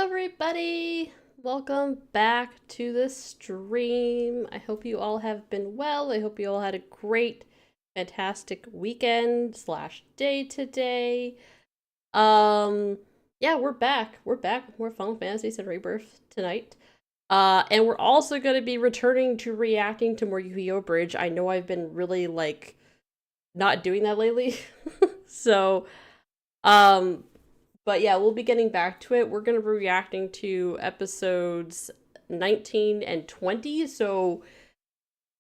Hello, everybody. Welcome back to the stream. I hope you all have been well. I hope you all had a great, fantastic weekend slash day today. Yeah, we're back. We're back with more Final Fantasy VII Rebirth tonight. And we're also going to be returning to reacting to more Yu-Gi-Oh! Bridge. I know I've been really, not doing that lately. So, but yeah, we'll be getting back to it. We're going to be reacting to episodes 19 and 20. So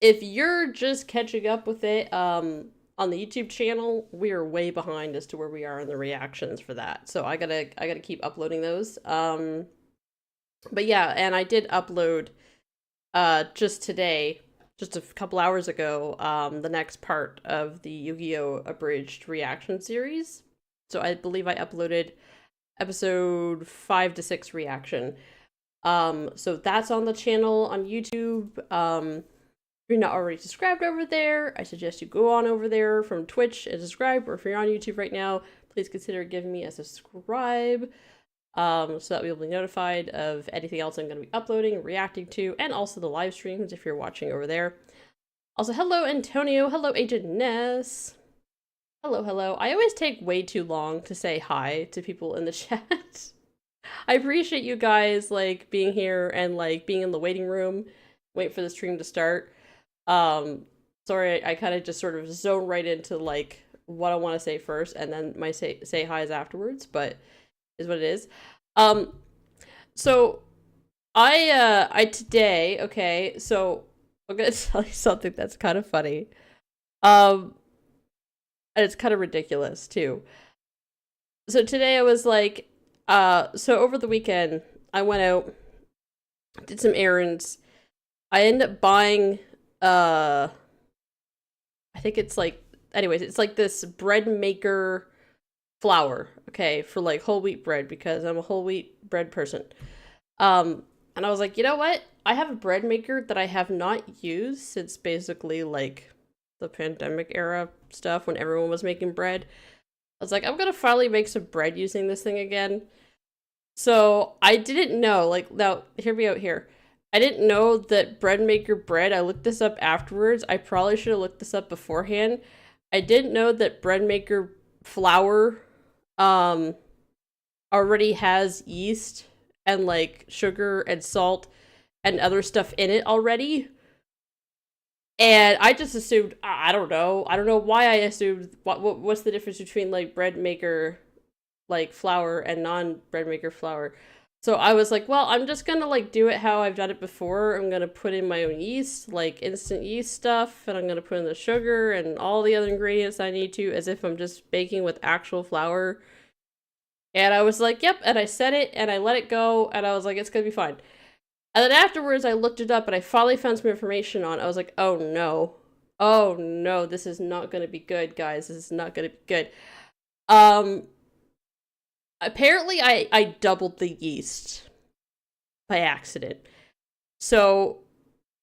if you're just catching up with it on the YouTube channel, we are way behind as to where we are in the reactions for that. So I gotta keep uploading those. But yeah, and I did upload just today, just a couple hours ago, the next part of the Yu-Gi-Oh! Abridged reaction series. So I believe I uploaded episode 5 to 6 reaction. So that's on the channel on YouTube. If you're not already subscribed over there, I suggest you go on over there from Twitch and subscribe, or if you're on YouTube right now, please consider giving me a subscribe, so that we'll be notified of anything else I'm going to be uploading, reacting to, and also the live streams if you're watching over there. Also, hello Antonio, hello Agent Ness. Hello, hello. I always take way too long to say hi to people in the chat. I appreciate you guys, being here and, being in the waiting room, wait for the stream to start. Sorry, I kind of just sort of zone right into, what I want to say first, and then my say hi's afterwards, but is what it is. So, today, okay, so I'm gonna tell you something that's kind of funny. And it's kind of ridiculous, too. So today I was so over the weekend, I went out, did some errands. I ended up buying, I think it's anyways, it's this bread maker flour, okay, for whole wheat bread, because I'm a whole wheat bread person. And I was like, you know what? I have a bread maker that I have not used since basically, the pandemic era stuff when everyone was making bread. I was like, I'm gonna finally make some bread using this thing again. So I didn't know, now hear me out here. I didn't know that bread maker bread, I looked this up afterwards. I probably should have looked this up beforehand. I didn't know that bread maker flour already has yeast and sugar and salt and other stuff in it already. And I just assumed, I don't know why I assumed, what's the difference between, bread maker, flour and non-bread maker flour. So I was like, well, I'm just gonna, do it how I've done it before. I'm gonna put in my own yeast, instant yeast stuff, and I'm gonna put in the sugar and all the other ingredients I need to, as if I'm just baking with actual flour. And I was like, yep, and I set it, and I let it go, and I was like, it's gonna be fine. And then afterwards, I looked it up, and I finally found some information on it. I was like, oh no. Oh no, this is not gonna be good, guys. This is not gonna be good. Apparently I doubled the yeast by accident. So,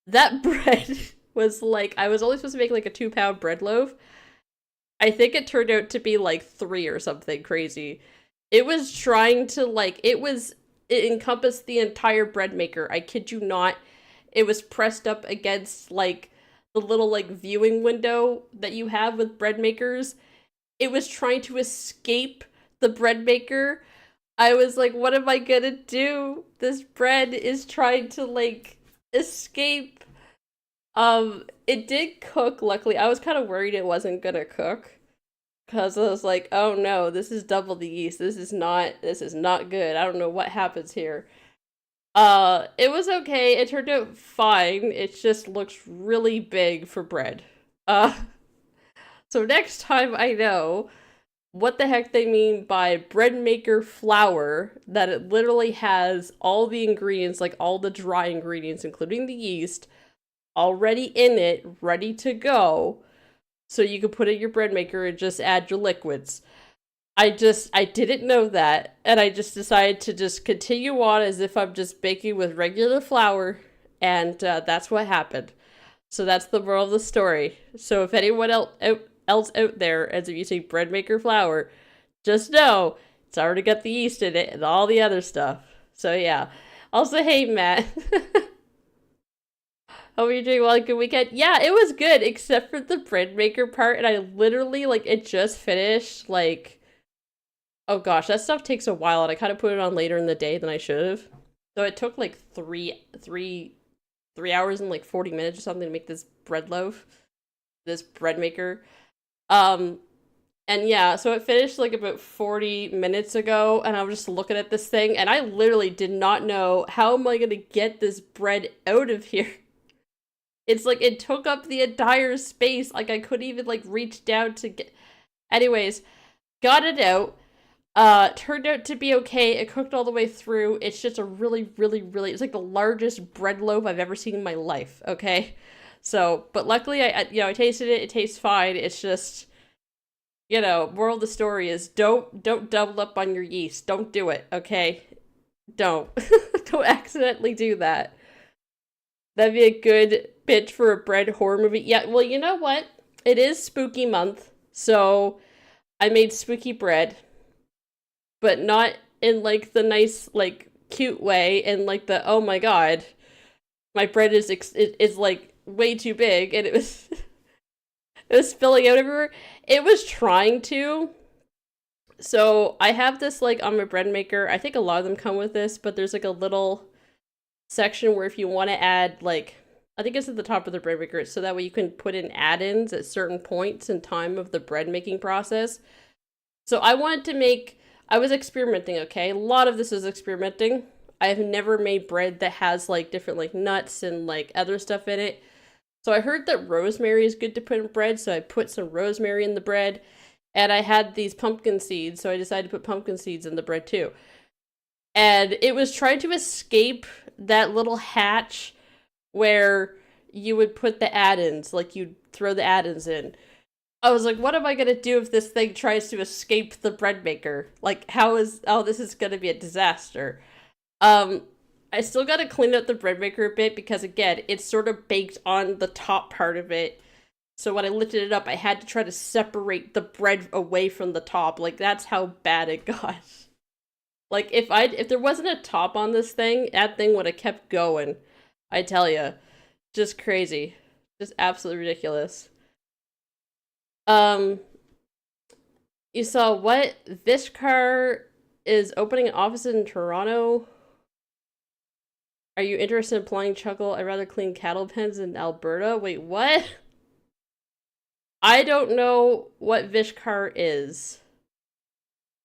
that bread was I was only supposed to make a 2-pound bread loaf. I think it turned out to be 3 or something crazy. It was trying to it encompassed the entire bread maker. I kid you not. It was pressed up against the little viewing window that you have with bread makers. It was trying to escape the bread maker. I was like, what am I gonna do? This bread is trying to escape. It did cook, luckily. I was kind of worried it wasn't gonna cook, because I was like, oh no, this is double the yeast. This is not good. I don't know what happens here. It was okay. It turned out fine. It just looks really big for bread. So next time I know what the heck they mean by bread maker flour, that it literally has all the ingredients, all the dry ingredients, including the yeast, already in it, ready to go. So you can put it in your bread maker and just add your liquids. I didn't know that, and I just decided to just continue on as if I'm just baking with regular flour, and that's what happened. So that's the moral of the story. So if anyone else out there ends up using bread maker flour, just know it's already got the yeast in it and all the other stuff. So yeah. Also, hey Matt. Hope you're doing well. Good weekend. Yeah, it was good, except for the bread maker part, and I literally like it just finished. Like, oh gosh, that stuff takes a while, and I kind of put it on later in the day than I should have. So it took like 3 hours and like 40 minutes or something to make this bread loaf, this bread maker. Um, and yeah, so it finished like about 40 minutes ago, and I was just looking at this thing, and I literally did not know how am I gonna get this bread out of here. It's like it took up the entire space. Like I couldn't even like reach down to get. Anyways, got it out. Turned out to be okay. It cooked all the way through. It's just a really, really, really. It's like the largest bread loaf I've ever seen in my life. Okay, so but luckily I tasted it. It tastes fine. It's just moral of the story is don't double up on your yeast. Don't do it. Okay, don't don't accidentally do that. That'd be a good pitch for a bread horror movie. Yeah, well, you know what? It is spooky month, so I made spooky bread, but not in like the nice, like cute way. In like the oh my god, my bread is like way too big, and it was it was spilling out everywhere. It was trying to. So I have this like on my bread maker. I think a lot of them come with this, but there's like a little section where if you want to add like I think it's at the top of the bread maker so that way you can put in add-ins at certain points in time of the bread making process. So I was experimenting, okay? A lot of this is experimenting. I have never made bread that has like different like nuts and like other stuff in it. So I heard that rosemary is good to put in bread, so I put some rosemary in the bread. And I had these pumpkin seeds, so I decided to put pumpkin seeds in the bread too. And it was trying to escape that little hatch where you would put the add-ins, like you'd throw the add-ins in. I was like, what am I gonna do if this thing tries to escape the bread maker? Like, this is gonna be a disaster. I still gotta clean up the bread maker a bit because again, it's sort of baked on the top part of it. So when I lifted it up, I had to try to separate the bread away from the top. Like, that's how bad it got. Like, if there wasn't a top on this thing, that thing would have kept going. I tell you. Just crazy. Just absolutely ridiculous. You saw what? Vishkar is opening an office in Toronto. Are you interested in applying Chuckle? I'd rather clean cattle pens in Alberta. Wait, what? I don't know what Vishkar is.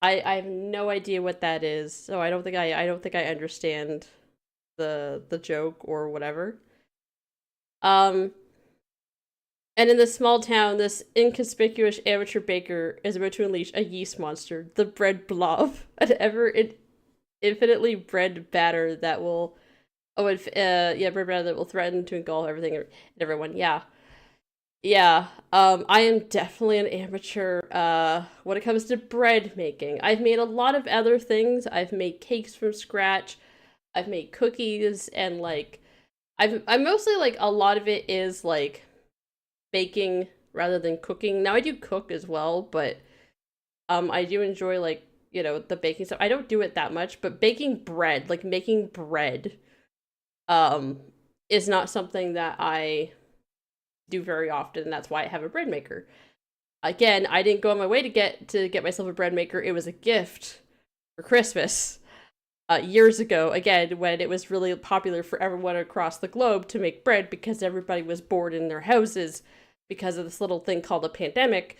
I have no idea what that is, so I don't think I understand the joke or whatever. And in this small town, this inconspicuous amateur baker is about to unleash a yeast monster, the bread blob, an infinitely bread batter that will bread batter that will threaten to engulf everything and everyone. Yeah. Yeah, I am definitely an amateur when it comes to bread making. I've made a lot of other things. I've made cakes from scratch. I've made cookies and like I'm mostly like a lot of it is like baking rather than cooking. Now I do cook as well, but I do enjoy like, the baking stuff. I don't do it that much, but baking bread, like making bread is not something that I do very often, and that's why I have a bread maker. Again, I didn't go on my way to get myself a bread maker. It was a gift for Christmas years ago, again, when it was really popular for everyone across the globe to make bread because everybody was bored in their houses because of this little thing called a pandemic,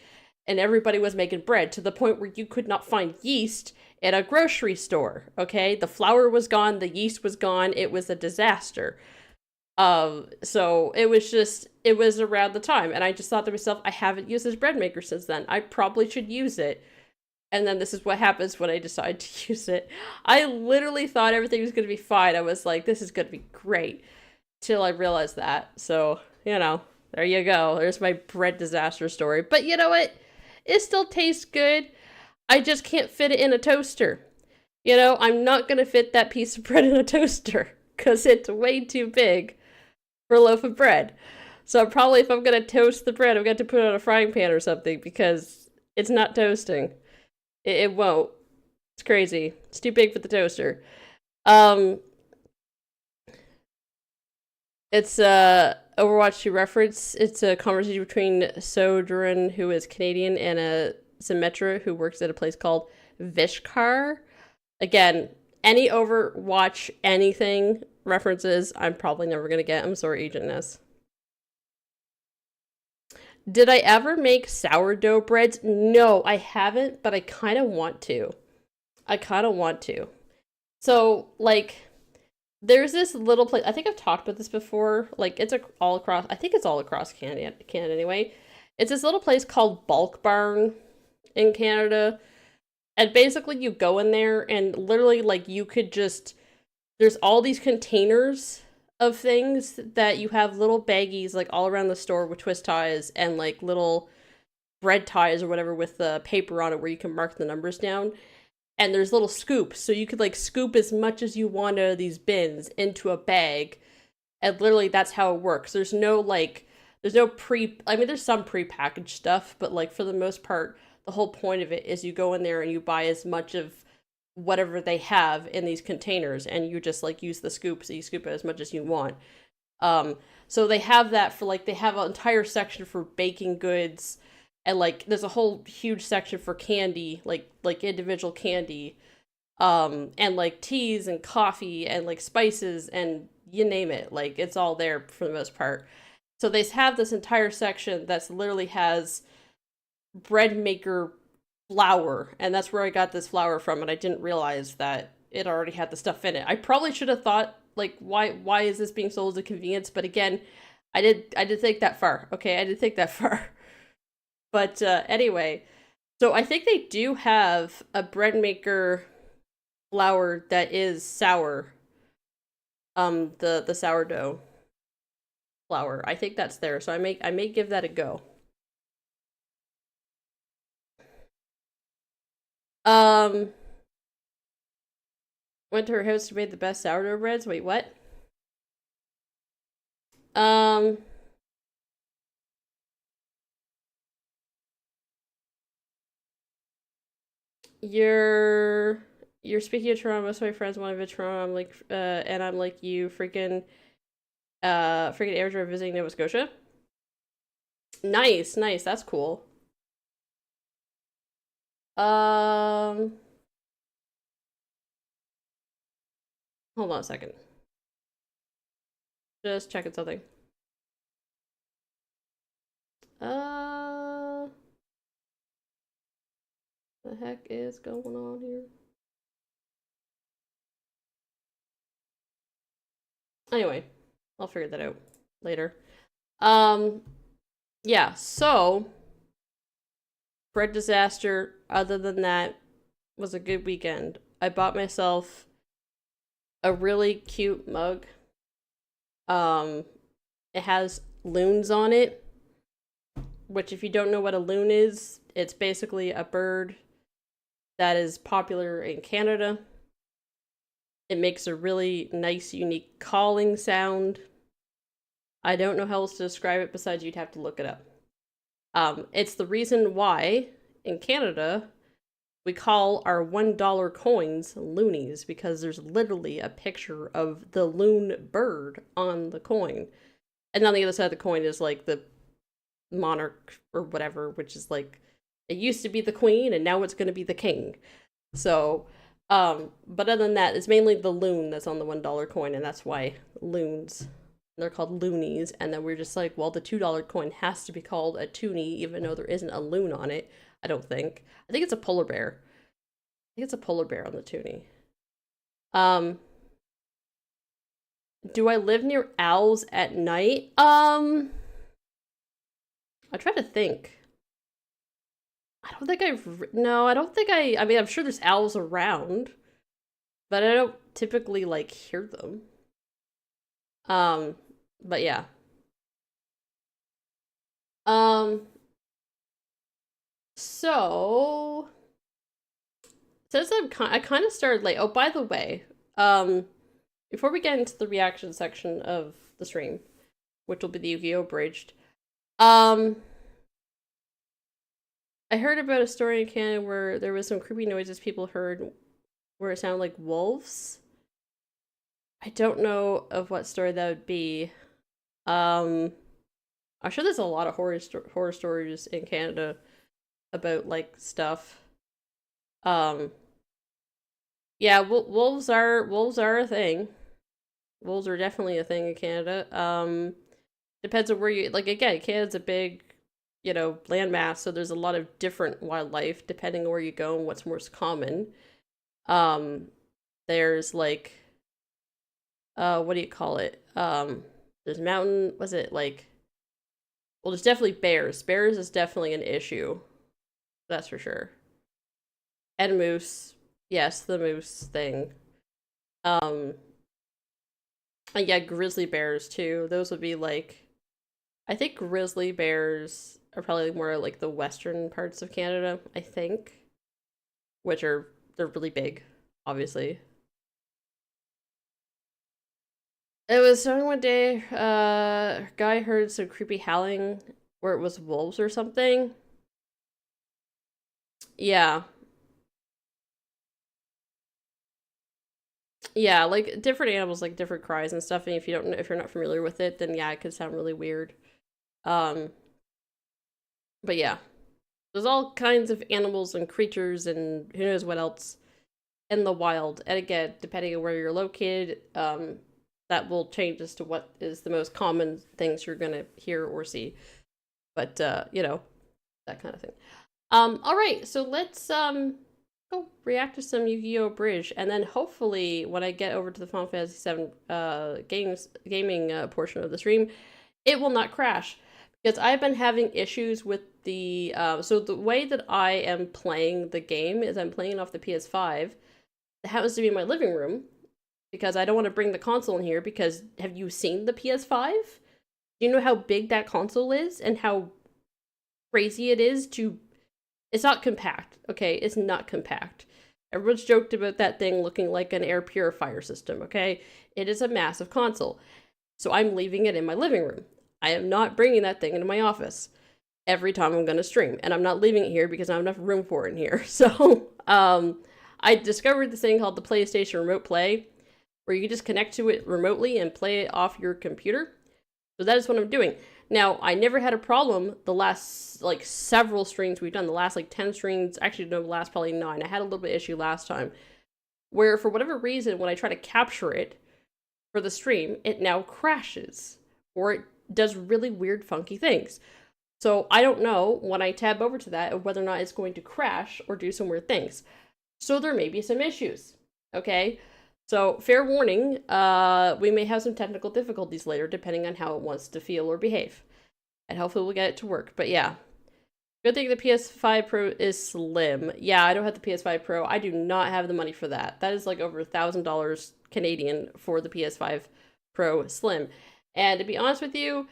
and everybody was making bread to the point where you could not find yeast at a grocery store, okay? The flour was gone, the yeast was gone, it was a disaster. So it was around the time, and I just thought to myself, I haven't used this bread maker since then. I probably should use it. And then this is what happens when I decide to use it. I literally thought everything was going to be fine. I was like, this is going to be great. Till I realized that. So, there you go. There's my bread disaster story. But you know what? It still tastes good. I just can't fit it in a toaster. I'm not going to fit that piece of bread in a toaster because it's way too big for a loaf of bread. So probably if I'm going to toast the bread, I'm going to put it on a frying pan or something because it's not toasting. It won't. It's crazy. It's too big for the toaster. Um, it's Overwatch 2 reference. It's a conversation between Sojourn, who is Canadian, and a Symmetra who works at a place called Vishkar. Again, any Overwatch anything references I'm probably never gonna get. I'm sorry, Agent Ness. Did I ever make sourdough breads? No, I haven't, but I kind of want to. I kind of want to. So, like, there's this little place. I think I've talked about this before. Like, all across. I think it's all across Canada. Canada anyway. It's this little place called Bulk Barn in Canada, and basically you go in there and literally like you could just. There's all these containers of things that you have little baggies like all around the store with twist ties and like little bread ties or whatever with the paper on it where you can mark the numbers down. And there's little scoops, so you could like scoop as much as you want out of these bins into a bag, and literally that's how it works. There's no I mean, there's some pre-packaged stuff, but like for the most part, the whole point of it is you go in there and you buy as much of whatever they have in these containers, and you just like use the scoop, so you scoop it as much as you want. Um, so they have that for like they have an entire section for baking goods, and like there's a whole huge section for candy, like individual candy, and like teas and coffee and like spices and you name it, like it's all there for the most part. So they have this entire section that's literally has bread maker flour, and that's where I got this flour from, and I didn't realize that it already had the stuff in it. I probably should have thought like why is this being sold as a convenience, but again, I did think that far. Okay, I did think that far. But anyway, so I think they do have a bread maker flour that is sour. The sourdough flour. I think that's there. So I may give that a go. Um Went to her house to make the best sourdough breads. Wait, what? Um you're speaking of Toronto. Most of my friends want to visit Toronto. I'm like, and I'm like you, freaking airdrop visiting Nova Scotia. Nice, nice. That's cool. Um, Hold on a second. Just checking something. Uh, the heck is going on here? Anyway, I'll figure that out later. Um, yeah. So bread disaster. Other than that, was a good weekend. I bought myself a really cute mug. Um, it has loons on it, which if you don't know what a loon is, it's basically a bird that is popular in Canada. It makes a really nice, unique calling sound. I don't know how else to describe it besides you'd have to look it up. It's the reason why in Canada we call our $1 coins loonies, because there's literally a picture of the loon bird on the coin. And on the other side of the coin is like the monarch or whatever, which is like it used to be the queen and now it's going to be the king. So, but other than that, it's mainly the loon that's on the $1 coin, and that's why loons. They're called loonies, and then we're just like, well, the $2 coin has to be called a toonie, even though there isn't a loon on it. I don't think. I think it's a polar bear. I think it's a polar bear on the toonie. Um, do I live near owls at night? I try to think. I don't think no, I don't think I mean, I'm sure there's owls around, but I don't typically like hear them. Um, but yeah. Um, so since I kind of started late. Oh, by the way, before we get into the reaction section of the stream, which will be the Yu-Gi-Oh! Abridged, um, I heard about a story in Canada where there was some creepy noises people heard where it sounded like wolves. I don't know of what story that would be. Um, I'm sure there's a lot of horror stories in Canada about like stuff. Um, yeah, wolves are a thing. Wolves are definitely a thing in Canada. Depends on where you like. Again, Canada's a big, landmass, so there's a lot of different wildlife depending on where you go and what's most common. Um, there's like, what do you call it? There's mountain. Was it like? Well, there's definitely bears. Bears is definitely an issue. That's for sure. And moose. Yes, the moose thing. Um, and yeah, grizzly bears too. Those would be like, I think grizzly bears are probably more like the western parts of Canada, I think, which are they're really big, obviously. It was starting one day, a guy heard some creepy howling where it was wolves or something. Yeah. Yeah, like different animals like different cries and stuff, and if you're not familiar with it, then yeah, it could sound really weird. Um, but yeah. There's all kinds of animals and creatures and who knows what else in the wild. And again, depending on where you're located, that will change as to what is the most common things you're gonna hear or see. But that kind of thing. All right, so let's go react to some Yu-Gi-Oh! Bridge, and then hopefully when I get over to the Final Fantasy VII gaming portion of the stream, it will not crash because I've been having issues with the so the way that I am playing the game is I'm playing it off the PS5. It happens to be in my living room because I don't want to bring the console in here because have you seen the PS5? Do you know how big that console is and how crazy it is to it's not compact, okay? It's not compact. Everyone's joked about that thing looking like an air purifier system, okay? It is a massive console. So I'm leaving it in my living room. I am not bringing that thing into my office every time I'm going to stream. And I'm not leaving it here because I have enough room for it in here. So I discovered this thing called the PlayStation Remote Play, where you can just connect to it remotely and play it off your computer. So that is what I'm doing. Now, I never had a problem the last, like, several streams we've done. The last, like, 10 streams, actually, no, the last probably 9. I had a little bit of issue last time, where for whatever reason, when I try to capture it for the stream, it now crashes. Or it does really weird, funky things. So I don't know when I tab over to that of whether or not it's going to crash or do some weird things. So there may be some issues, okay? So fair warning, we may have some technical difficulties later depending on how it wants to feel or behave. And hopefully we'll get it to work. But yeah, good thing the PS5 Pro is slim. Yeah, I don't have the PS5 Pro. I do not have the money for that. That is like over $1,000 Canadian for the PS5 Pro Slim. And to be honest with you,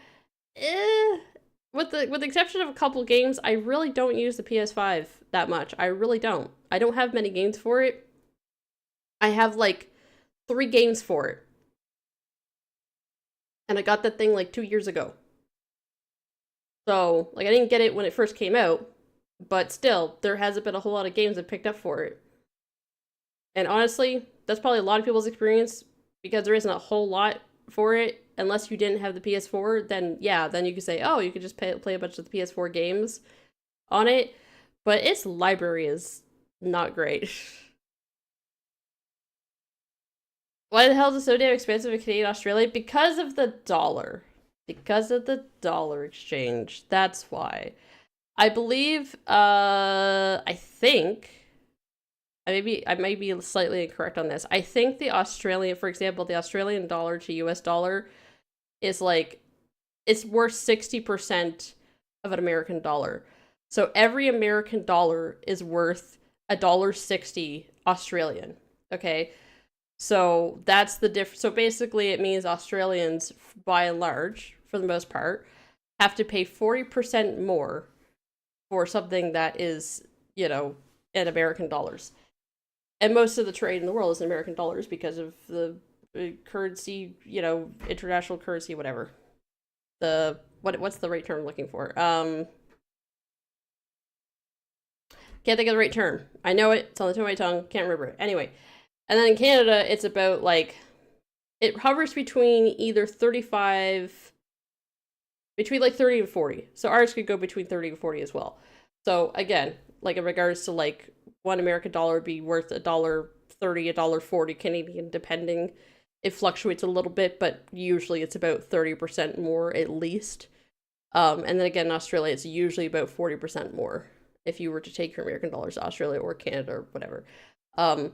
with the exception of a couple games, I really don't use the PS5 that much. I really don't. I don't have many games for it. I have like 3 games for it. And I got that thing like 2 years ago. So, like, I didn't get it when it first came out, but still, there hasn't been a whole lot of games that picked up for it. And honestly, that's probably a lot of people's experience because there isn't a whole lot for it. Unless you didn't have the PS4, then yeah, then you could say, oh, you could just play a bunch of the PS4 games on it. But its library is not great. Why the hell is it so damn expensive in Canadian Australia? Because of the dollar. Because of the dollar exchange. That's why. I believe, I think, I may be slightly incorrect on this. I think the Australian, for example, the Australian dollar to US dollar is like, it's worth 60% of an American dollar. So every American dollar is worth $1.60 Australian. Okay. So that's the difference. So basically it means Australians, by and large, for the most part, have to pay 40% more for something that is, in American dollars. And most of the trade in the world is in American dollars because of the currency, international currency, whatever. What's the right term I'm looking for? Can't think of the right term. I know it. It's on the tip of my tongue. Can't remember it. Anyway. And then in Canada, it's about, like, it hovers between either 35, between like 30 and 40. So ours could go between 30 and 40 as well. So again, like in regards to like $1 American would be worth $1.30, $1.40 Canadian, depending. It fluctuates a little bit, but usually it's about 30% more at least. And then again, in Australia, it's usually about 40% more if you were to take your American dollars to Australia or Canada or whatever. And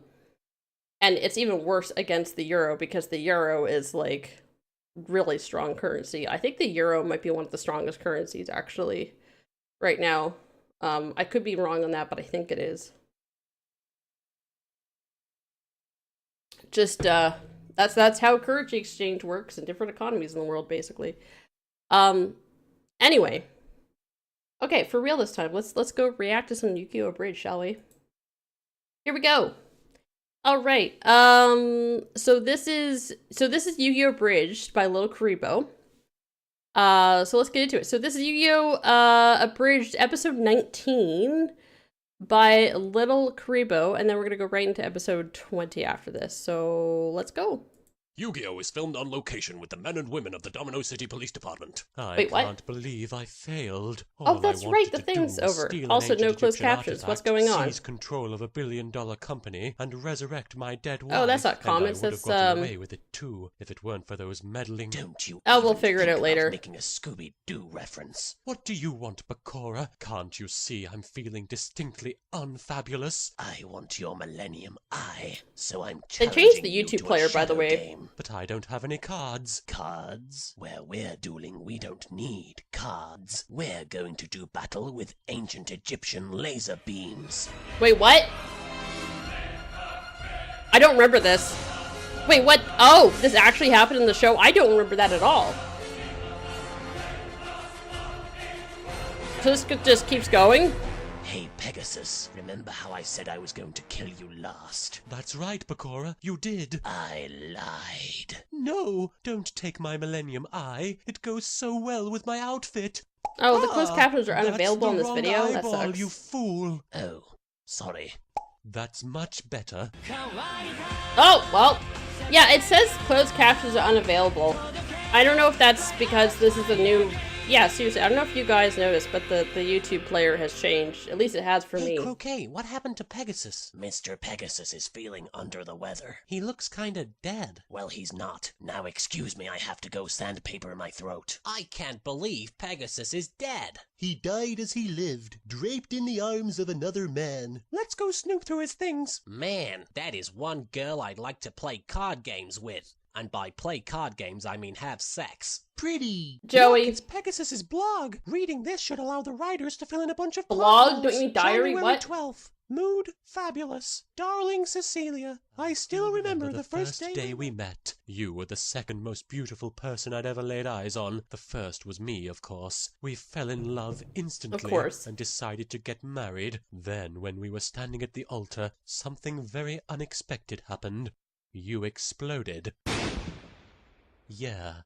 it's even worse against the euro because the euro is like really strong currency. I think the euro might be one of the strongest currencies actually right now. I could be wrong on that, but I think it is. Just that's how currency exchange works in different economies in the world, basically. Anyway, okay, for real this time, let's go react to some Yu-Gi-Oh! Bridge, shall we? Here we go. All right. So this is Yu-Gi-Oh! Bridged by Little Karibo. So let's get into it. So this is Yu-Gi-Oh! Abridged episode 19 by Little Karibo, and then we're gonna go right into episode 20 after this. So let's go. Yu-Gi-Oh! Is filmed on location with the men and women of the Domino City Police Department. Wait, what? I can't believe I failed. Oh, that's right, the thing's over. Also, no closed captions. What's going on? Seize control of $1 billion company and resurrect my dead wife. Oh, that's not comments. That's gotten away with it too, if it weren't for those meddling. Don't you? Oh, we'll figure it out later. Making a Scooby-Doo reference. What do you want, Bakura? Can't you see I'm feeling distinctly unfabulous? I want your Millennium Eye, so I'm They challenging changed the you YouTube to a player, by the shadow way. game. But I don't have any cards. Cards? Where we're dueling, we don't need cards. We're going to do battle with ancient Egyptian laser beams. Wait, what? I don't remember this. Wait, what? Oh, this actually happened in the show? I don't remember that at all. So this just keeps going? Hey, Pegasus, remember how I said I was going to kill you last? That's right, Bakura, you did. I lied. No, don't take my Millennium Eye. It goes so well with my outfit. Oh, the closed captions are unavailable in this That's the video? wrong That eyeball, sucks. you fool. Oh, sorry. That's much better. Oh, well. Yeah, it says closed captions are unavailable. I don't know if that's because this is a new... Yeah, seriously, I don't know if you guys noticed, but the YouTube player has changed. At least it has for Hey, me. Croquet, what happened to Pegasus? Mr. Pegasus is feeling under the weather. He looks kinda dead. Well, he's not. Now excuse me, I have to go sandpaper my throat. I can't believe Pegasus is dead. He died as he lived, draped in the arms of another man. Let's go snoop through his things. Man, that is one girl I'd like to play card games with. And by play card games, I mean have sex. Pretty. Joey. Look, it's Pegasus's blog. Reading this should allow the writers to fill in a bunch of Blog? plot Don't you mean diary? January What? 12th. Mood fabulous. Darling Cecilia, I still remember the first day we met. You were the second most beautiful person I'd ever laid eyes on. The first was me, of course. We fell in love instantly. Of course. And decided to get married. Then, when we were standing at the altar, something very unexpected happened. You exploded. Yeah,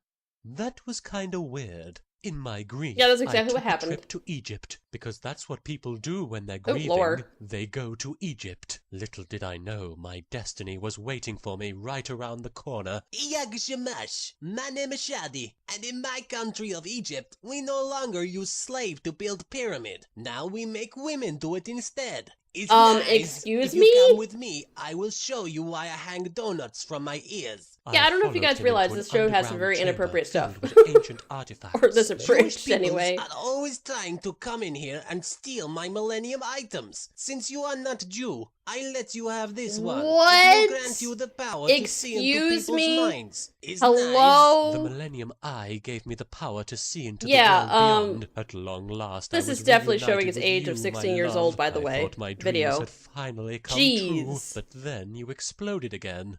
that was kinda weird. In my grief, Yeah, that's exactly I what took happened. a trip to Egypt, because that's what people do when they're Oh, grieving. Lord. They go to Egypt. Little did I know my destiny was waiting for me right around the corner. Yagshamash, my name is Shadi, and in my country of Egypt, we no longer use slave to build pyramid. Now we make women do it instead. It's nice. Excuse if me? you come with me, I will show you why I hang donuts from my ears. Yeah, I don't know if you guys followed him realize into this an show has some underground very chamber inappropriate stuff. filled with ancient artifacts. Or this Jewish abridged, peoples anyway. are always trying to come in here and steal my millennium items. Since you are not Jew, I let you have this one. What? It will grant you the power to see into Excuse people's me? minds. Is Hello? The Millennium Eye gave me the power to see into Yeah, the world beyond. At long last, this I was is definitely reunited showing its with age you, of my 16 years love. old, by the I way. thought my dreams Video. had finally come Jeez. true, but then you exploded again.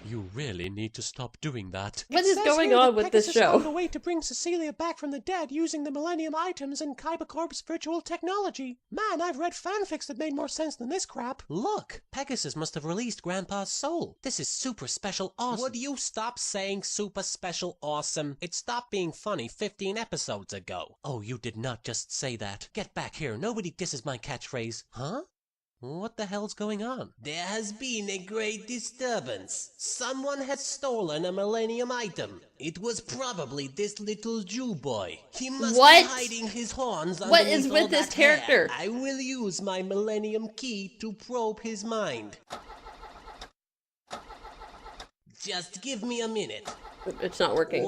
You really need to stop doing that. What is going on with this show? Found a way to bring Cecilia back from the dead using the Millennium items and Kybercorp's virtual technology. Man, I've read fanfics that made more sense than this crap. Look, Pegasus must have released Grandpa's soul. This is super special awesome. Would you stop saying super special awesome? It stopped being funny 15 episodes ago. Oh, you did not just say that. Get back here. Nobody disses my catchphrase. Huh? What the hell's going on? There has been a great disturbance. Someone has stolen a Millennium item. It was probably this little Jew boy. He must What? be hiding his horns What underneath is all with this that hair. character? I will use my Millennium key to probe his mind. Just give me a minute. It's not working.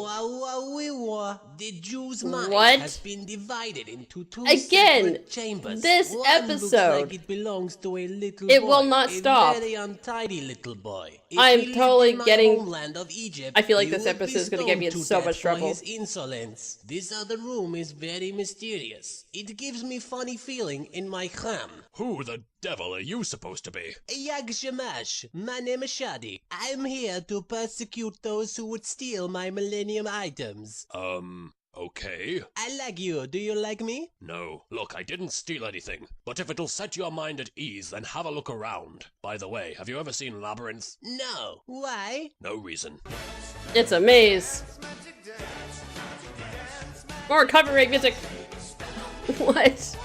The Jew's mind What? has been divided into two Again, separate chambers. this One episode. looks like it belongs to a little It boy, will not stop. A very untidy little boy. If I'm he lived totally in my getting- homeland of Egypt, I feel like he this would episode be is gonna get me in stoned to so death much for trouble. his insolence. This other room is very mysterious. It gives me funny feeling in my ham. Who the devil are you supposed to be? Yag Shamash, my name is Shadi. I'm here to persecute those who would steal my Millennium items. Okay. I like you. Do you like me? No. Look, I didn't steal anything. But if it'll set your mind at ease, then have a look around. By the way, have you ever seen Labyrinth? No. Why? No reason. It's a maze. More copyright music. What?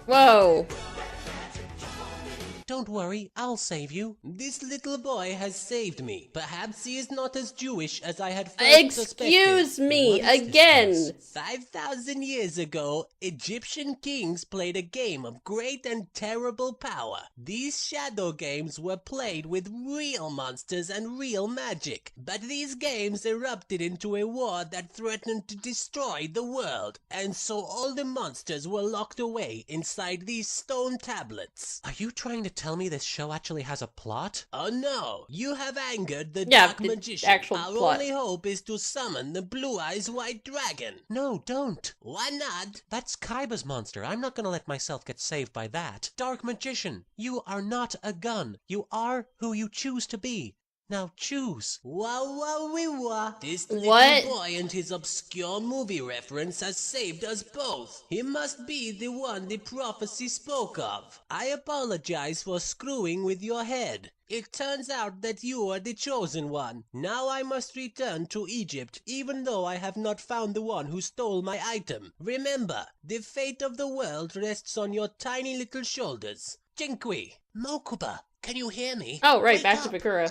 Whoa. Don't worry, I'll save you. This little boy has saved me. Perhaps he is not as Jewish as I had first suspected. Excuse me, What is this again. place? 5,000 years ago, Egyptian kings played a game of great and terrible power. These shadow games were played with real monsters and real magic. But these games erupted into a war that threatened to destroy the world. And so all the monsters were locked away inside these stone tablets. Are you trying to tell me this show actually has a plot? Oh no, you have angered the Yeah, dark the magician. actual Our plot. only hope is to summon the Blue Eyes White Dragon. No, don't. Why not? That's Kaiba's monster. I'm not gonna let myself get saved by that. Dark Magician, you are not a gun. You are who you choose to be. Now choose. Wah. This What? little boy and his obscure movie reference has saved us both. He must be the one the prophecy spoke of. I apologize for screwing with your head. It turns out that you are the chosen one. Now I must return to Egypt, even though I have not found the one who stole my item. Remember, the fate of the world rests on your tiny little shoulders. Jinqui. Mokuba, can you hear me? Oh, right, Wake back up. to Bakura.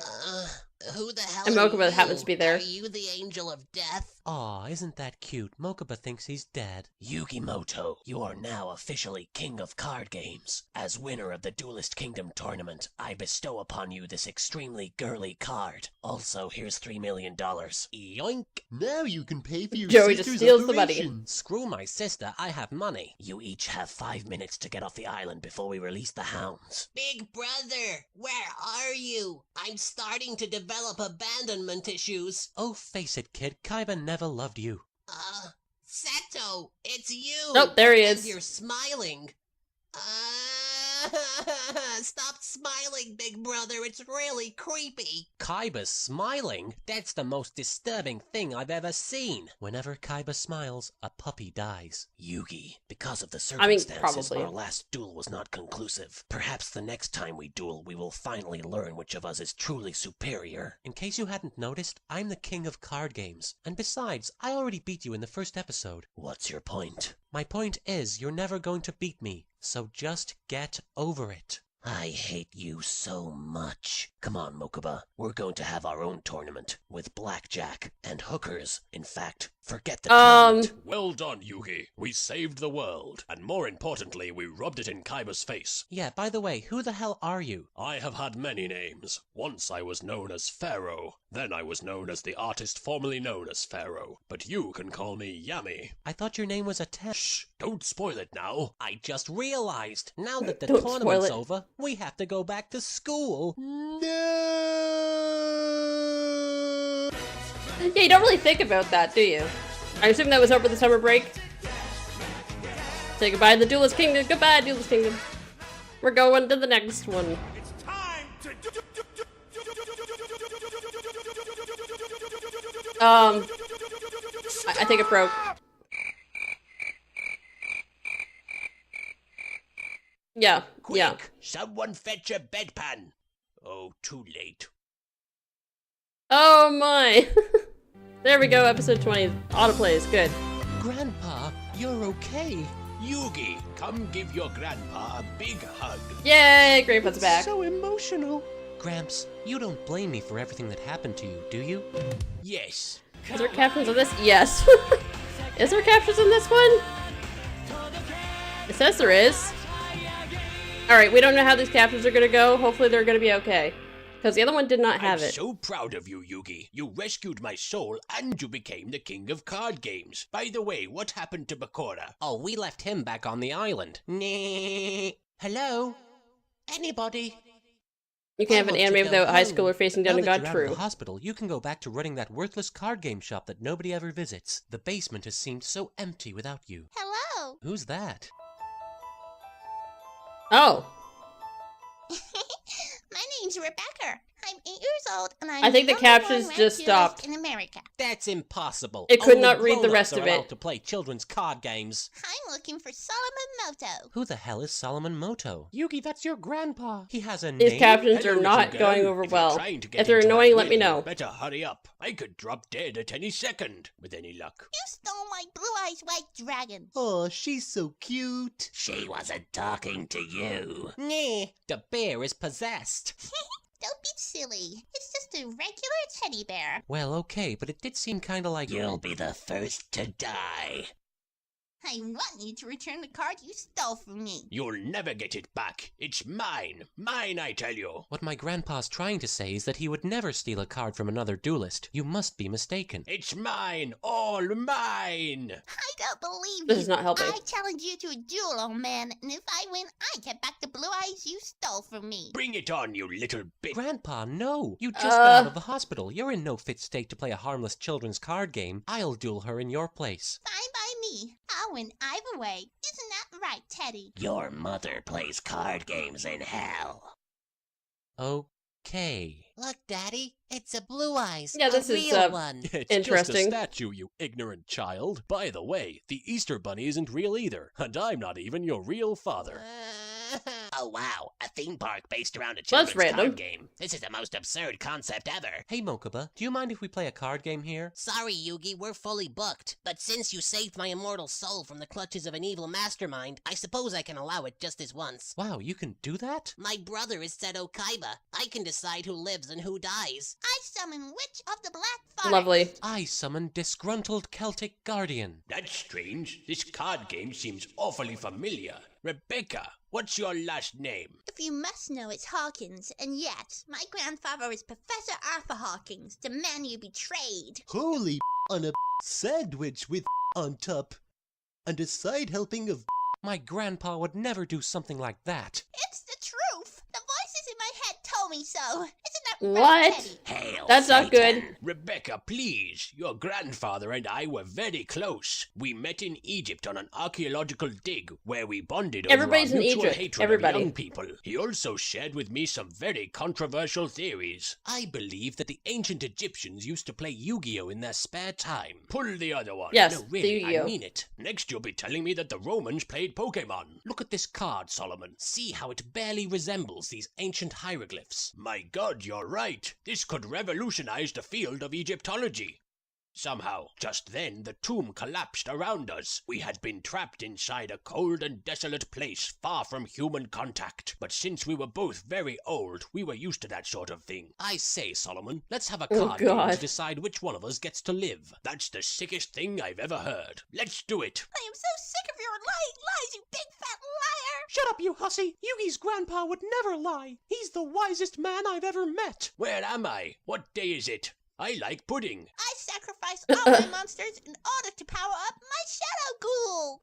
Who the hell And are Mokuba you? happens to be there. Are you the angel of death? Aw, isn't that cute? Mokuba thinks he's dead. Yugimoto, you are now officially king of card games. As winner of the Duelist Kingdom tournament, I bestow upon you this extremely girly card. Also, here's $3 million. Yoink! Now you can pay for your Joey just sister's steals the money. operation. Screw my sister, I have money. You each have 5 minutes to get off the island before we release the hounds. Big brother, where are you? I'm starting to develop abandonment issues. Oh, face it, kid. Kaiba never loved you. Seto, it's you. Nope, there he And is. you're smiling. Stop smiling, big brother. It's really creepy. Kaiba's smiling? That's the most disturbing thing I've ever seen. Whenever Kaiba smiles, a puppy dies. Yugi, because of the I mean, circumstances, probably. our last duel was not conclusive. Perhaps the next time we duel, we will finally learn which of us is truly superior. In case you hadn't noticed, I'm the king of card games. And besides, I already beat you in the first episode. What's your point? My point is, you're never going to beat me. So just get over it. I hate you so much. Come on, Mokuba. We're going to have our own tournament with blackjack and hookers. In fact, forget the tournament. Well done, Yugi. We saved the world. And more importantly, we rubbed it in Kaiba's face. Yeah, by the way, who the hell are you? I have had many names. Once I was known as Pharaoh. Then I was known as the artist formerly known as Pharaoh. But you can call me Yami. I thought your name was Atem. Shh! Don't spoil it now. I just realized. Now that the Don't spoil tournament's it. over, we have to go back to school. Yeah, you don't really think about that, do you? I assume that was over the summer break. Say goodbye to the Duelist Kingdom. Goodbye, Duelist Kingdom. We're going to the next one. I think it broke. Yeah, yeah. Someone fetch a bedpan. Oh, too late. Oh my. There we go, episode 20. Autoplays, good. Grandpa, you're okay. Yugi, come give your grandpa a big hug. Yay, Grandpa's back. So emotional. Gramps, you don't blame me for everything that happened to you, do you? Yes. Is there captions on this? Yes. Is there captions on this one? It says there is. Alright, we don't know how these captions are gonna go. Hopefully they're gonna be okay. Because the other one did not have I'm it. so proud of you, Yugi. You rescued my soul and you became the king of card games. By the way, what happened to Bakura? Oh, we left him back on the island. Nah. Hello? Anybody? You can't have an anime without a high schooler facing down Now to that God. you're out True. of the hospital, you can go back to running that worthless card game shop that nobody ever visits. The basement has seemed so empty without you. Hello. Who's that? Oh. My name's Rebecca. I'm 8 years old, and I'm I think the number one captions ranked just duelist stopped. in America. That's impossible. It could Only not read the grown-ups rest are of it. allowed to play children's card games. I'm looking for Solomon Moto. Who the hell is Solomon Moto? Yugi, that's your grandpa. He has a These name? captions Hello, are not little going girl. over If you're well. trying to get If they're into my annoying, let me will, know. you better hurry up. I could drop dead at any second, with any luck. You stole my blue eyes white dragon. Oh, she's so cute. She wasn't talking to you. Nah, the bear is possessed. Don't be silly. It's just a regular teddy bear. Well, okay, but it did seem kinda like... You'll be the first to die. I want you to return the card you stole from me. You'll never get it back. It's mine. Mine, I tell you. What my grandpa's trying to say is that he would never steal a card from another duelist. You must be mistaken. It's mine. All mine. I don't believe This you. is not helping. I challenge you to a duel, old man, and if I win, I get back the blue eyes you stole from me. Bring it on, you little bitch. Grandpa, no! You just got out of the hospital. You're in no fit state to play a harmless children's card game. I'll duel her in your place. Fine by me. I'll win either way. Isn't that right, Teddy? Your mother plays card games in hell. Okay. Look, Daddy, it's a blue eyes. Yeah, this a is, real one. It's Interesting. just a statue, you ignorant child. By the way, the Easter Bunny isn't real either, and I'm not even your real father. Oh wow, a theme park based around a That's children's random. card game. This is the most absurd concept ever. Hey, Mokuba, do you mind if we play a card game here? Sorry, Yugi, we're fully booked. But since you saved my immortal soul from the clutches of an evil mastermind, I suppose I can allow it just this once. Wow, you can do that? My brother is Seto Kaiba. I can decide who lives and who dies. I summon Witch of the Black Forest. Lovely. I summon Disgruntled Celtic Guardian. That's strange. This card game seems awfully familiar. Rebecca, what's your last name? If you must know, it's Hawkins, and yet, my grandfather is Professor Arthur Hawkins, the man you betrayed. Holy on a sandwich with on top. And a side helping of My grandpa would never do something like that. It's the truth. The voices in my head told me so. Isn't that What? right, Teddy? Hail That's not Satan. good. Rebecca, please. Your grandfather and I were very close. We met in Egypt on an archaeological dig where we bonded Everybody's over our in mutual Egypt. hatred Everybody. of young people. He also shared with me some very controversial theories. I believe that the ancient Egyptians used to play Yu-Gi-Oh! In their spare time. Pull the other one. Yes, No, the really, I Yu-Gi-Oh. mean it. Next you'll be telling me that the Romans played Pokemon. Look at this card, Solomon. See how it barely resembles these ancient hieroglyphs. My god, you're right. This could revolutionize the field of Egyptology. Somehow, just then, the tomb collapsed around us. We had been trapped inside a cold and desolate place, far from human contact. But since we were both very old, we were used to that sort of thing. I say, Solomon, let's have a Oh, card game to God. decide which one of us gets to live. That's the sickest thing I've ever heard. Let's do it. I am so sick of your lying lies, you big fat liar! Shut up, you hussy! Yugi's grandpa would never lie. He's the wisest man I've ever met. Where am I? What day is it? I like pudding. I sacrificed all my monsters in order to power up my shadow ghoul!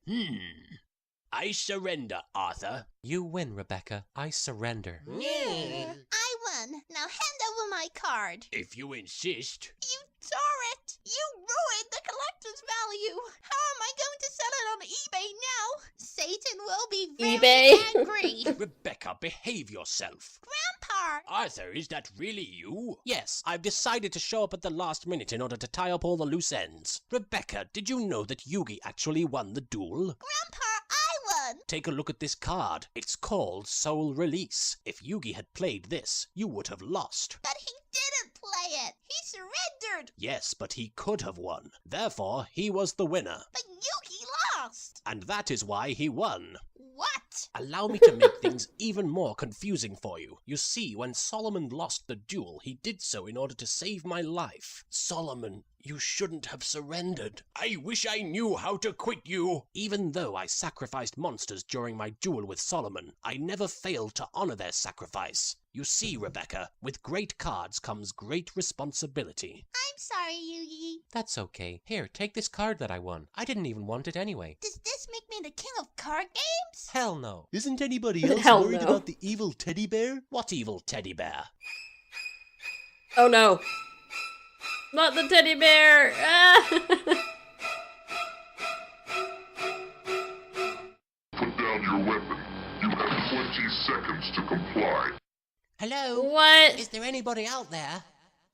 I surrender, Arthur. You win, Rebecca. I surrender. I won. Now hand over my card. If you insist. You tore it! You ruined the collector's value! How am I going to sell it on eBay now? Satan will be very eBay? angry. Rebecca, behave yourself. Grandpa! Arthur, is that really you? Yes, I've decided to show up at the last minute in order to tie up all the loose ends. Rebecca, did you know that Yugi actually won the duel? Grandpa, I won! Take a look at this card. It's called Soul Release. If Yugi had played this, you would have lost. But he didn't play it. He surrendered. Yes, but he could have won. Therefore, he was the winner. But Yuki lost. And that is why he won. What? Allow me to make things even more confusing for you. You see, when Solomon lost the duel, he did so in order to save my life. Solomon, you shouldn't have surrendered. I wish I knew how to quit you. Even though I sacrificed monsters during my duel with Solomon, I never failed to honor their sacrifice. You see, Rebecca, with great cards comes great responsibility. I'm sorry, Yugi. That's okay. Here, take this card that I won. I didn't even want it anyway. Does this make me the king of card games? Hell no. Isn't anybody else Hell worried no. about the evil teddy bear? What evil teddy bear? Oh no. Not the teddy bear! Ah! Put down your weapon. You have 20 seconds to comply. Hello? What? Is there anybody out there?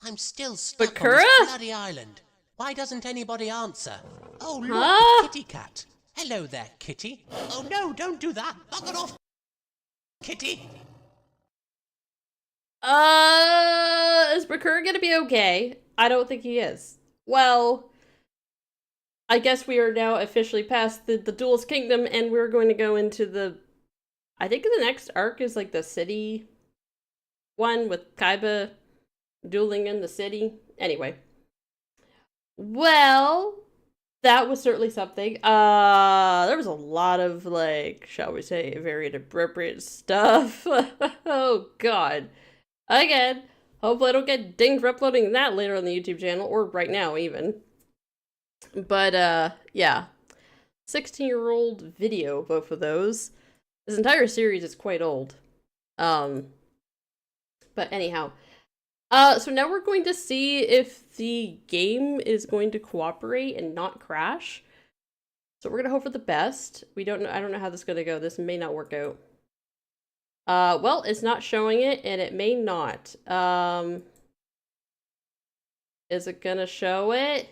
I'm still stuck on Bakura? this bloody island. Why doesn't anybody answer? Oh, look, Huh? a kitty cat. Hello there, kitty. Oh no, don't do that. Bugger off, kitty. Is Bakura gonna be okay? I don't think he is. Well, I guess we are now officially past the Duelist Kingdom, and we're going to go into the... I think the next arc is like the city one with Kaiba dueling in the city. Anyway. Well, that was certainly something. There was a lot of, like, shall we say, very inappropriate stuff. Oh, God. Again, hopefully I don't get dinged for uploading that later on the YouTube channel, or right now, even. But, yeah. 16-year-old video, both of those. This entire series is quite old. But anyhow. So now we're going to see if the game is going to cooperate and not crash. So we're gonna hope for the best. We don't know. I don't know how this is gonna go. This may not work out. Well, it's not showing it, and it may not. Is it gonna show it?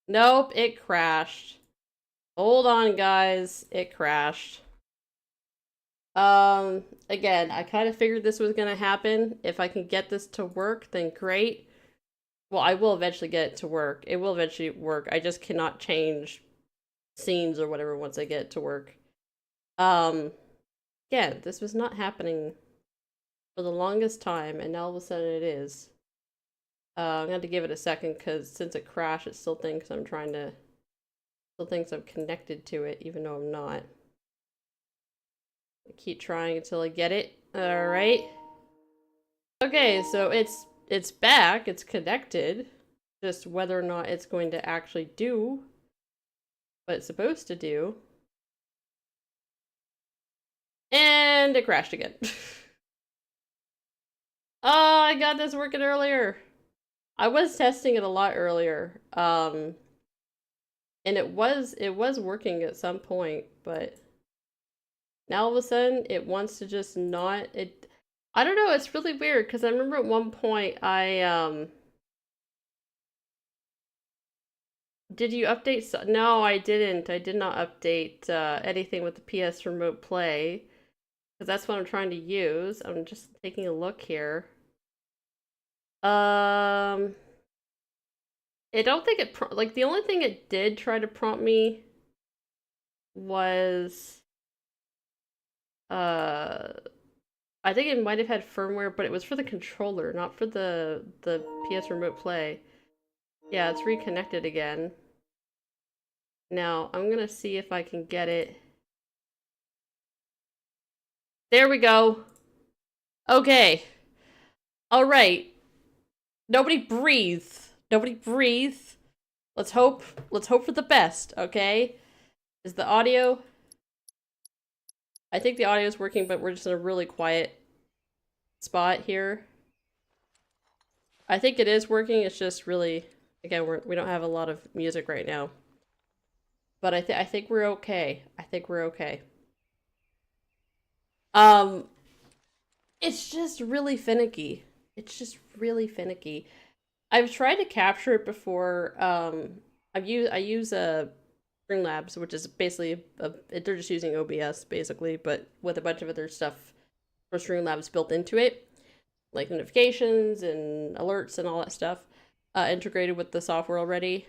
Nope, it crashed. Hold on, guys. It crashed. Again, I kind of figured this was gonna happen. If I can get this to work, then great. Well, I will eventually get it to work. It will eventually work. I just cannot change scenes or whatever once I get it to work. Yeah, this was not happening for the longest time, and now all of a sudden it is. I'm gonna have to give it a second, because since it crashed, it still thinks I'm still thinks I'm connected to it, even though I'm not. I keep trying until I get it. Alright. Okay, so it's back, it's connected. Just whether or not it's going to actually do what it's supposed to do. And it crashed again. Oh, I got this working earlier. I was testing it a lot earlier. And it was working at some point, but now all of a sudden it wants to just not. I don't know, it's really weird, because I remember at one point did you update? No, I didn't. I did not update anything with the PS Remote Play, because that's what I'm trying to use. I'm just taking a look here. I don't think it like, the only thing it did try to prompt me was I think it might have had firmware, but it was for the controller, not for the PS Remote Play. Yeah, it's reconnected again. Now, I'm gonna see if I can get it. There we go. Okay. All right. Nobody breathe. Nobody breathe. Let's hope for the best, okay? Is the audio? I think the audio is working, but we're just in a really quiet spot here. I think it is working. It's just really, again, we don't have a lot of music right now. But I think we're okay. I think we're okay. It's just really finicky. It's just really finicky. I've tried to capture it before. I use Streamlabs, which is basically they're just using OBS basically, but with a bunch of other stuff for Streamlabs built into it. like notifications and alerts and all that stuff integrated with the software already.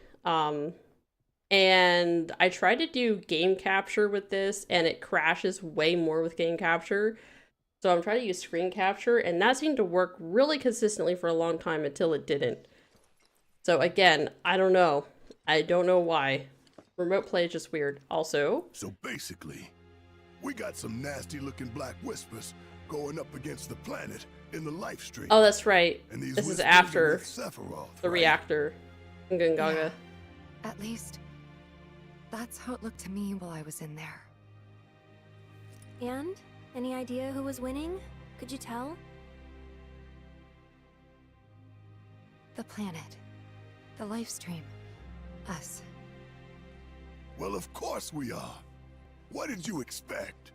And I tried to do game capture with this, and it crashes way more with game capture. So I'm trying to use screen capture, and that seemed to work really consistently for a long time until it didn't. So again, I don't know. I don't know why. Remote play is just weird. Also, So basically, we got some nasty looking black whispers going up against the planet in the life stream. oh, that's right. And these This is whispers are after with Sephiroth, the right? reactor in Gungaga. Yeah. At least, that's how it looked to me while I was in there. And? Any idea who was winning? Could you tell? The planet. The life stream. Us. Well, of course we are. What did you expect?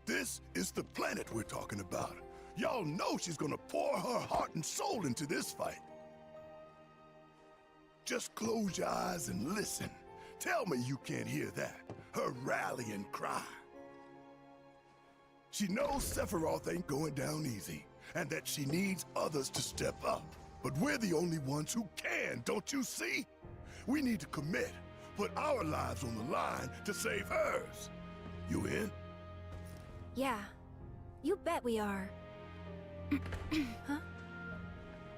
This is the planet we're talking about. Y'all know she's gonna pour her heart and soul into this fight. Just close your eyes and listen. Tell me you can't hear that. Her rallying cry. She knows Sephiroth ain't going down easy, and that she needs others to step up. But we're the only ones who can, don't you see? We need to commit, put our lives on the line to save hers. You in? Yeah. You bet we are. Huh?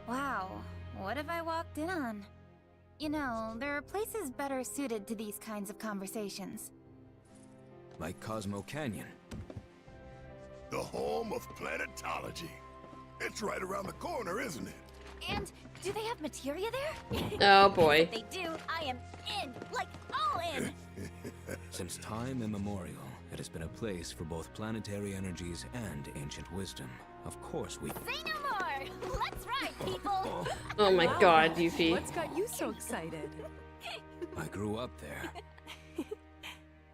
Wow, what have I walked in on? You know, there are places better suited to these kinds of conversations. Like Cosmo Canyon. The home of planetology. It's right around the corner, isn't it? And do they have materia there? Oh boy. If they do, I am in, like all in. Since time immemorial, it has been a place for both planetary energies and ancient wisdom. Of course we... Say no more. Let's ride, people. Oh my god, Yuffie. What's got you so excited? I grew up there.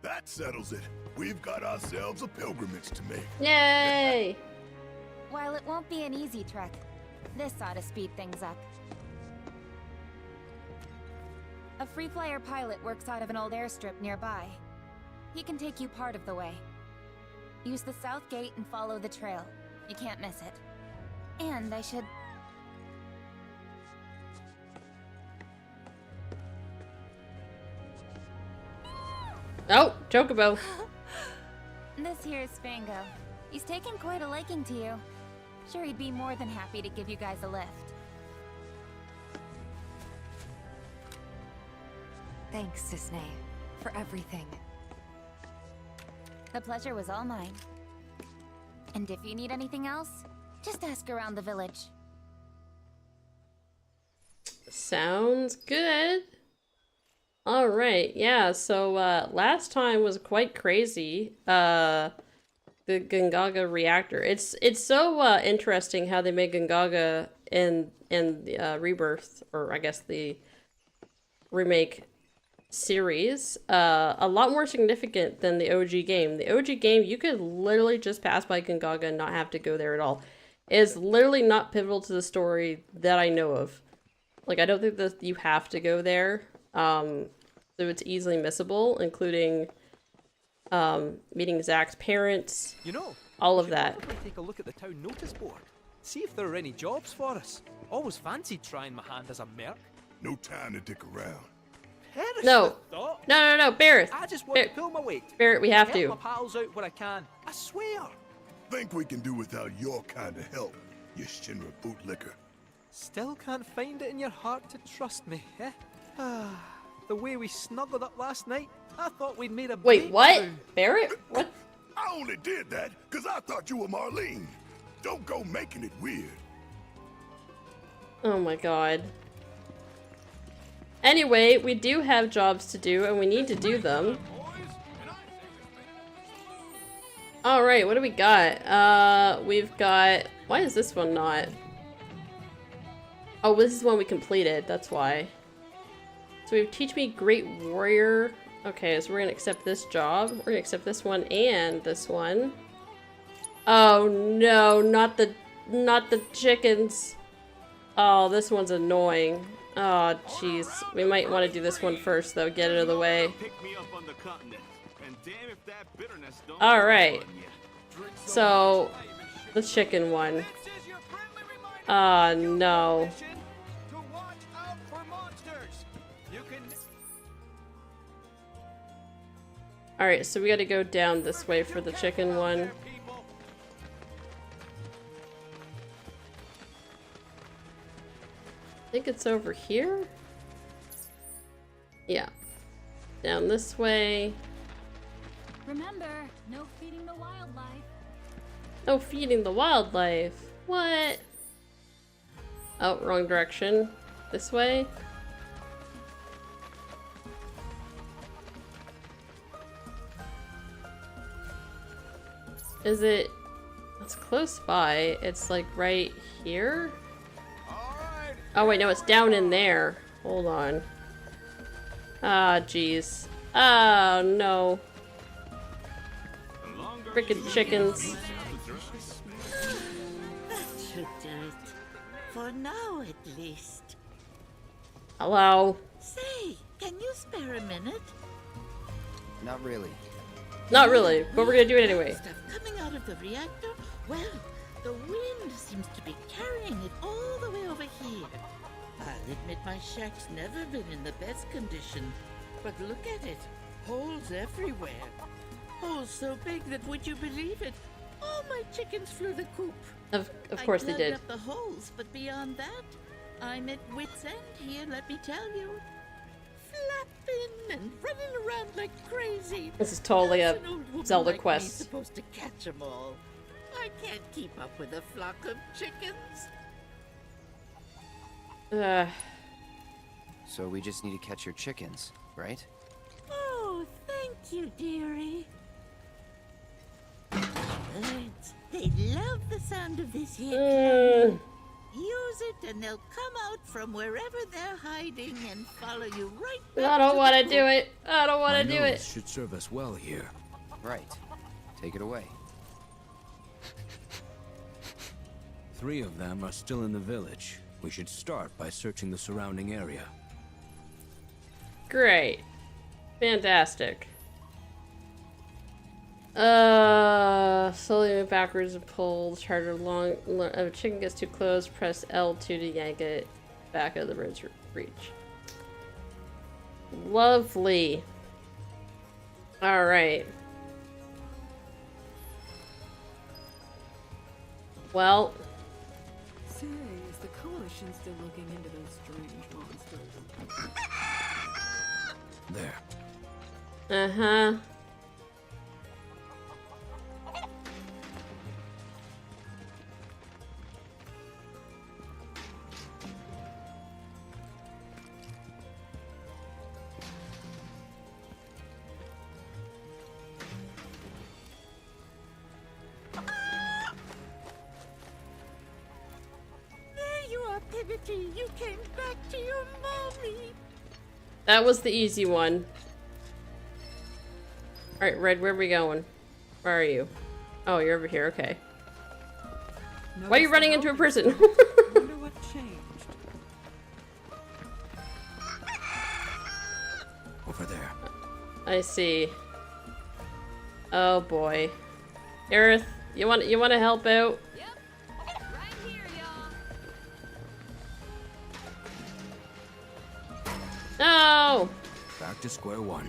That settles it. We've got ourselves a pilgrimage to make. Yay! While it won't be an easy trek, this ought to speed things up. A free flyer pilot works out of an old airstrip nearby. He can take you part of the way. Use the south gate and follow the trail. You can't miss it. And I should... Oh, Chocobo. This here's Spango. He's taken quite a liking to you. Sure, he'd be more than happy to give you guys a lift. Thanks, Cisne, for everything. The pleasure was all mine. And if you need anything else, just ask around the village. Sounds good. All right, yeah, so last time was quite crazy. The Gungaga reactor. It's so interesting how they made Gungaga in the Rebirth, or I guess the remake series, a lot more significant than the OG game. The OG game, you could literally just pass by Gungaga and not have to go there at all. It is literally not pivotal to the story that I know of. Like, I don't think that you have to go there. So it's easily missable, including meeting Zach's parents, You know, all of we should that. probably take a look at the town notice board. See if there are any jobs for us. Always fancied trying my hand as a merc. No time to dick around. Perish No. the thought. No, Barrett. I just want to pull my weight. Barrett, we have Help to. my pals out where I can. I swear. Think we can do without your kind of help, you Shinra bootlicker. Still can't find it in your heart to trust me, eh? The way we snuggled up last night, I thought we'd made a Wait, what? breakthrough. Barrett? What? I only did that because I thought you were Marlene. Don't go making it weird. Oh my god. Anyway, we do have jobs to do, and we need to do them. Alright, what do we got? We've got... Why is this one not? Oh, this is one we completed, that's why. So we have Teach Me Great Warrior. Okay, so we're gonna accept this job. We're gonna accept this one and this one. Oh no, not the chickens. Oh, this one's annoying. Oh, jeez. We might want to do this one first, though. Get it out of the way. Alright. So, the chicken one. Oh no. To watch out for monsters. You can. Alright, so we gotta go down this way for the chicken one. I think it's over here? Yeah. Down this way. Remember, no feeding the wildlife. No feeding the wildlife. What? Oh, wrong direction. This way? Is it? It's close by. It's like right here? Oh wait, no, it's down in there. Hold on. Ah, jeez. Oh no. Frickin' chickens. That should do it. For now, at least. Hello? Say, can you spare a minute? Not really. Not really, but we're gonna do it anyway. Stuff coming out of the reactor? Well, the wind seems to be carrying it all the way over here. I'll admit my shack's never been in the best condition, but look at it. Holes everywhere. Holes so big that, would you believe it, all my chickens flew the coop. Of course they did. I plugged up the holes, but beyond that, I'm at wit's end here, let me tell you. Flapping and running around like crazy. This is totally a How's an old woman Zelda like me quest. supposed to catch 'em all? I can't keep up with a flock of chickens. So we just need to catch your chickens, right? Oh, thank you, dearie. Birds, they love the sound of this here clang. Use it and they'll come out from wherever they're hiding and follow you right back. I don't want to do it. I don't want to do My it. nose should serve us well here. Right. Take it away. 3 of them are still in the village. We should start by searching the surrounding area. Great. Fantastic. Slowly move backwards and pull the charger along. If a chicken gets too close, press L2 to yank it back out of the bird's reach. Lovely. Alright. Well. Say, is the Coalition still looking into those strange monsters? There. Uh-huh. You came back to your mommy. That was the easy one. Alright, Red, where are we going? Where are you? Oh, you're over here, okay. Why are you running into a person? Wonder what changed. Over there. I see. Oh boy. Aerith, you want to help out? No! Back to square one.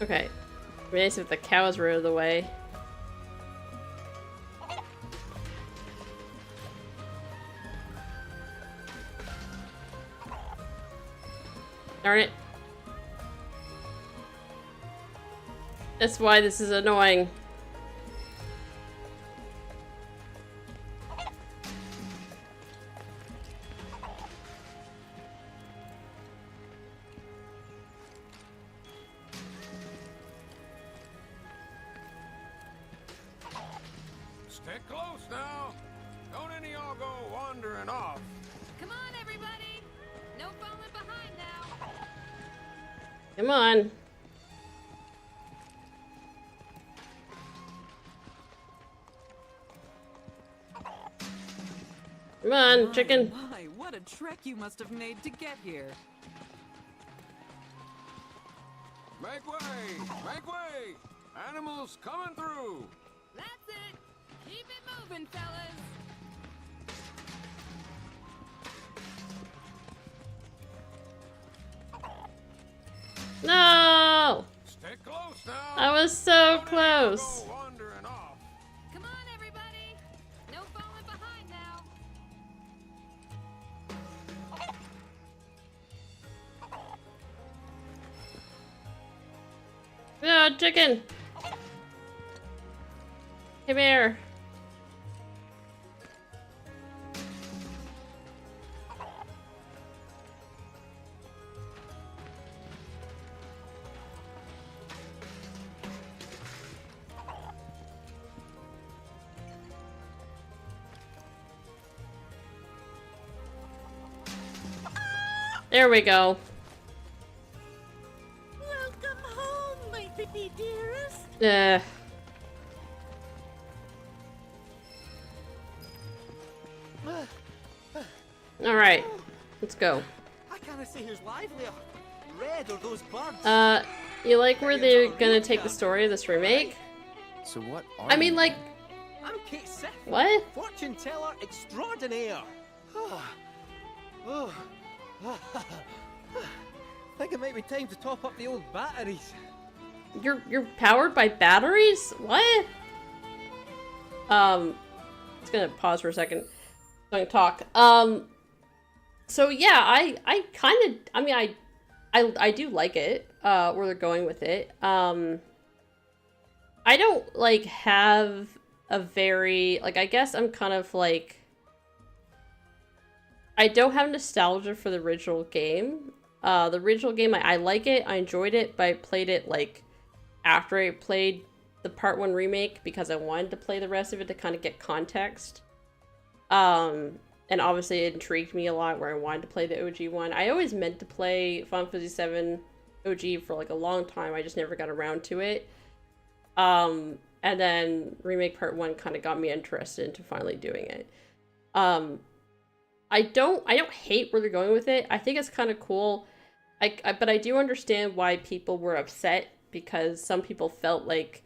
Okay. It'd be nice if the cows were out of the way. Darn it. That's why this is annoying. Stay close now. Don't any of y'all go wandering off. Come on, everybody! No falling behind now. Come on. Come on, chicken. My, what a trek you must have made to get here. Make way! Make way! Animals coming through! That's it. Keep it moving, fellas. No! Stay close now. I was so close. Come on, everybody. No falling behind now. No, chicken! Come here. There we go. Welcome home, my baby dearest. Alright, let's go. I can't see who's livelier. Red or those birds? You like where they're gonna take the story of this remake? So what are I mean, you like, I'm Kate Sith. what? Fortune teller extraordinaire. Think it might be time to top up the old batteries. You're powered by batteries? What? It's gonna pause for a second so I can talk. So yeah, I kind of, I mean, I do like it, where they're going with it. I don't, like, have a very, like, I guess I'm kind of, like, I don't have nostalgia for the original game. The original game, I like it, I enjoyed it, but I played it, like, after I played the Part 1 remake because I wanted to play the rest of it to kind of get context. And obviously it intrigued me a lot where I wanted to play the OG one. I always meant to play Final Fantasy VII OG for, like, a long time, I just never got around to it. And then Remake Part 1 kind of got me interested into finally doing it. I don't hate where they're going with it. I think it's kind of cool. But I do understand why people were upset, because some people felt like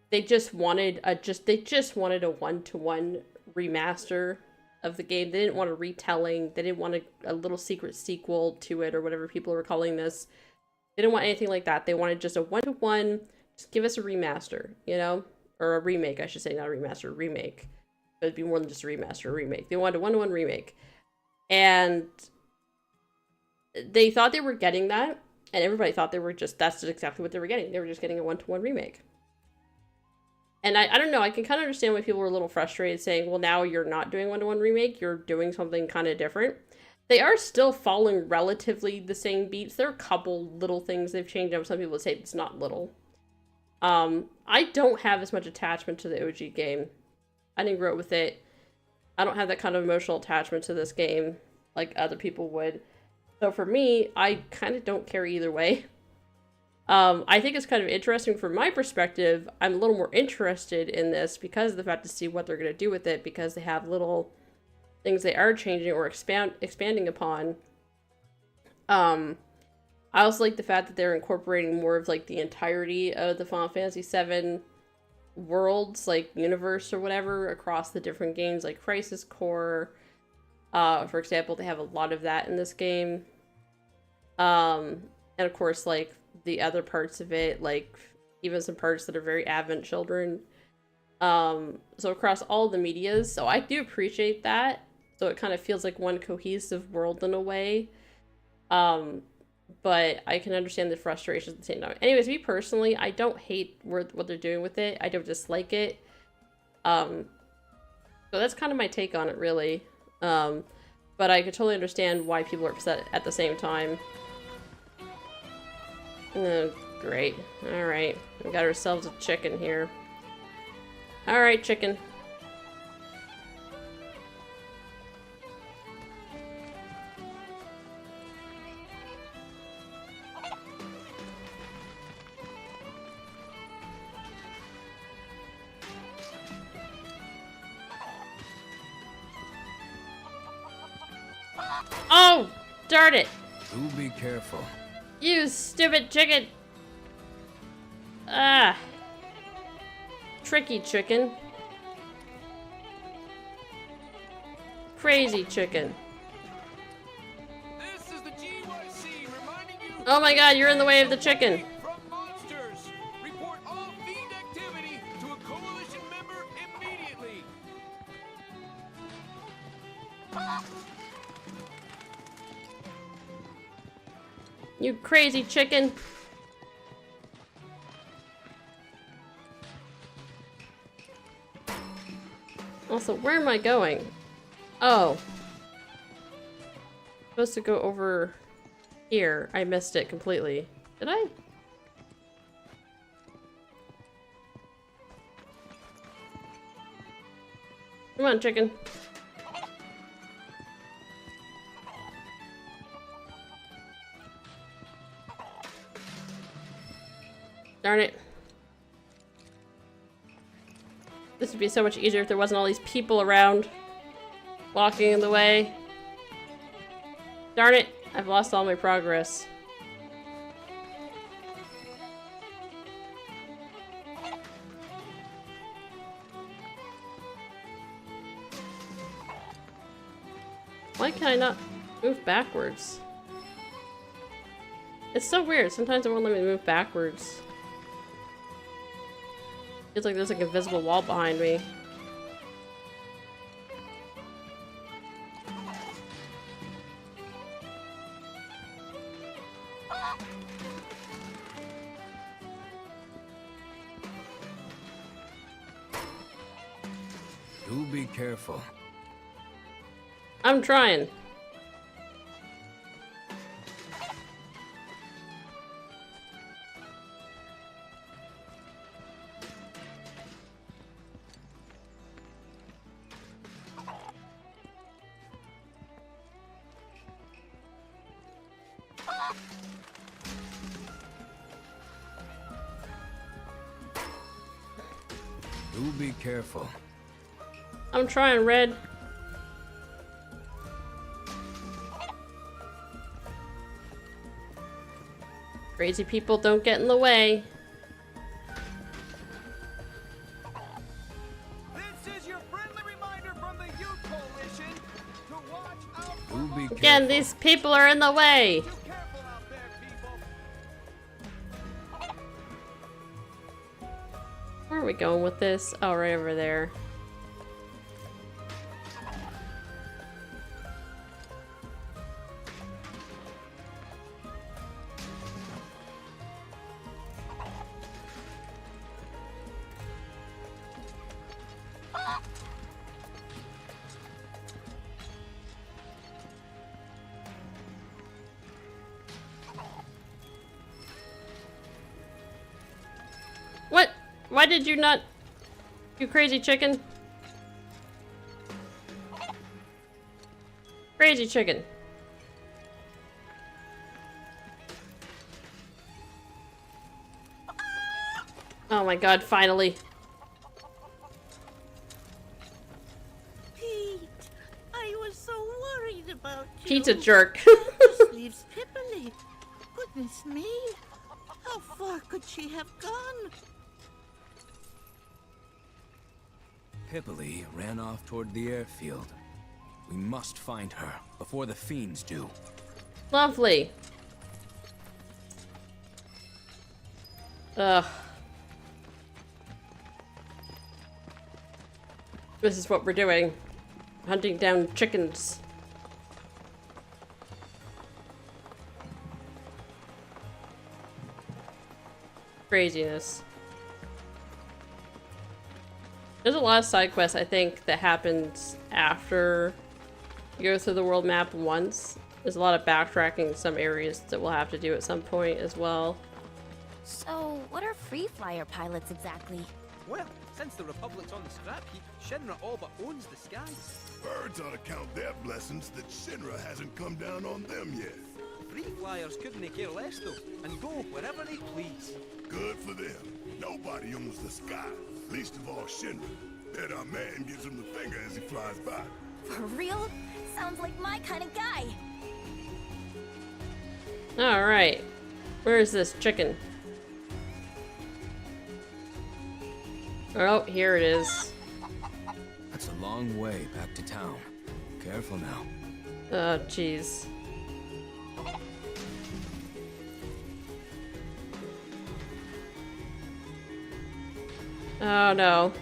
they just wanted a one-to-one remaster of the game. They didn't want a retelling. They didn't want a little secret sequel to it, or whatever people were calling this. They didn't want anything like that. They wanted just a one-to-one, just give us a remaster, you know? Or a remake, I should say, not a remaster, a remake. But it'd be more than just a remaster, a remake. They wanted a one-to-one remake. And they thought they were getting that, and everybody thought they were that's exactly what they were getting. They were just getting a one-to-one remake. And I don't know, I can kind of understand why people were a little frustrated saying, well, now you're not doing one-to-one remake, you're doing something kind of different. They are still following relatively the same beats. There are a couple little things they've changed up. Some people say it's not little. I don't have as much attachment to the OG game. I didn't grow up with it. I don't have that kind of emotional attachment to this game like other people would. So for me, I kind of don't care either way. I think it's kind of interesting from my perspective. I'm a little more interested in this because of the fact to see what they're going to do with it, because they have little things they are changing or expanding upon. I also like the fact that they're incorporating more of, like, the entirety of the Final Fantasy VII worlds, like, universe or whatever, across the different games, like Crisis Core. For example, they have a lot of that in this game. And of course, like, the other parts of it, like, even some parts that are very Advent Children. So across all the medias, so I do appreciate that. So it kind of feels like one cohesive world in a way. But I can understand the frustrations at the same time. Anyways, me personally, I don't hate what they're doing with it. I don't dislike it. So that's kind of my take on it, really. But I could totally understand why people are upset at the same time. Oh, great. Alright. We got ourselves a chicken here. Alright, chicken. Oh! Darn it! Do be careful. You stupid chicken! Ah! Tricky chicken. Crazy chicken. This is the GYC reminding you. Oh my god, you're in the way of the chicken. From monsters. Report all fiend activity to a coalition member immediately. You crazy chicken. Also, where am I going? Oh. I'm supposed to go over here. I missed it completely. Did I? Come on, chicken. Darn it. This would be so much easier if there wasn't all these people around blocking in the way. Darn it, I've lost all my progress. Why can I not move backwards? It's so weird. Sometimes it won't let me move backwards. Feels like there's like an invisible wall behind me. Do be careful. I'm trying. Do be careful. I'm trying, Red. Crazy people don't get in the way. This is your friendly reminder from the Youth Coalition to watch out for Do be Again, careful. these people are in the way. careful out there, people. Where are we going with this? Oh, right over there. What? Why did you not... You crazy chicken? Crazy chicken. Oh my god, finally. Pete, I was so worried about you. Pete's a jerk. This leaves Pipoli. Goodness me. How far could she have gone? Pipoli ran off toward the airfield. We must find her before the fiends do. Lovely. Ugh. This is what we're doing. Hunting down chickens. Craziness. There's a lot of side quests, I think, that happens after you go through the world map once. There's a lot of backtracking in some areas that we'll have to do at some point as well. So, what are free flyer pilots exactly? Well, since the Republic's on the scrap heap, Shinra all but owns the skies. Birds ought to count their blessings that Shinra hasn't come down on them yet. Free flyers couldn't care less though, and go wherever they please. Good for them. Nobody owns the sky, least of all Shinra. Bet our man gives him the finger as he flies by. For real? Sounds like my kind of guy. Alright. Where is this chicken? Oh, here it is. That's a long way back to town. Careful now. Oh, jeez. Oh, no.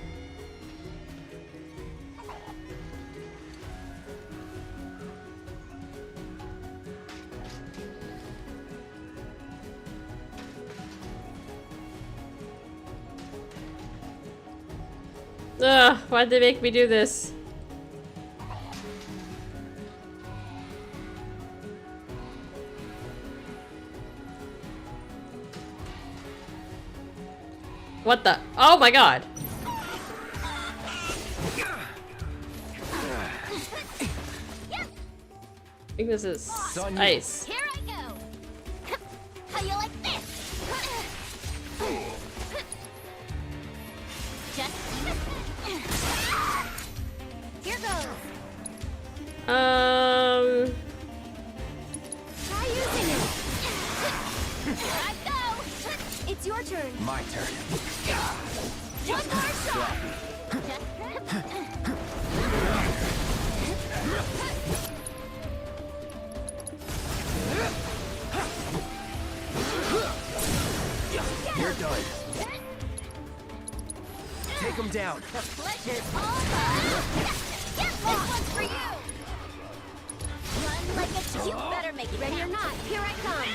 Ugh, why'd they make me do this? What the? Oh my god! I think this is ice. Here I go. How you like this? Just here goes. Try using it. Here I go. It's your turn. My turn. One more shot. You're done. Take him down. The pleasure's all mine. This one's for you. Run like a chick. You better make it. Ready or not, here I come.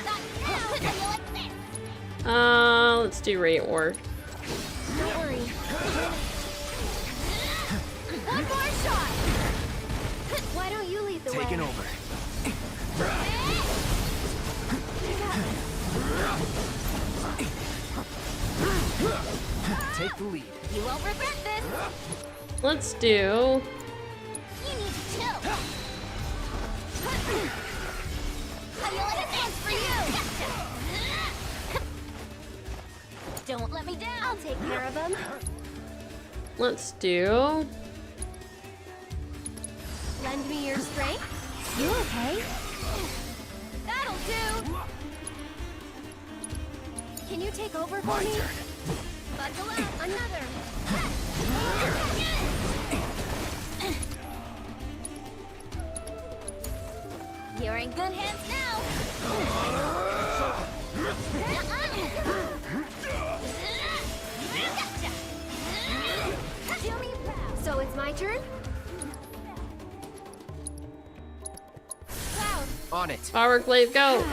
How you like this? Let's do Radiant Ward. Don't worry. One more shot. Why don't you lead the way? Taking over. Take the lead. You won't regret this. Let's do. You need to chill. How you like a dance for you? Don't let me down. I'll take care of them. Let's do. Lend me your strength. You okay? That'll do. Can you take over for me? Buckle up. Another. You're in good hands now. So it's my turn? Cloud. On it. Power Glaive, go!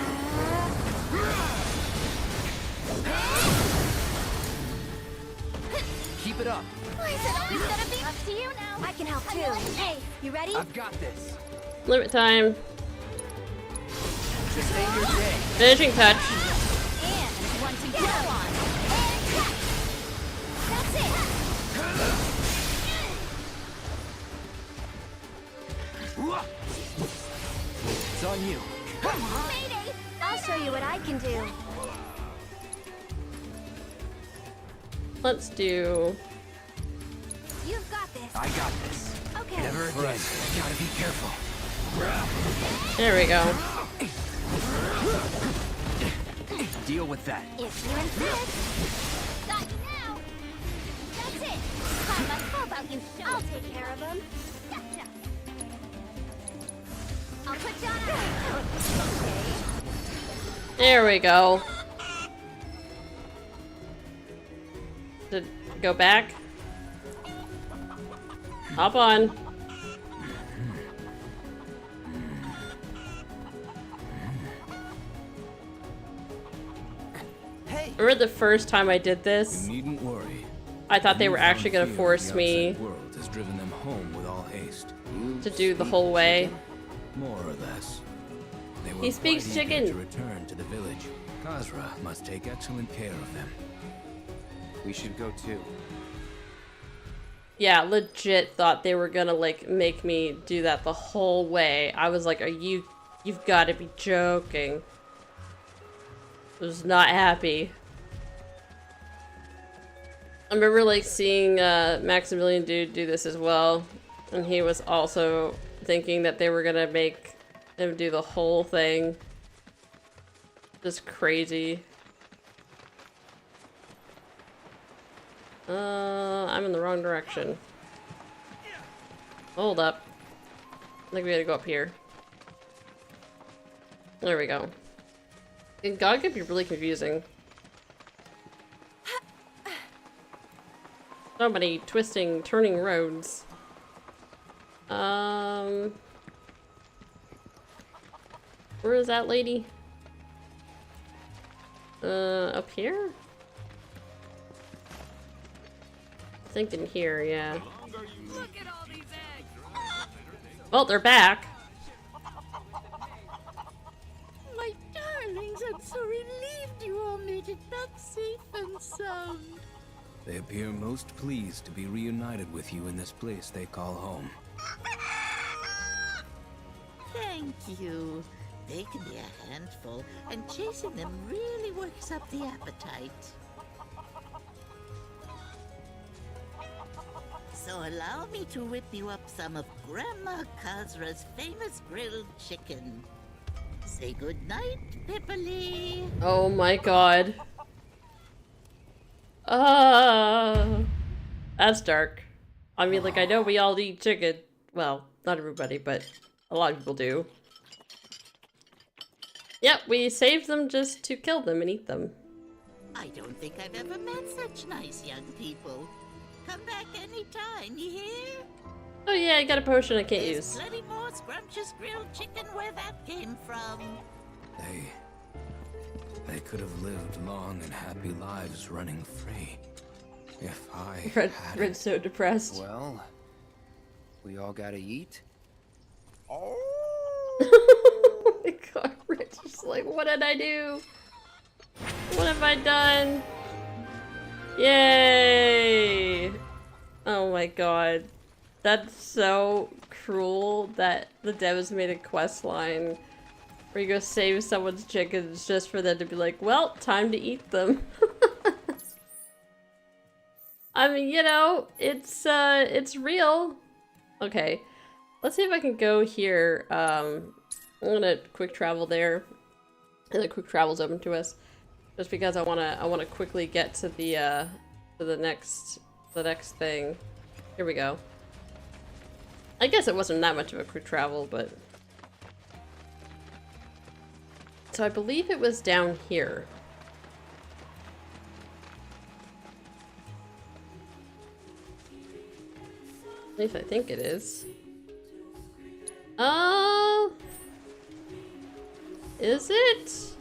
Keep it up. Why is it always gonna be up to you now? I can help too. Hey, you ready? I've got this. Limit time. Just ain't your day. Finishing touch. And one to go on. That's it. It's on you. Mayday! I'll show you what I can do. Let's do. You've got this. I got this. Okay. Never again. Gotta be careful. There we go. Deal with that. If you insist. Got you now. That's it. How about you? I'll take care of them. Gotcha. I'll put you on. Okay. There we go. Did go back? Hop on. Hey. Remember the first time I did this? You needn't worry. I thought they were actually gonna Fear of force the me outside world has driven them home with all haste. to do the whole way. More or less. They were He speaks quite eager chicken. to return to the village. Khazra must take excellent care of them. We should go too. Yeah, legit thought they were gonna like make me do that the whole way. I was like, you've gotta be joking. I was not happy. I remember like seeing Maximilian Dude do this as well, and he was also thinking that they were gonna make him do the whole thing. Just crazy. I'm in the wrong direction. Hold up. I think we gotta go up here. There we go. And God could be really confusing. So many twisting, turning roads. Where is that lady? Up here? I think in here, yeah. Look at all these eggs! Well, they're back. My darlings, I'm so relieved you all made it back safe and sound. They appear most pleased to be reunited with you in this place they call home. Thank you. They can be a handful, and chasing them really works up the appetite. So allow me to whip you up some of Grandma Kazra's famous grilled chicken. Say goodnight, Pipperly. Oh my god. That's dark. I mean, like, I know we all eat chicken. Well, not everybody, but a lot of people do. Yep, we saved them just to kill them and eat them. I don't think I've ever met such nice young people. Come back anytime, you hear? Oh yeah, I got a potion I can't There's use. plenty more scrumptious grilled chicken where that came from. They could have lived long and happy lives running free. If I Red's so depressed. Well, we all gotta eat. Oh my god, Red's just like, what did I do? What have I done? Yay! Oh my god. That's so cruel that the devs made a quest line where you go save someone's chickens just for them to be like, well, time to eat them. I mean, you know, it's real. Okay, let's see if I can go here. I'm gonna quick travel there, and the quick travel's open to us, just because I wanna quickly get to the next thing. Here we go. I guess it wasn't that much of a quick travel, but so I believe it was down here. At least I think it is. Oh, is it?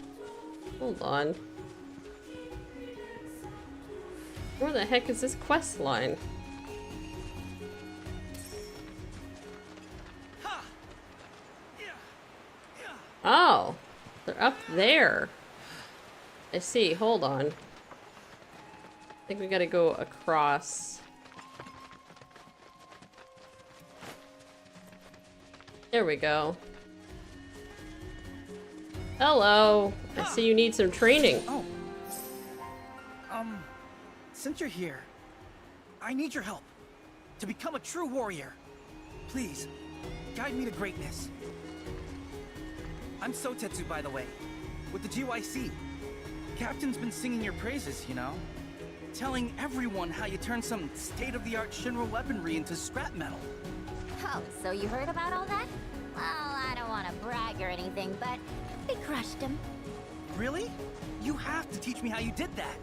Hold on. Where the heck is this quest line? Oh, they're up there. I see. Hold on. I think we gotta go across. There we go. Hello. I see you need some training. Oh. Since you're here, I need your help to become a true warrior. Please, guide me to greatness. I'm Sotetsu, by the way, with the GYC. Captain's been singing your praises, you know? Telling everyone how you turned some state-of-the-art Shinra weaponry into scrap metal. Oh, so you heard about all that? Well, I don't want to brag or anything, but we crushed him. Really? You have to teach me how you did that.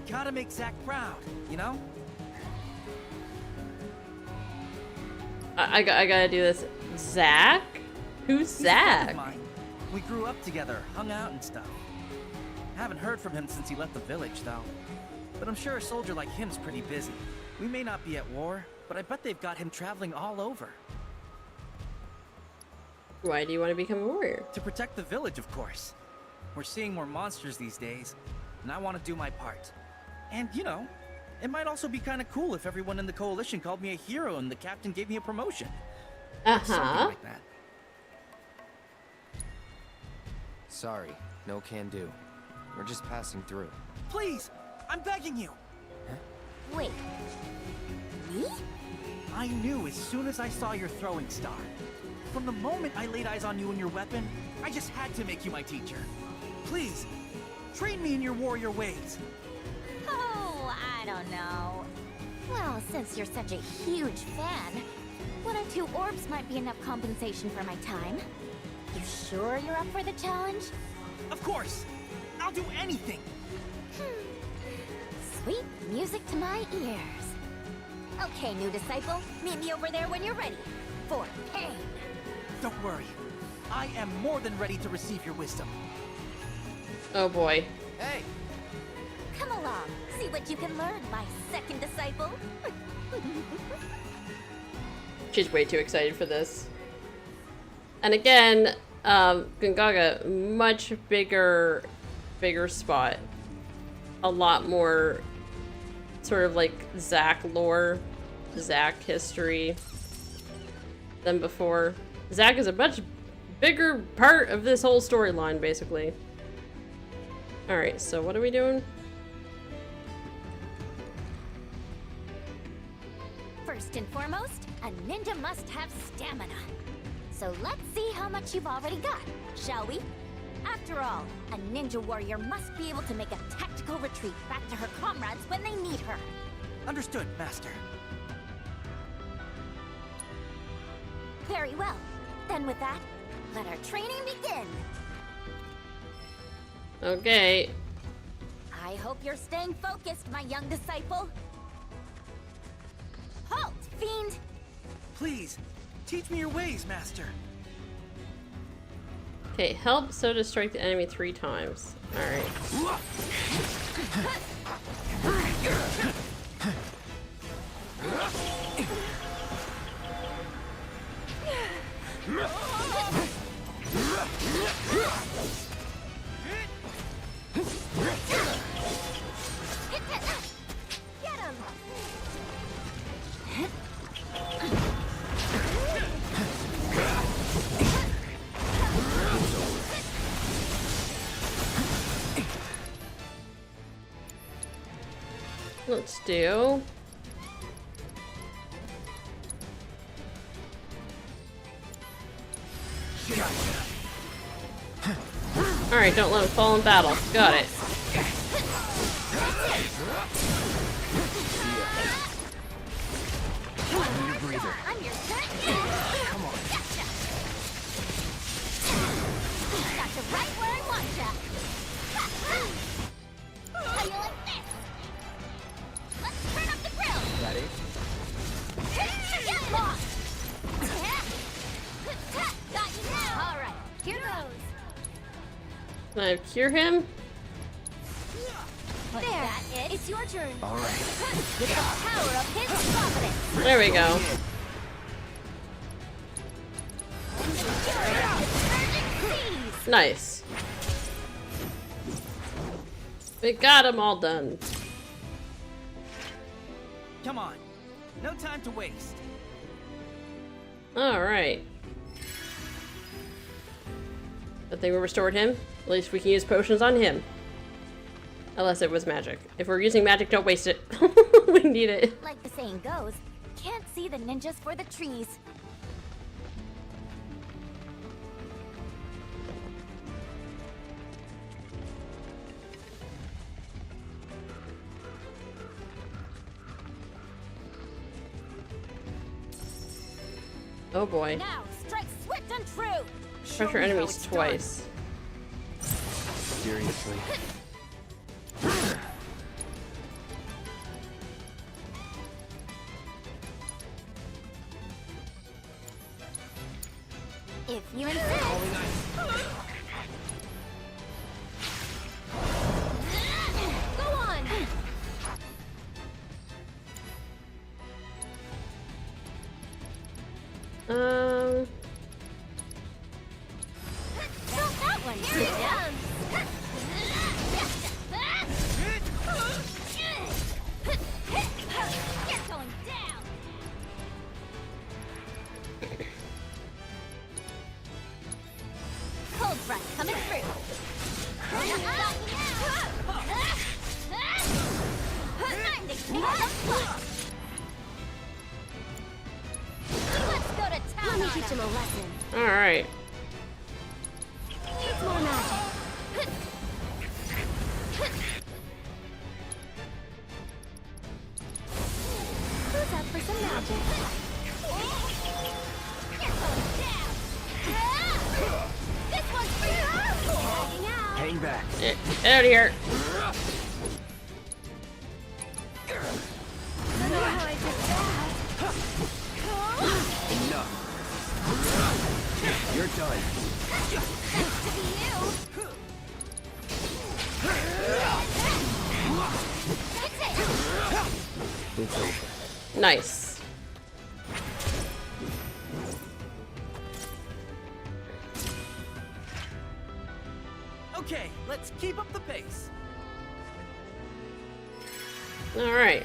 Gotta make Zack proud, you know? I gotta do this. Zack? Who's He's a friend Zack? of mine. We grew up together, hung out and stuff. Haven't heard from him since he left the village, though. But I'm sure a soldier like him's pretty busy. We may not be at war, but I bet they've got him traveling all over. Why do you want to become a warrior? To protect the village, of course. We're seeing more monsters these days, and I want to do my part. And, you know, it might also be kind of cool if everyone in the coalition called me a hero and the captain gave me a promotion. Something like that. Sorry, no can do. We're just passing through. Please, I'm begging you. Wait, me? I knew as soon as I saw your throwing star. From the moment I laid eyes on you and your weapon, I just had to make you my teacher. Please, train me in your warrior ways. Oh, I don't know. Well, since you're such a huge fan, one or two orbs might be enough compensation for my time. You sure you're up for the challenge? Of course! I'll do anything! Sweet music to my ears. Okay, new disciple, meet me over there when you're ready. For pain. Don't worry. I am more than ready to receive your wisdom. Oh boy. Hey! Come along, see what you can learn, my second disciple. She's way too excited for this. And again, Gungaga, much bigger spot. A lot more sort of like Zack lore, Zack history than before. Zack is a much bigger part of this whole storyline, basically. Alright, so what are we doing? First and foremost, a ninja must have stamina. So let's see how much you've already got, shall we? After all, a ninja warrior must be able to make a tactical retreat back to her comrades when they need her. Understood, Master. Very well. Then with that, let our training begin. Okay. I hope you're staying focused, my young disciple. Halt, fiend! Please, teach me your ways, Master. Okay, help so to strike the enemy 3 times. Alright. Get him! Let's do... Alright, don't let him fall in battle. Got it. I'm your turn. Come on. Gotcha. Got you right where I want ya. How you like this? Let's turn up the grill. Ready? Get lost. Got you now. All right, here goes. Can I cure him? There. That it? It's your turn. All right. With the power of his providence. There we go. Nice. We got them all done. Come on. No time to waste. Alright. Good thing we restored him. At least we can use potions on him. Unless it was magic. If we're using magic, don't waste it. We need it. Like the saying goes, can't see the ninjas for the trees. Oh boy. Now, strike swift and true. Pressure enemies twice. Seriously. If you insist. Go on. Don't that one sit down. You're going down. Cold front coming through. Time to kick the butt. Let's go to town. Let me teach him a lesson. Alright. It's more magic. for some magic. This one's for you. Hanging out. Hang back. Get out of here. I don't know how I did that. Enough. You're done. Thanks to you. It's over. Nice. Okay, let's keep up the pace. All right.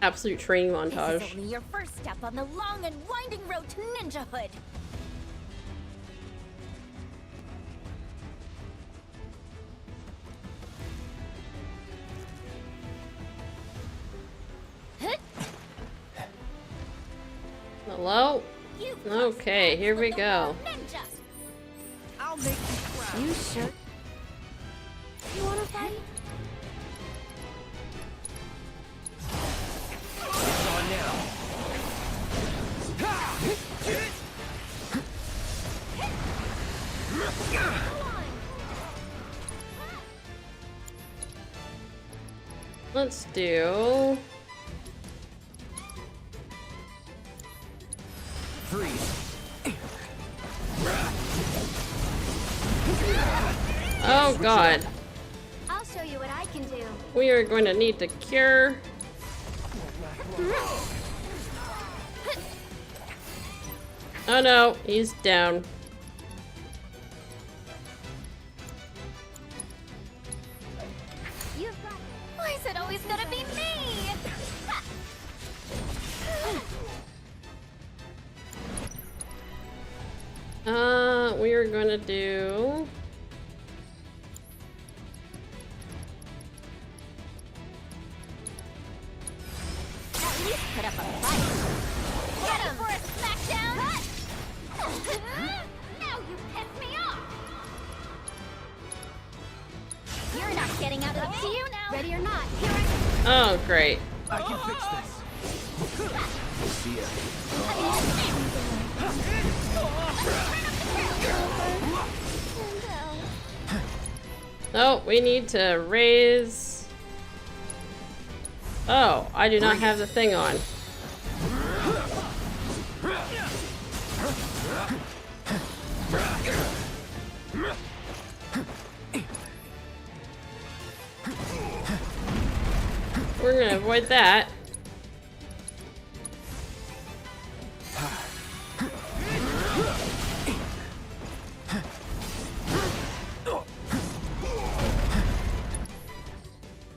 Absolute training montage. This is only your first step on the long and winding road to ninjahood. Hello? Okay, here we go. I'll make you proud. You sure? You wanna fight? It's on now. Let's do... Freeze. Oh god. I'll show you what I can do. We are going to need to cure. Oh no, he's down. You've got. Why is it always gonna be me? We are going to do... At least put up a fight. Get him for a smackdown. Now you piss me off. You're not getting out of the. Up to you now. Ready or not? Here I go. Oh, great. I can fix this. See ya. Oh, we need to raise... Oh, I do not have the thing on. We're gonna avoid that.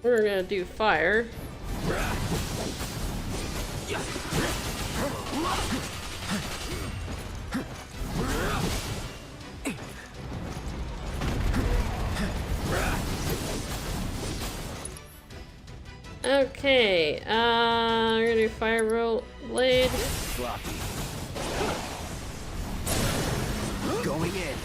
We're gonna do fire. Okay, we're gonna do fire roll blade. Sloppy. Going in.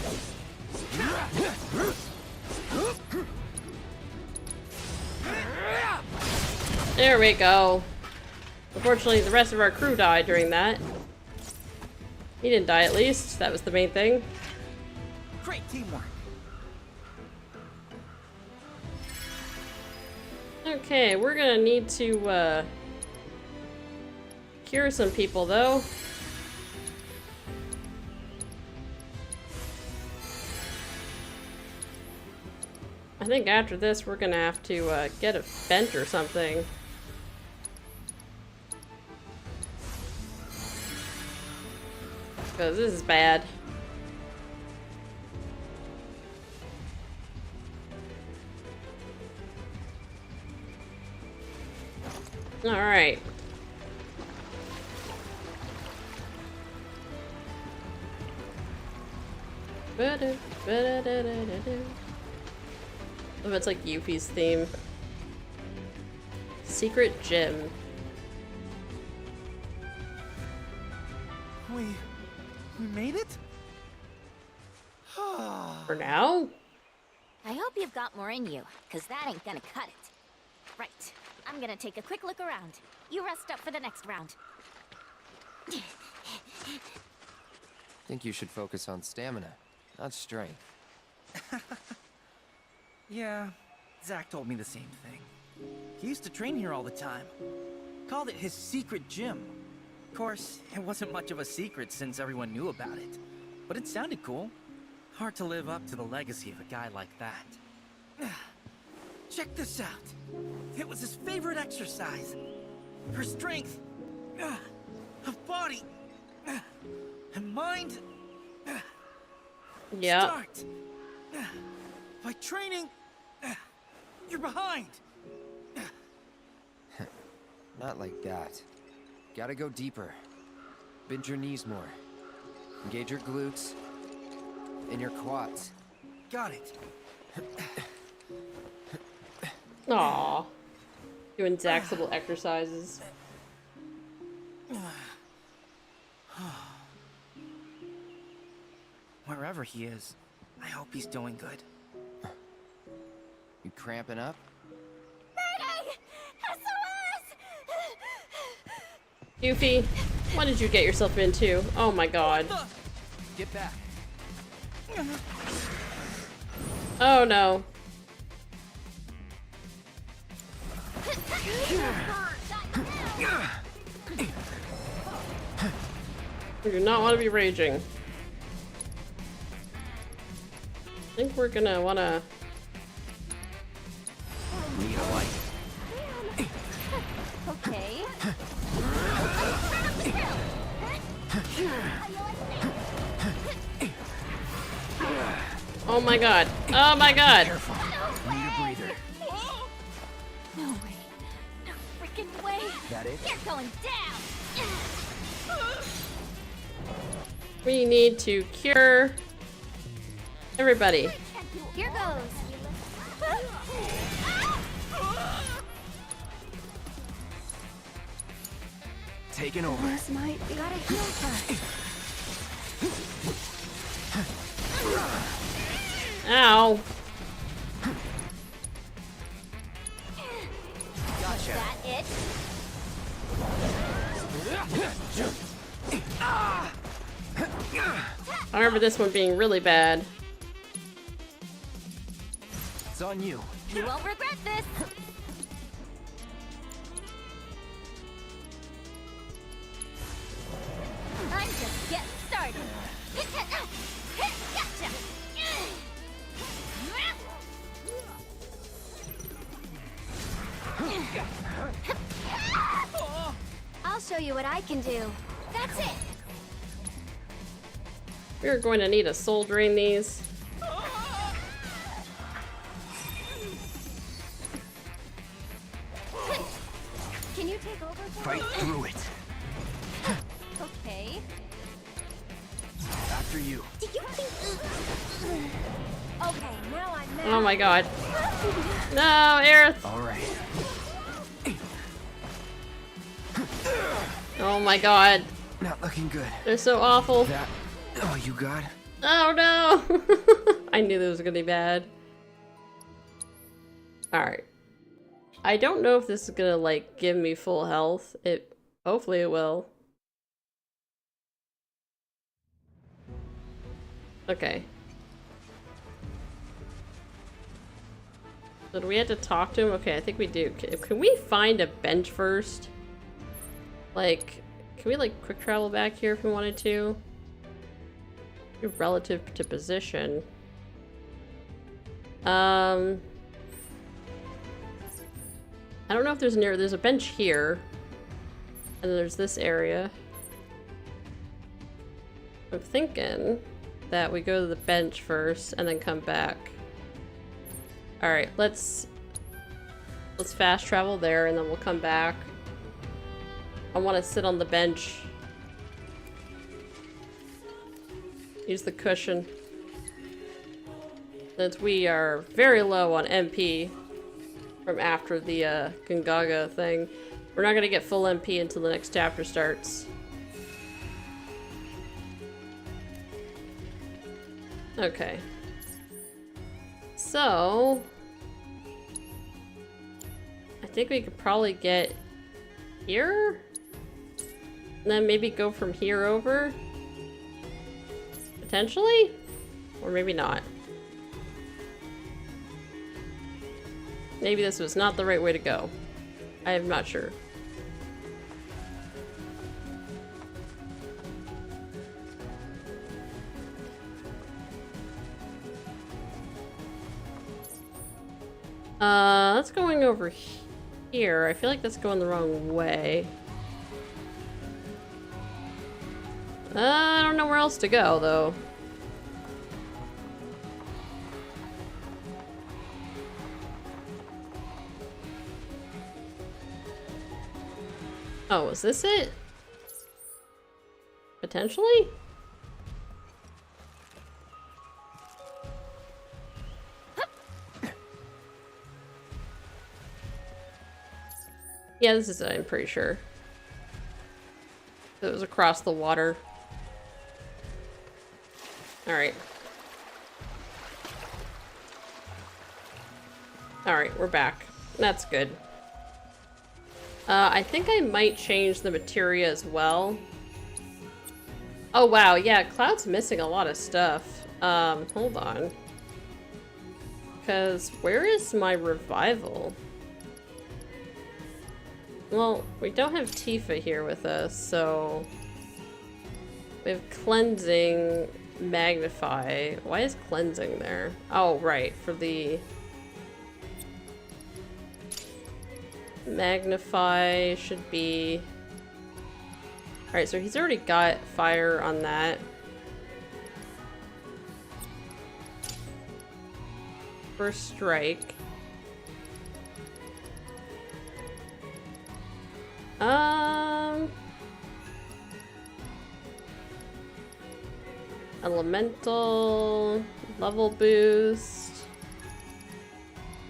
There we go. Unfortunately, the rest of our crew died during that. He didn't die, at least. That was the main thing. Great teamwork. Okay, we're gonna need to cure some people, though. I think after this, we're gonna have to get a vent or something. Because this is bad. Alright. Oh, it's like Yuffie's theme. Secret gym. We made it? For now? I hope you've got more in you, because that ain't gonna cut it. Right. I'm gonna take a quick look around. You rest up for the next round. Think you should focus on stamina, not strength. Yeah, Zach told me the same thing. He used to train here all the time. Called it his secret gym. Of course, it wasn't much of a secret since everyone knew about it. But it sounded cool. Hard to live up to the legacy of a guy like that. Check this out. It was his favorite exercise. For strength, of body, and mind. Yeah. Start. By training, you're behind. Not like that. Gotta go deeper. Bend your knees more. Engage your glutes. And your quads. Got it. Aww. Doing Zach's little exercises. Wherever he is, I hope he's doing good. You cramping up? Mayday! SOS! Goofy, what did you get yourself into? Oh my god. Get back. Oh no. We do not want to be raging. I think we're gonna wanna... Need a light. Okay. Oh my god. Oh my god. Need a breather. No way. No freaking way. That it? You're going down. We need to cure everybody. Here goes. Taking over. This might be. Gotta heal first. Ow. Gotcha. That it? I remember this one being really bad. It's on you. You won't regret this. I'm just getting started. Gotcha. I'll show you what I can do. That's it. We're going to need a soul drain these. Can you take over for Fight me? through it. Okay. After you. Do you think... Okay, now I'm mad. Oh my god. No, Aerith. All right. Oh my god. Not looking good. They're so awful. That all you got? Oh no. I knew this was gonna be bad. Alright. I don't know if this is gonna like give me full health. Hopefully it will. Okay. So do we have to talk to him? Okay, I think we do. Can we find a bench first? Like, can we like quick travel back here if we wanted to? Relative to position. I don't know if there's a bench here. And then there's this area. I'm thinking that we go to the bench first and then come back. Alright, let's fast travel there and then we'll come back. I want to sit on the bench. Use the cushion. Since we are very low on MP from after the Gungaga thing, we're not gonna get full MP until the next chapter starts. Okay. So I think we could probably get here and then maybe go from here over, potentially, or maybe not. Maybe this was not the right way to go. I am not sure. That's going over here. I feel like that's going the wrong way. I don't know where else to go, though. Oh, is this it? Potentially? Yeah, this is it, I'm pretty sure. It was across the water. Alright. Alright, we're back. That's good. I think I might change the materia as well. Oh wow, yeah, Cloud's missing a lot of stuff. Hold on. Because where is my revival? Well, we don't have Tifa here with us, so we have cleansing, magnify. Why is cleansing there? Oh, right, for the magnify should be. Alright, so he's already got fire on that. First strike. Elemental, level boost,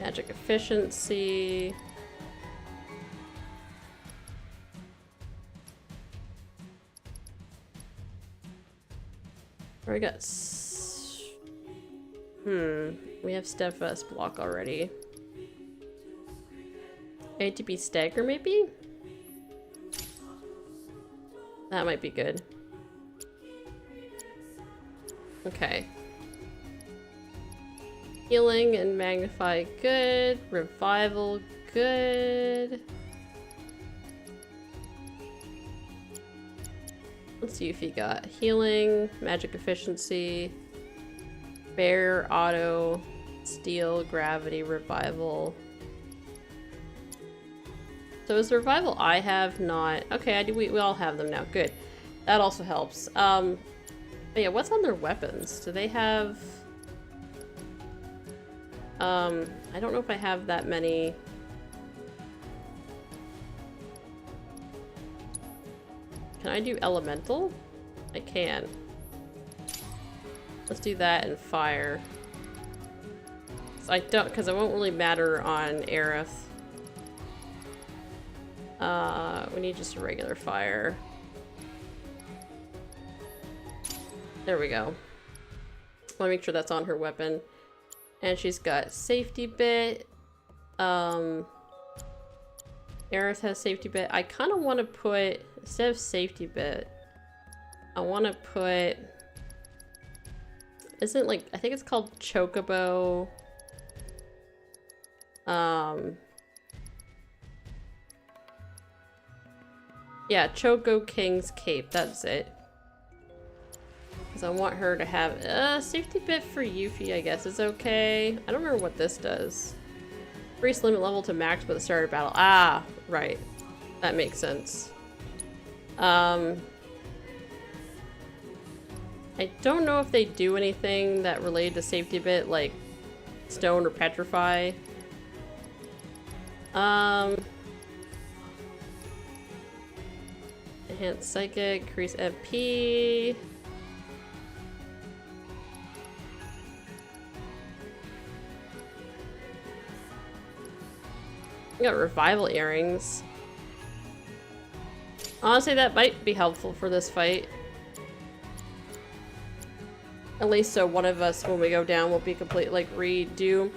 magic efficiency. We got we have steadfast block already. ATB stagger maybe? That might be good. Okay. Healing and magnify, good. Revival, good. Let's see if he got healing, magic efficiency, bear, auto, steel, gravity, revival. So is the revival I have not? Okay, we all have them now. Good. That also helps. But yeah, what's on their weapons? Do they have... I don't know if I have that many. Can I do elemental? I can. Let's do that and fire. So I don't, because it won't really matter on Aerith. We need just a regular fire. There we go. Let me make sure that's on her weapon. And she's got safety bit. Aerith has safety bit. I kind of want to put, instead of safety bit, I want to put, isn't like, I think it's called Chocobo. Yeah, Choco King's Cape, that's it. Because I want her to have safety bit for Yuffie, I guess is okay. I don't remember what this does. Increase limit level to max by the start of battle. Ah, right. That makes sense. I don't know if they do anything that related to safety bit, like stone or petrify. Enhanced psychic, increase FP. We got revival earrings. Honestly, that might be helpful for this fight. At least so one of us, when we go down, will be complete, like, redo.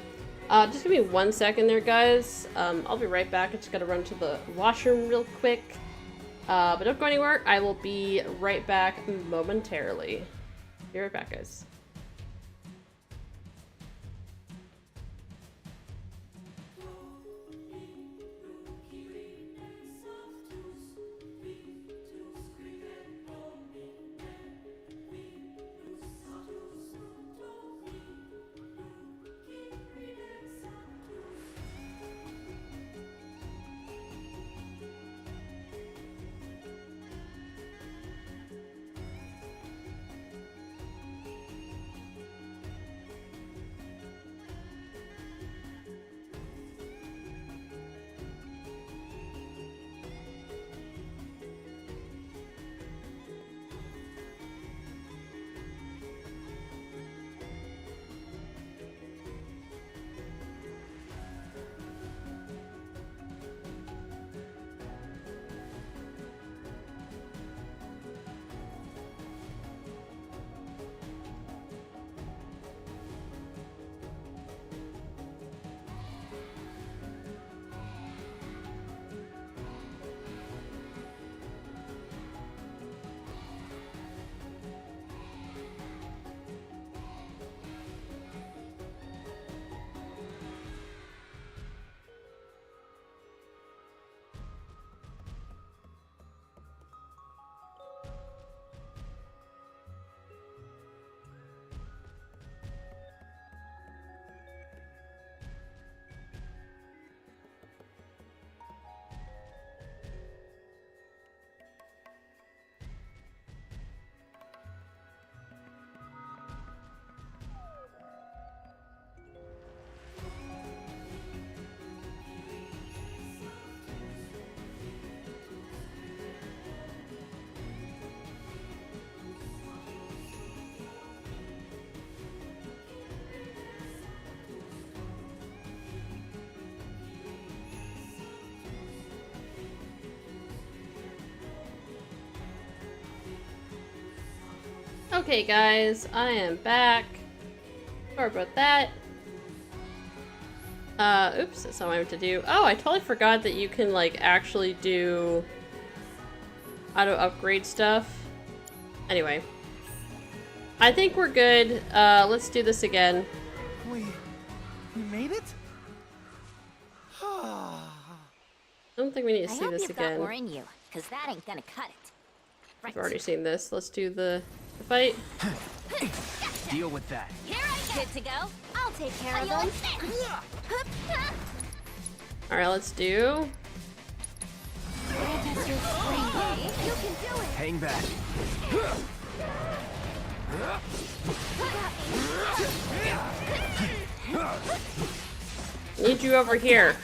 Just give me 1 second there, guys. I'll be right back. I just gotta run to the washroom real quick. But don't go anywhere. I will be right back momentarily. Be right back, guys. Okay, guys, I am back. Sorry about that. Oops, that's not what I meant to do. Oh, I totally forgot that you can, like, actually do auto-upgrade stuff. Anyway. I think we're good. Let's do this again. We made it? I don't think we need to see this you've again. got more in you, because that ain't gonna cut it. I've already seen this. Let's do the fight. Deal with that. Here I go. Good to go. I'll take care of them. Alright, let's do. You can do it. Hang back. Need you over here.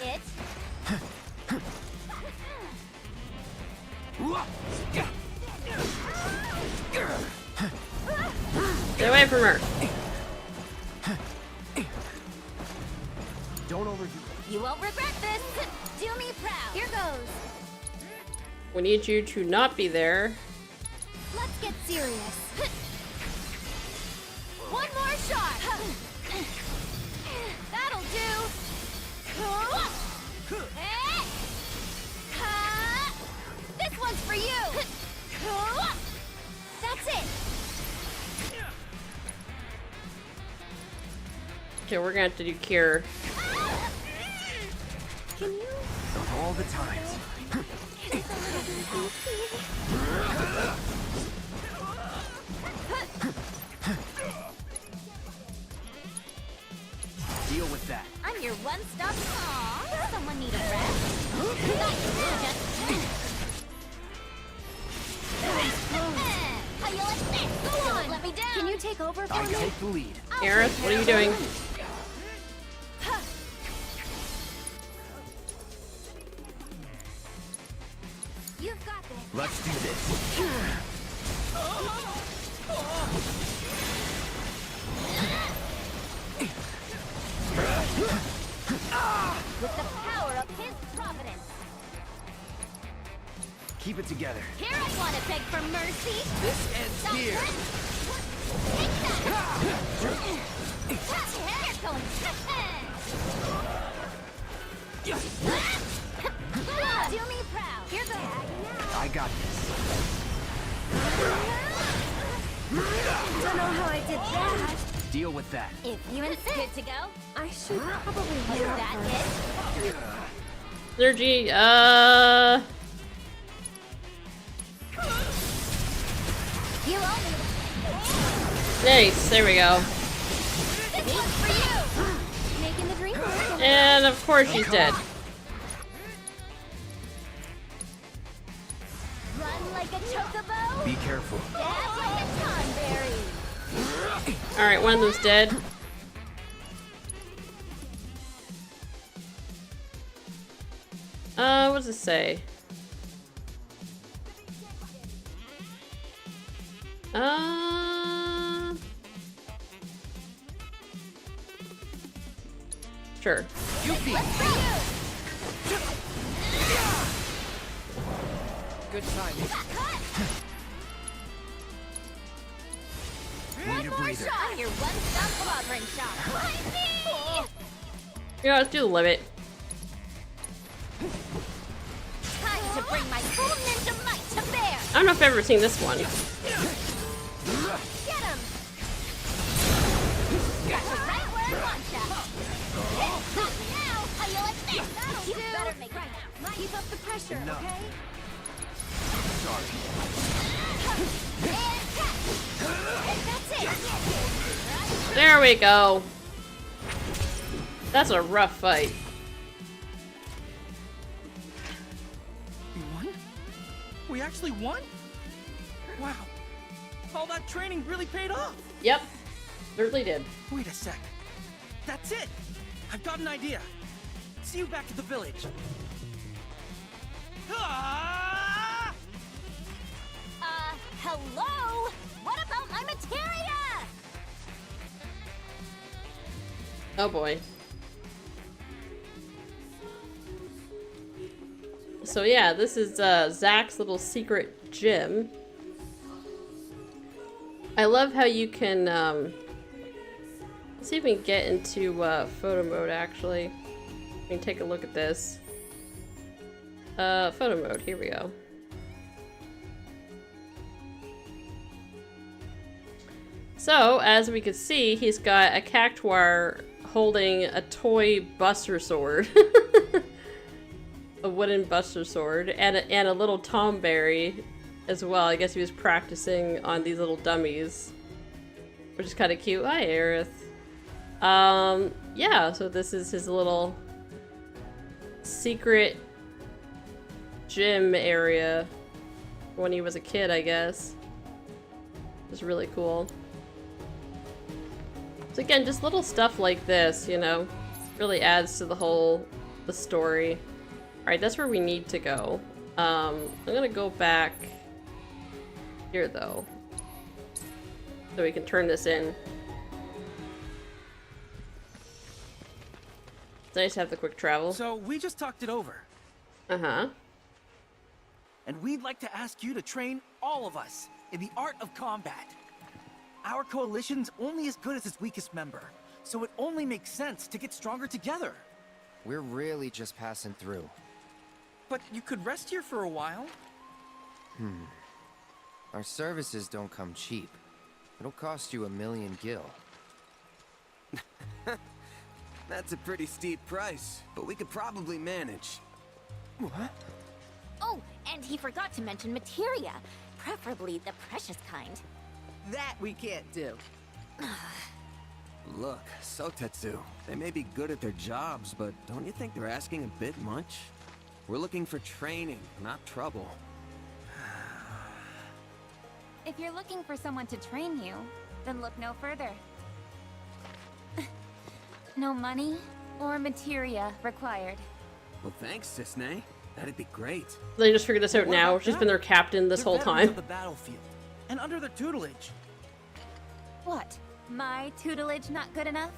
Get away from her. Don't overdo it. You won't regret this. Do me proud. Here goes. We need you to not be there. Let's get serious. One more shot. That'll do. This one's for you. That's it. Okay, we're gonna have to do cure. Can you? Of all the times. Deal with that. I'm your one-stop shop. Someone need a rest? How you like this? Go on. Let me down. Can you take over for I me? take the lead. Aerith, what are you doing? You've got this. Let's do this. With the power of his providence. Keep it together. Here I want to beg for mercy. This ends here. Take that. Do me proud. Here's a I got this. Don't know how I did that. Deal with that. If you insist. Good to go? I should probably Was that it? Energy, You owe me. Nice, there we go. This one's for you. Making the dream work. And of course she's dead. Run like a chocobo. Be careful. Dance like a tonberry. Alright, one of them's dead. What does it say? Sure. Good timing. One more shot. Your one-stop clobbering shot. Find me. Yeah, let's do the limit. Time to bring my full ninja might to bear. I don't know if I've ever seen this one. Get him. Got you right where I want ya. Now, how you like this? That'll do. Better make it now. Keep up the pressure, okay? Sorry. And catch. And that's it. There we go. That's a rough fight. We won? We actually won? Wow. All that training really paid off. Yep. Certainly did. Wait a sec. That's it. I've got an idea. See you back at the village. Ah! Hello? What about my materia? Oh boy. So yeah, this is Zach's little secret gym. I love how you can, let's see if we can get into photo mode actually. We can take a look at this. Photo mode, here we go. So, as we can see, he's got a cactuar holding a toy buster sword. A wooden buster sword, and a little tomberry as well. I guess he was practicing on these little dummies, which is kind of cute. Hi, Aerith. Yeah, so this is his little secret gym area when he was a kid, I guess. It's really cool. So again, just little stuff like this, you know, really adds to the story. Alright, that's where we need to go. I'm gonna go back here though, so we can turn this in. It's nice to have the quick travel. So we just talked it over. Uh-huh. And we'd like to ask you to train all of us in the art of combat. Our coalition's only as good as its weakest member, so it only makes sense to get stronger together. We're really just passing through. But you could rest here for a while. Our services don't come cheap. It'll cost you 1,000,000 gil. That's a pretty steep price, but we could probably manage. What? Oh, and he forgot to mention materia, preferably the precious kind. That we can't do. Look, Sotetsu, they may be good at their jobs, but don't you think they're asking a bit much? We're looking for training, not trouble. If you're looking for someone to train you, then look no further. No money or materia required. Well, thanks, Cisne. That'd be great. They just figured this out now. She's been their captain this whole time. The battlefield, and under their tutelage. What? My tutelage not good enough?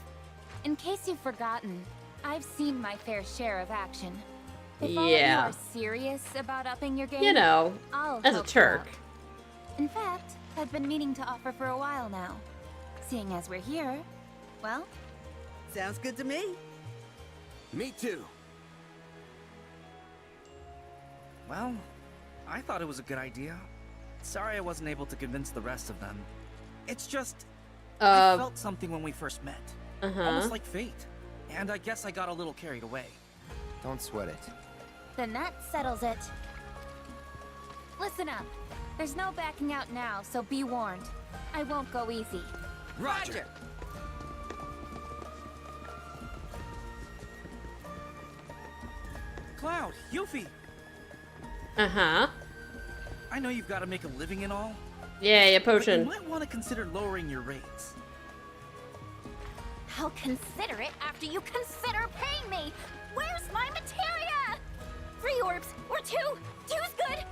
In case you've forgotten, I've seen my fair share of action. If all of you Yeah. are serious about upping your game, You know, I'll as a help you Turk. out. In fact, I've been meaning to offer for a while now. Seeing as we're here, well... Sounds good to me. Me too. Well, I thought it was a good idea. Sorry I wasn't able to convince the rest of them. It's just... I felt something when we first met. Almost like fate. And I guess I got a little carried away. Don't sweat it. Then that settles it. Listen up. There's no backing out now, so be warned. I won't go easy. Roger! Cloud, Yuffie! Uh-huh. I know you've got to make a living and all. Yeah, But potion. you might want to consider lowering your rates. I'll consider it after you consider paying me. Where's my materia? 3 orbs or 2? 2's good.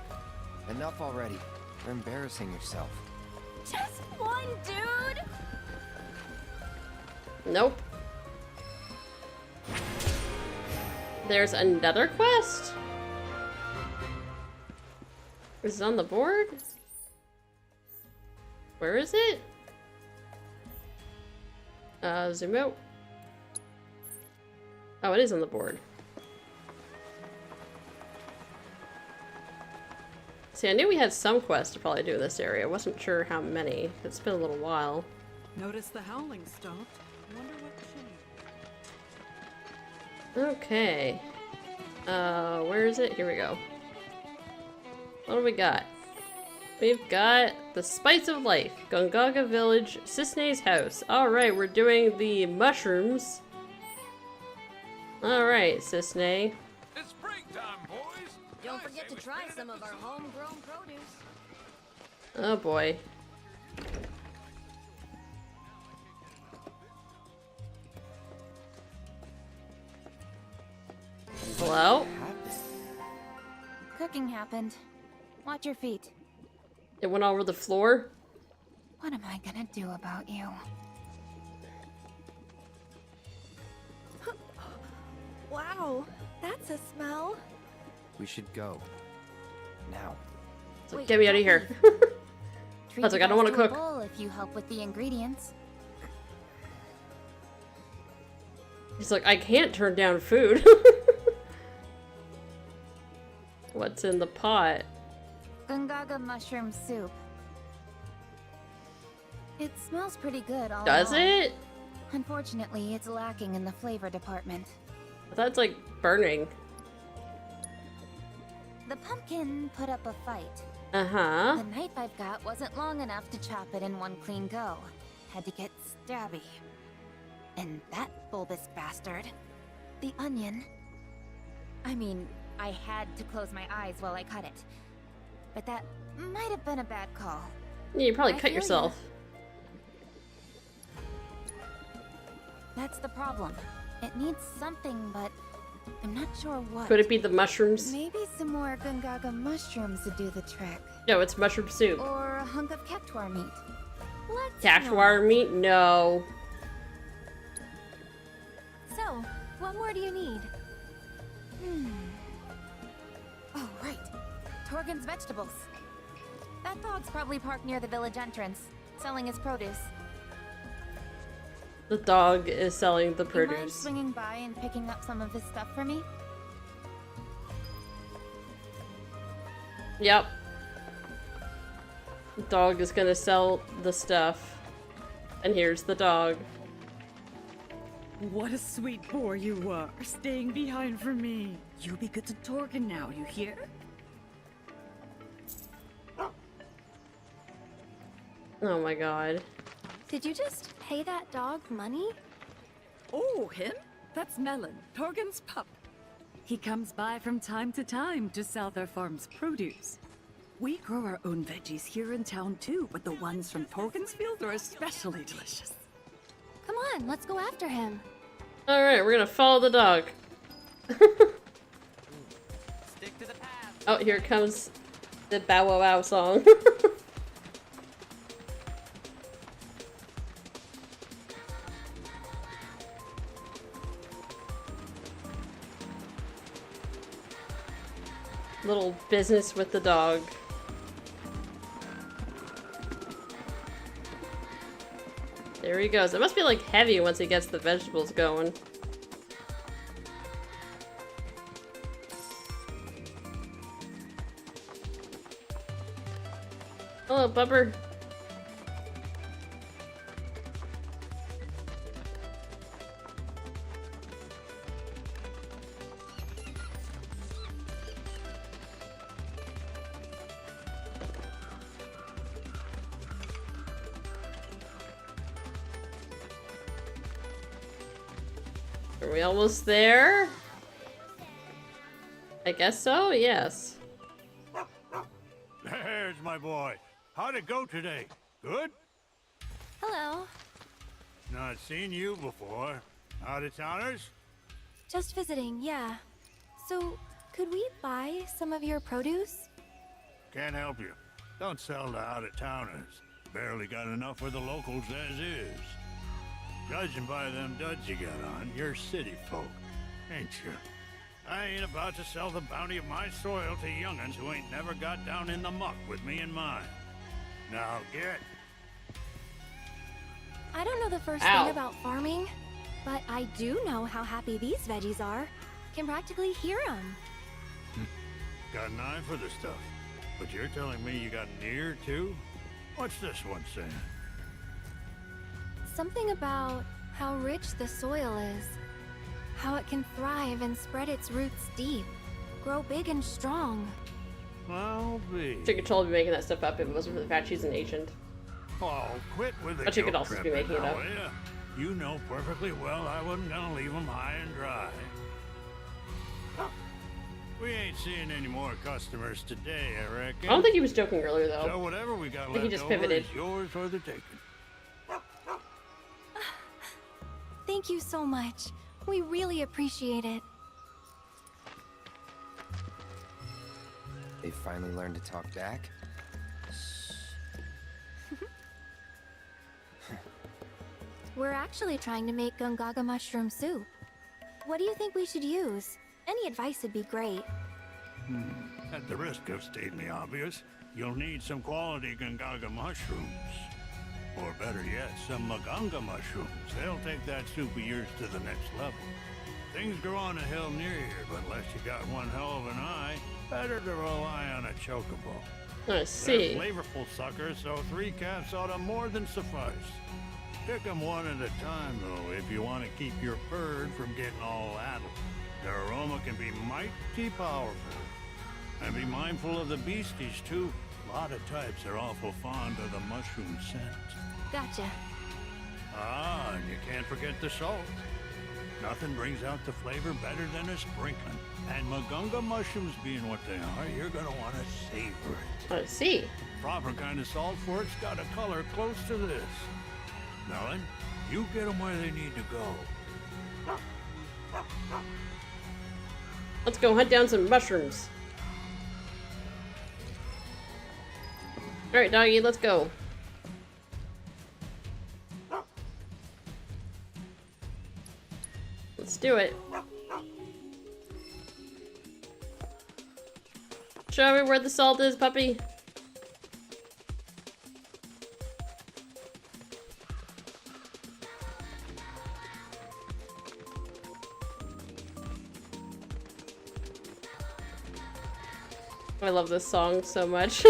Enough already. You're embarrassing yourself. Just 1, dude. Nope. There's another quest? Is it on the board? Where is it? Zoom out. Oh, it is on the board. See, I knew we had some quests to probably do in this area. I wasn't sure how many. It's been a little while. Notice the howling stopped. Wonder what changed. Okay. Where is it? Here we go. What do we got? We've got the Spice of Life, Gongaga Village, Cisne's house. Alright, we're doing the mushrooms. Alright, Cisne. It's springtime, boys. Don't forget to try some of our homegrown produce. Oh boy. Hello? Cooking happened. Watch your feet. It went all over the floor? What am I gonna do about you? Wow, that's a smell. We should go. Now. So get me out of here. I was like, I don't want to cook. If you help with the ingredients. He's like, I can't turn down food. What's in the pot? Gongaga mushroom soup. It smells pretty good all Does along. it? Unfortunately, it's lacking in the flavor department. I thought it's like burning. The pumpkin put up a fight. Uh-huh. The knife I've got wasn't long enough to chop it in one clean go. Had to get stabby. And that bulbous bastard, the onion. I mean, I had to close my eyes while I cut it. But that might have been a bad call. Yeah, you probably I cut feel yourself. That's the problem. It needs something, but I'm not sure what. Could it be the mushrooms? Maybe some more Gongaga mushrooms would do the trick. No, it's mushroom soup. Or a hunk of cactuar meat. Let's Cactuar meat? No. So, what more do you need? Oh, right. Torgen's vegetables. That dog's probably parked near the village entrance, selling his produce. The dog is selling the You mind produce. swinging by and picking up some of his stuff for me? Yep. The dog is gonna sell the stuff. And here's the dog. What a sweet boy you are, staying behind for me. You be good to Torgen now, you hear? Oh my god. Did you just pay that dog money? Oh, him? That's Melon, Torgen's pup. He comes by from time to time to sell their farm's produce. We grow our own veggies here in town too, but the ones from Torgen's field are especially delicious. Come on, let's go after him. Alright, we're gonna follow the dog. Stick to the path. Oh, here comes the Bow Wow Wow song. Little business with the dog. There he goes. It must be like heavy once he gets the vegetables going. Hello, Bubber. Are we almost there? I guess so, yes. There's my boy. How'd it go today? Good? Hello. Not seen you before. Out-of-towners? Just visiting, yeah. So, could we buy some of your produce? Can't help you. Don't sell to out-of-towners. Barely got enough for the locals as is. Judging by them duds you got on, you're city folk, ain't you? I ain't about to sell the bounty of my soil to young'uns who ain't never got down in the muck with me in mind. Now get. I don't know the first Ow. thing about farming, but I do know how happy these veggies are. Can practically hear them. Got an eye for the stuff. But you're telling me you got an ear, too? What's this one saying? Something about how rich the soil is. How it can thrive and spread its roots deep. Grow big and strong. I'll be. She could totally be making that stuff up if it wasn't for the fact she's an Asian. Oh, quit with the But she could guilt also be tripping making it now, up. will ya? You know perfectly well I wasn't gonna leave them high and dry. We ain't seeing any more customers today, I reckon. I don't think he was joking earlier, though. So whatever we got I think he left just over pivoted. is yours for the taking. Thank you so much. We really appreciate it. They finally learned to talk back? We're actually trying to make Gungaga mushroom soup. What do you think we should use? Any advice would be great. At the risk of stating the obvious, you'll need some quality Gungaga mushrooms. Or better yet, some Maganga mushrooms. They'll take that soup of yours to the next level. Things grow on a hill near here, but unless you got one hell of an eye, better to rely on a chocobo. I see. They're flavorful suckers, so 3 caps ought to more than suffice. Pick them one at a time, though, if you want to keep your bird from getting all addled. Their aroma can be mighty powerful. And be mindful of the beasties, too. A lot of types are awful fond of the mushroom scent. Gotcha. Ah, and you can't forget the salt. Nothing brings out the flavor better than a sprinkling. And Magunga mushrooms being what they are, you're gonna want to savor it. I see. Proper kind of salt for it's got a color close to this. Melon, you get them where they need to go. Let's go hunt down some mushrooms. Alright, doggy, let's go. Let's do it. Show me where the salt is, puppy. I love this song so much.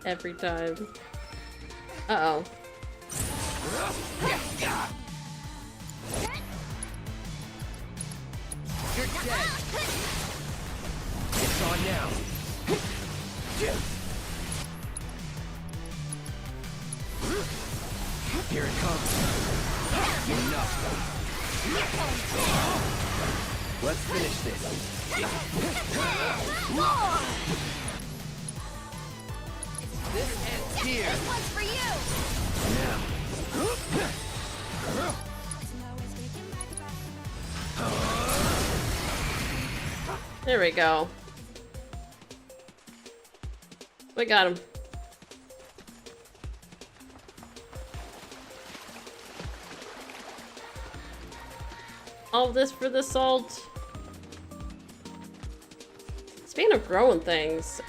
Every time. Uh-oh. You're dead. It's on now. Here it comes. Enough. Let's finish this. This ends here. This one's for you! There we go. We got him. All this for the salt. Speaking of growing things,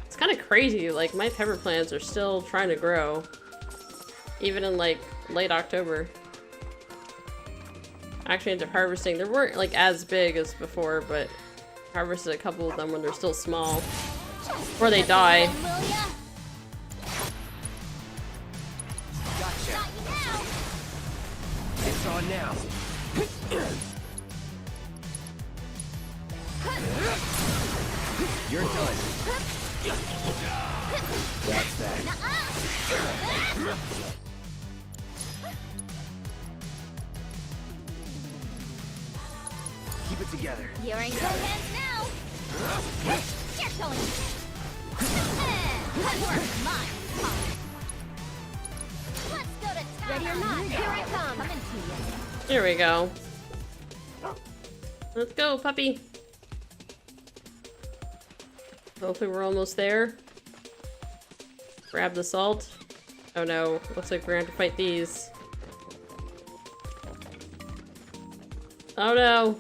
it's kind of crazy. Like, my pepper plants are still trying to grow. even in like late October. I actually ended up harvesting. They weren't like as big as before, but harvested a couple of them when they're still small. Before they die. Gotcha. It's on now. You're done. That's that. Keep it together. You're in good hands now. You're going. Good work, mine. Let's go to town. Ready or not, here I come. Coming to you. There we go. Let's go, puppy. Hopefully we're almost there. Grab the salt. Oh no, looks like we're gonna have to fight these. Oh no.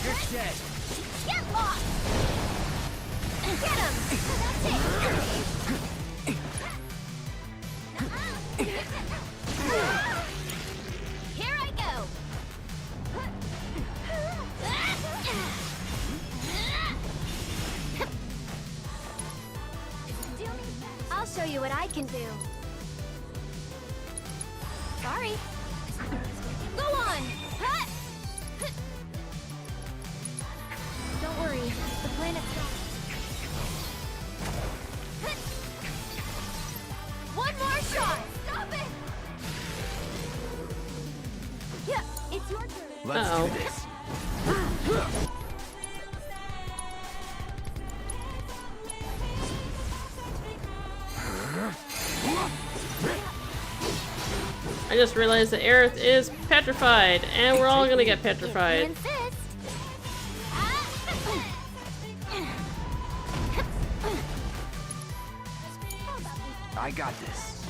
You're dead. Get lost. Get him. Here I go. I'll show you what I can do. Sorry. Go on. Don't worry. The planet's gone. One more shot. Stop it. Yeah, it's your turn. Let's do this. I just realized the Earth is petrified, and we're all gonna get petrified. I got this.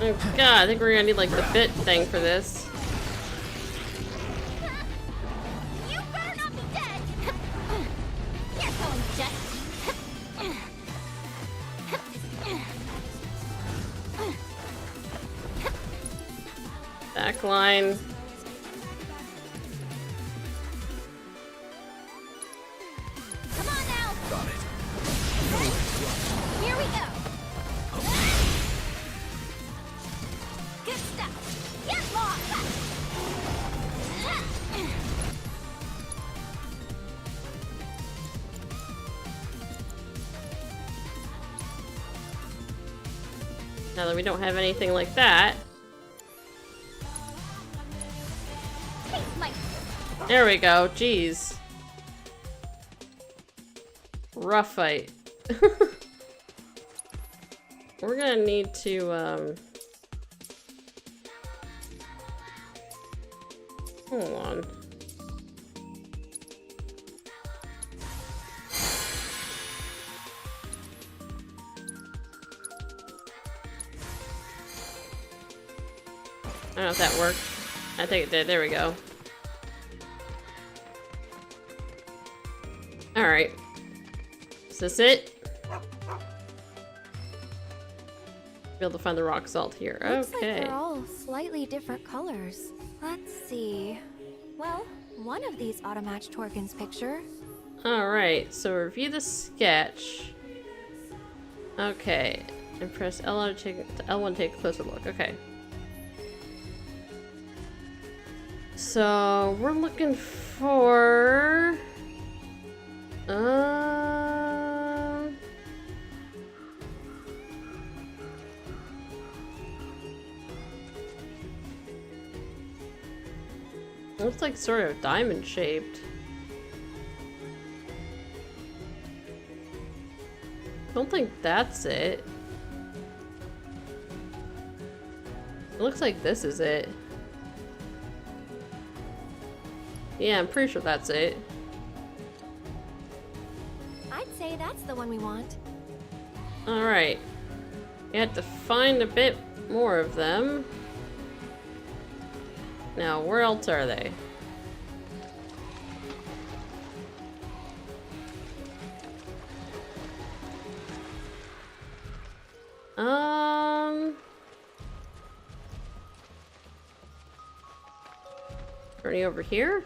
Oh god, I think we're gonna need like the bit thing for this. You better not be dead. You're going just. Back line. Come on now. Got it. Here we go. Good stuff. Get lost. Now that we don't have anything like that. There we go. Jeez. Rough fight. We're gonna need to, hold on. I don't know if that worked. I think it did. There we go. Alright. Is this it? Be able to find the rock salt here. Looks like Okay. they're all slightly different colors. Let's see. Well, one of these auto-matched Torgen's picture. Alright, so review the sketch. Okay. And press L1 to take a closer look. Okay. So we're looking for looks like sort of diamond shaped. I don't think that's it. It looks like this is it. Yeah, I'm pretty sure that's it. I'd say that's the one we want. Alright. We had to find a bit more of them. Now, where else are they? Are any over here?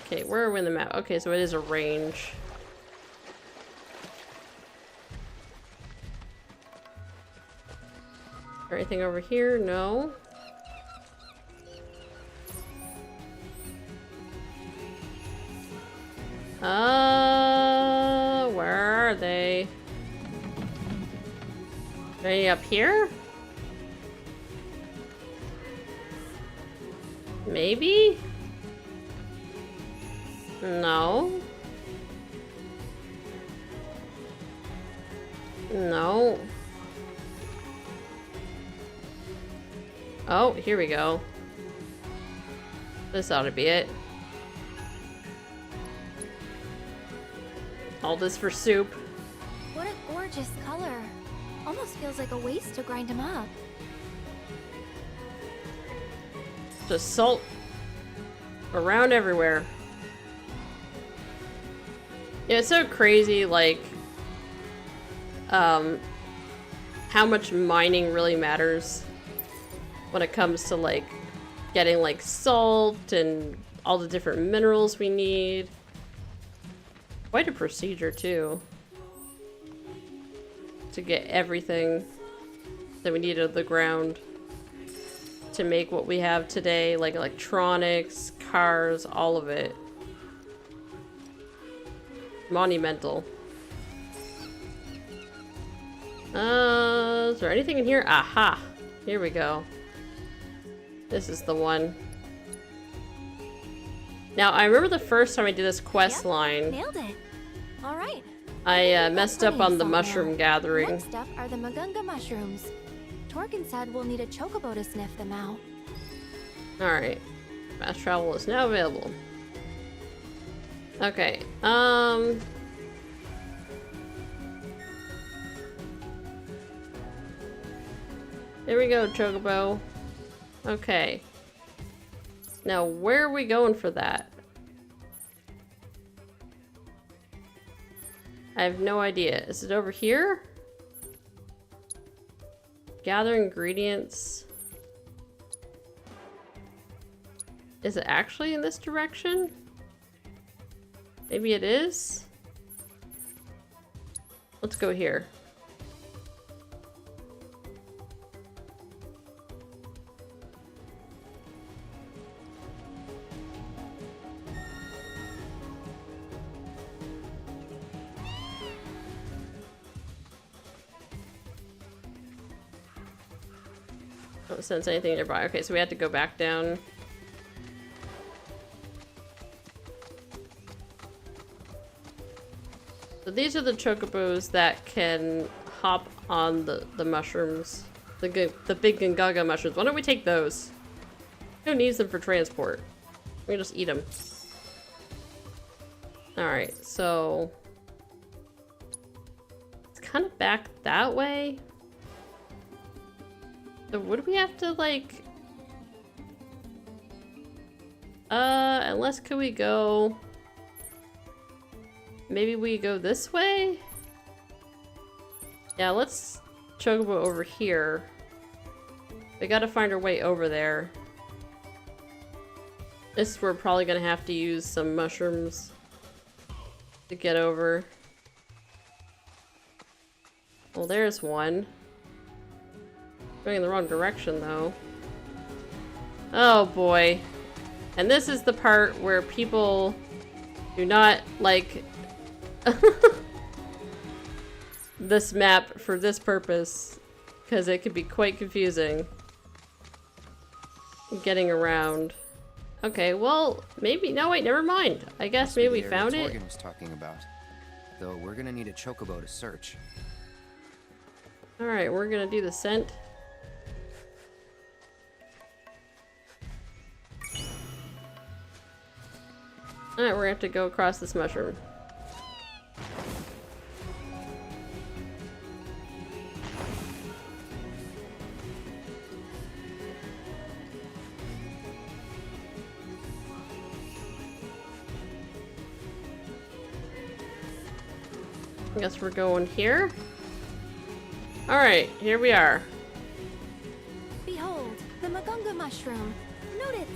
Okay, where are we in the map? Okay, so it is a range. Is there anything over here? No. Where are they? Are they up here? Maybe? No. No. Oh, here we go. This ought to be it. All this for soup. What a gorgeous color. Almost feels like a waste to grind them up. Just salt around everywhere. Yeah, it's so crazy, like, how much mining really matters when it comes to, like, getting, like, salt and all the different minerals we need. Quite a procedure, too, to get everything that we need out of the ground to make what we have today, like electronics, cars, all of it. Monumental. Is there anything in here? Aha! Here we go. This is the one. Now, I remember the first time I did this quest line. Nailed it. All right. I messed up on the mushroom gathering. Next up are the Magunga mushrooms. Torgen said we'll need a chocobo to sniff them out. Alright. Fast travel is now available. Okay, there we go, chocobo. Okay. Now, where are we going for that? I have no idea. Is it over here? Gather ingredients. Is it actually in this direction? Maybe it is? Let's go here. Don't sense anything nearby. Okay, so we have to go back down. So these are the chocobos that can hop on the mushrooms. The big Gungaga mushrooms. Why don't we take those? Who needs them for transport? We can just eat them. Alright, so... it's kind of back that way. So would we have to, like... unless could we go... maybe we go this way? Yeah, let's chocobo over here. We gotta find our way over there. This we're probably gonna have to use some mushrooms to get over. Well, there's one. Going in the wrong direction, though. Oh, boy. And this is the part where people do not like this map for this purpose, because it could be quite confusing getting around. Okay, well, maybe... no, wait, never mind. I guess maybe we found it. Torgen was talking about. Though we're gonna need a chocobo to search. Alright, we're gonna do the scent. Alright, we're gonna have to go across this mushroom. I guess we're going here. Alright, here we are. Behold, the Magunga mushroom. Note its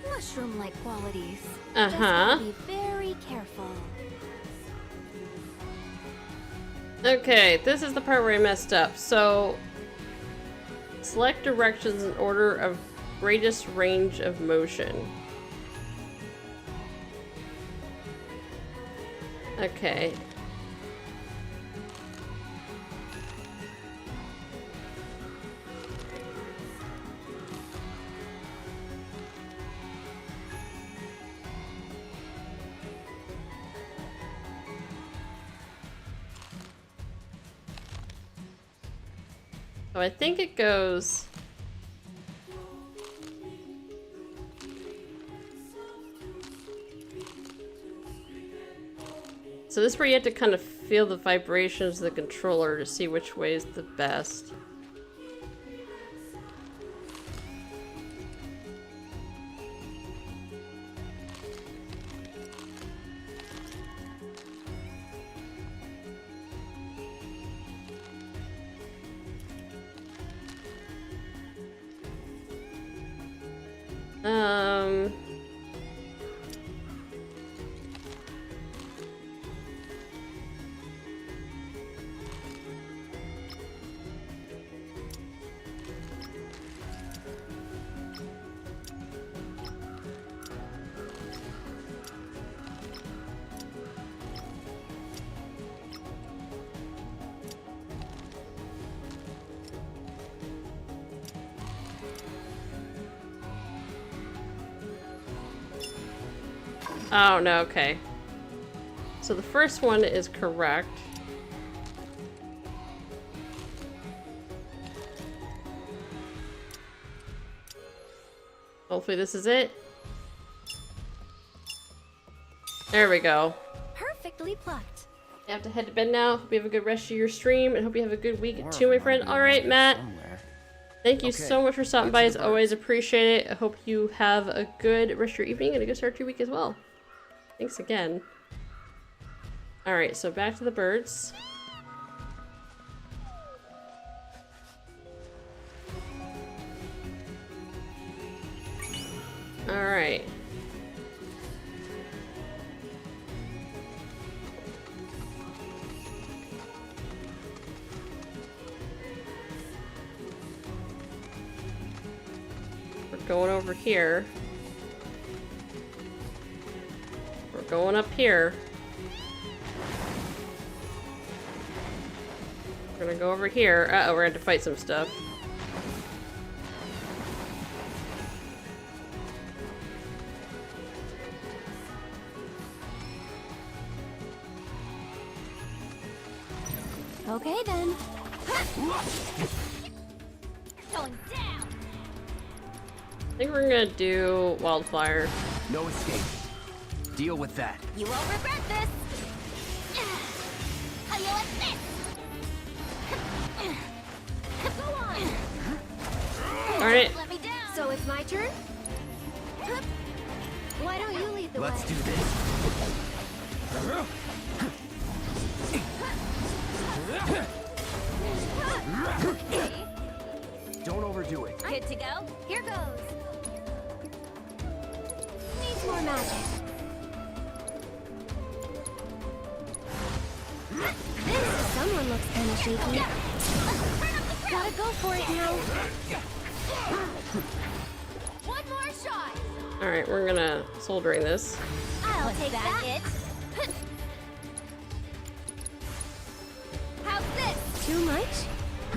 mushroom-like qualities. Uh-huh. Just gotta be very careful. Okay, this is the part where I messed up. So, select directions in order of greatest range of motion. Okay. So I think it goes... So this is where you have to kind of feel the vibrations of the controller to see which way is the best. Oh, no, okay. So the first one is correct. Hopefully this is it. There we go. Perfectly plucked. I have to head to bed now. Hope you have a good rest of your stream and hope you have a good week too, my friend. Alright, Matt. Thank you so much for stopping by. As always, appreciate it. I hope you have a good rest of your evening and a good start to your week as well. Thanks again. Alright, so back to the birds. Alright. We're going over here. We're going up here. We're gonna go over here. Uh-oh, we're gonna have to fight some stuff. Okay then. Going down. I think we're gonna do wildfire. No escape. Deal with that. You won't regret this. How you like this? Go on. Alright. Let me down. So it's my turn? Why don't you lead the way? Let's do this. Don't overdo it. Good to go? Here goes. Needs more magic. Someone looks kind of shaky. Gotta go for it now. One more shot. Alright, we're gonna soldering this. I'll take that. How's this? Too much?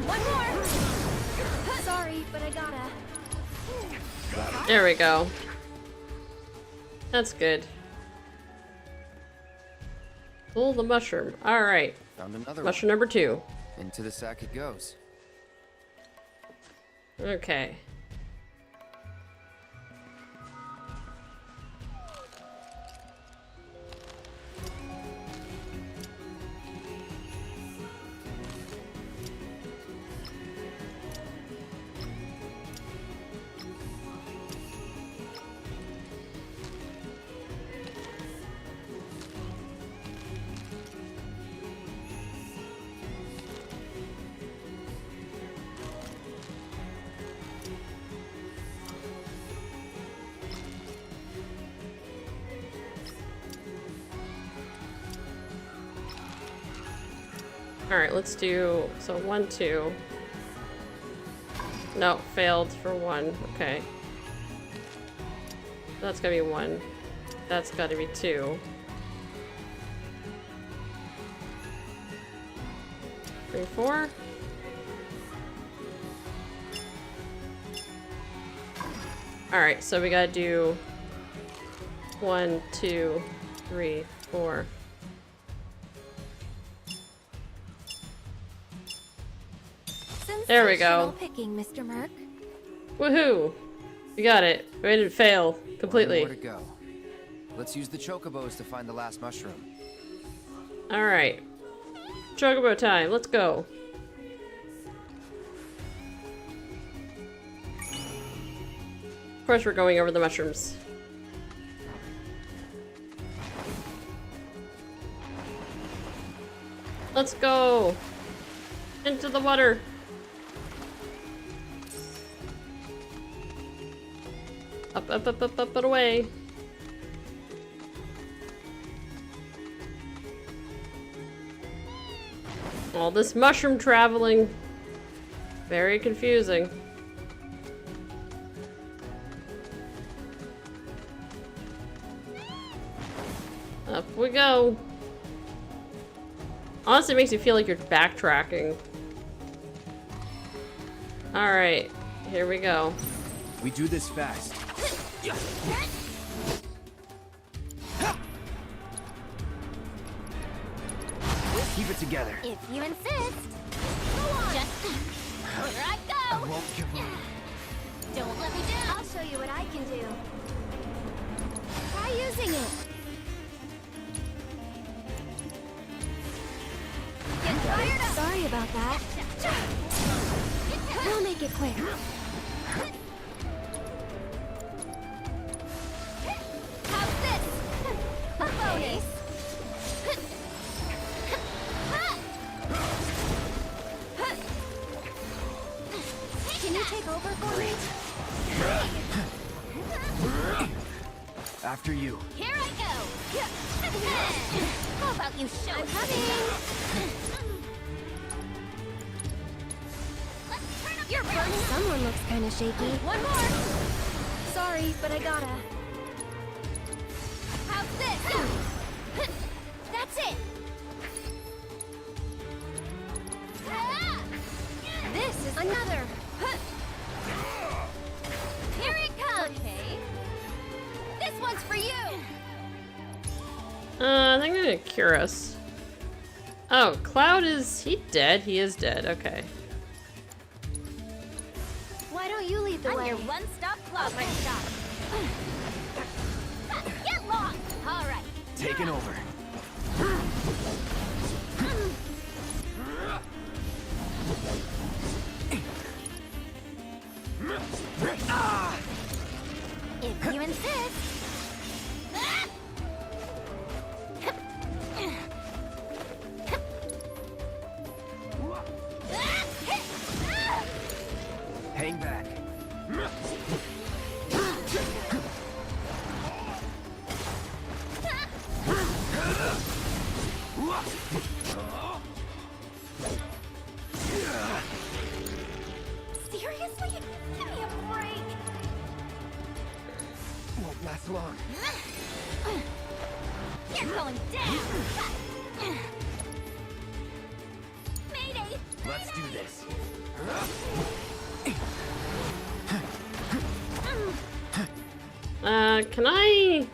One more. Sorry, but I gotta. There we go. That's good. Pull the mushroom. Alright. Found another Mushroom number 2. Into the sack it goes. Okay. Alright, let's do... So 1, 2. No, failed for 1. Okay. That's gotta be 1. That's gotta be 2. 3, 4. Alright, so we gotta do 1, 2, 3, 4. There we go. Picking, Mr. Merc. Woohoo! We got it. We didn't fail completely. One more to go. Let's use the chocobos to find the last mushroom. Alright. Chocobo time. Let's go. Of course we're going over the mushrooms. Let's go! Into the water! Up, up, up, up, up, and away! All this mushroom traveling. Very confusing. Up we go. Honestly, it makes you feel like you're backtracking. Alright, here we go. We do this fast. Keep it together. If you insist. Go on. Just here I go. I won't give up. Don't let me down. I'll show you what I can do. Try using it. Get fired up. Sorry about that. We'll make it quick. How's this? A bonus. Can you take over for me? After you. Here I go. How about you show? I'm coming. You're burning. Someone looks kind of shaky. One more. Sorry, but I gotta. How's this? That's it. This is another. Here it comes. Okay. This one's for you. I think I'm gonna cure us. Oh, Cloud is he dead? He is dead. Okay. Why don't you lead the way? I'm your one-stop cloud, my shop. Get lost. All right. Taking over. If you insist. Hang back. Seriously? Give me a break. Won't last long. You're going down. Mayday. Let's do this. Can I...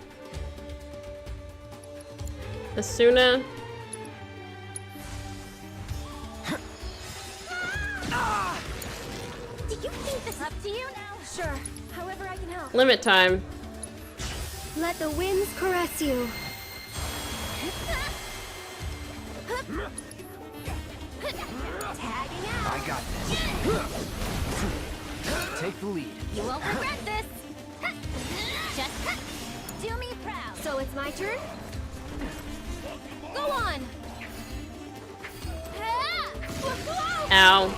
Asuna? Do you think this up to you now? Sure. However I can help. Limit time. Let the winds caress you. Tagging out. I got this. Take the lead. You won't regret this. Just do me proud. So it's my turn? Go on. Ow.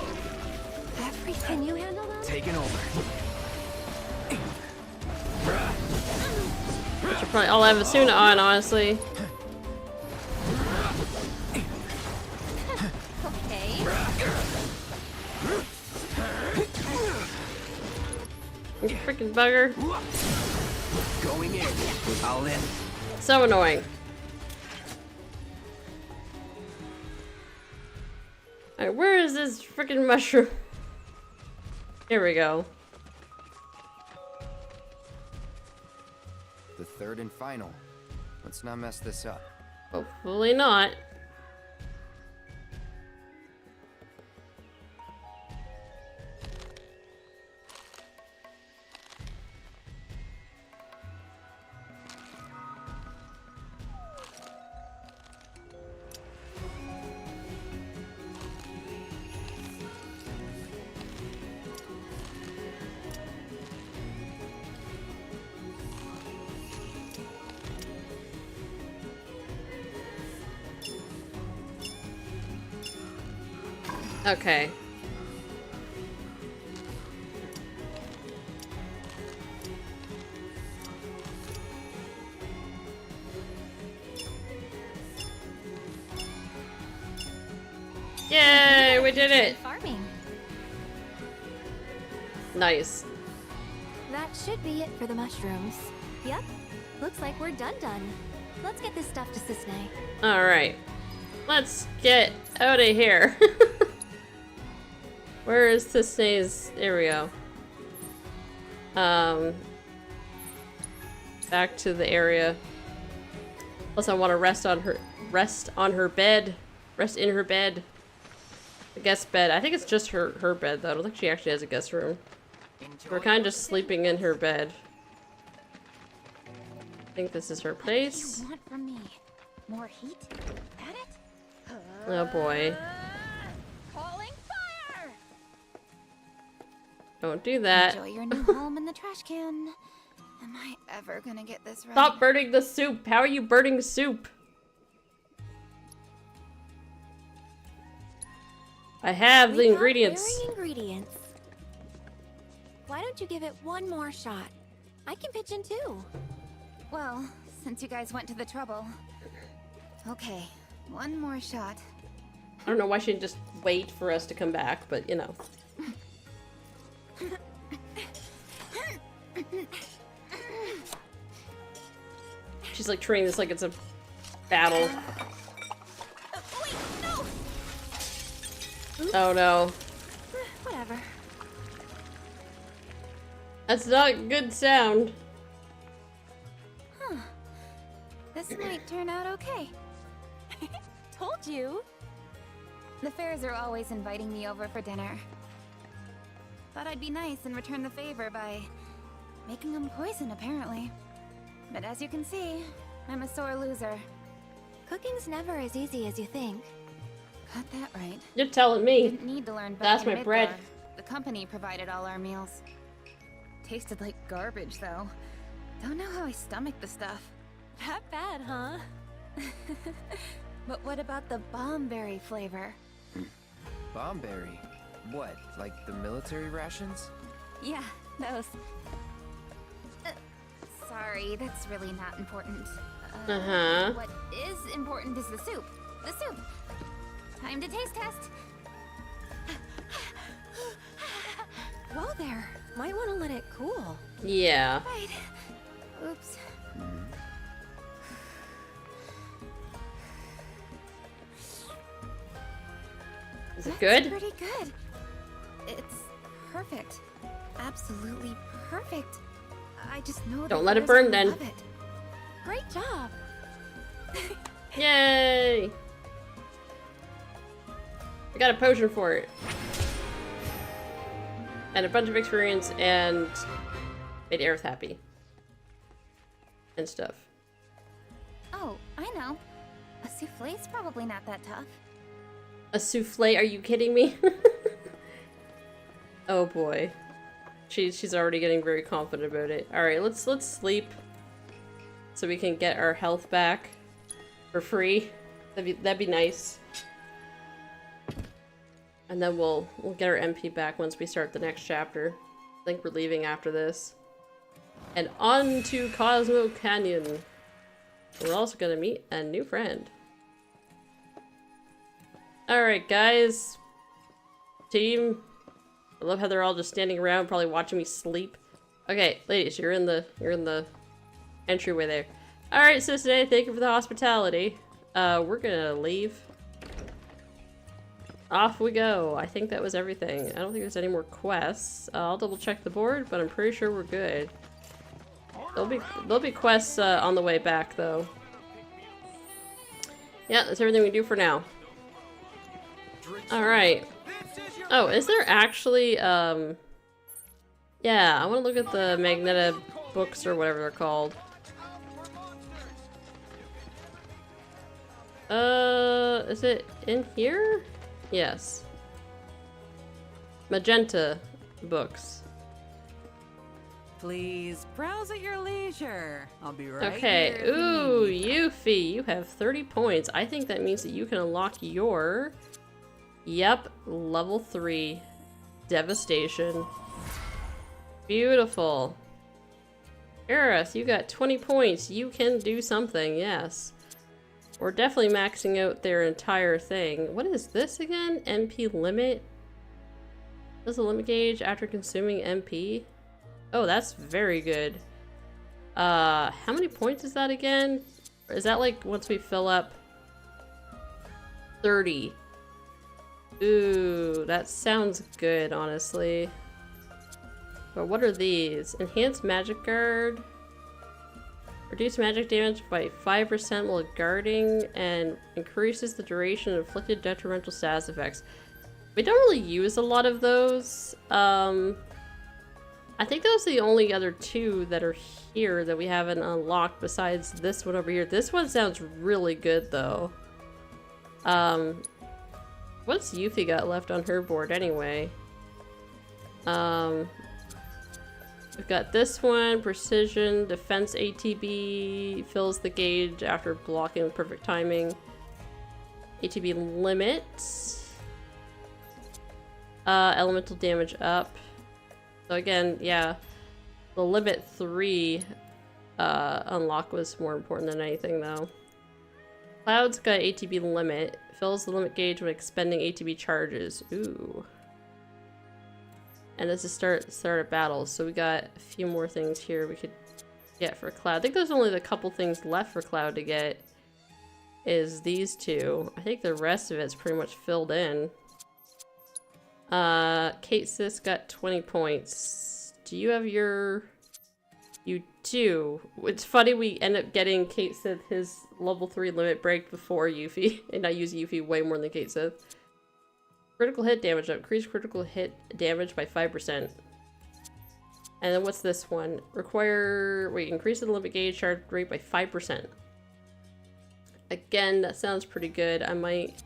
Can you handle that? Taking over. Should probably all have Asuna on, honestly. You freaking bugger. Going in. All in. So annoying. Alright, where is this freaking mushroom? Here we go. The third and final. Let's not mess this up. Hopefully not. Okay. Yay, we did it! Farming. Nice. That should be it for the mushrooms. Yep. Looks like we're done. Let's get this stuff to Cisne. Alright. Let's get out of here. Where is Cisne's? There we go. Back to the area. Plus I want to rest in her bed. The guest bed. I think it's just her bed though. I don't think she actually has a guest room. We're kind of just sleeping in her bed. I think this is her place. What do you want from me? More heat? At it? Oh boy. Calling fire! Don't do that. Enjoy your new home in the trash can. Am I ever gonna get this right? Stop burning the soup. How are you burning soup? I have the ingredients. Ingredients. Why don't you give it one more shot? I can pitch in too. Well, since you guys went to the trouble. Okay, one more shot. I don't know why she didn't just wait for us to come back, but you know. She's like treating this like it's a battle. Wait, no! Oh no. Whatever. That's not good sound. Huh. This might turn out okay. Told you. The Fairs are always inviting me over for dinner. Thought I'd be nice and return the favor by making them poison, apparently. But as you can see, I'm a sore loser. Cooking's never as easy as you think. Got that right. You're telling me. Didn't need to learn back That's in my bread. Midgar. The company provided all our meals. Tasted like garbage, though. Don't know how I stomached the stuff. That bad, huh? But what about the bombberry flavor? Bombberry? What, like the military rations? Yeah, those. Sorry, that's really not important. Uh-huh. What is important is the soup. The soup! Time to taste test! Whoa there. Might want to let it cool. Yeah. Right. Oops. Is it good? Pretty good. It's perfect. Absolutely perfect. I just know Don't let it burn then. Love it. Great job. Yay! I got a potion for it. And a bunch of experience and made Aerith happy. And stuff. Oh, I know. A souffle's probably not that tough. A souffle? Are you kidding me? Oh boy. She's already getting very confident about it. Alright, let's sleep. So we can get our health back. For free. That'd be nice. And then we'll get our MP back once we start the next chapter. I think we're leaving after this. And on to Cosmo Canyon. We're also gonna meet a new friend. Alright guys. team. I love how they're all just standing around, probably watching me sleep. Okay, ladies, you're in the entryway there. Alright, so today, thank you for the hospitality. We're gonna leave. Off we go. I think that was everything. I don't think there's any more quests. I'll double check the board, but I'm pretty sure we're good. There'll be quests on the way back, though. Yeah, that's everything we do for now. Alright. Oh, is there actually, yeah, I want to look at the Magneta books or whatever they're called. Is it in here? Yes. Magenta books. Please browse at your leisure. I'll be right Okay, here. ooh, Yuffie, you have 30 points. I think that means that you can unlock your... Yep, level 3. Devastation. Beautiful. Aerith, you got 20 points. You can do something, yes. We're definitely maxing out their entire thing. What is this again? MP limit? Does a limit gauge after consuming MP? Oh, that's very good. How many points is that again? Is that like once we fill up 30? Ooh, that sounds good, honestly. But what are these? Enhanced Magic Guard. Reduce magic damage by 5% while guarding and increases the duration of inflicted detrimental status effects. We don't really use a lot of those. I think those are the only other two that are here that we haven't unlocked besides this one over here. This one sounds really good though. What's Yuffie got left on her board anyway? We've got this one, Precision, Defense ATB, fills the gauge after blocking with perfect timing. ATB limit. Elemental damage up. So again, yeah, the limit 3 unlock was more important than anything though. Cloud's got ATB limit, fills the limit gauge when expending ATB charges. Ooh. And this is start of battles, so we got a few more things here we could get for Cloud. I think there's only a couple things left for Cloud to get. Is these two. I think the rest of it's pretty much filled in. Kate Sis got 20 points. Do you have your... You do. It's funny we end up getting Kate Sith his level 3 limit break before Yuffie, and I use Yuffie way more than Kate Sith. Critical hit damage up. Increase critical hit damage by 5%. And then what's this one? Increase the limit gauge charge rate by 5%. Again, that sounds pretty good. I might...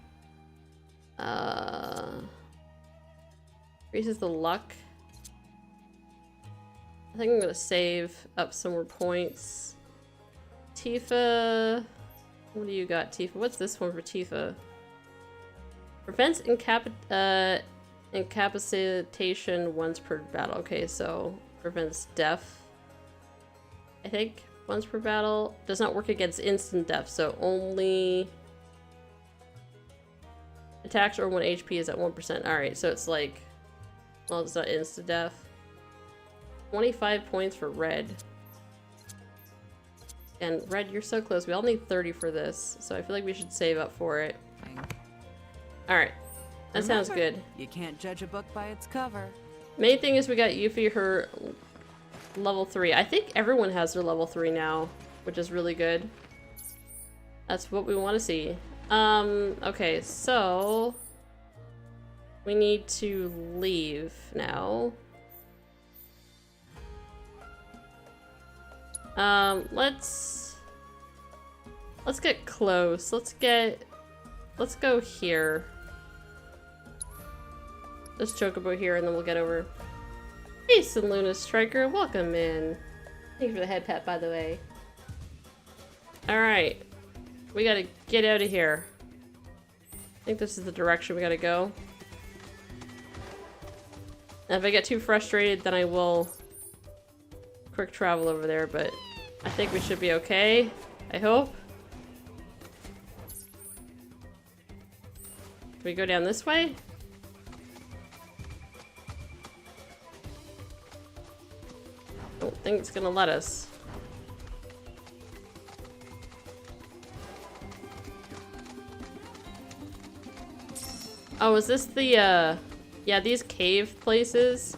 Increases the luck. I think I'm gonna save up some more points. Tifa... What do you got, Tifa? What's this one for Tifa? Prevents incapacitation once per battle. Okay, so prevents death. I think once per battle. Does not work against instant death, so only attacks or when HP is at 1%. Alright, so it's like, well, it's not instant death. 25 points for Red. And Red, you're so close. We all need 30 for this, so I feel like we should save up for it. Alright. That sounds good. You can't judge a book by its cover. Main thing is we got Yuffie her level 3. I think everyone has their level 3 now, which is really good. That's what we want to see. Okay, so we need to leave now. Let's get close. Let's go here. This chocobo here, and then we'll get over. Peace and Luna Striker, welcome in. Thank you for the head pat, by the way. Alright. We gotta get out of here. I think this is the direction we gotta go. And if I get too frustrated, then I will quick travel over there, but I think we should be okay. I hope. Do we go down this way? Don't think it's gonna let us. Oh, is this the, yeah, these cave places?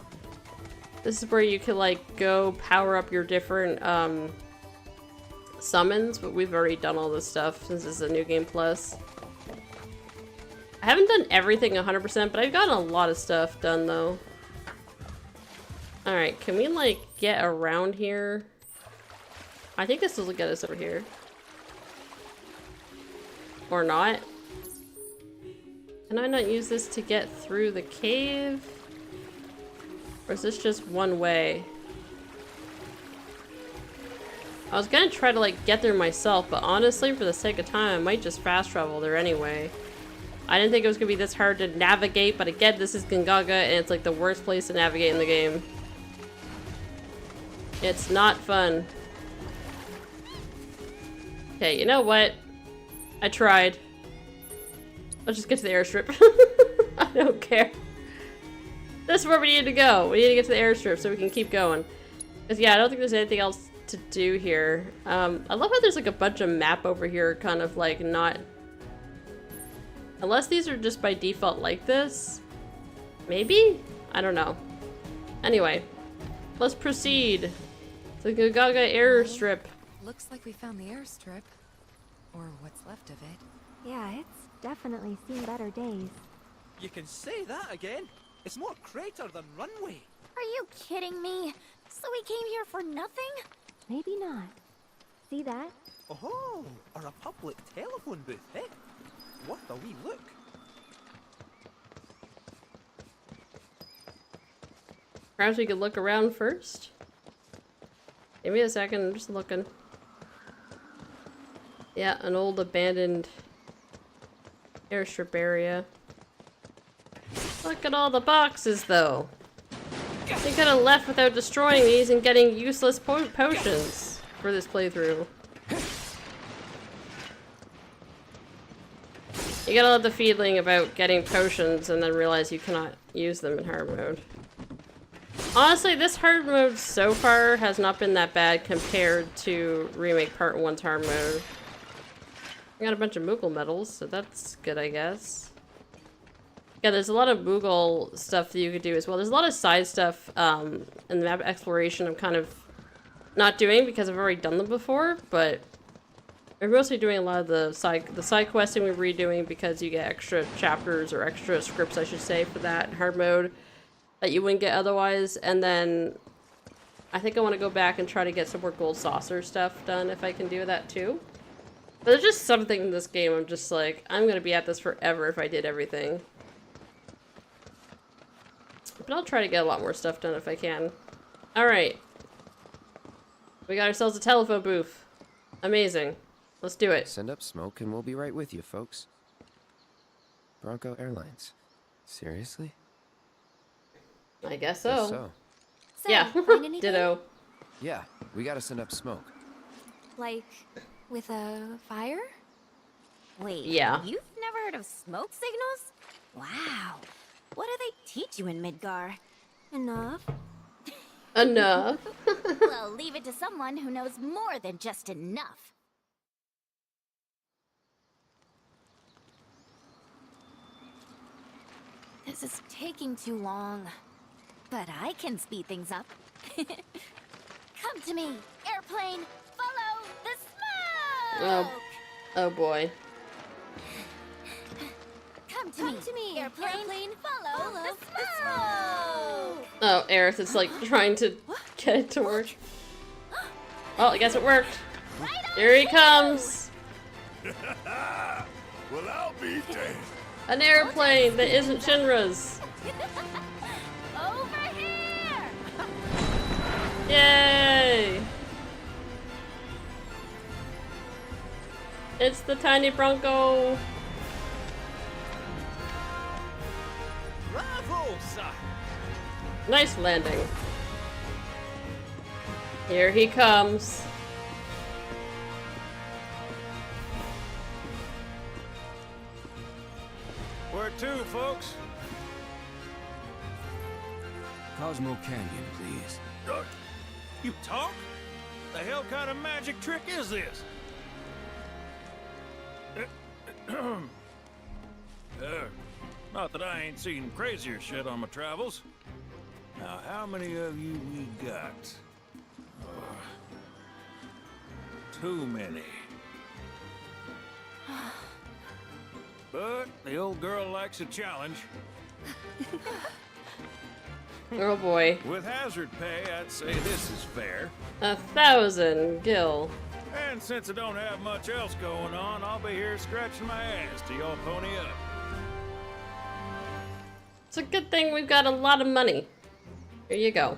This is where you can, like, go power up your different, summons, but we've already done all this stuff since this is a new game plus. I haven't done everything 100%, but I've gotten a lot of stuff done, though. Alright, can we, like, get around here? I think this will get us over here. Or not. Can I not use this to get through the cave? Or is this just one way? I was gonna try to like get there myself, but honestly, for the sake of time, I might just fast travel there anyway. I didn't think it was gonna be this hard to navigate, but again, this is Gongaga, and it's like the worst place to navigate in the game. It's not fun. Okay, you know what? I tried. Let's just get to the airstrip. I don't care. This is where we need to go. We need to get to the airstrip so we can keep going. Because yeah, I don't think there's anything else to do here. I love how there's like a bunch of map over here, kind of like not... Unless these are just by default like this. Maybe? I don't know. Anyway, let's proceed. The Gongaga airstrip. Looks like we found the airstrip. Or what's left of it. Yeah, it's definitely seen better days. You can say that again. It's more crater than runway. Are you kidding me? So we came here for nothing? Maybe not. See that? Oh, a Republic telephone booth, eh? What a wee look. Perhaps we could look around first? Give me a second, I'm just looking. Yeah, an old abandoned airstrip area. Look at all the boxes, though. We could have left without destroying these and getting useless potions for this playthrough. You gotta love the feeling about getting potions and then realize you cannot use them in hard mode. Honestly, this hard mode so far has not been that bad compared to Remake Part 1's hard mode. I got a bunch of Moogle medals, so that's good, I guess. Yeah, there's a lot of Moogle stuff that you could do as well. There's a lot of side stuff in the map exploration I'm kind of not doing because I've already done them before, but we're mostly doing a lot of the side questing we're redoing because you get extra chapters or extra scripts, I should say, for that hard mode that you wouldn't get otherwise. And then I think I want to go back and try to get some more gold saucer stuff done if I can do that too. But there's just something in this game I'm just like, I'm gonna be at this forever if I did everything. But I'll try to get a lot more stuff done if I can. Alright. We got ourselves a telephone booth. Amazing. Let's do it. Send up smoke and we'll be right with you, folks. Bronco Airlines. Seriously? I guess so. So. Yeah. Find anything? Ditto. Yeah, we gotta send up smoke. Like, with a fire? Wait, Yeah. you've never heard of smoke signals? Wow. What do they teach you in Midgar? Enough? Enough. Well, leave it to someone who knows more than just enough. This is taking too long. But I can speed things up. Come to me, airplane! Follow the smoke! Oh boy. Come to me, airplane! Follow the smoke! Oh, Aerith is like trying to get it to work. Well, I guess it worked. Here he comes! Well, I'll be damned. An airplane that isn't Shinra's. Over here! Yay! It's the tiny Bronco. Bravo, sir! Nice landing. Here he comes. Where to, folks? Cosmo Canyon, please. You talk? The hell kind of magic trick is this? Not that I ain't seen crazier shit on my travels. Now, how many of you we got? Too many. But the old girl likes a challenge. Oh boy. With hazard pay, I'd say this is fair. 1,000 gil. And since I don't have much else going on, I'll be here scratching my ass till y'all pony up. It's a good thing we've got a lot of money. Here you go.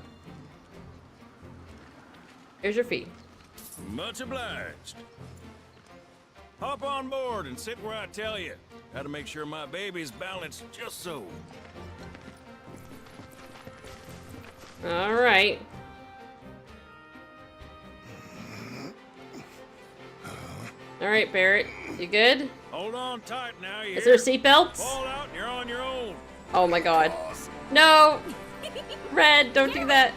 Here's your fee. Much obliged. Hop on board and sit where I tell you. Gotta make sure my baby's balanced just so. Alright. Alright, Barrett. You good? Hold on tight now, you Is there hear? seatbelts? Fall out and you're on your own. Oh my god. No! Red, don't do that.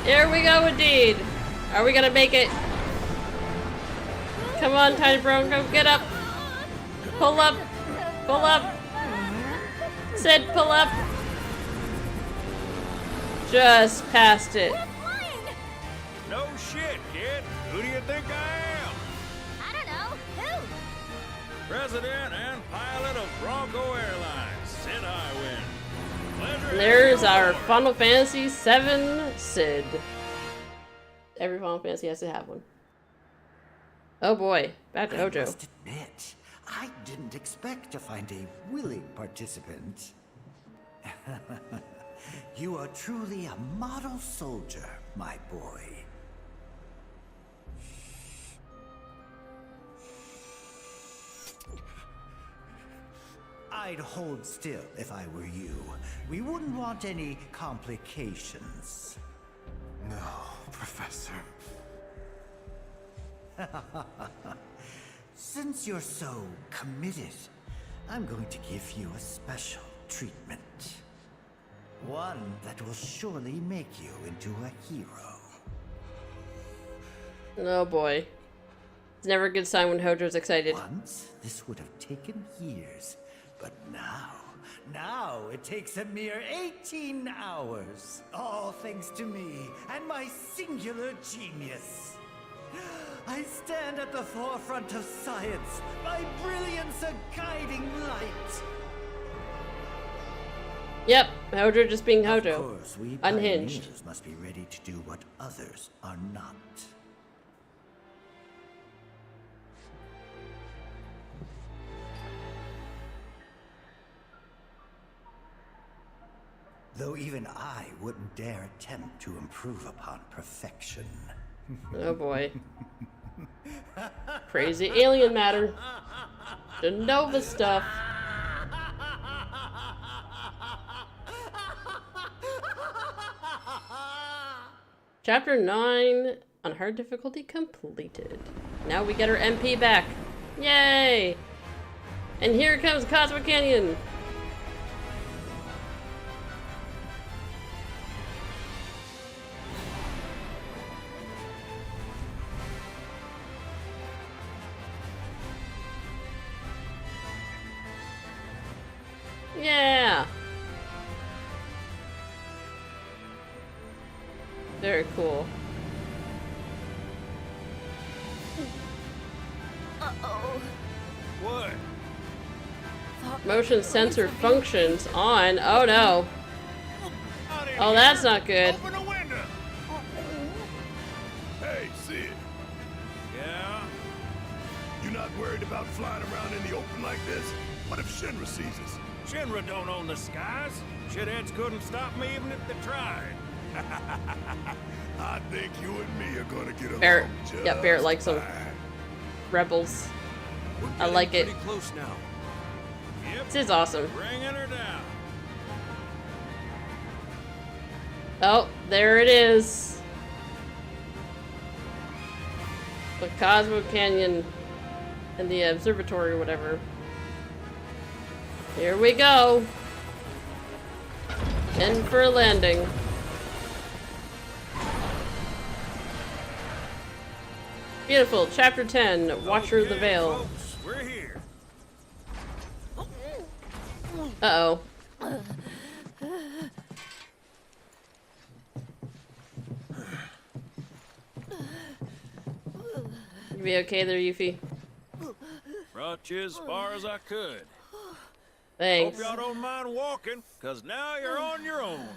Here we go indeed. Are we gonna make it? Come on, Tiny Bronco, get up. Pull up. Pull up. Sid, pull up. Just past it. No shit, kid. Who do you think I am? I don't know. Who? President and pilot of Bronco Airlines, Sid Highwind. Pleasure. There's our Final Fantasy VII Sid. Every Final Fantasy has to have one. Oh boy, back to I Hojo. must admit, I didn't expect to find a willing participant. You are truly a model soldier, my boy. I'd hold still if I were you. We wouldn't want any complications. No, Professor. Since you're so committed, I'm going to give you a special treatment. One that will surely make you into a hero. Oh boy. It's never a good sign when Hojo's excited. Once, this would have taken years, but now it takes a mere 18 hours. All thanks to me and my singular genius. I stand at the forefront of science, my brilliance a guiding light. Yep, Hojo just being Hojo. Of course, we Unhinged. pioneers must be ready to do what others are not. Though even I wouldn't dare attempt to improve upon perfection. Oh boy. Crazy alien matter. The Nova stuff. Chapter 9 on hard difficulty completed. Now we get our MP back. Yay! And here comes Cosmo Canyon. Yeah! Very cool. Uh-oh. What? Motion sensor functions on. Oh no. Oh, that's not good. Open a window. Hey, Sid. Yeah? You not worried about flying around in the open like this? What if Shinra sees us? Shinra don't own the skies. Shitheads couldn't stop me even if they tried. I think you and me are gonna get along Barrett. just Yeah, Barrett likes them. fine. Rebels. I like it. Pretty close now. Yep. This is awesome. Bringing her down. Oh, there it is. The Cosmo Canyon and the observatory or whatever. Here we go. In for a landing. Beautiful. Chapter 10, Watcher of the Veil. Folks, we're here. Uh-oh. You be okay there, Yuffie? Brought you as far as I could. Thanks. Hope y'all don't mind walking, cause now you're on your own.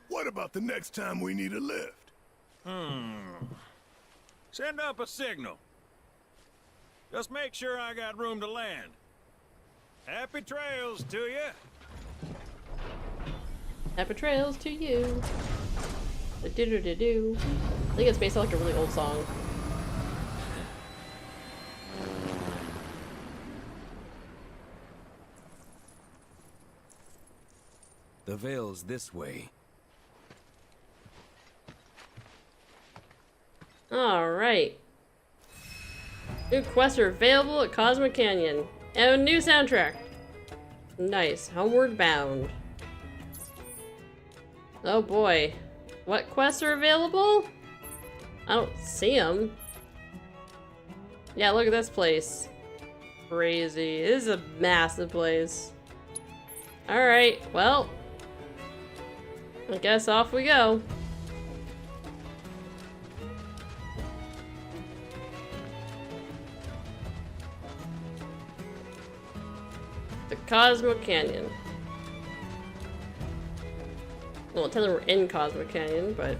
What about the next time we need a lift? Send up a signal. Just make sure I got room to land. Happy trails to you. Happy trails to you. Do-do-do-do. I think it's based on like a really old song. The Veil's this way. Alright. New quests are available at Cosmo Canyon. And a new soundtrack. Nice. Homeward Bound. Oh boy. What quests are available? I don't see them. Yeah, look at this place. Crazy. This is a massive place. Alright, well. I guess off we go. The Cosmo Canyon. Well, technically we're in Cosmo Canyon, but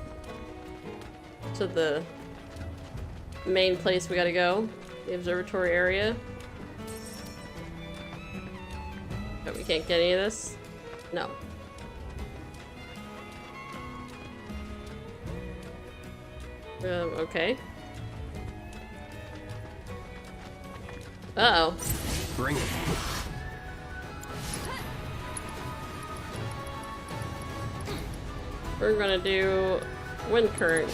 to the main place we gotta go. The observatory area. But we can't get any of this? No. Okay. Uh-oh. Bring it. We're gonna do wind current.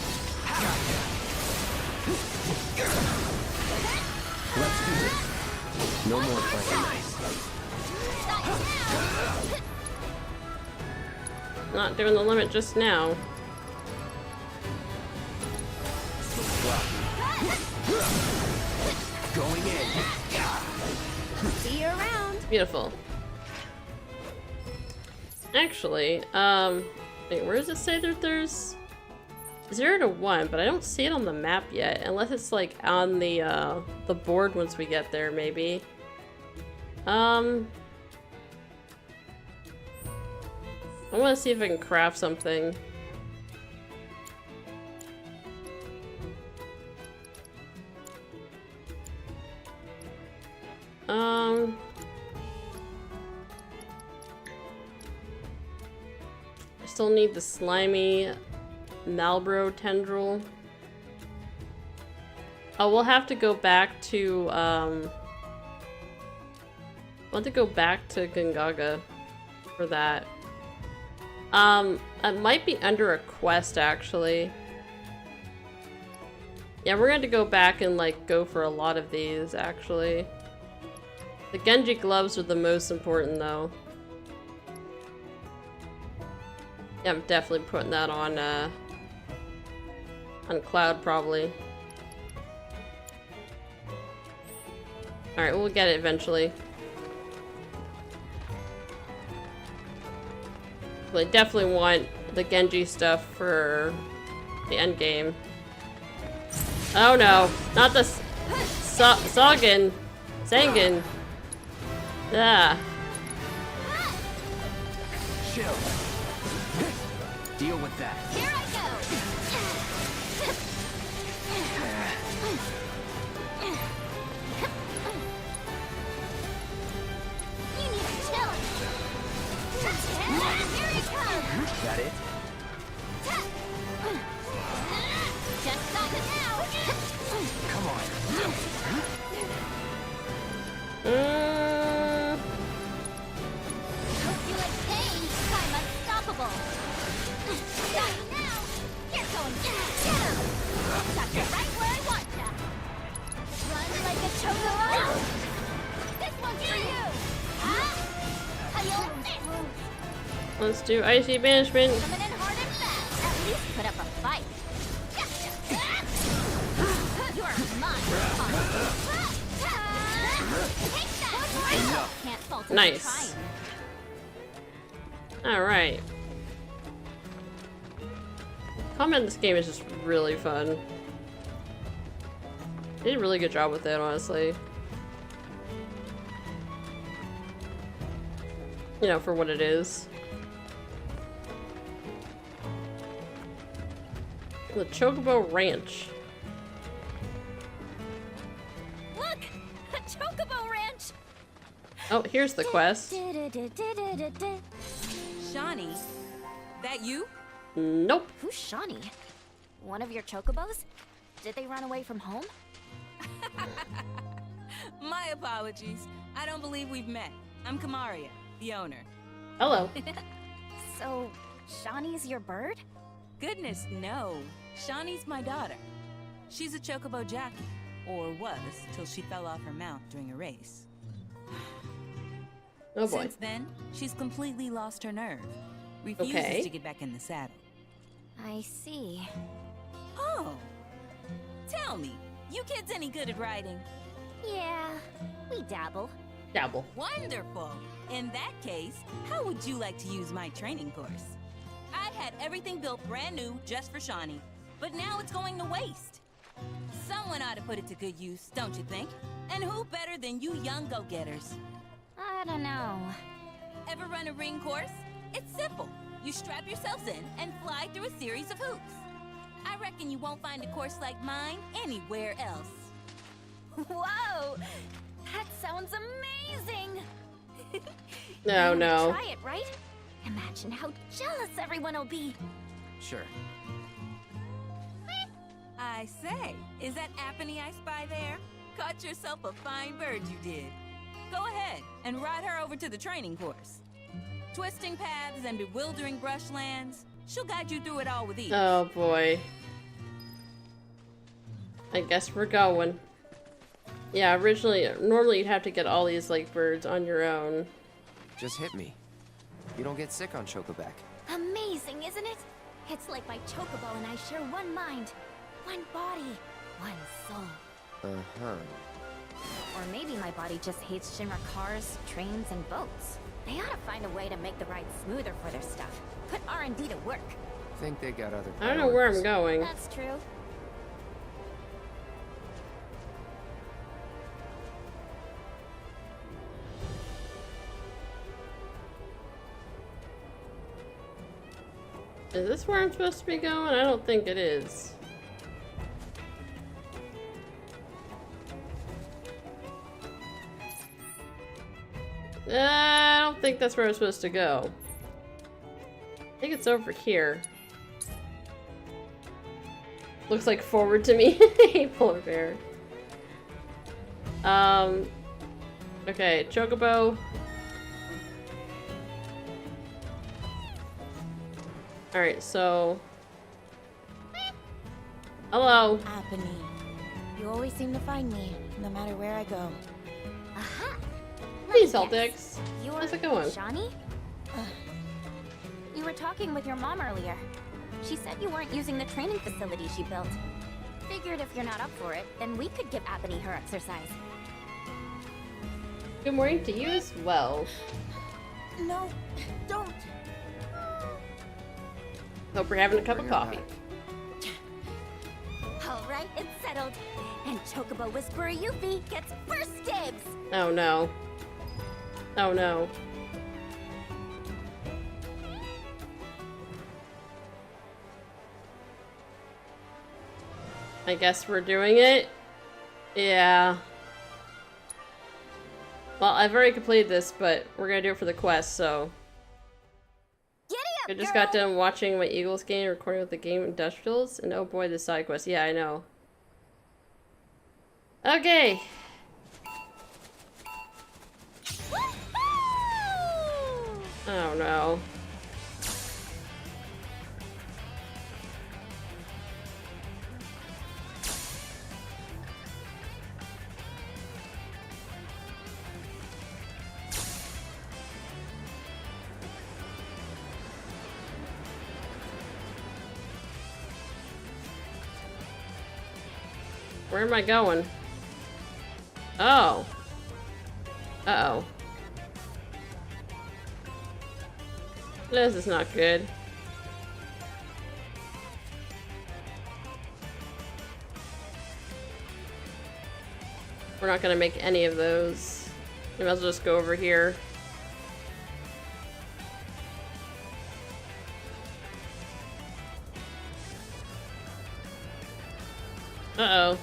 Let's do this. No more playing nice. Not doing the limit just now. Going in. See you around. Beautiful. Actually, wait, where does it say that there's 0 to 1? But I don't see it on the map yet, unless it's like on the board once we get there, maybe. I want to see if I can craft something. I still need the slimy Malbro tendril. Oh, we'll have to go back to, I want to go back to Gungaga for that. It might be under a quest, actually. Yeah, we're going to go back and, like, go for a lot of these, actually. The Genji gloves are the most important, though. Yeah, I'm definitely putting that on Cloud, probably. Alright, we'll get it eventually. I definitely want the Genji stuff for the end game. Oh no, not the Sangin. Yeah. Chill. Deal with that. Here I go. You need to chill. Here he comes. That it? Just stop it now. Come on. Hope you like pain. I'm unstoppable. Got you now. You're going down. Get him. Got you right where I want ya. Run like a chocobo. This one's for you. Huh? How you like this? Let's do icy banishment. Coming in hard and fast. At least put up a fight. You're mine. Can't fault Nice. Alright. Combat in this game is just really fun. They did a really good job with it, honestly. You know, for what it is. The Chocobo Ranch. Look! A Chocobo Ranch! Oh, here's the quest. Shawnee, that you? Nope. Who's Shawnee? One of your Chocobos? Did they run away from home? My apologies. I don't believe we've met. I'm Kamaria, the owner. Hello. So, Shawnee's your bird? Goodness, no. Shawnee's my daughter. She's a Chocobo jockey, or was, till she fell off her mount during a race. Oh boy. Since then, she's completely lost her nerve. Refuses to get back in the saddle. I see. Oh! Tell me, you kids any good at riding? Yeah, we dabble. Dabble. Wonderful! In that case, how would you like to use my training course? I had everything built brand new just for Shawnee, but now it's going to waste. Someone ought to put it to good use, don't you think? And who better than you young go-getters? I don't know. Ever run a ring course? It's simple. You strap yourselves in and fly through a series of hoops. I reckon you won't find a course like mine anywhere else. Whoa! That sounds amazing! No, no. Try it, right? Imagine how jealous everyone will be. Sure. I say, is that Apony I spy there? Caught yourself a fine bird, you did. Go ahead and ride her over to the training course. Twisting paths and bewildering brushlands, she'll guide you through it all with ease. Oh boy. I guess we're going. Yeah, normally you'd have to get all these, like, birds on your own. Just hit me. You don't get sick on Chocoback. Amazing, isn't it? It's like my Chocobo and I share one mind, one body, one soul. Uh-huh. Or maybe my body just hates Shinra cars, trains, and boats. They ought to find a way to make the ride smoother for their stuff. Put R&D to work. Think they got other I don't know where I'm going. That's true. Is this where I'm supposed to be going? I don't think it is. I don't think that's where I'm supposed to go. I think it's over here. Looks like forward to me. Hey, polar bear. Okay, Chocobo. Alright, so... Hello. Apony, you always seem to find me, no matter where I go. Aha! Hey, Celtics. You're How's it going? Shawnee? You were talking with your mom earlier. She said you weren't using the training facility she built. Figured if you're not up for it, then we could give Apony her exercise. Good morning to you as well. No, don't. Hope we're having a cup of coffee. Alright, it's settled. And Chocobo Whisperer Yuffie gets first dibs! Oh no. Oh no. I guess we're doing it? Yeah. Well, I've already completed this, but we're gonna do it for the quest, so... I just got done watching my Eagles game, recording with the game Industrials, and oh boy, the side quest. Yeah, I know. Okay. Oh no. Where am I going? Oh. Uh-oh. This is not good. We're not gonna make any of those. We might as well just go over here. Uh-oh.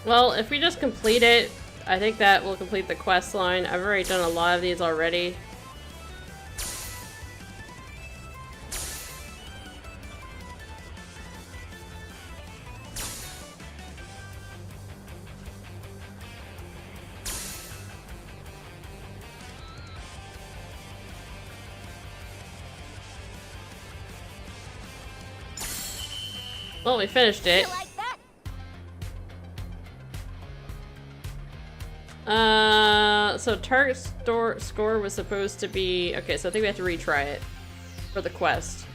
Well, if we just complete it, I think that will complete the quest line. I've already done a lot of these already. Well, we finished it. So target score was supposed to be... Okay, so I think we have to retry it for the quest.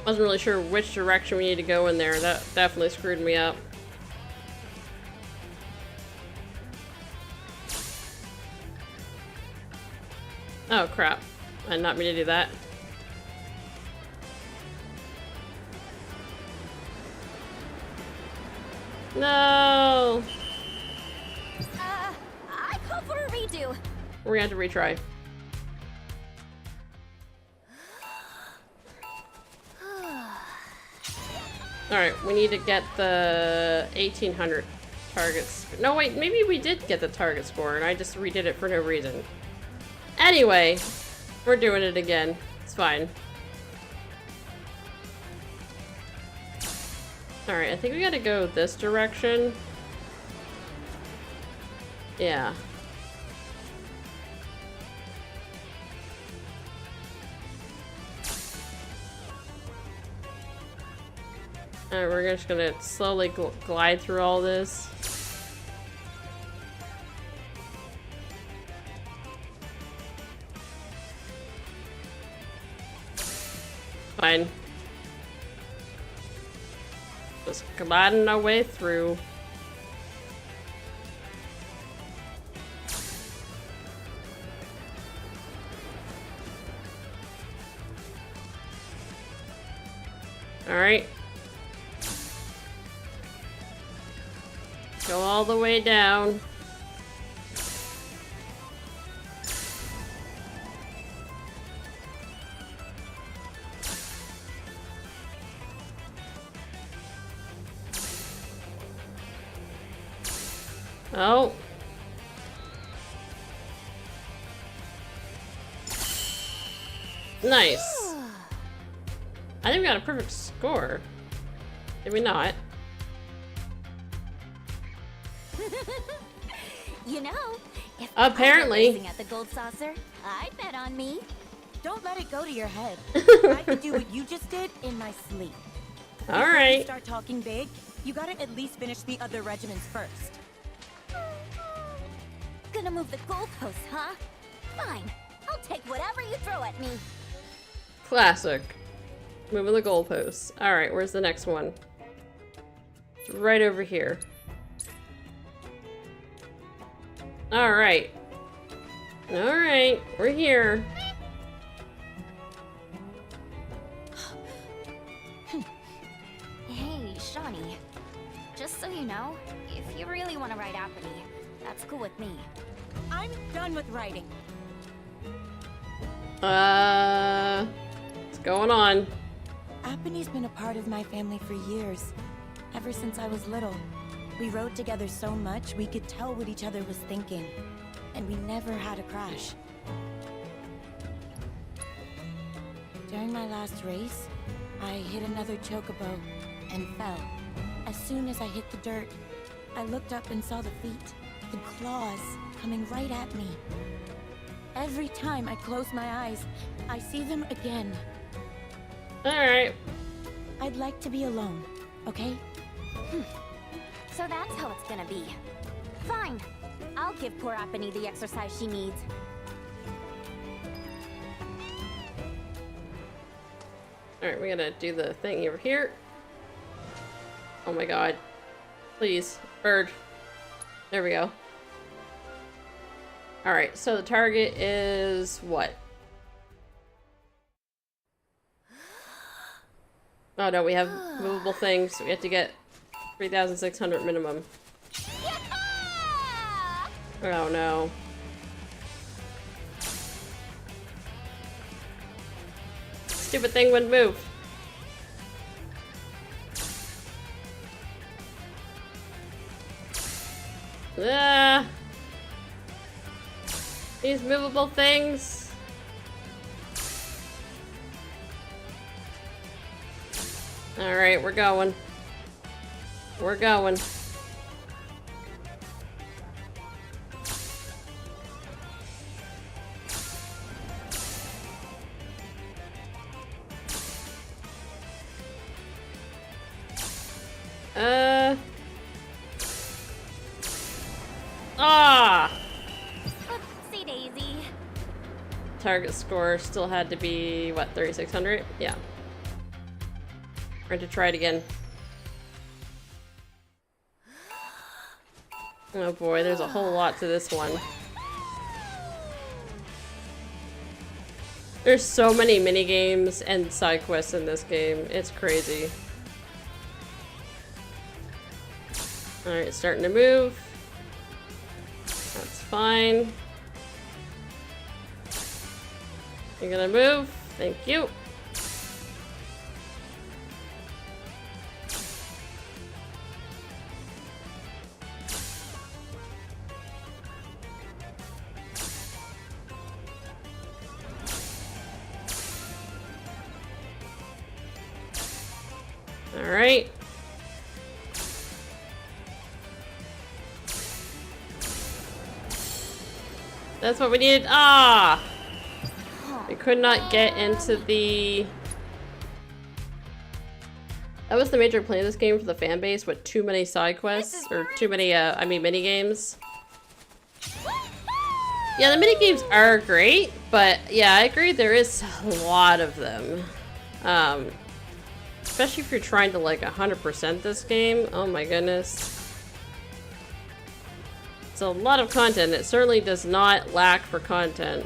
Wasn't really sure which direction we need to go in there. That definitely screwed me up. Oh crap. I did not mean to do that. No! I call for a redo. We're gonna have to retry. Alright, we need to get the 1800 targets. No, wait, maybe we did get the target score and I just redid it for no reason. Anyway, we're doing it again. It's fine. Alright, I think we gotta go this direction. Yeah. Alright, we're just gonna slowly glide through all this. Fine. Just gliding our way through. Alright. Go all the way down. Oh. Nice. I think we got a perfect score. Did we not? You know, if apparently I were racing at the gold saucer, I'd bet on me. Don't let it go to your head. I could do what you just did in my sleep. All Before right. you start talking big, you gotta at least finish the other regiments first. Gonna move the goalposts, huh? Fine. I'll take whatever you throw at me. Classic. Moving the goalposts. Alright, where's the next one? It's right over here. Alright. Alright, we're here. Hey, Shawnee. Just so you know, if you really want to ride Apathy, that's cool with me. I'm done with writing. What's going on? Apathy's been a part of my family for years. Ever since I was little. We rode together so much, we could tell what each other was thinking. And we never had a crash. During my last race, I hit another chocobo and fell. As soon as I hit the dirt, I looked up and saw the feet, the claws, coming right at me. Every time I close my eyes, I see them again. Alright. I'd like to be alone, okay? So that's how it's gonna be. Fine. I'll give poor Appany the exercise she needs. Alright, we're gonna do the thing over here. Oh my god. Please, bird. There we go. Alright, so the target is what? Oh no, we have movable things. We have to get 3,600 minimum. Oh no. Stupid thing wouldn't move. Ah. These movable things. Alright, we're going. We're going. Oopsie daisy. Target score still had to be, what, 3,600? Yeah. We're going to try it again. Oh boy, there's a whole lot to this one. There's so many minigames and side quests in this game. It's crazy. Alright, it's starting to move. That's fine. You're gonna move. Thank you. Alright. That's what we needed. Ah! We could not get into the... That was the major complaint of this game for the fan base, with too many side quests, or too many, mini games. Yeah, the mini games are great, but yeah, I agree there is a lot of them. Especially if you're trying to like 100% this game. Oh my goodness. It's a lot of content. It certainly does not lack for content.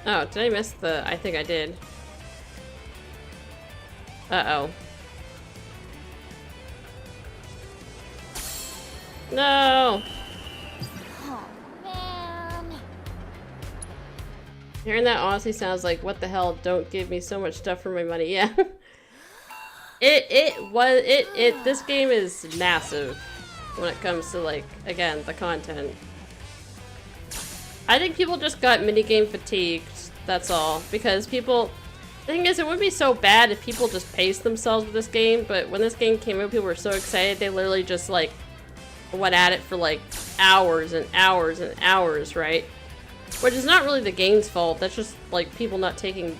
Oh, did I miss the... I think I did. Uh-oh. No! Oh, man. Hearing that honestly sounds like, what the hell, don't give me so much stuff for my money. Yeah. This game is massive when it comes to, like, again, the content. I think people just got minigame fatigued, that's all. Because people... The thing is, it wouldn't be so bad if people just paced themselves with this game, but when this game came out, people were so excited, they literally just, like, went at it for, like, hours and hours and hours, right? Which is not really the game's fault, that's just, like, people not taking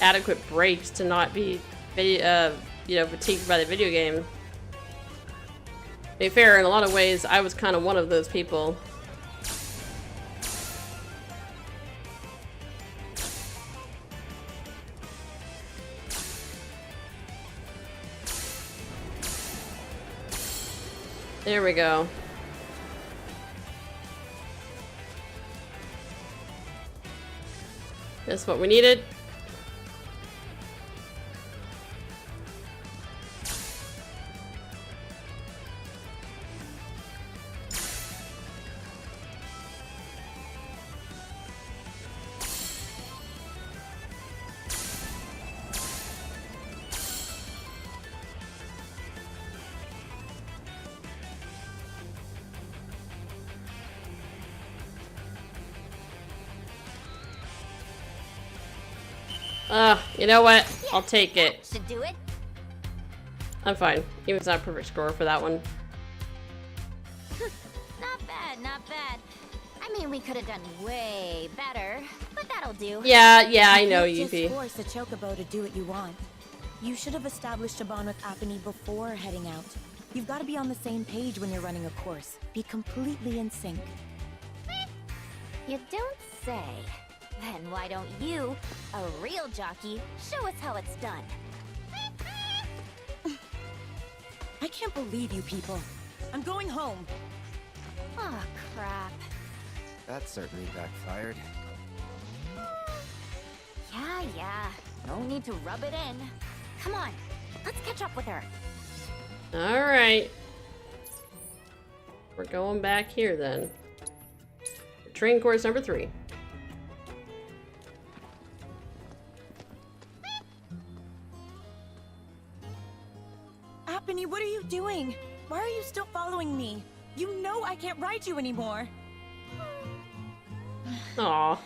adequate breaks to not be, you know, fatigued by the video game. To be fair, in a lot of ways, I was kind of one of those people. There we go. That's what we needed. You know what? I'll take it. Should do it. I'm fine. Even if it's not a perfect score for that one. Not bad, not bad. I mean, we could have done way better, but that'll do. Yeah, I know, You Yuffie. just force a chocobo to do what you want. You should have established a bond with Apony before heading out. You've got to be on the same page when you're running a course. Be completely in sync. You don't say. Then why don't you, a real jockey, show us how it's done? I can't believe you people. I'm going home. Oh, crap. That certainly backfired. Yeah. No need to rub it in. Come on, let's catch up with her. Alright. We're going back here then. Train course number 3. Apony, what are you doing? Why are you still following me? You know I can't ride you anymore. Aw.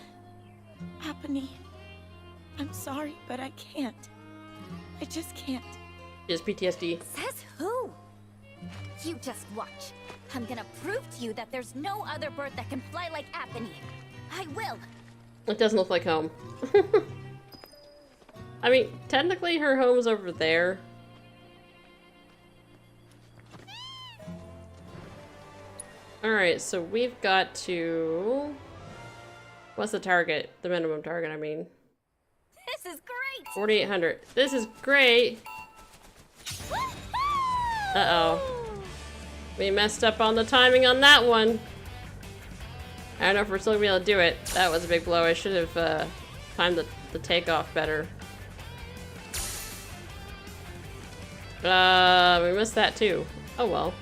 Apony, I'm sorry, but I can't. I just can't. Just PTSD. Says who? You just watch. I'm gonna prove to you that there's no other bird that can fly like Apony. I will. It doesn't look like home. I mean, technically her home's over there. Alright, so we've got to... What's the target? The minimum target, I mean. This is great! 4,800. This is great! Uh-oh. We messed up on the timing on that one. I don't know if we're still gonna be able to do it. That was a big blow. I should have timed the takeoff better. We missed that too. Oh well.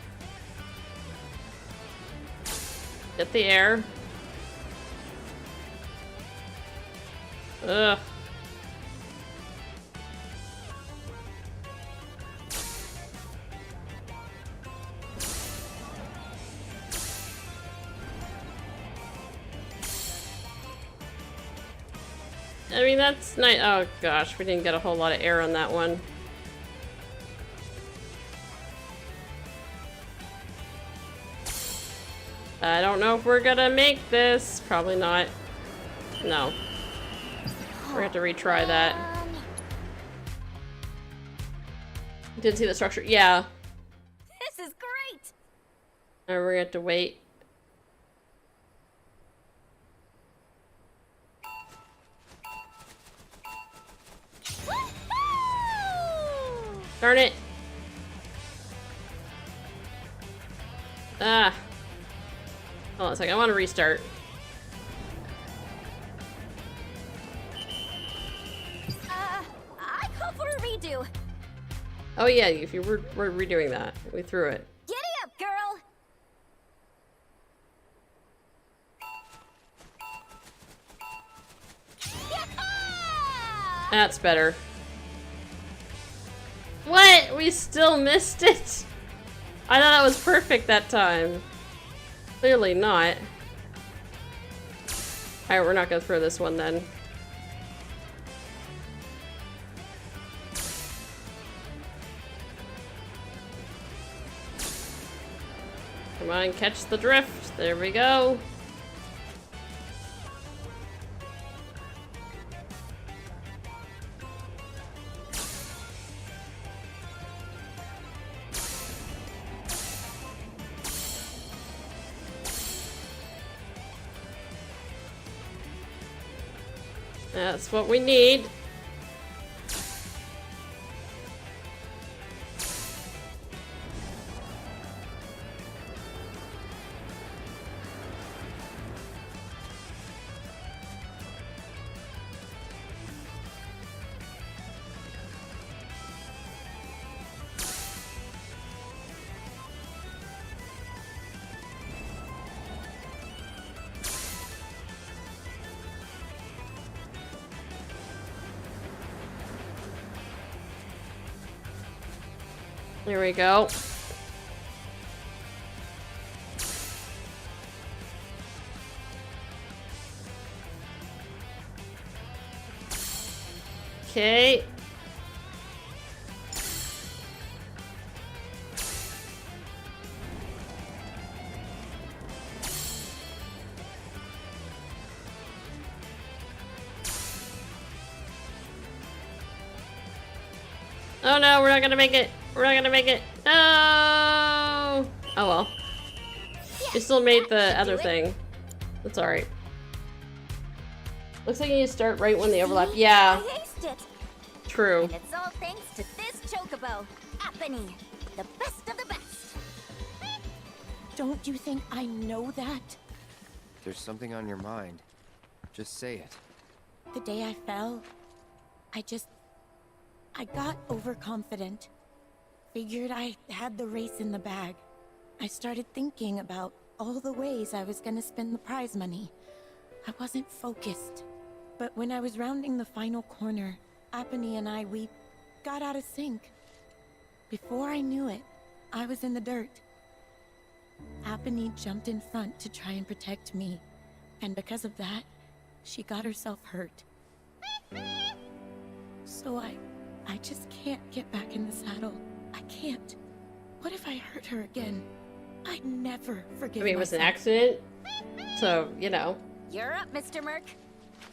Get the air. Ugh. I mean, that's nice. Oh gosh, we didn't get a whole lot of air on that one. I don't know if we're gonna make this. Probably not. No. We're gonna have to retry that. Didn't see the structure. Yeah. This is great! We're gonna have to wait. Darn it! Ah. Hold on a second, I want to restart. I call for a redo. Oh yeah, if you were redoing that. We threw it. Giddy up, girl! That's better. What? We still missed it? I thought that was perfect that time. Clearly not. Alright, we're not gonna throw this one then. Come on, catch the drift. There we go. That's what we need. There we go. Okay. Oh no, we're not gonna make it. We're not gonna make it. No. Oh well. We still made the other thing. That's alright. Looks like you need to start right when they overlap. Yeah. I aced it. True. And it's all thanks to this chocobo, Apony, the best of the best. Don't you think I know that? There's something on your mind. Just say it. The day I fell, I got overconfident. Figured I had the race in the bag. I started thinking about all the ways I was gonna spend the prize money. I wasn't focused. But when I was rounding the final corner, Apony and we got out of sync. Before I knew it, I was in the dirt. Apony jumped in front to try and protect me, and because of that, she got herself hurt. So I just can't get back in the saddle. I can't. What if I hurt her again? I'd never forgive I mean, it was an myself. accident, so, you know. You're up, Mr. Merc.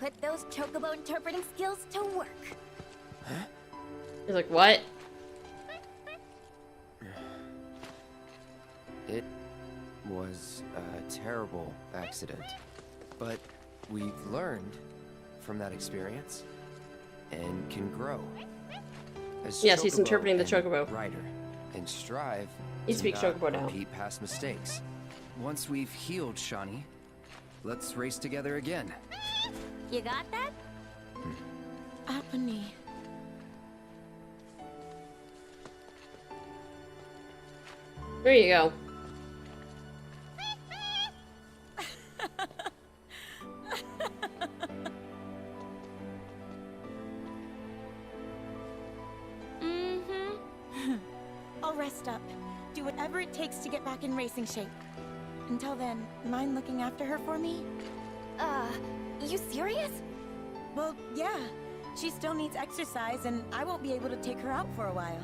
Put those chocobo interpreting skills to work. He's like, what? It was a terrible accident, but we've learned from that experience and can grow. As Yes, he's chocobo interpreting the and chocobo. rider, and strive He to speaks not chocobo now. repeat past mistakes. Once we've healed Shawnee, let's race together again. You got that? Apony. There you go. I'll rest up. Do whatever it takes to get back in racing shape. Until then, mind looking after her for me? You serious? Well, yeah. She still needs exercise, and I won't be able to take her out for a while.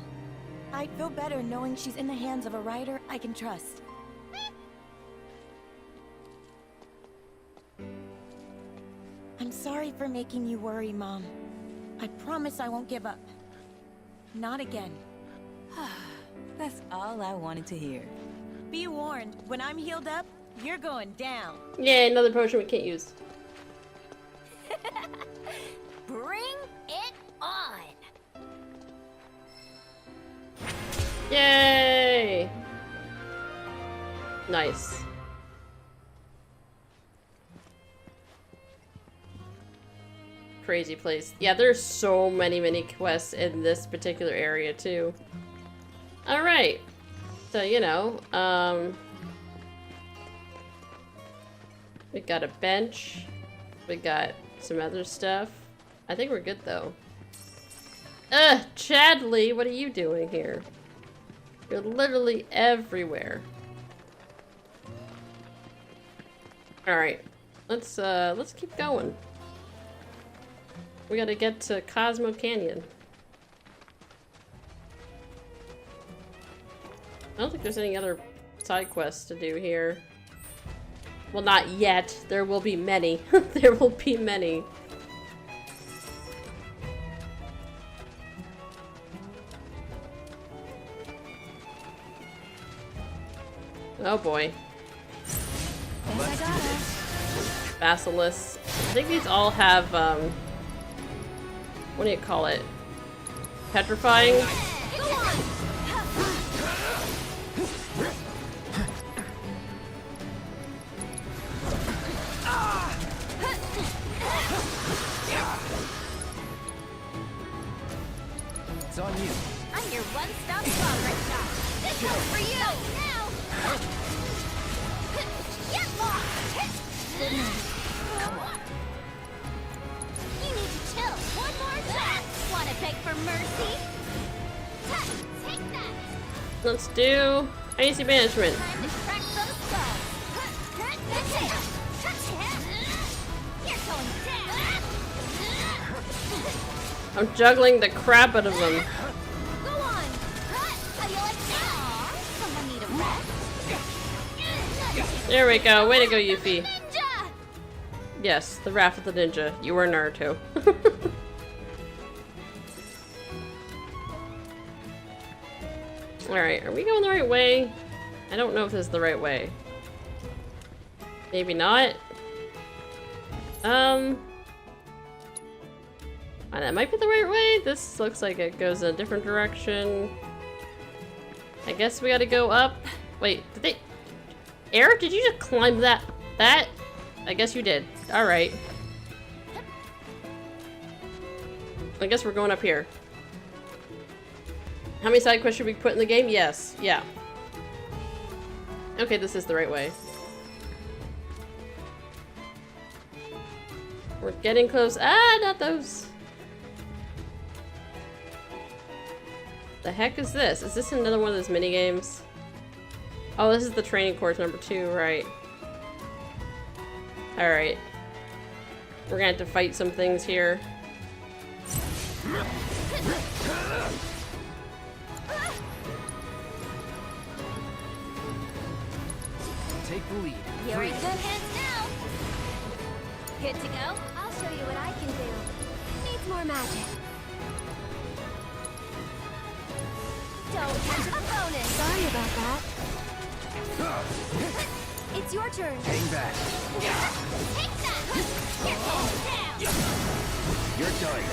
I'd feel better knowing she's in the hands of a rider I can trust. I'm sorry for making you worry, Mom. I promise I won't give up. Not again. That's all I wanted to hear. Be warned, when I'm healed up, you're going down. Yay, another potion we can't use. Bring it on! Yay! Nice. Crazy place. Yeah, there's so many quests in this particular area too. Alright. So, you know, we got a bench. We got some other stuff. I think we're good though. Chadley, what are you doing here? You're literally everywhere. Alright. Let's keep going. We gotta get to Cosmo Canyon. I don't think there's any other side quests to do here. Well, not yet. There will be many. There will be many. Oh boy. Basilisk. I think these all have, what do you call it? Petrifying? It's on you. I'm your one-stop progress shop. This one's for you! Now! Get lost! Come on. You need to chill. One more shot. Wanna beg for mercy? Take that! Let's do AC management. Time to crack those skulls. That's it! You're going down! I'm juggling the crap out of them. Go on! How you like that? Someone need a rest? There we go. Way to go, Yuffie. Ninja! Yes, the Wrath of the Ninja. You are Naruto. Alright, are we going the right way? I don't know if this is the right way. Maybe not. That might be the right way. This looks like it goes in a different direction. I guess we gotta go up. Wait, did they... Eric, did you just climb that? I guess you did. Alright. I guess we're going up here. How many side quests should we put in the game? Yes. Yeah. Okay, this is the right way. We're getting close. Ah, not those. The heck is this? Is this another one of those mini games? Oh, this is the training course number 2, right? Alright. We're gonna have to fight some things here. Take the lead. You're in good hands now. Good to go? I'll show you what I can do. Needs more magic. Don't catch a bonus. Sorry about that. It's your turn. Hang back. Take that. You're going down. You're done.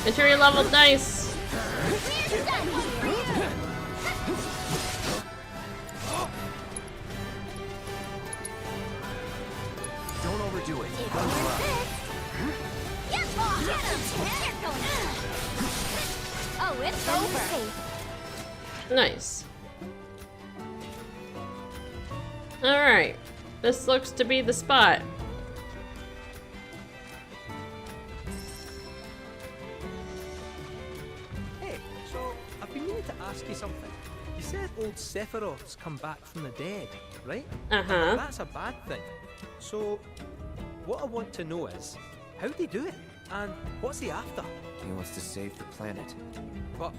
Material level, nice. We're done here. Don't overdo it. Get off. Get him. They're going down. Oh, it's over. Nice. Alright. This looks to be the spot. Hey, so I've been meaning to ask you something. You said old Sephiroth's come back from the dead, right? Uh-huh. That's a bad thing. So, what I want to know is, how'd he do it? And what's he after? He wants to save the planet. But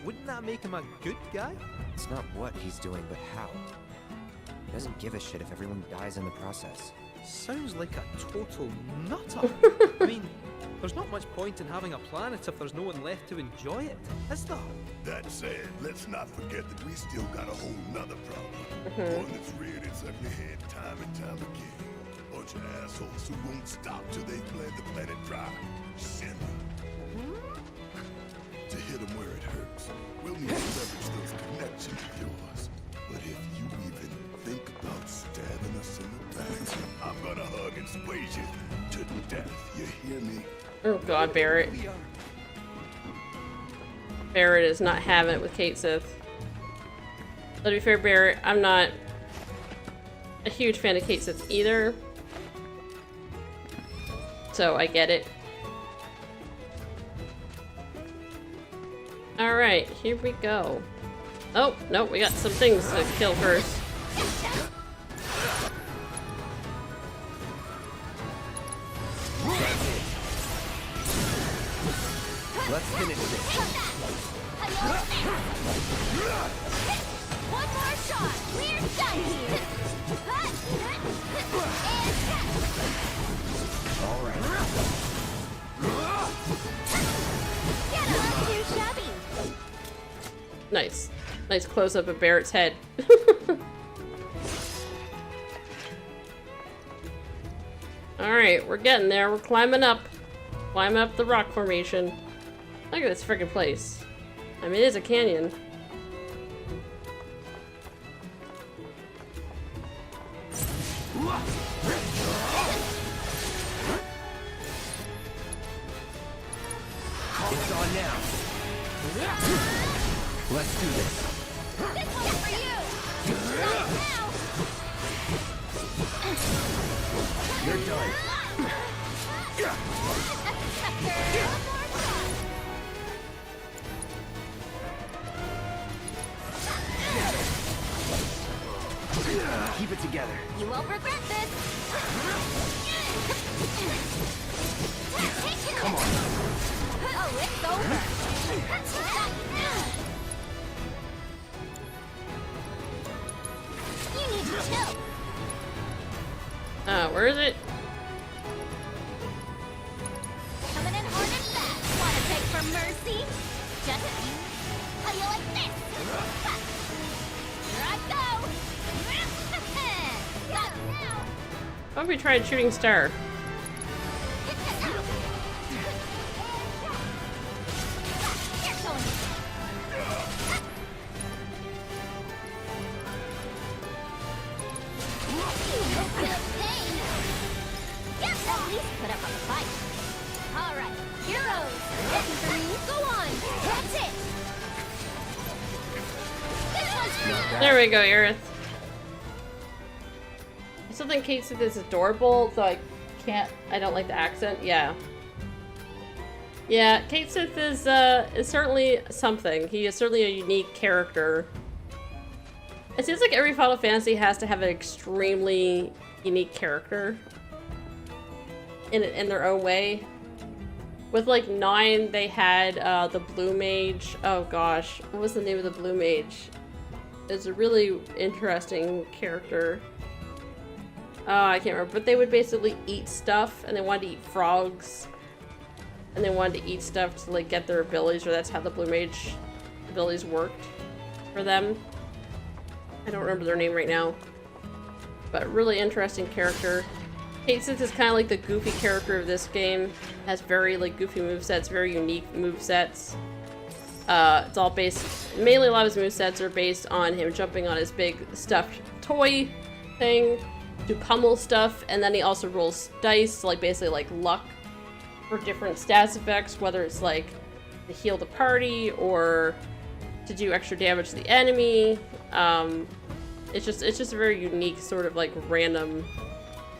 wouldn't that make him a good guy? It's not what he's doing, but how. He doesn't give a shit if everyone dies in the process. Sounds like a total nutter. I mean, there's not much point in having a planet if there's no one left to enjoy it, is there? That said, let's not forget that we still got a whole nother problem. One that's reared its ugly head time and time again. Bunch of assholes who won't stop till they bled the planet dry. Simba. To hit them where it hurts, we'll need to leverage those connections of yours. But if you even think about stabbing us in the back, I'm gonna hug and squeeze you to death. You hear me? Oh god, Barrett. Barrett is not having it with Kate Sith. But to be fair, Barrett, I'm not a huge fan of Kate Sith either. So I get it. Alright, here we go. Oh, no, we got some things to kill first. Let's finish this. One more shot. We're done here. All right. Get up, too shabby. Nice. Nice close-up of Barrett's head. Alright, we're getting there. We're climbing up. Climbing up the rock formation. Look at this freaking place. I mean, it is a canyon. It's on now. Let's do this. This one's for you. Right now. You're done. Keep it together. You won't regret this. Come on. Oh, it's over. You need to chill. Where is it? See? Just how you like this? Ha! Here I go! Got it now! Why don't we try shooting star? At least put up a fight. All right, heroes, ready for me? Go on, that's it. This one's for you. There we go, Aerith. I still think Kate Sith is adorable, so I don't like the accent. Yeah. Yeah, Kate Sith is certainly something. He is certainly a unique character. It seems like every Final Fantasy has to have an extremely unique character in their own way. With like 9, they had the Blue Mage. Oh gosh, what was the name of the Blue Mage? It's a really interesting character. I can't remember, but they would basically eat stuff, and they wanted to eat frogs, and they wanted to eat stuff to like get their abilities, or that's how the Blue Mage abilities worked for them. I don't remember their name right now, but really interesting character. Kate Sith is kind of like the goofy character of this game. Has very like goofy movesets, very unique movesets. It's all based, mainly a lot of his movesets are based on him jumping on his big stuffed toy thing to pummel stuff, and then he also rolls dice, like basically like luck for different stats effects, whether it's like to heal the party or to do extra damage to the enemy. It's just a very unique sort of like random.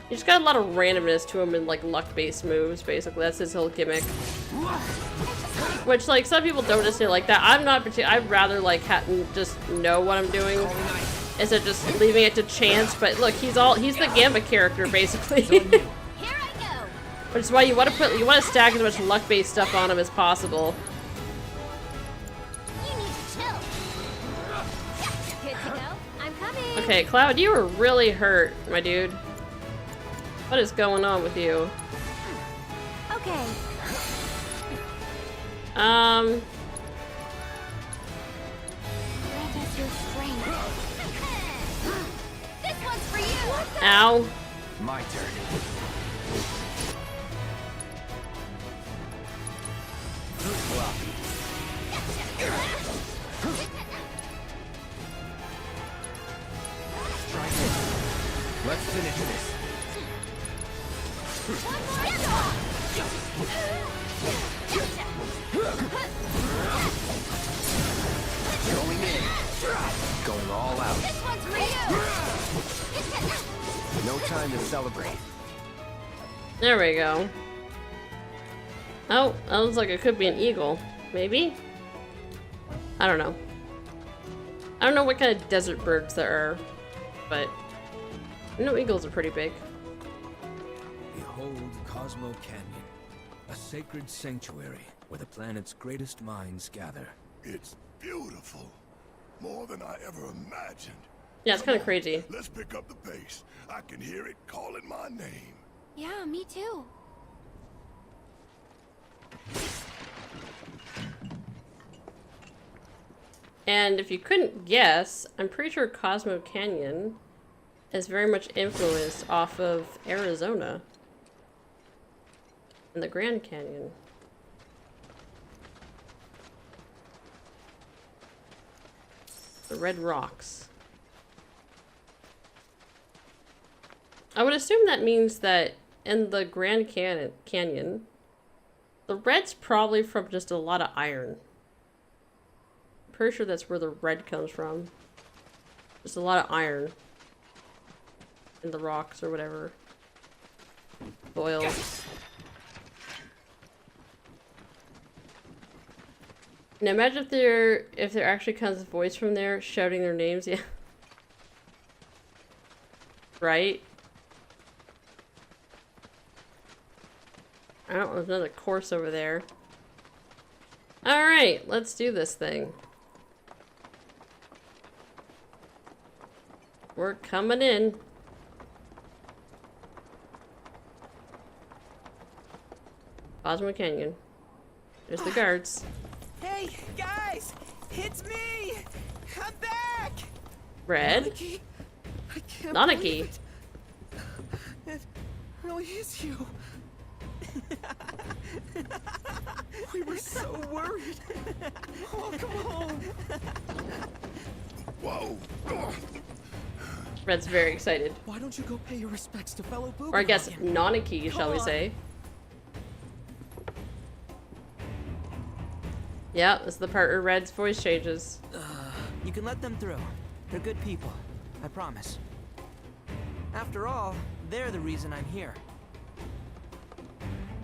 You just got a lot of randomness to him in like luck-based moves. Basically, that's his whole gimmick. Which like some people don't necessarily like that. I'm not particular. I'd rather like just know what I'm doing instead of just leaving it to chance. But look, he's the Gambit character basically. Which is why you want to stack as much luck-based stuff on him as possible. Okay, Cloud, you were really hurt, my dude. What is going on with you? Okay. Grant us your strength. This one's for you. Ow. My turn. Let's finish this. Going in. Going all out. This one's for you. No time to celebrate. There we go. Oh, that looks like it could be an eagle. Maybe? I don't know. I don't know what kind of desert birds there are, but I know eagles are pretty big. Behold Cosmo Canyon, a sacred sanctuary where the planet's greatest minds gather. It's beautiful. More than I ever imagined. Yeah, it's kind of crazy. Let's pick up the pace. I can hear it calling my name. Yeah, me too. And if you couldn't guess, I'm pretty sure Cosmo Canyon is very much influenced off of Arizona and the Grand Canyon. The red rocks. I would assume that means that in the Grand Canyon, the red's probably from just a lot of iron. I'm pretty sure that's where the red comes from. Just a lot of iron in the rocks or whatever. Oil. Now imagine if there actually comes a voice from there shouting their names. Yeah. Right? I don't know, there's another course over there. Alright, let's do this thing. We're coming in. Cosmo Canyon. There's the guards. Hey, guys! It's me! I'm back! Red? Nanaki? I can't Nanaki. believe it. It really is you. We were so worried. Welcome home. Whoa. Red's very excited. Why don't you go pay your respects to fellow Boogaloo? Or I guess Nanaki, shall we say. Yeah, this is the part where Red's voice changes. You can let them through. They're good people. I promise. After all, they're the reason I'm here.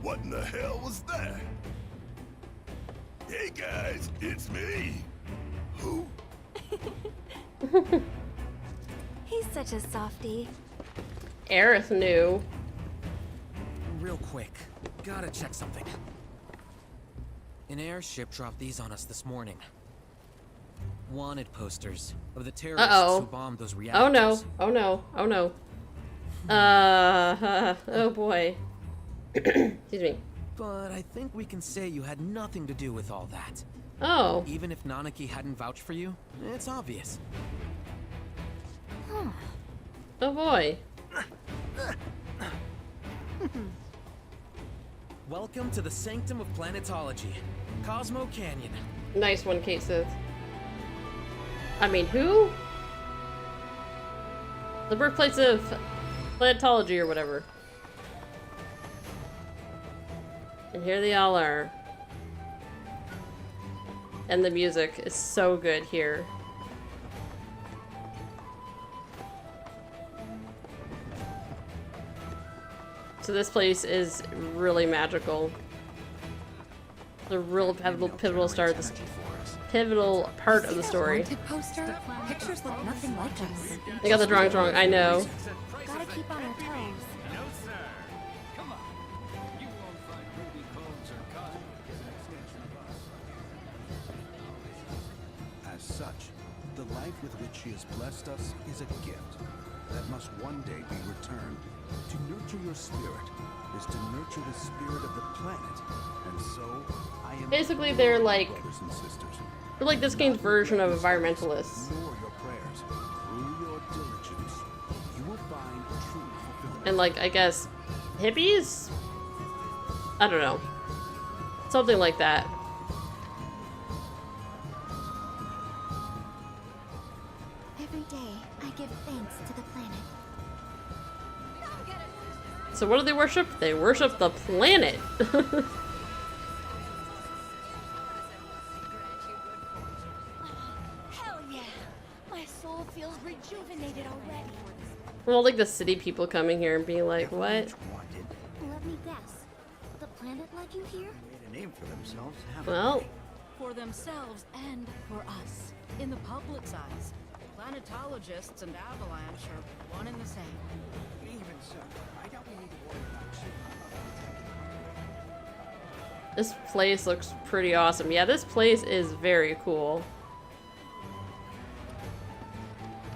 What in the hell was that? Hey guys, it's me. Who? He's such a softie. Aerith knew. Real quick, gotta check something. An airship dropped these on us this morning. Wanted posters of the terrorists Uh-oh. who bombed those reactors. Oh no. Oh no. Oh no. Oh boy. Excuse me. But I think we can say you had nothing to do with all that. Oh. Even if Nanaki hadn't vouched for you, it's obvious. Oh boy. Welcome to the sanctum of planetology, Cosmo Canyon. Nice one, Kate Sith. I mean, who? The birthplace of planetology or whatever. And here they all are. And the music is so good here. So this place is really magical. The real pivotal start, this pivotal part of the story. Wanted poster? Pictures look nothing like us. They got the drawings wrong, I know. Gotta keep on our toes. As such, the life with which she has blessed us is a gift that must one day be returned. To nurture your spirit is to nurture the spirit of the planet, and so I am. Basically, they're like brothers and sisters. they're like this game's version of environmentalists. Ignore your prayers. Through your diligence, you will find true fulfillment. And like, I guess, hippies? I don't know. Something like that. Every day, I give thanks to the planet. So what do they worship? They worship the planet. Hell yeah! My soul feels rejuvenated already. Well, like the city people coming here and being like, what? Let me guess. The planet let you here? Made a name for themselves, Well, For themselves and for us. In the public's eyes, planetologists and Avalanche are one and the same. Even so, I doubt we need to worry about this place looks pretty awesome. Yeah, this place is very cool.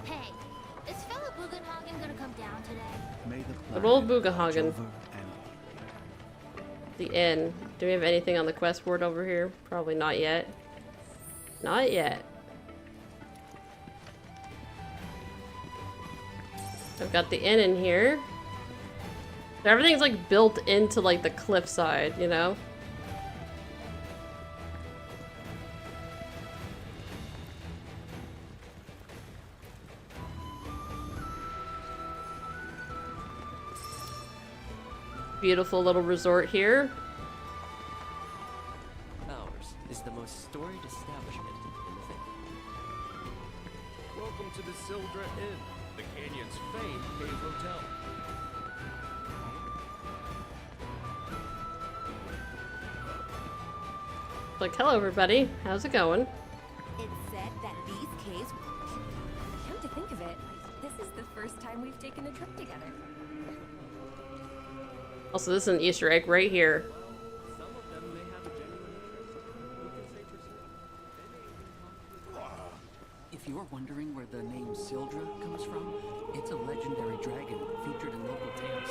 Hey, is Fella Bugenhagen gonna come down today? May the Good old planet Bugenhagen. watch over and The inn. Do we have anything on the quest board over here? Probably not yet. Not yet. I've got the inn in here. So everything's like built into like the cliffside, you know? Beautiful little resort here. Ours is the most storied establishment in the city. Welcome to the Sildra Inn, the canyon's famed cave hotel. Like, hello everybody, how's it going? It said that these caves... Come to think of it, this is the first time we've taken a trip together. Also, this is an Easter egg right here. If you're wondering where the name Sildra comes from, it's a legendary dragon featured in local tales.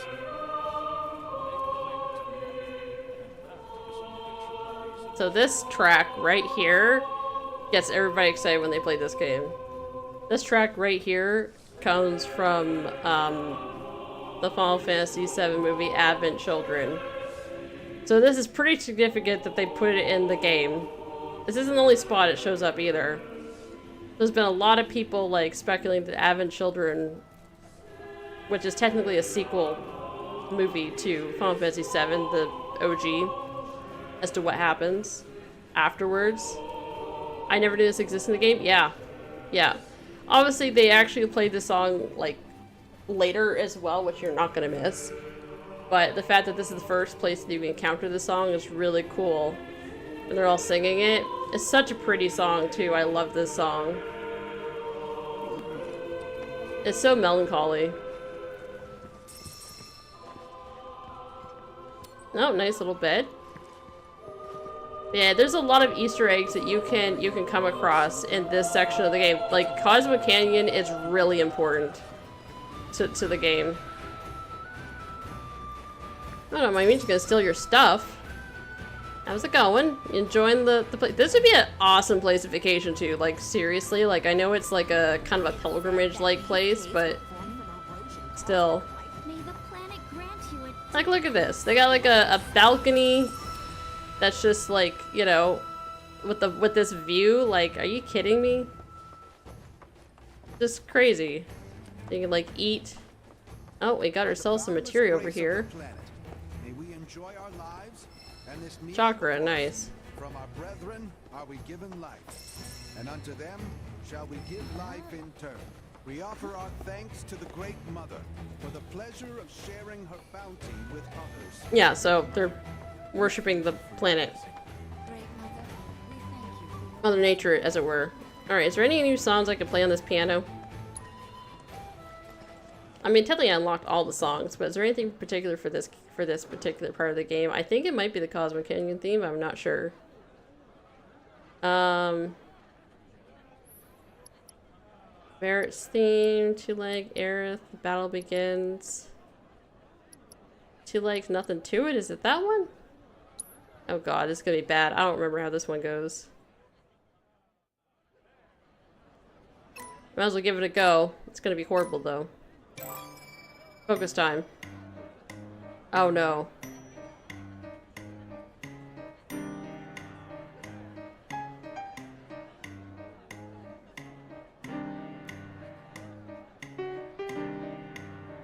So this track right here gets everybody excited when they play this game. This track right here comes from the Final Fantasy VII movie Advent Children. So this is pretty significant that they put it in the game. This isn't the only spot it shows up either. There's been a lot of people like speculating that Advent Children, which is technically a sequel movie to Final Fantasy VII, the OG, as to what happens afterwards. I never knew this existed in the game. Yeah. Obviously, they actually played the song like later as well, which you're not gonna miss. But the fact that this is the first place that you encounter the song is really cool. And they're all singing it. It's such a pretty song too. I love this song. It's so melancholy. Oh, nice little bed. Yeah, there's a lot of Easter eggs that you can come across in this section of the game. Like, Cosmo Canyon is really important to the game. I don't mind me just gonna steal your stuff. How's it going? Enjoying the place? This would be an awesome place of vacation too. Like, seriously, like, I know it's like a kind of a pilgrimage-like place, but still. Like, look at this. They got like a balcony that's just like, you know, with this view. Like, are you kidding me? Just crazy. You can like eat. Oh, we got ourselves some material over here. Chakra, nice. From our brethren are we given life, and unto them shall we give life in turn. We offer our thanks to the Great Mother for the pleasure of sharing her bounty with others. Yeah, so they're worshipping the planet. Mother Nature, as it were. Alright, is there any new songs I can play on this piano? I mean, technically I unlocked all the songs, but is there anything particular for this particular part of the game? I think it might be the Cosmo Canyon theme, I'm not sure. Barrett's theme, Two Leg, Aerith, the battle begins. Two Legs, nothing to it, is it that one? Oh god, this is gonna be bad. I don't remember how this one goes. Might as well give it a go. It's gonna be horrible though. Focus time. Oh no.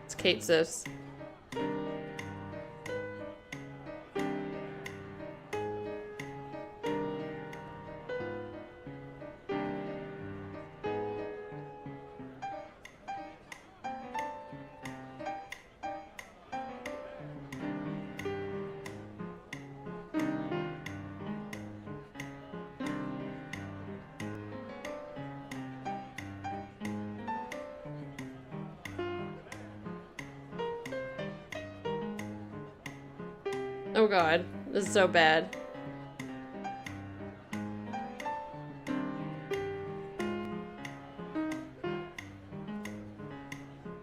It's Kate Sifs. Oh god, this is so bad.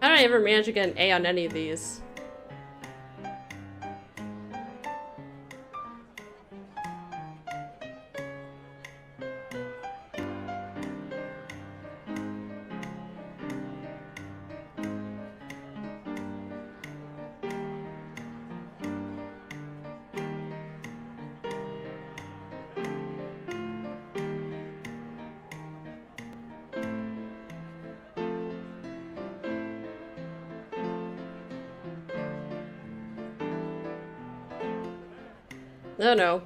How did I ever manage to get an A on any of these? Oh no.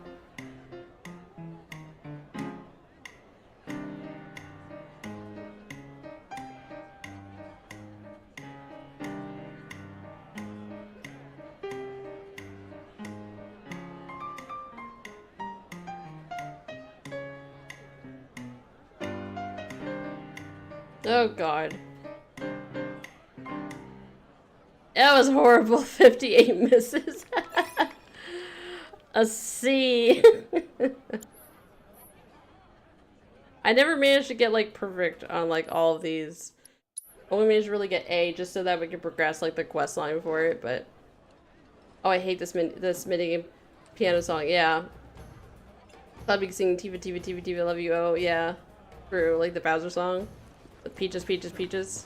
Oh god. That was horrible. 58 misses. A C. I never managed to get like perfect on like all of these. Only managed to really get A just so that we can progress like the quest line for it, but oh, I hate this mini piano song. Yeah. I'll be singing Tifa, Tifa, Tifa, Tifa, love you, oh, yeah. Through, like, the Bowser song. With Peaches, Peaches, Peaches.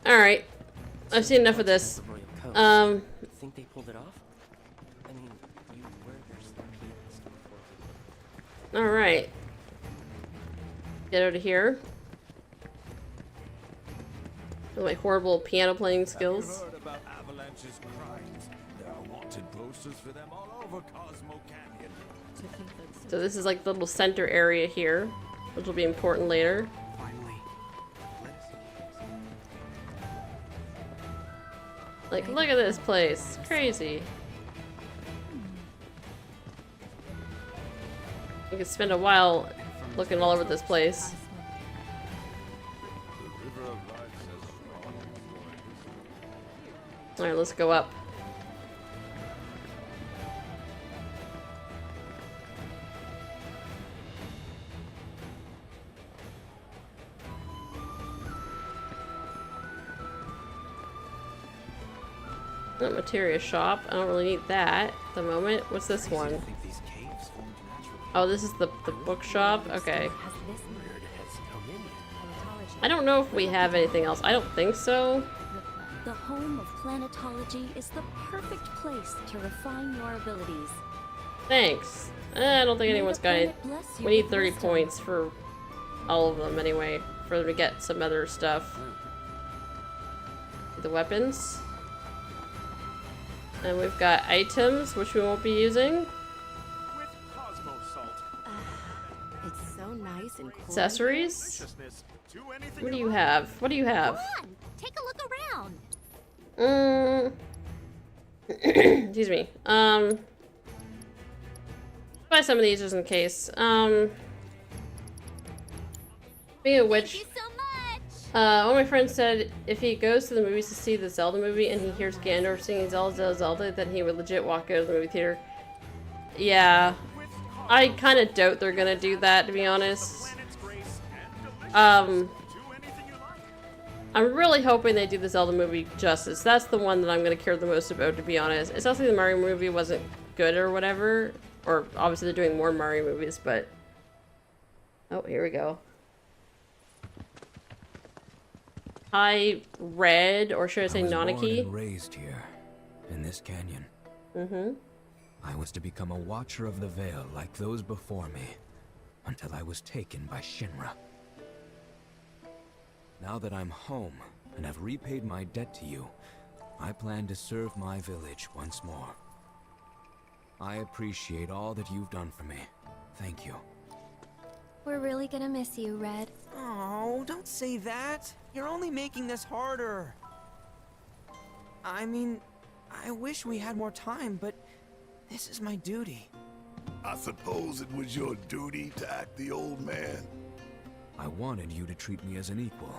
Alright. I've seen enough of this. Think they pulled it off? I mean, you were their stockade and stuff before. Alright. Get out of here. With my horrible piano playing skills. Have you heard about Avalanche's crimes? There are wanted posters for them all over Cosmo Canyon. So this is like the little center area here, which will be important later. Like, look at this place. Crazy. You could spend a while looking all over this place. Alright, let's go up. That materia shop. I don't really need that at the moment. What's this one? Oh, this is the bookshop? Okay. I don't know if we have anything else. I don't think so. The home of planetology is the perfect place to refine your abilities. Thanks. I don't think anyone's got it. We need 30 points for all of them anyway, for them to get some other stuff. The weapons. And we've got items, which we won't be using. With Cosmo salt. It's so nice and cool. Accessories. What do you have? What do you have? Come on, take a look around. Excuse me. Buy some of these just in case. Speaking of which, one of my friends said if he goes to the movies to see the Zelda movie and he hears Gandalf singing Zelda, Zelda, Zelda, then he would legit walk out of the movie theater. Yeah, I kind of doubt they're gonna do that, to be honest. I'm really hoping they do the Zelda movie justice. That's the one that I'm gonna care the most about, to be honest. It's not like the Mario movie wasn't good or whatever, or obviously they're doing more Mario movies, but... Oh, here we go. Hi, Red, or should I say Born Nanaki? and raised here, in this canyon. Mm-hmm. I was to become a watcher of the Veil like those before me, until I was taken by Shinra. Now that I'm home and have repaid my debt to you, I plan to serve my village once more. I appreciate all that you've done for me. Thank you. We're really gonna miss you, Red. Oh, don't say that. You're only making this harder. I mean, I wish we had more time, but this is my duty. I suppose it was your duty to act the old man. I wanted you to treat me as an equal,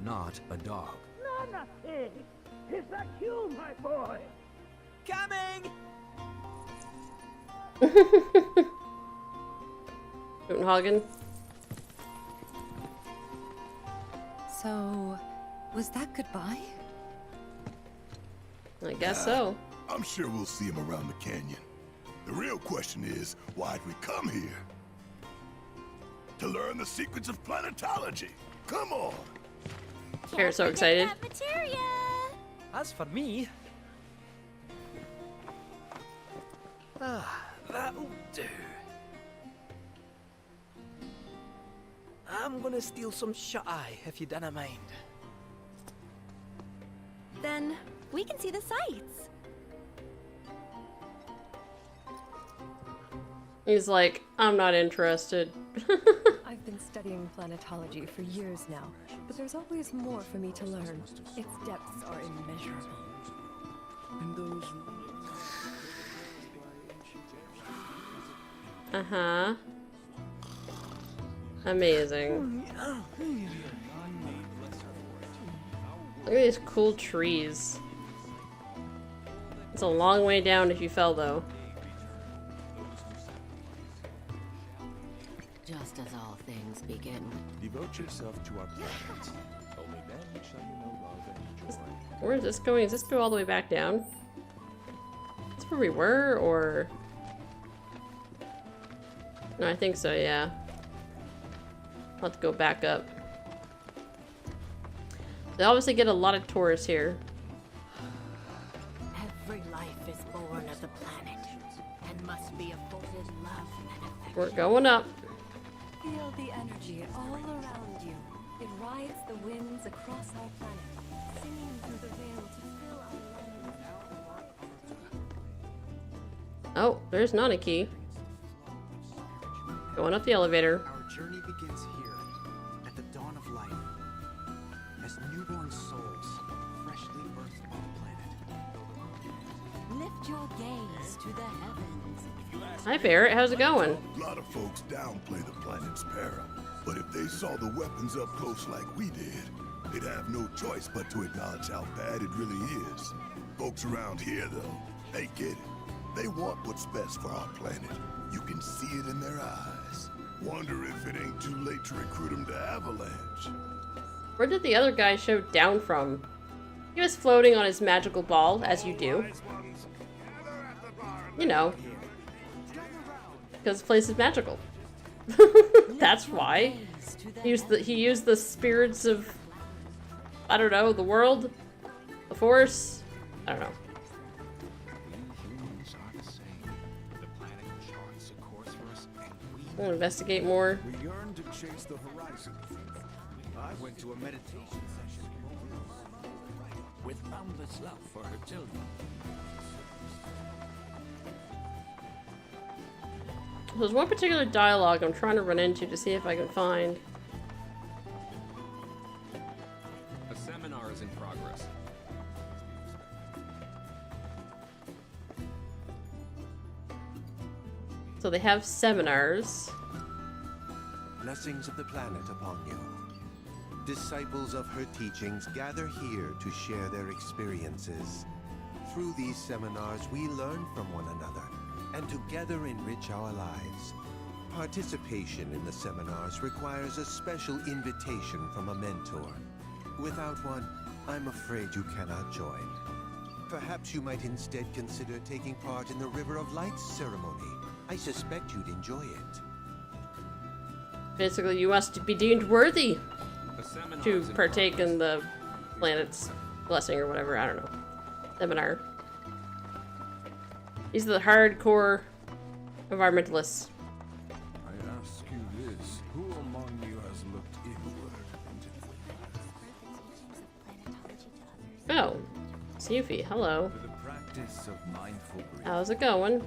not a dog. Not a pig. Is that you, my boy? Coming! Hagen. So, was that goodbye? I guess so. I'm sure we'll see him around the canyon. The real question is, why'd we come here? To learn the secrets of planetology. Come on. Hair's so excited. As for me... that'll do. I'm gonna steal some shut-eye, if you don't mind. Then we can see the sights. He's like, I'm not interested. I've been studying planetology for years now, but there's always more for me to learn. Its depths are immeasurable. And those... Uh-huh. Amazing. Look at these cool trees. It's a long way down if you fell, though. Just as all things begin. Devote yourself to our planet. Only then shall you know love and joy. Where is this going? Does this go all the way back down? That's where we were, or... I think so, yeah. I'll have to go back up. They obviously get a lot of tourists here. Every life is born of the planet and must be afforded love and affection. We're going up. Feel the energy all around you. It rides the winds across our planet, singing through the veil to fill our lungs. Oh, there's Nanaki. Going up the elevator. Our journey begins here, at the dawn of life, as newborn souls, freshly birthed on the planet. Lift your gaze to the heavens. Hi, Barrett. How's it going? A lot of folks downplay the planet's peril, but if they saw the weapons up close like we did, they'd have no choice but to acknowledge how bad it really is. Folks around here, though, they get it. They want what's best for our planet. You can see it in their eyes. Wonder if it ain't too late to recruit them to Avalanche. Where did the other guy show down from? He was floating on his magical ball, as you do. You know. Because the place is magical. That's why. He used the spirits of, I don't know, the world? The force? I don't know. We'll investigate more. We yearn to chase the horizon. I went to a meditation session with boundless love for her children. There's one particular dialogue I'm trying to run into to see if I can find. A seminar is in progress. So they have seminars. Blessings of the planet upon you. Disciples of her teachings gather here to share their experiences. Through these seminars, we learn from one another and together enrich our lives. Participation in the seminars requires a special invitation from a mentor. Without one, I'm afraid you cannot join. Perhaps you might instead consider taking part in the River of Lights ceremony. I suspect you'd enjoy it. Basically, you must be deemed worthy to partake in the planet's blessing or whatever. I don't know. Seminar. These are the hardcore environmentalists. I ask you this, who among you has looked inward? Oh, Yuffie, hello. For the practice of mindful breathing. How's it going?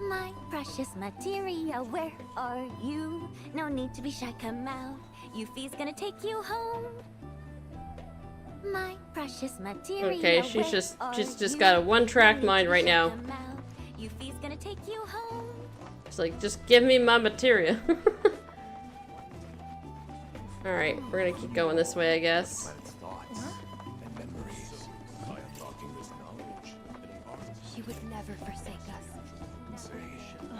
My precious materia, where are you? No need to be shy, come out. Yuffie's gonna take you home. My precious materia. Okay, she's just got a one-track mind right now. Yuffie's gonna take you home. It's like, just give me my materia. Alright, we're gonna keep going this way, I guess. She would never forsake us.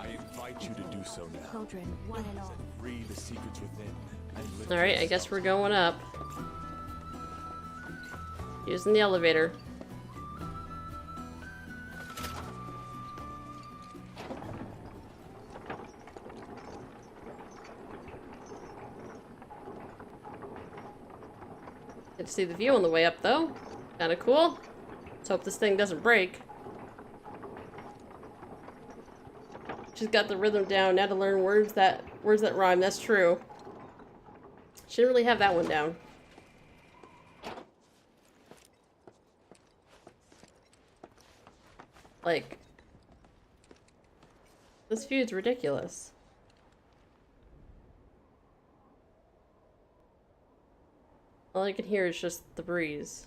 I invite you to do so now. Children, one and all. Free the secrets within and lift Alright, I guess we're going up. Using the elevator. Get to see the view on the way up, though. Kinda cool. Let's hope this thing doesn't break. She's got the rhythm down. Now to learn words that rhyme. That's true. She didn't really have that one down. Like, this view's ridiculous. All I can hear is just the breeze.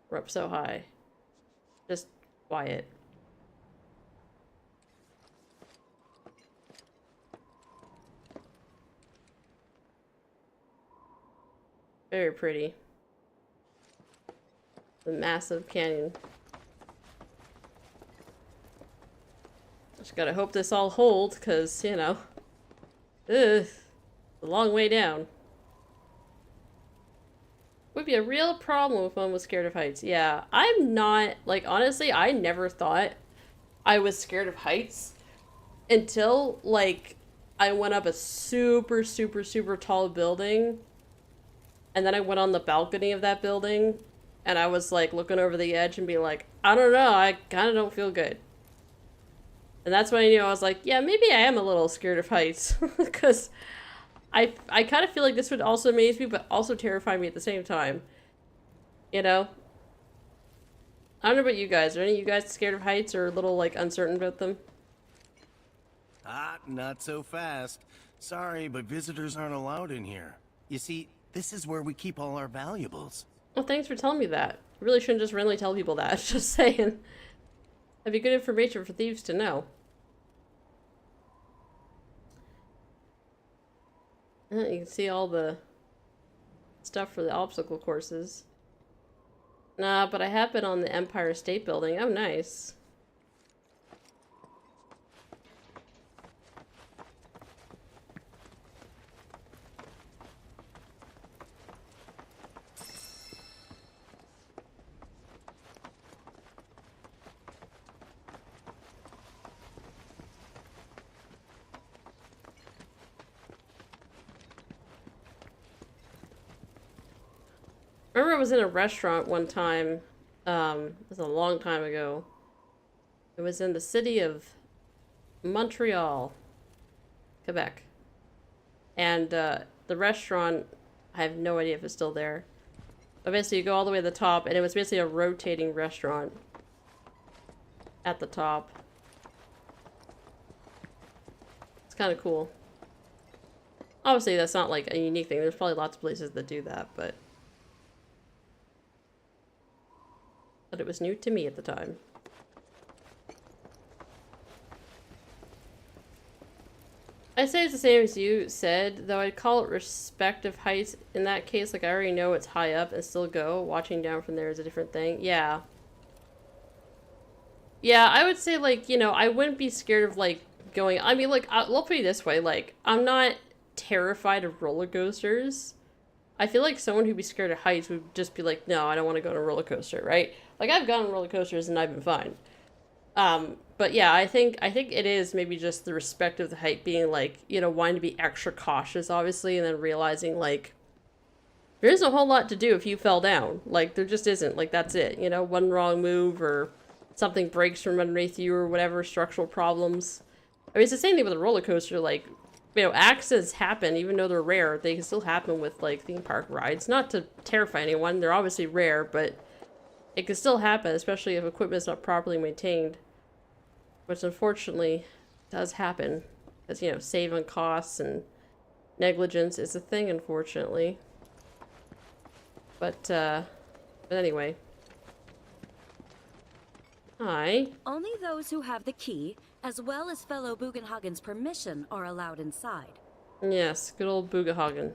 We're up so high. Just quiet. Very pretty. The massive canyon. Just gotta hope this all holds, cause, you know, ugh, a long way down. Would be a real problem if one was scared of heights. Yeah, I'm not, like, honestly, I never thought I was scared of heights until, like, I went up a super, super, super tall building, and then I went on the balcony of that building, and I was like looking over the edge and being like, I don't know, I kind of don't feel good. And that's when I knew, I was like, yeah, maybe I am a little scared of heights, because I kind of feel like this would also amaze me, but also terrify me at the same time. You know? I don't know about you guys. Are any of you guys scared of heights or a little, like, uncertain about them? Ah, not so fast. Sorry, but visitors aren't allowed in here. You see, this is where we keep all our valuables. Well, thanks for telling me that. I really shouldn't just randomly tell people that. Just saying. That'd be good information for thieves to know. You can see all the stuff for the obstacle courses. Nah, but I have been on the Empire State Building. Oh, nice. I remember I was in a restaurant one time, it was a long time ago. It was in the city of Montreal, Quebec. And the restaurant, I have no idea if it's still there. But basically you go all the way to the top, and it was basically a rotating restaurant at the top. It's kind of cool. Obviously that's not like a unique thing, there's probably lots of places that do that, but it was new to me at the time. I say it's the same as you said, though I'd call it respect of heights in that case. Like, I already know it's high up and still go. Watching down from there is a different thing. Yeah. Yeah, I would say, like, you know, I wouldn't be scared of, like, going... I mean, like, I'll put it this way. Like, I'm not terrified of roller coasters. I feel like someone who'd be scared of heights would just be like, no, I don't want to go on a roller coaster, right? Like, I've gone on roller coasters and I've been fine. But yeah, I think it is maybe just the respect of the height being like, you know, wanting to be extra cautious, obviously, and then realizing, like, there isn't a whole lot to do if you fell down. Like, there just isn't. Like, that's it. You know, one wrong move or something breaks from underneath you or whatever, structural problems. I mean, it's the same thing with a roller coaster. Like, you know, accidents happen, even though they're rare. They can still happen with, like, theme park rides. Not to terrify anyone. They're obviously rare, but it can still happen, especially if equipment's not properly maintained. Which, unfortunately, does happen. Because, you know, save on costs and negligence is a thing, unfortunately. But anyway. Hi. Only those who have the key, as well as fellow Bugenhagen's permission, are allowed inside. Yes, good old Bugenhagen.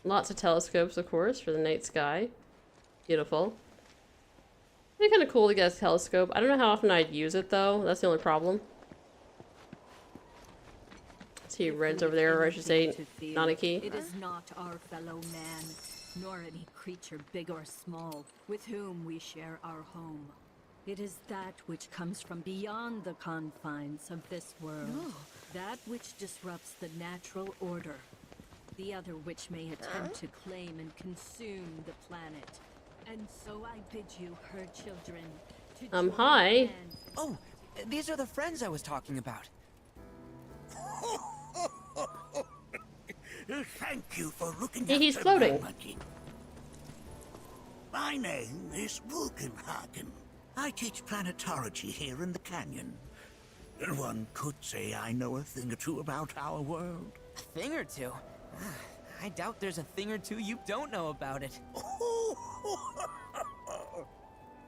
Lots of telescopes, of course, for the night sky. Beautiful. It'd be kind of cool to get a telescope. I don't know how often I'd use it, though. That's the only problem. See Red's over there, or I should say, not a key. It is not our fellow man, nor any creature big or small, with whom we share our home. It is that which comes from beyond the confines of this world. No. That which disrupts the natural order. The other which may attempt to claim and consume the planet. And so I bid you, her children, to hi. Oh, these are the friends I was talking about. Thank you for looking Hey, he's after floating. my monkey. My name is Bugenhagen. I teach planetology here in the canyon. One could say I know a thing or two about our world. A thing or two? I doubt there's a thing or two you don't know about it.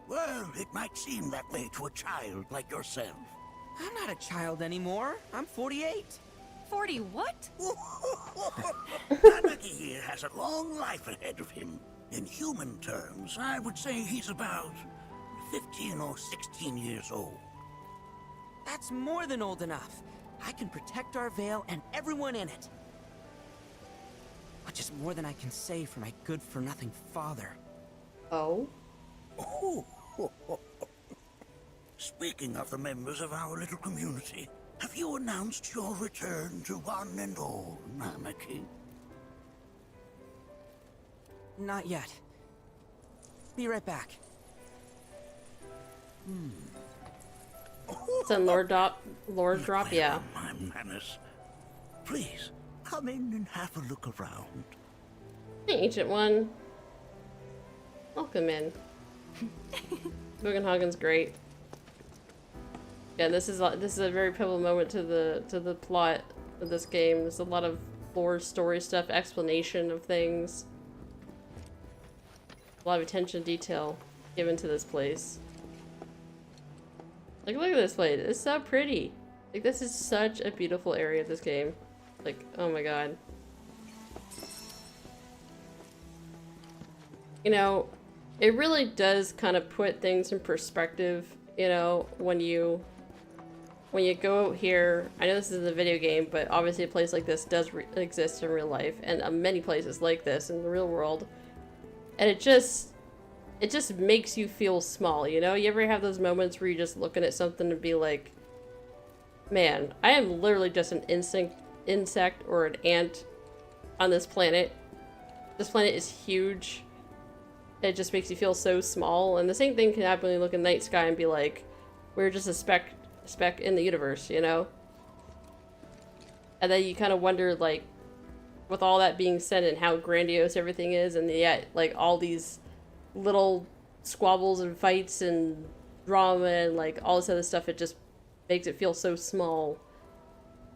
Well, it might seem that way to a child like yourself. I'm not a child anymore. I'm 48. 40 what? Anaki here has a long life ahead of him. In human terms, I would say he's about 15 or 16 years old. That's more than old enough. I can protect our Vale and everyone in it. Which is more than I can say for my good-for-nothing father. Oh? Speaking of the members of our little community, have you announced your return to one and all, Nanaki? Not yet. Be right back. Send Lord Drop, yeah. My manners. Please, come in and have a look around. Hey, Ancient One. Welcome in. Bugenhagen's great. Yeah, this is a very pivotal moment to the plot of this game. There's a lot of lore, story stuff, explanation of things. A lot of attention to detail given to this place. Like, look at this place. It's so pretty. Like, this is such a beautiful area of this game. Like, oh my god. You know, it really does kind of put things in perspective, you know, when you go out here. I know this is a video game, but obviously a place like this does exist in real life, and many places like this in the real world. And it just makes you feel small, you know? You ever have those moments where you're just looking at something and be like, man, I am literally just an insect or an ant on this planet. This planet is huge. It just makes you feel so small. And the same thing can happen when you look in the night sky and be like, we're just a speck in the universe, you know? And then you kind of wonder, like, with all that being said and how grandiose everything is, and yet, like, all these little squabbles and fights and drama and, like, all this other stuff, it just makes it feel so small.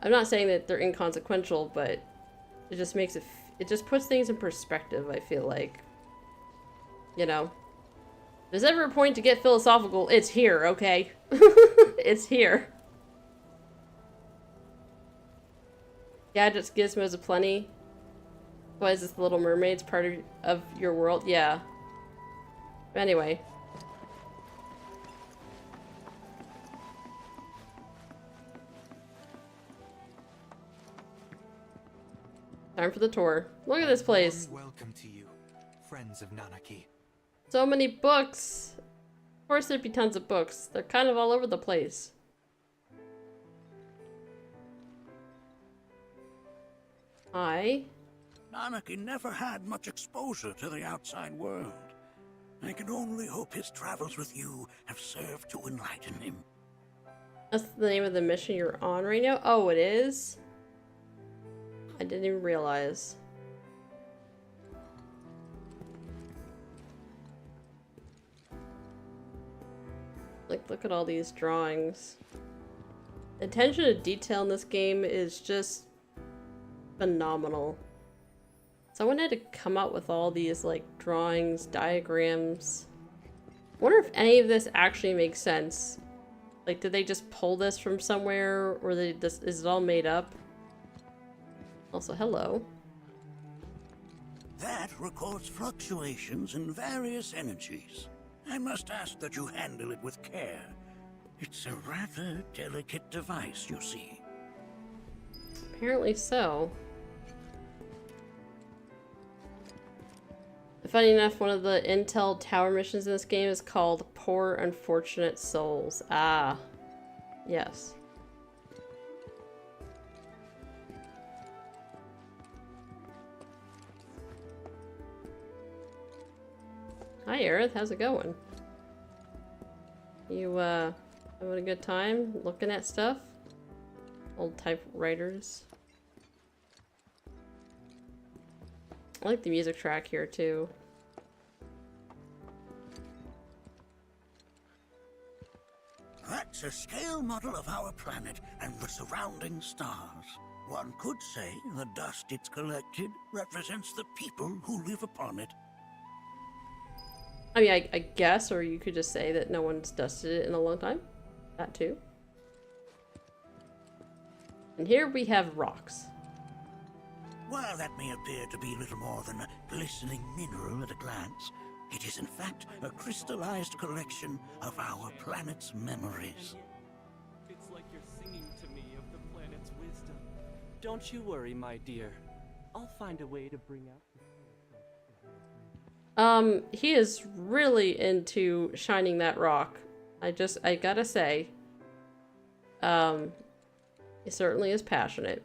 I'm not saying that they're inconsequential, but it just makes it just puts things in perspective, I feel like. You know? If there's ever a point to get philosophical, it's here, okay? It's here. Gadgets, gizmos aplenty. Why is this the Little Mermaid's part of your world? Yeah. Anyway. Time for the tour. Look at this place. Welcome to you, friends of Nanaki. So many books. Of course there'd be tons of books. They're kind of all over the place. Hi. Nanaki never had much exposure to the outside world. I can only hope his travels with you have served to enlighten him. That's the name of the mission you're on right now? Oh, it is? I didn't even realize. Like, look at all these drawings. Attention to detail in this game is just phenomenal. Someone had to come up with all these, like, drawings, diagrams. I wonder if any of this actually makes sense. Like, did they just pull this from somewhere, or is it all made up? Also, hello. That records fluctuations in various energies. I must ask that you handle it with care. It's a rather delicate device, you see. Apparently so. Funny enough, one of the Intel Tower missions in this game is called Poor Unfortunate Souls. Ah, yes. Hi, Aerith. How's it going? You, having a good time looking at stuff? Old typewriters. I like the music track here, too. That's a scale model of our planet and the surrounding stars. One could say the dust it's collected represents the people who live upon it. I mean, I guess, or you could just say that no one's dusted it in a long time. That too. And here we have rocks. While that may appear to be little more than a glistening mineral at a glance, it is in fact a crystallized collection of our planet's memories. It's like you're singing to me of the planet's wisdom. Don't you worry, my dear. I'll find a way to bring out... He is really into shining that rock I gotta say, he certainly is passionate.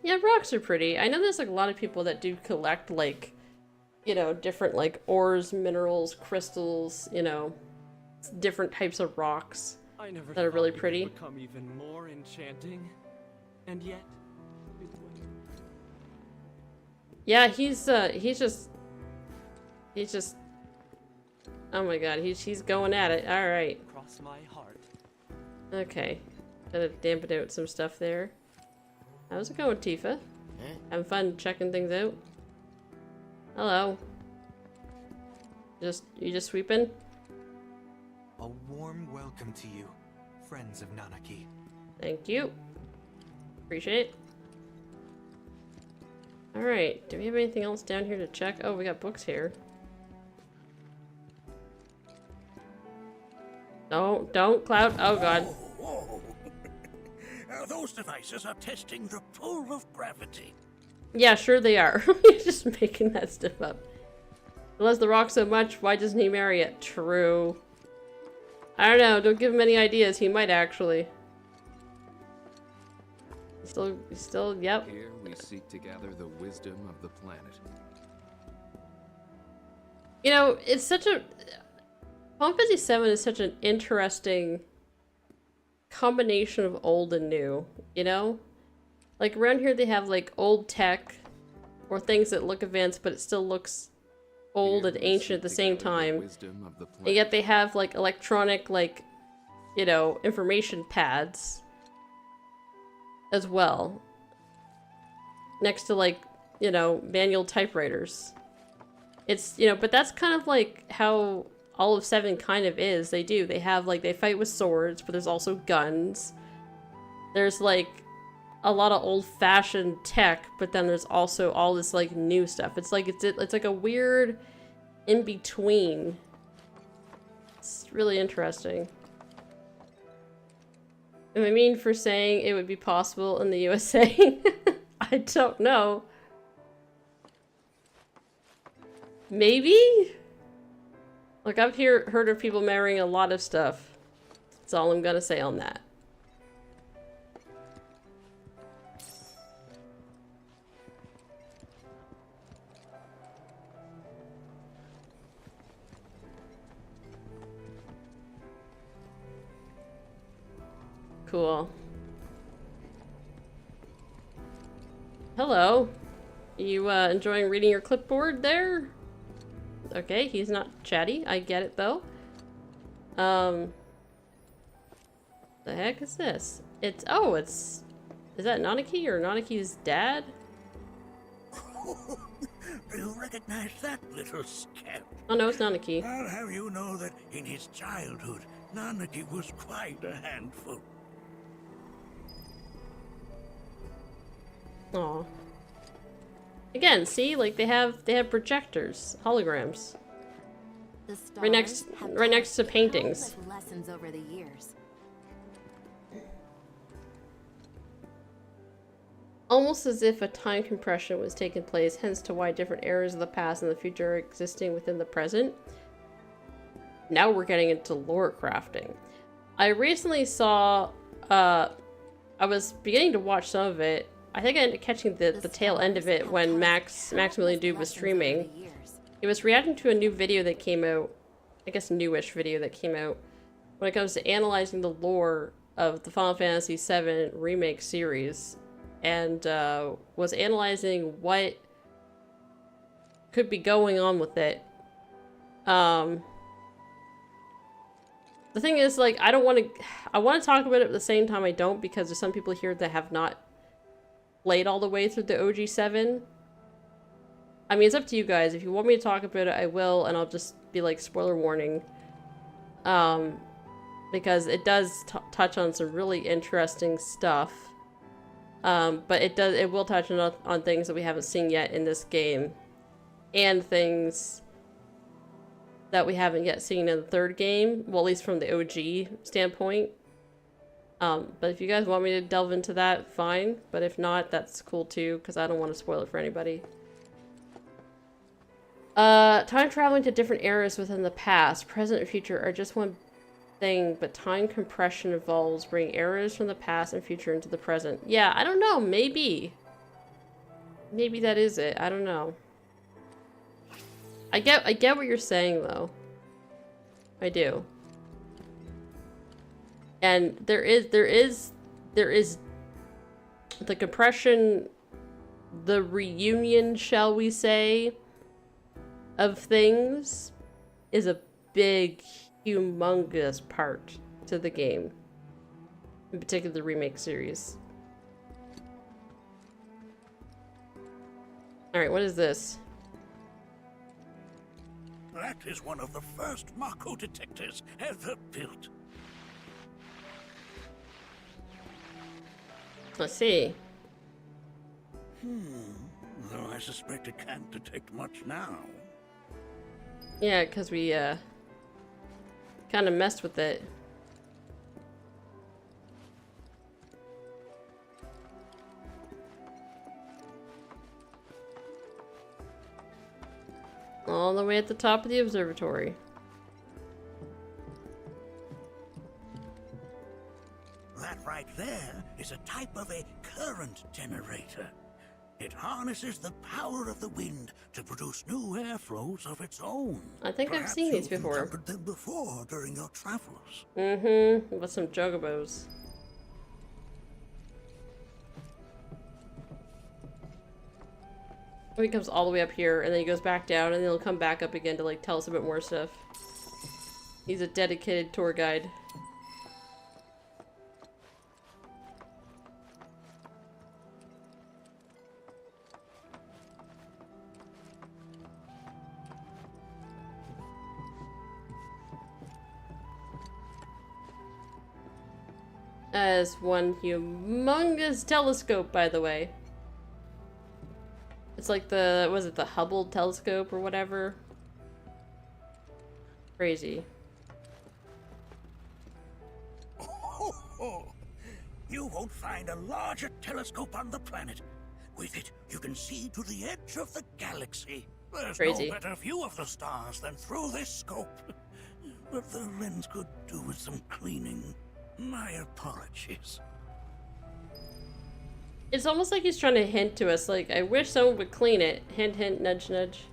Yeah, rocks are pretty. I know there's like a lot of people that do collect like, you know, different like ores, minerals, crystals, you know, different types of rocks that are really pretty. Become even more enchanting, and yet. Yeah, he's just. Oh my god, he's going at it. All right. Cross my heart. Okay, gotta dampen out some stuff there. How's it going, Tifa? Having fun checking things out? Hello. You just sweeping? A warm welcome to you, friends of Nanaki. Thank you. Appreciate it. Alright, do we have anything else down here to check? Oh, we got books here. Don't, Cloud. Oh god. Whoa. Those devices are testing the pull of gravity. Yeah, sure they are. He's just making that stuff up. He loves the rock so much, why doesn't he marry it? True. I don't know, don't give him any ideas. He might actually. Still, yep. Here we seek to gather the wisdom of the planet. You know, it's such a... Final Fantasy VII is such an interesting combination of old and new, you know? Like, around here they have, like, old tech, or things that look advanced, but it still looks old and ancient at the same time. And yet they have, like, electronic, like, you know, information pads as well. Next to, like, you know, manual typewriters. It's, you know, but that's kind of, like, how all of 7 kind of is. They have, like, they fight with swords, but there's also guns. There's, like, a lot of old-fashioned tech, but then there's also all this, like, new stuff. It's like, it's like a weird in-between. It's really interesting. Am I mean for saying it would be possible in the USA? I don't know. Maybe? Like, I've heard of people marrying a lot of stuff. That's all I'm gonna say on that. Cool. Hello. You enjoying reading your clipboard there? Okay, he's not chatty. I get it though. The heck is this? Is that Nanaki or Nanaki's dad? Do you recognize that little scamp? Oh no, it's Nanaki. I'll have you know that in his childhood, Nanaki was quite a handful. Aw. Again, see, like they have projectors, holograms. The stars Right next to paintings. countless lessons over the years. Almost as if a time compression was taking place, hence to why different eras of the past and the future are existing within the present. Now we're getting into lore crafting. I recently saw, I was beginning to watch some of it. I think I ended up catching the tail end of it when Maximilian Dude was streaming. He was reacting to a new video that came out, I guess newish video that came out, when it comes to analyzing the lore of the Final Fantasy VII Remake series, and was analyzing what could be going on with it. The thing is, like, I want to talk about it at the same time I don't, because there's some people here that have not played all the way through the OG7. I mean, it's up to you guys. If you want me to talk about it, I will, and I'll just be like, spoiler warning. Because it does touch on some really interesting stuff. But it will touch on things that we haven't seen yet in this game. And things that we haven't yet seen in the third game. Well, at least from the OG standpoint. But if you guys want me to delve into that, fine. But if not, that's cool too, because I don't want to spoil it for anybody. Time traveling to different eras within the past, present, and future are just one thing, but time compression involves bringing eras from the past and future into the present. Yeah, I don't know. Maybe. Maybe that is it. I don't know. I get what you're saying, though. I do. And there is the compression, the reunion, shall we say, of things is a big, humongous part to the game. In particular, the remake series. Alright, what is this? That is one of the first Mako detectors ever built. Let's see. Though I suspect it can't detect much now. Yeah, because we, kind of messed with it. All the way at the top of the observatory. That right there is a type of a current generator. It harnesses the power of the wind to produce new airflows of its own. I think I've seen these before. Perhaps you've encountered them before during your travels. Mm-hmm. With some jogobos. He comes all the way up here, and then he goes back down, and then he'll come back up again to, like, tell us a bit more stuff. He's a dedicated tour guide. As one humongous telescope, by the way. It's like the, was it the Hubble telescope or whatever? Crazy. You won't find a larger telescope on the planet. With it, you can see to the edge of the galaxy. There's Crazy. no better view of the stars than through this scope. But the lens could do with some cleaning. My apologies. It's almost like he's trying to hint to us, like, I wish someone would clean it. Hint, hint, nudge, nudge.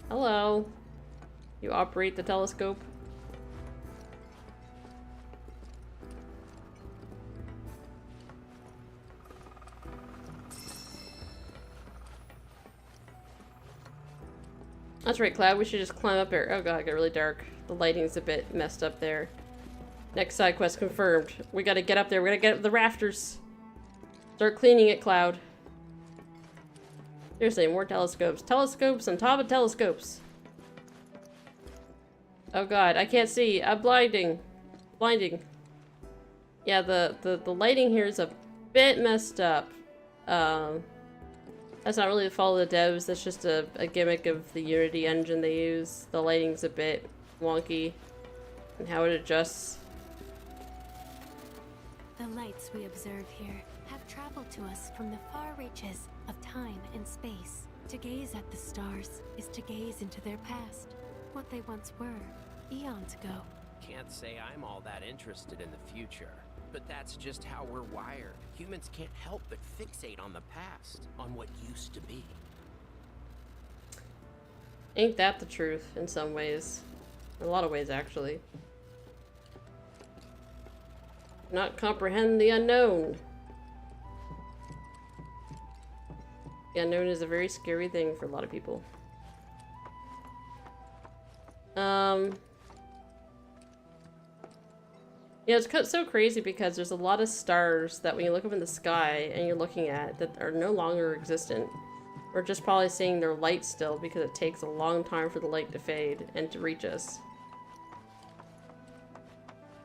Hello. You operate the telescope? That's right, Cloud. We should just climb up here. Oh god, it got really dark. The lighting's a bit messed up there. Next side quest confirmed. We gotta get up there. We gotta get up the rafters. Start cleaning it, Cloud. Seriously, more telescopes. Telescopes on top of telescopes. Oh god, I can't see. I'm blinding. Blinding. Yeah, the lighting here is a bit messed up. That's not really the fault of the devs. That's just a gimmick of the Unity engine they use. The lighting's a bit wonky and how it adjusts. The lights we observe here have traveled to us from the far reaches of time and space. To gaze at the stars is to gaze into their past, what they once were, eons ago. Can't say I'm all that interested in the future, but that's just how we're wired. Humans can't help but fixate on the past, on what used to be. Ain't that the truth in some ways? In a lot of ways, actually. Not comprehend the unknown. The unknown is a very scary thing for a lot of people. Yeah, it's so crazy because there's a lot of stars that when you look up in the sky and you're looking at that are no longer existent. We're just probably seeing their light still because it takes a long time for the light to fade and to reach us.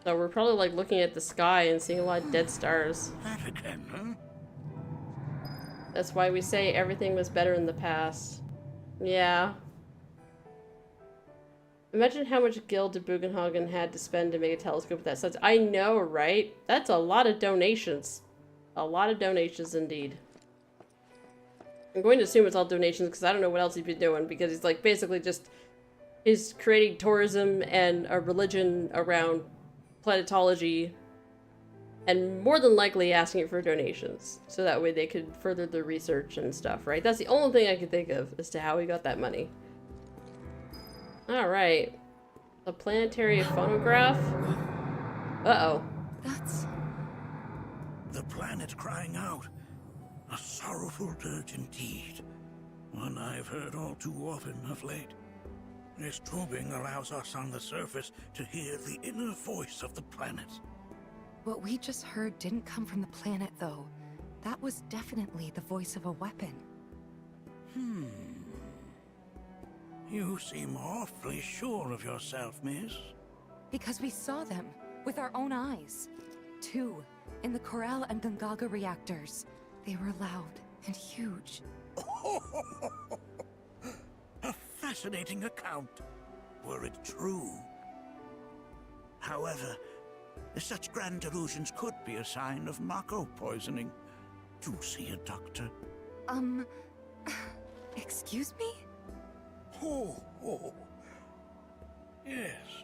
So we're probably like looking at the sky and seeing a lot of dead stars. That again, huh? That's why we say everything was better in the past. Yeah. Imagine how much gil Bugenhagen had to spend to make a telescope of that size. I know, right? That's a lot of donations. A lot of donations indeed. I'm going to assume it's all donations because I don't know what else he's been doing, because he's like basically just he's creating tourism and a religion around planetology, and more than likely asking for donations so that way they could further the research and stuff, right? That's the only thing I could think of as to how he got that money. All right, the planetary phonograph. Uh-oh. That's the planet crying out. A sorrowful dirge indeed. One I've heard all too often of late. This tubing allows us on the surface to hear the inner voice of the planet. What we just heard didn't come from the planet, though. That was definitely the voice of a weapon. You seem awfully sure of yourself, miss. Because we saw them with our own eyes. 2 in the Corel and Gungaga reactors. They were loud and huge. A fascinating account, were it true. However, such grand delusions could be a sign of Mako poisoning. Do see a doctor. Excuse me? Oh. Yes.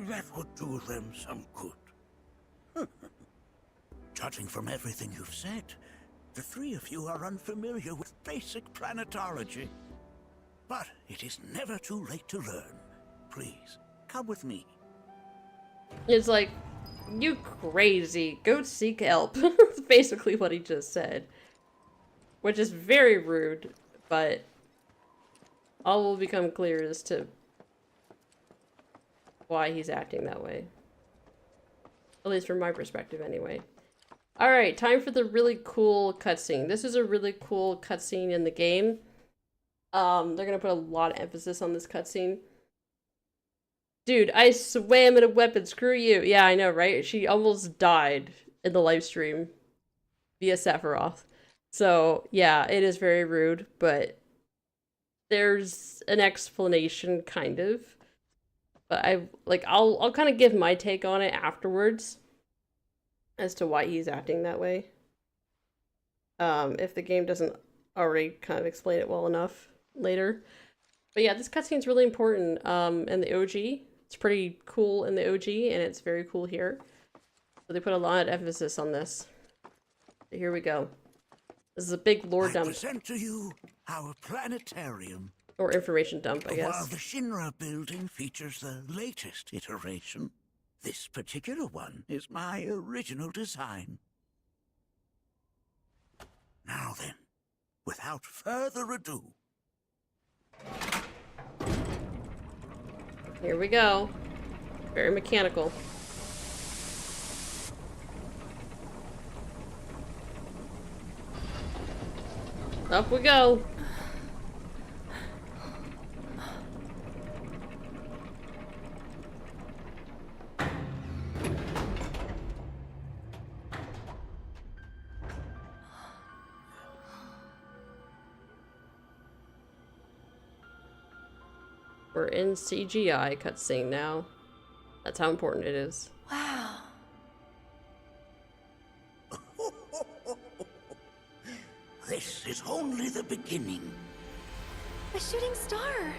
That would do them some good. Judging from everything you've said, the 3 of you are unfamiliar with basic planetology. But it is never too late to learn. Please, come with me. It's like, you crazy, go seek help. That's basically what he just said. Which is very rude, but all will become clear as to why he's acting that way. At least from my perspective, anyway. Alright, time for the really cool cutscene. This is a really cool cutscene in the game. They're gonna put a lot of emphasis on this cutscene. Dude, I swam in a weapon, screw you. Yeah, I know, right? She almost died in the live stream via Sephiroth. So, yeah, it is very rude, but there's an explanation, kind of. But I'll kind of give my take on it afterwards as to why he's acting that way. If the game doesn't already kind of explain it well enough later. But yeah, this cutscene's really important in the OG. It's pretty cool in the OG, and it's very cool here. So they put a lot of emphasis on this. So here we go. This is a big lore dump. I present to you our planetarium. Or information dump, I guess. While the Shinra building features the latest iteration, this particular one is my original design. Now then, without further ado, here we go. Very mechanical. Up we go. We're in CGI cutscene now. That's how important it is. Wow. This is only the beginning. A shooting star.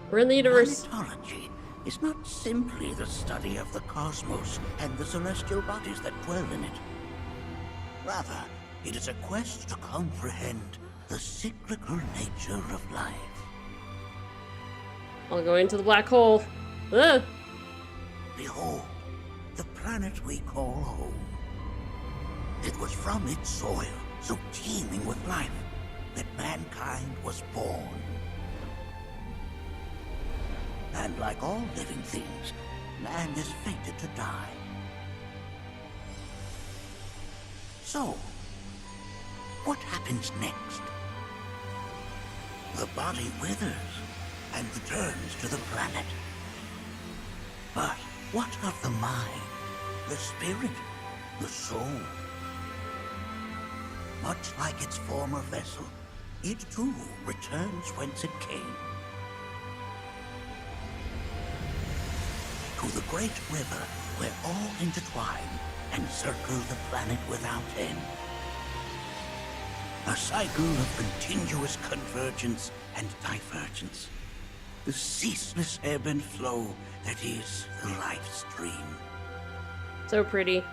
We're in the universe. Planetology is not simply the study of the cosmos and the celestial bodies that dwell in it. Rather, it is a quest to comprehend the cyclical nature of life. I'll go into the black hole. Ugh. Behold, the planet we call home. It was from its soil, so teeming with life, that mankind was born. And like all living things, man is fated to die. So, what happens next? The body withers and returns to the planet. But what of the mind, the spirit, the soul? Much like its former vessel, it too returns whence it came. To the great river where all intertwine, encircle the planet without end. A cycle of continuous convergence and divergence. The ceaseless ebb and flow that is the life stream. So pretty.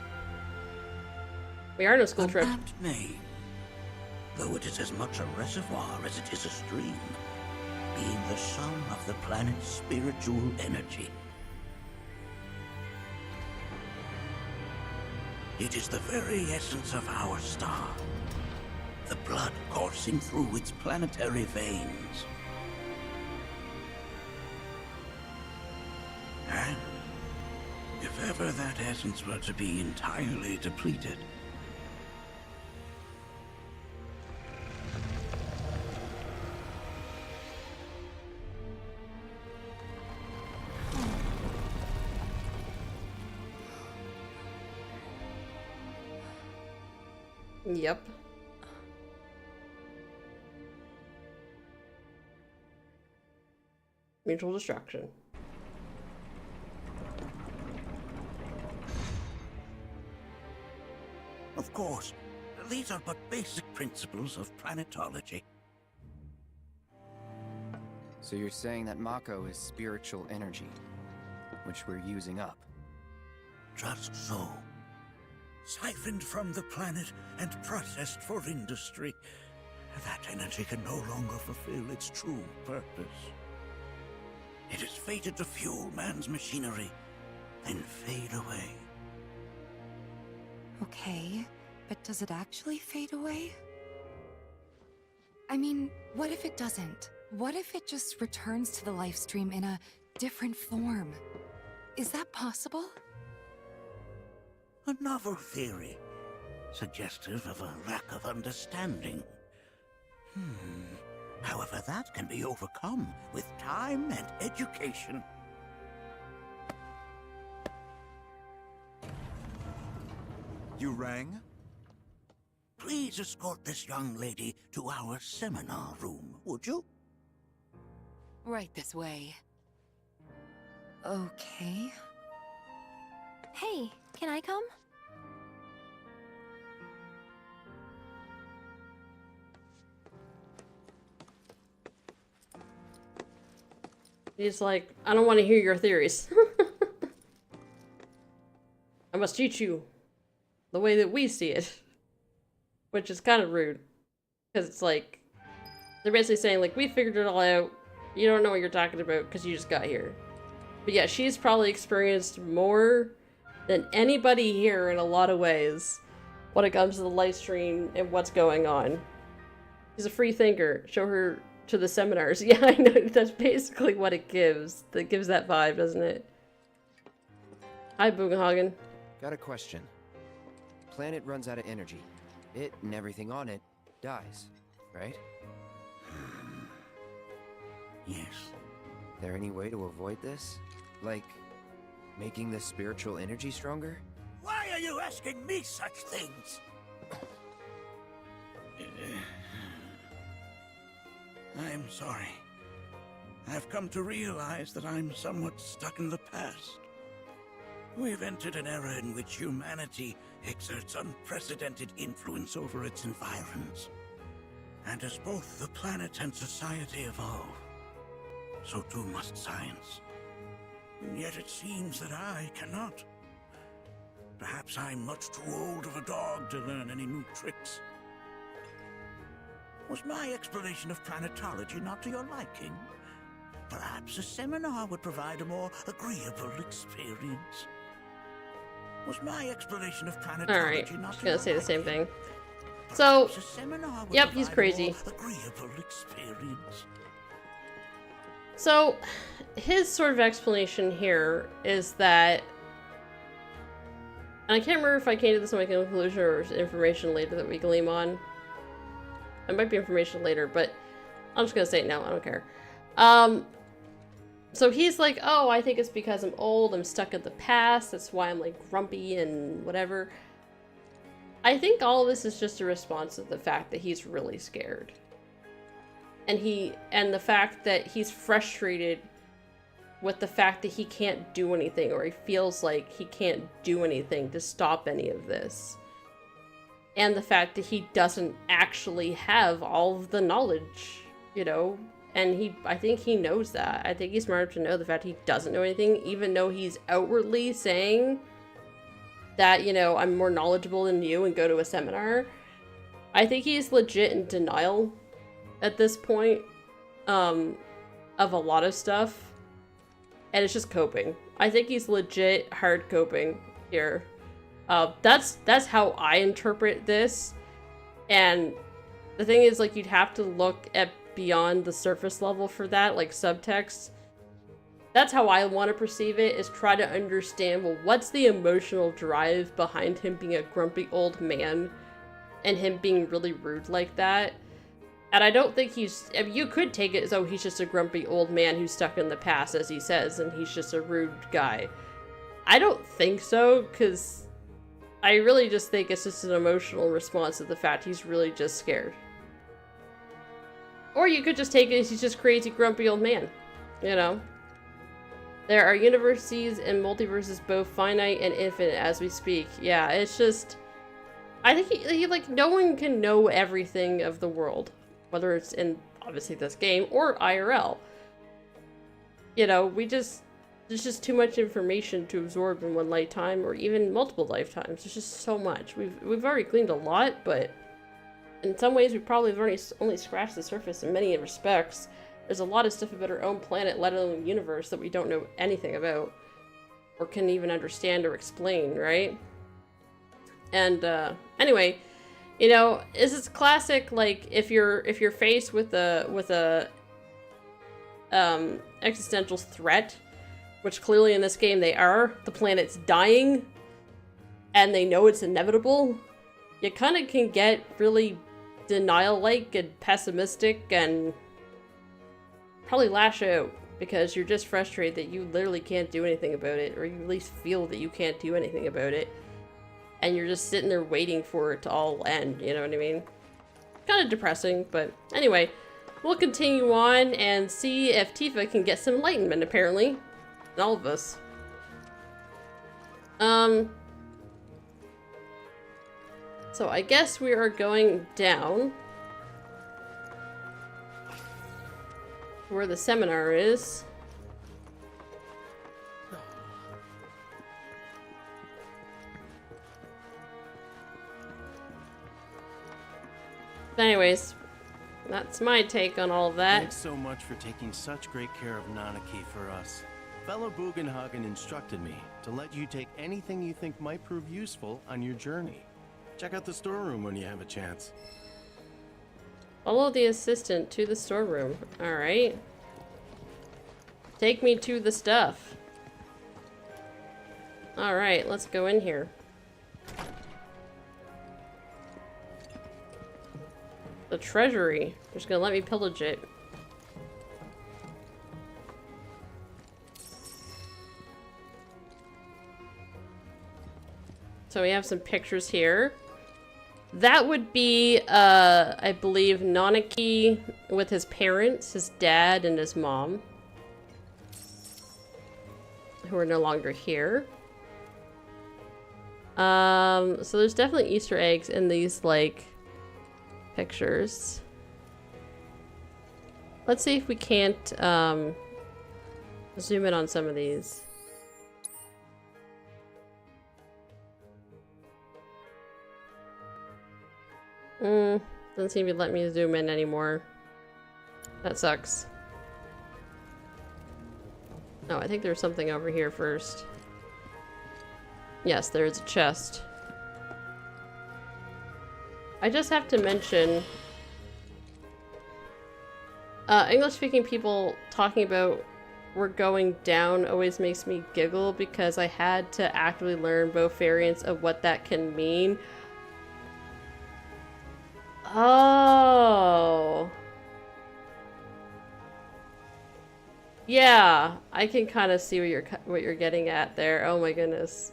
We are on a school An trip. apt name, though it is as much a reservoir as it is a stream, being the sum of the planet's spiritual energy. It is the very essence of our star, the blood coursing through its planetary veins. And if ever that essence were to be entirely depleted, Yep. Mutual destruction. of course, these are but basic principles of planetology. So you're saying that Mako is spiritual energy, which we're using up? Just so. Siphoned from the planet and processed for industry, that energy can no longer fulfill its true purpose. It is fated to fuel man's machinery, then fade away. Okay, but does it actually fade away? I mean, what if it doesn't? What if it just returns to the life stream in a different form? Is that possible? A novel theory, suggestive of a lack of understanding. However, that can be overcome with time and education. You rang? Please escort this young lady to our seminar room, would you? Right this way. Okay. Hey, can I come? He's like, I don't want to hear your theories. I must teach you the way that we see it. Which is kind of rude. Because it's like, they're basically saying, like, we figured it all out. You don't know what you're talking about because you just got here. But yeah, she's probably experienced more than anybody here in a lot of ways when it comes to the live stream and what's going on. She's a free thinker. Show her to the seminars. Yeah, I know. That's basically what it gives. That gives that vibe, doesn't it? Hi, Bugenhagen. Got a question. Planet runs out of energy. It and everything on it dies, right? Yes. There any way to avoid this? Like, making the spiritual energy stronger? Why are you asking me such things? I'm sorry. I've come to realize that I'm somewhat stuck in the past. We've entered an era in which humanity exerts unprecedented influence over its environs. And as both the planet and society evolve, so too must science. And yet it seems that I cannot. Perhaps I'm much too old of a dog to learn any new tricks. Was my explanation of planetology not to your liking? Perhaps a seminar would provide a more agreeable experience. Was my explanation of planetology Alright, not just to gonna your say the same liking? thing. So, Perhaps a seminar would yep, he's provide a crazy. more agreeable experience. So, his sort of explanation here is that, and I can't remember if I came to this in my conclusion or information later that we gleam on. It might be information later, but I'm just gonna say it now, I don't care. So he's like, oh, I think it's because I'm old, I'm stuck in the past, that's why I'm like grumpy and whatever. I think all of this is just a response to the fact that he's really scared. And the fact that he's frustrated with the fact that he can't do anything, or he feels like he can't do anything to stop any of this. And the fact that he doesn't actually have all of the knowledge, you know? And I think he knows that. I think he's smart enough to know the fact he doesn't know anything, even though he's outwardly saying that, you know, I'm more knowledgeable than you and go to a seminar. I think he's legit in denial at this point, of a lot of stuff. And it's just coping. I think he's legit hard coping here. That's how I interpret this. And the thing is, like, you'd have to look at beyond the surface level for that, like subtext. That's how I want to perceive it, is try to understand, well, what's the emotional drive behind him being a grumpy old man and him being really rude like that. And I don't think he's, I mean, you could take it as, oh, he's just a grumpy old man who's stuck in the past, as he says, and he's just a rude guy. I don't think so, because I really just think it's just an emotional response to the fact he's really just scared. Or you could just take it as he's just crazy grumpy old man, you know? There are universes and multiverses, both finite and infinite, as we speak. Yeah, it's just, I think he like, no one can know everything of the world, whether it's in, obviously, this game or IRL. You know, there's just too much information to absorb in one lifetime, or even multiple lifetimes. There's just so much. We've already gleaned a lot, but in some ways we probably have only scratched the surface in many respects. There's a lot of stuff about our own planet, let alone the universe, that we don't know anything about, or can even understand or explain, right? And anyway, you know, it's classic, like, if you're faced with a existential threat, which clearly in this game they are, the planet's dying, and they know it's inevitable, you kind of can get really denial-like and pessimistic and probably lash out, because you're just frustrated that you literally can't do anything about it, or you at least feel that you can't do anything about it, and you're just sitting there waiting for it to all end, you know what I mean? Kind of depressing, but anyway, we'll continue on and see if Tifa can get some enlightenment, apparently. And all of us. So I guess we are going down where the seminar is. But anyways, that's my take on all of that. Thanks so much for taking such great care of Nanaki for us. Fellow Bugenhagen instructed me to let you take anything you think might prove useful on your journey. Check out the storeroom when you have a chance. Follow the assistant to the storeroom. Alright. Take me to the stuff. Alright, let's go in here. The treasury. They're just gonna let me pillage it. So we have some pictures here. That would be, I believe, Nanaki with his parents, his dad and his mom, who are no longer here. So there's definitely Easter eggs in these, like, pictures. Let's see if we can't, zoom in on some of these. Doesn't seem to let me zoom in anymore. That sucks. Oh, I think there's something over here first. Yes, there's a chest. I just have to mention, English-speaking people talking about we're going down always makes me giggle, because I had to actively learn both variants of what that can mean. Oh. Yeah, I can kind of see what you're getting at there. Oh my goodness.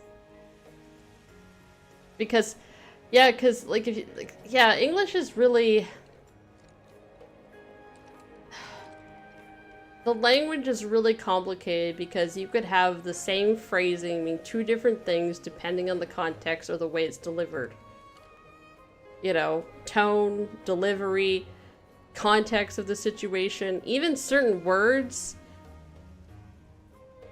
Because, yeah, because like if you, like, yeah, English is really. The language is really complicated because you could have the same phrasing mean two different things depending on the context or the way it's delivered. You know, tone, delivery, context of the situation, even certain words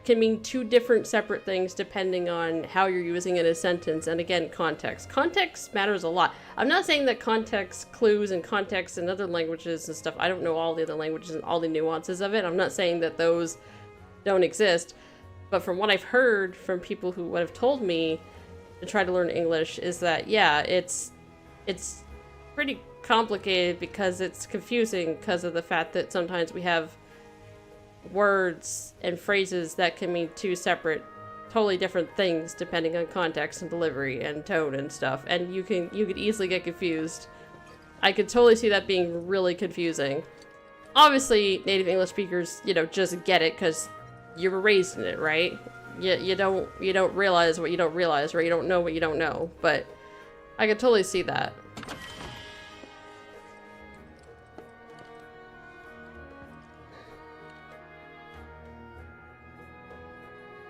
can mean two different separate things depending on how you're using it in a sentence, and again, context. Context matters a lot. I'm not saying that context clues and context in other languages and stuff, I don't know all the other languages and all the nuances of it. I'm not saying that those don't exist, but from what I've heard from people who would have told me to try to learn English is that, yeah, it's pretty complicated because it's confusing because of the fact that sometimes we have words and phrases that can mean two separate, totally different things depending on context and delivery and tone and stuff, and you could easily get confused. I could totally see that being really confusing. Obviously, native English speakers, you know, just get it because you were raised in it, right? You don't realize what you don't realize, or you don't know what you don't know, but I could totally see that.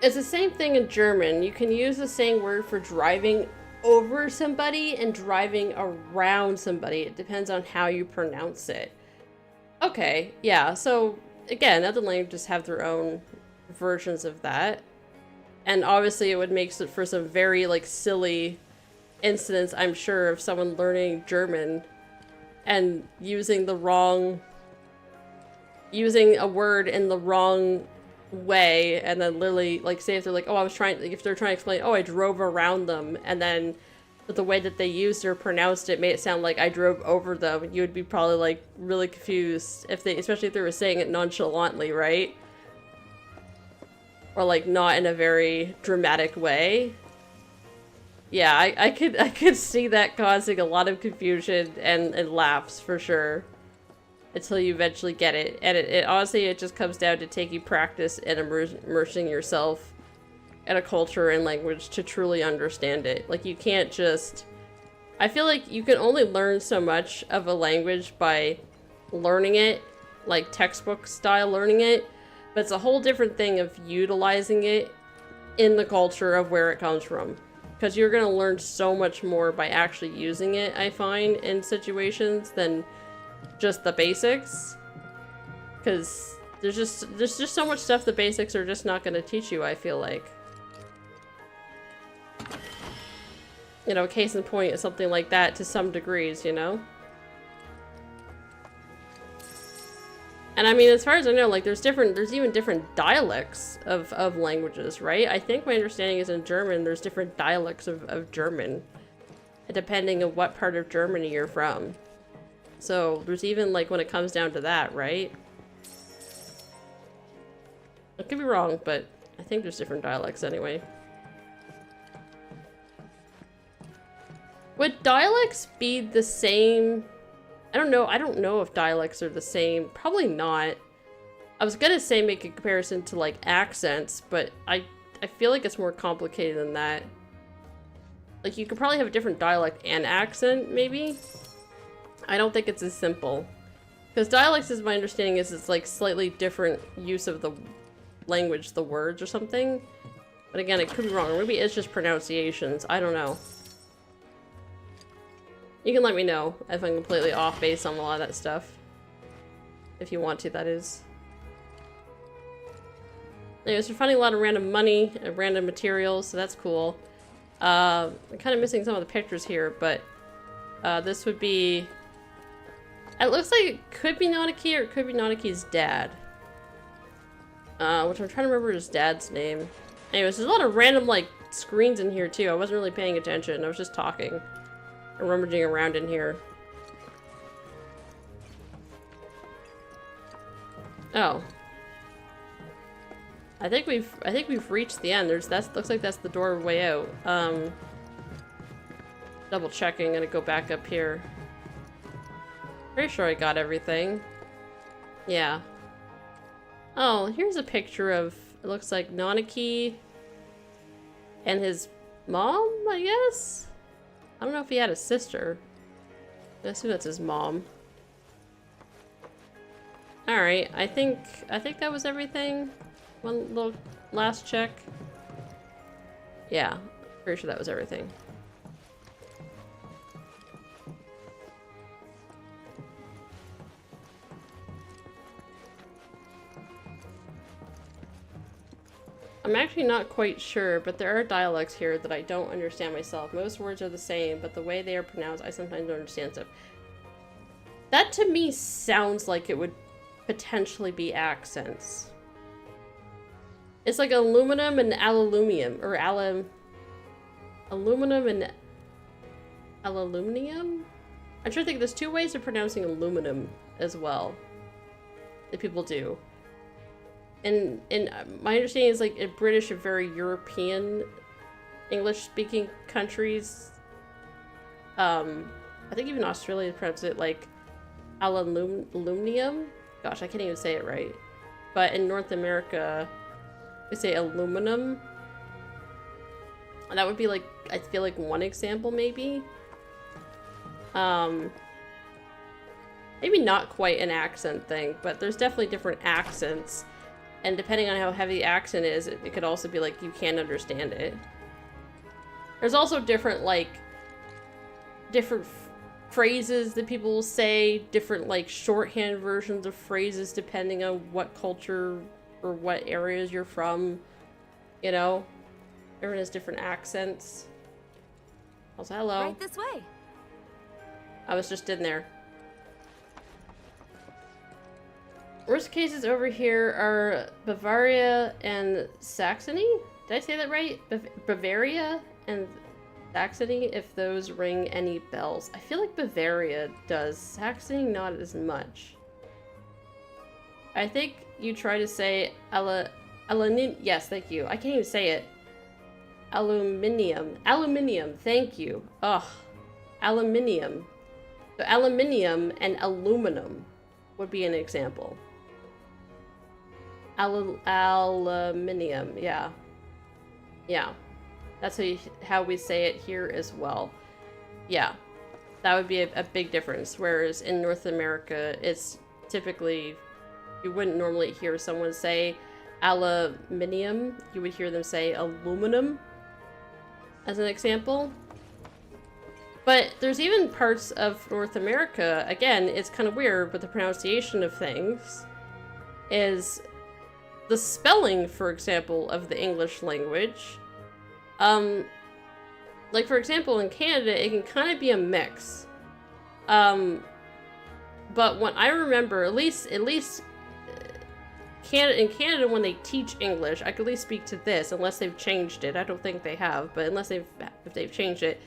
It's the same thing in German. You can use the same word for driving over somebody and driving around somebody. It depends on how you pronounce it. Okay, yeah, so again, other languages have their own versions of that. And obviously it would make for some very like silly incidents, I'm sure, of someone learning German and using a word in the wrong way, and then literally, like, say if they're like, oh, if they're trying to explain, oh, I drove around them, and then but the way that they used or pronounced it made it sound like I drove over them, you would be probably like really confused especially if they were saying it nonchalantly, right? Or like not in a very dramatic way. Yeah, I could see that causing a lot of confusion and laughs for sure. Until you eventually get it. And it honestly, it just comes down to taking practice and immersing yourself in a culture and language to truly understand it. Like, you can't just... I feel like you can only learn so much of a language by learning it, like textbook style learning it, but it's a whole different thing of utilizing it in the culture of where it comes from. Because you're going to learn so much more by actually using it, I find, in situations than just the basics, because there's just so much stuff the basics are just not going to teach you, I feel like. You know, case in point is something like that to some degrees, you know? And I mean, as far as I know, like, there's even different dialects of languages, right? I think my understanding is in German, there's different dialects of German, depending on what part of Germany you're from. So there's even, like, when it comes down to that, right? I could be wrong, but I think there's different dialects anyway. Would dialects be the same? I don't know if dialects are the same. Probably not. I was gonna say make a comparison to, like, accents, but I feel like it's more complicated than that. Like, you could probably have a different dialect and accent, maybe? I don't think it's as simple. Because dialects, is my understanding, is it's like slightly different use of the language, the words or something. But again, it could be wrong. Or maybe it's just pronunciations. I don't know. You can let me know if I'm completely off base on a lot of that stuff. If you want to, that is. Anyways, we're finding a lot of random money and random materials, so that's cool. I'm kind of missing some of the pictures here, but this would be... It looks like it could be Nanaki, or it could be Nanaki's dad. Which I'm trying to remember his dad's name. Anyways, there's a lot of random, like, screens in here, too. I wasn't really paying attention. I was just talking. And rummaging around in here. Oh. I think we've reached the end. Looks like that's the doorway out. Double checking, gonna go back up here. Pretty sure I got everything. Yeah. Oh, here's a picture of, it looks like Nanaki and his mom, I guess? I don't know if he had a sister. I assume that's his mom. Alright, I think that was everything. One little last check. Yeah, pretty sure that was everything. I'm actually not quite sure, but there are dialects here that I don't understand myself. Most words are the same, but the way they are pronounced, I sometimes don't understand stuff. That to me sounds like it would potentially be accents. It's like aluminum and aluminium, or aluminum and aluminium? I'm trying to think, there's two ways of pronouncing aluminum as well that people do. And my understanding is like in British and very European English-speaking countries, I think even Australia pronounces it like aluminium. Gosh, I can't even say it right. But in North America, we say aluminum. And that would be like, I feel like one example maybe. Maybe not quite an accent thing, but there's definitely different accents. And depending on how heavy the accent is, it could also be like you can't understand it. There's also different phrases that people will say, different like shorthand versions of phrases depending on what culture or what areas you're from. You know, everyone has different accents. Also, hello. Right this way. I was just in there. Worst cases over here are Bavaria and Saxony? Did I say that right? Bavaria and Saxony, if those ring any bells. I feel like Bavaria does. Saxony, not as much. I think you try to say yes, thank you. I can't even say it. Aluminium. Aluminium, thank you. Ugh. Aluminium. So aluminium and aluminum would be an example. Aluminium, yeah. Yeah. That's how we say it here as well. Yeah. That would be a big difference. Whereas in North America, it's typically, you wouldn't normally hear someone say aluminium. You would hear them say aluminum, as an example. But there's even parts of North America, again, it's kind of weird, but the pronunciation of things is the spelling, for example, of the English language. Like, for example, in Canada, it can kind of be a mix. But when I remember, at least in Canada, when they teach English, I could at least speak to this, unless they've changed it. I don't think they have, but if they've changed it.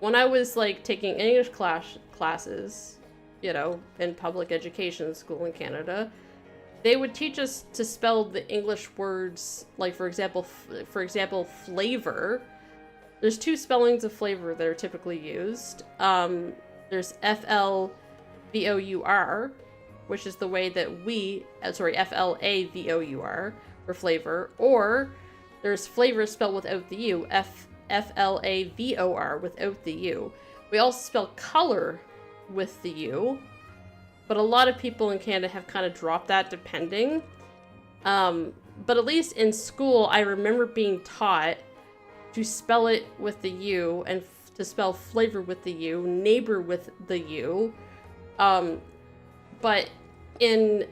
When I was like taking English classes, you know, in public education school in Canada, they would teach us to spell the English words, like for example, flavor. There's two spellings of flavor that are typically used. There's F-L-V-O-U-R, which is the way that we, F-L-A-V-O-U-R for flavor, or there's flavor spelled without the U, F-L-A-V-O-R without the U. We also spell color with the U, but a lot of people in Canada have kind of dropped that depending. But at least in school, I remember being taught to spell it with the U and to spell flavor with the U, neighbor with the U. But in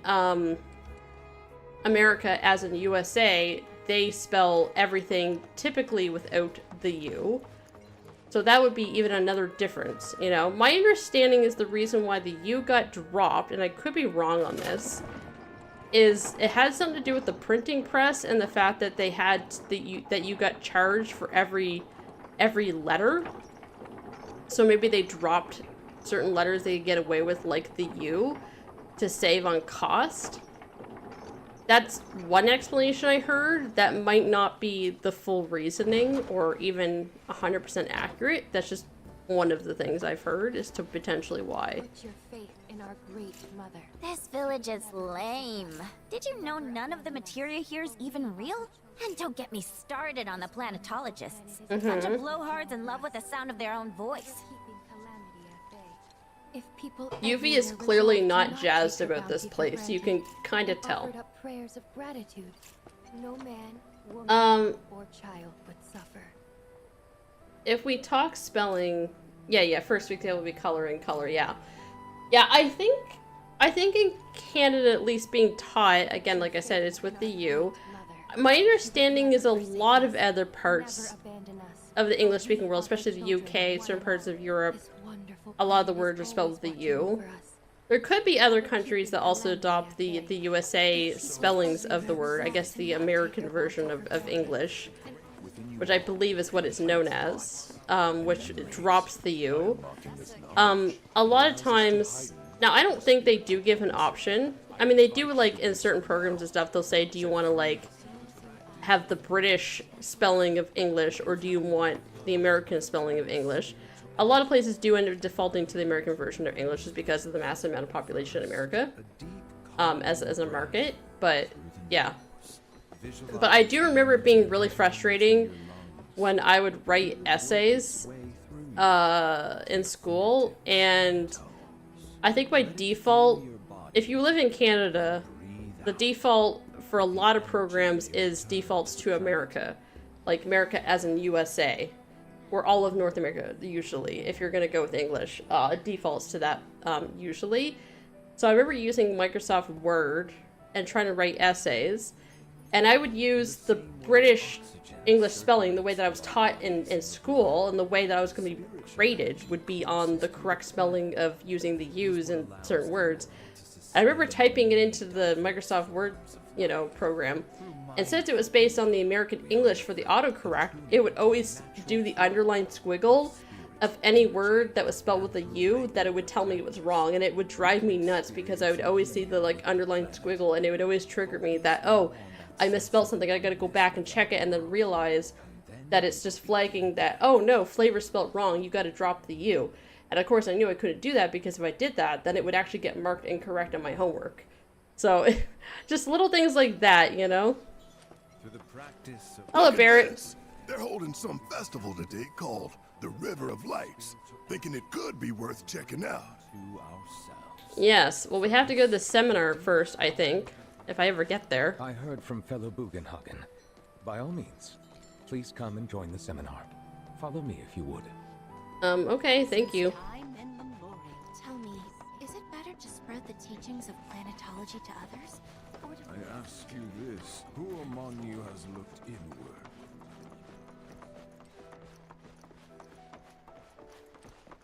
America, as in USA, they spell everything typically without the U. So that would be even another difference, you know? My understanding is the reason why the U got dropped, and I could be wrong on this, is it had something to do with the printing press and the fact that they had that you got charged for every letter. So maybe they dropped certain letters they could get away with, like the U, to save on cost. That's one explanation I heard. That might not be the full reasoning or even 100% accurate. That's just one of the things I've heard as to potentially why. Put your faith in our great mother. This village is lame. Did you know none of the materia here is even real? And don't get me started on the planetologists. Bunch of blowhards in love with the sound of their own voice. If people Yuvi is everywhere clearly resolve to not jazzed take their about this bounty for place. You can granted kind of and tell. offered up prayers of gratitude, no man, woman, or child would suffer. If we talk spelling, yeah, first week they will be coloring color, yeah. Yeah, I think in Canada, at least being taught, again, like I said, it's with the U. My understanding is a lot of other parts of the English-speaking world, especially the UK, certain parts of Europe, a lot of the words are spelled with the U. There could be other countries that also adopt the USA spellings of the word, I guess the American version of English, which I believe is what it's known as, which drops the U. A lot of times, now I don't think they do give an option. I mean, they do, like, in certain programs and stuff, they'll say, do you want to, like, have the British spelling of English, or do you want the American spelling of English? A lot of places do end up defaulting to the American version of English just because of the massive amount of population in America, as a market, but yeah. But I do remember it being really frustrating when I would write essays in school, and I think by default, if you live in Canada, the default for a lot of programs is defaults to America, like America as in USA, or all of North America usually, if you're going to go with English, defaults to that usually. So I remember using Microsoft Word and trying to write essays, and I would use the British English spelling, the way that I was taught in school, and the way that I was going to be rated would be on the correct spelling of using the U's in certain words. I remember typing it into the Microsoft Word, program, and since it was based on the American English for the autocorrect, it would always do the underlined squiggle of any word that was spelled with a U, that it would tell me it was wrong, and it would drive me nuts because I would always see the, like, underlined squiggle, and it would always trigger me that, oh, I misspelled something, I gotta go back and check it, and then realize that it's just flagging that, oh no, flavor spelled wrong, you gotta drop the U. And of course I knew I couldn't do that, because if I did that, then it would actually get marked incorrect on my homework. So, just little things like that, Hello, Barrett. They're holding some festival today called the River of Lights, thinking it could be worth checking out. Yes, well, we have to go to the seminar first, I think, if I ever get there. I heard from fellow Bugenhagen. By all means, please come and join the seminar. Follow me if you would. Okay, thank you. Tell me, is it better to spread the teachings of planetology to others? I ask you this, who among you has looked inward?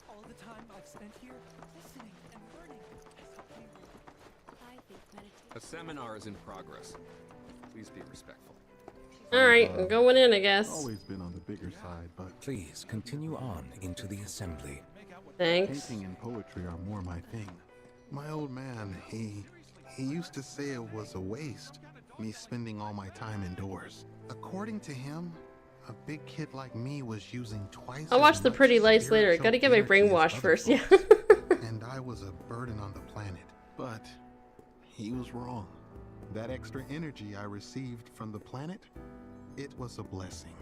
All the time I've spent here, listening and learning, I think meditation. A seminar is in progress. Please be respectful. Alright, I'm going in, I guess. Always been on the bigger side, but please continue on into the assembly. Thanks. Painting and poetry are more my thing. My old man, he used to say it was a waste, me spending all my time indoors. According to him, a big kid like me was using twice. I'll watch the pretty lights later. Gotta get my brain washed first, yeah. And I was a burden on the planet. But he was wrong. That extra energy I received from the planet, it was a blessing.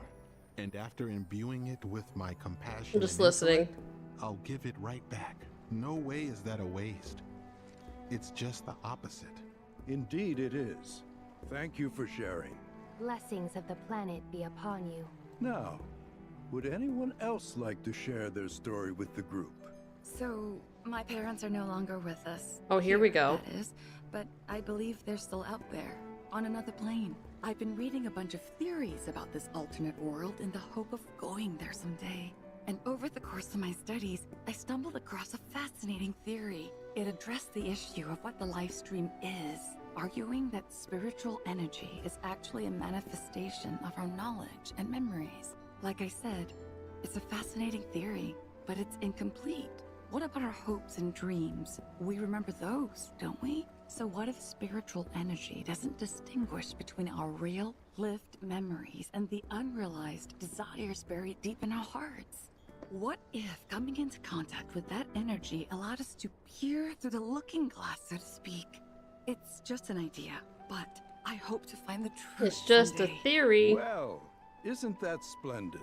And after imbuing it with my compassion, I'm just listening. I'll give it right back. No way is that a waste. It's just the opposite. Indeed it is. Thank you for sharing. Blessings of the planet be upon you. Now, would anyone else like to share their story with the group? So, my parents are no longer with us. Oh, here we go. That is, but I believe they're still out there, on another plane. I've been reading a bunch of theories about this alternate world in the hope of going there someday. And over the course of my studies, I stumbled across a fascinating theory. It addressed the issue of what the life stream is, arguing that spiritual energy is actually a manifestation of our knowledge and memories. Like I said, it's a fascinating theory, but it's incomplete. What about our hopes and dreams? We remember those, don't we? So what if spiritual energy doesn't distinguish between our real, lived memories and the unrealized desires buried deep in our hearts? What if coming into contact with that energy allowed us to peer through the looking glass, so to speak? It's just an idea, but I hope to find the truth. It's just someday. a theory. Well, isn't that splendid?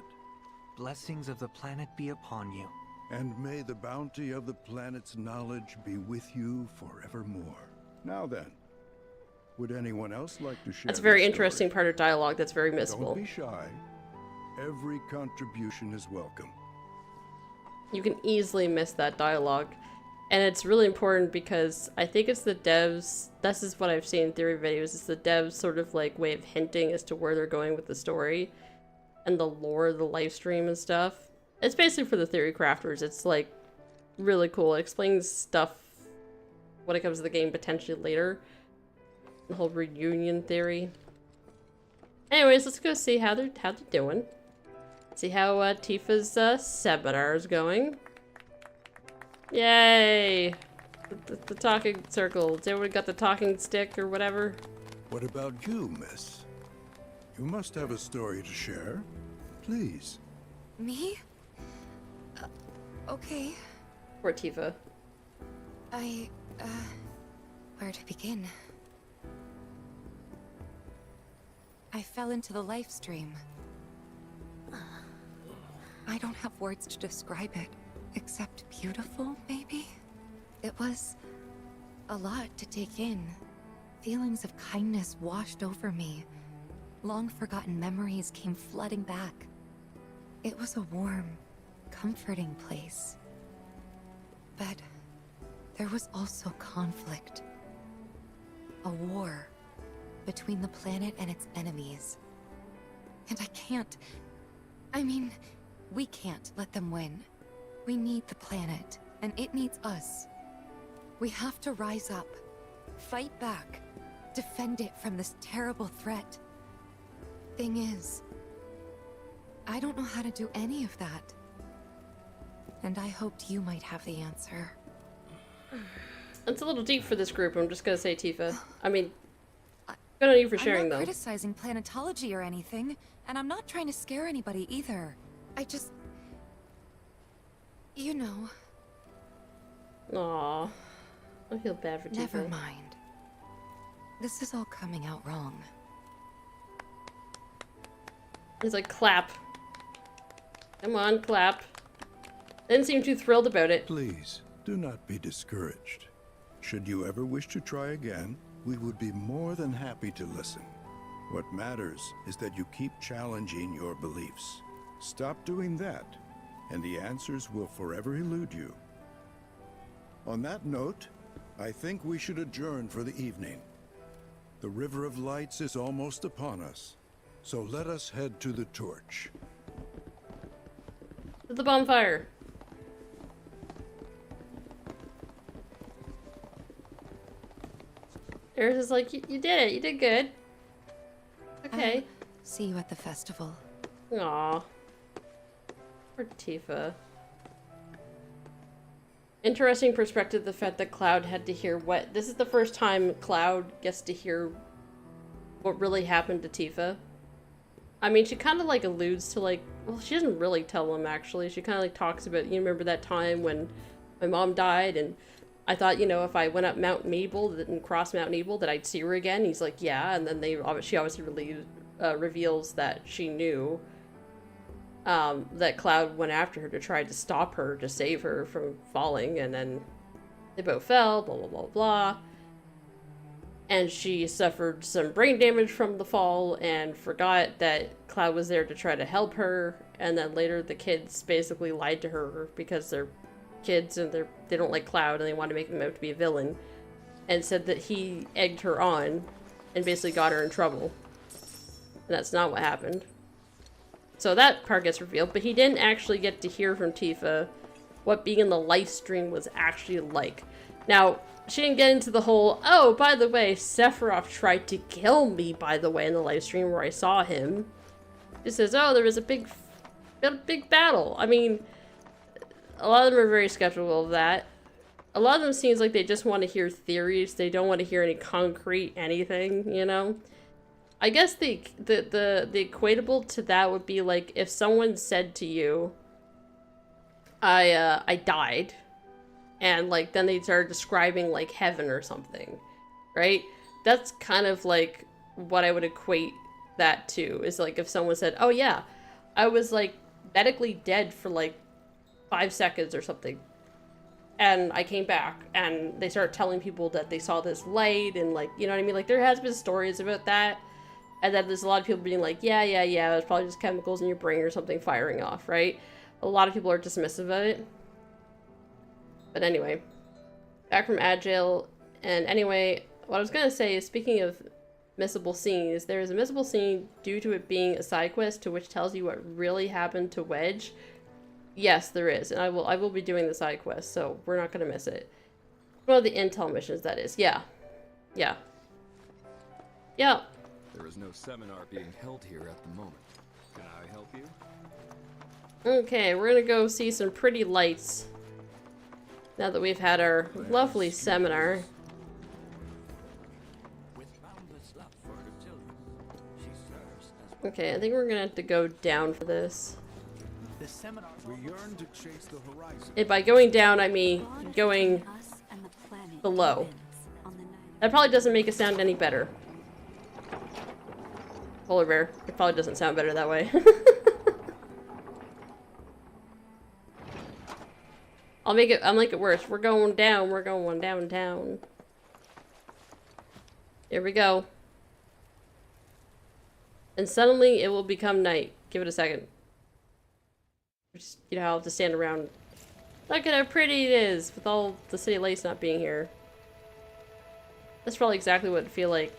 Blessings of the planet be upon you. And may the bounty of the planet's knowledge be with you forevermore. Now then, would anyone else like to share? That's a very their interesting story? part of dialogue that's very missable. Don't be shy. Every contribution is welcome. You can easily miss that dialogue. And it's really important because I think it's the devs, this is what I've seen in theory videos, it's the devs sort of like way of hinting as to where they're going with the story and the lore of the live stream and stuff. It's basically for the theory crafters. It's like really cool. It explains stuff when it comes to the game potentially later. The whole reunion theory. Anyways, let's go see how they're doing. See how Tifa's seminar is going. Yay! The talking circle. Has everyone got the talking stick or whatever? What about you, miss? You must have a story to share. Please. Me? Okay. Poor Tifa. Where to begin? I fell into the life stream. I don't have words to describe it, except beautiful, maybe? It was a lot to take in. Feelings of kindness washed over me. Long-forgotten memories came flooding back. It was a warm, comforting place. But there was also conflict. A war between the planet and its enemies. And we can't let them win. We need the planet, and it needs us. We have to rise up, fight back, defend it from this terrible threat. Thing is, I don't know how to do any of that. And I hoped you might have the answer. It's a little deep for this group, I'm just gonna say, Tifa. I mean, good on you for sharing, I'm not though. criticizing planetology or anything, and I'm not trying to scare anybody either. I just... You know... Aww. I feel bad for Tifa. Never mind. This is all coming out wrong. He's like, clap. Come on, clap. Didn't seem too thrilled about it. Please, do not be discouraged. Should you ever wish to try again, we would be more than happy to listen. What matters is that you keep challenging your beliefs. Stop doing that, and the answers will forever elude you. On that note, I think we should adjourn for the evening. The River of Lights is almost upon us, so let us head to the torch. To the bonfire. Eris is like, you did it. You did good. Okay. See you at the festival. Aw. Poor Tifa. Interesting perspective, the fact that Cloud had to hear what... This is the first time Cloud gets to hear what really happened to Tifa. I mean, she kind of like alludes to like... Well, she doesn't really tell him, actually. She kind of like talks about, you remember that time when my mom died and I thought, you know, if I went up Mount Mabel and crossed Mount Mabel that I'd see her again. He's like, yeah. And then she obviously reveals that she knew that Cloud went after her to try to stop her, to save her from falling. And then they both fell, blah, blah, blah, blah. And she suffered some brain damage from the fall and forgot that Cloud was there to try to help her. And then later the kids basically lied to her because they're kids and they don't like Cloud and they want to make him out to be a villain. And said that he egged her on and basically got her in trouble. And that's not what happened. So that part gets revealed, but he didn't actually get to hear from Tifa what being in the live stream was actually like. Now, she didn't get into the whole, oh, by the way, Sephiroth tried to kill me, by the way, in the live stream where I saw him. She says, oh, there was a big battle. I mean, a lot of them are very skeptical of that. A lot of them seems like they just want to hear theories. They don't want to hear any concrete anything, you know? I guess the equatable to that would be like if someone said to you, I died, and like then they started describing like heaven or something, right? That's kind of like what I would equate that to, is like if someone said, oh yeah, I was like medically dead for like 5 seconds or something. And I came back, and they started telling people that they saw this light, and like, you know what I mean? Like, there has been stories about that. And then there's a lot of people being like, yeah, it's probably just chemicals in your brain or something firing off, right? A lot of people are dismissive of it. But anyway, back from Agile. And anyway, what I was going to say is, speaking of missable scenes, there is a missable scene due to it being a side quest to which tells you what really happened to Wedge. Yes, there is. And I will be doing the side quest, so we're not going to miss it. One of the intel missions, that is. Yeah. Yeah. Yeah. There is no seminar being held here at the moment. Can I help you? Okay, we're gonna go see some pretty lights. Now that we've had our lovely seminar. Okay, I think we're gonna have to go down for this. We yearn to chase the horizon. And by going down, I mean going below. That probably doesn't make it sound any better. Polar bear. It probably doesn't sound better that way. I'll make it worse. We're going down. We're going downtown. Here we go. And suddenly it will become night. Give it a second. Just, you know, I'll have to stand around. Look at how pretty it is with all the city lights not being here. That's probably exactly what it'd feel like.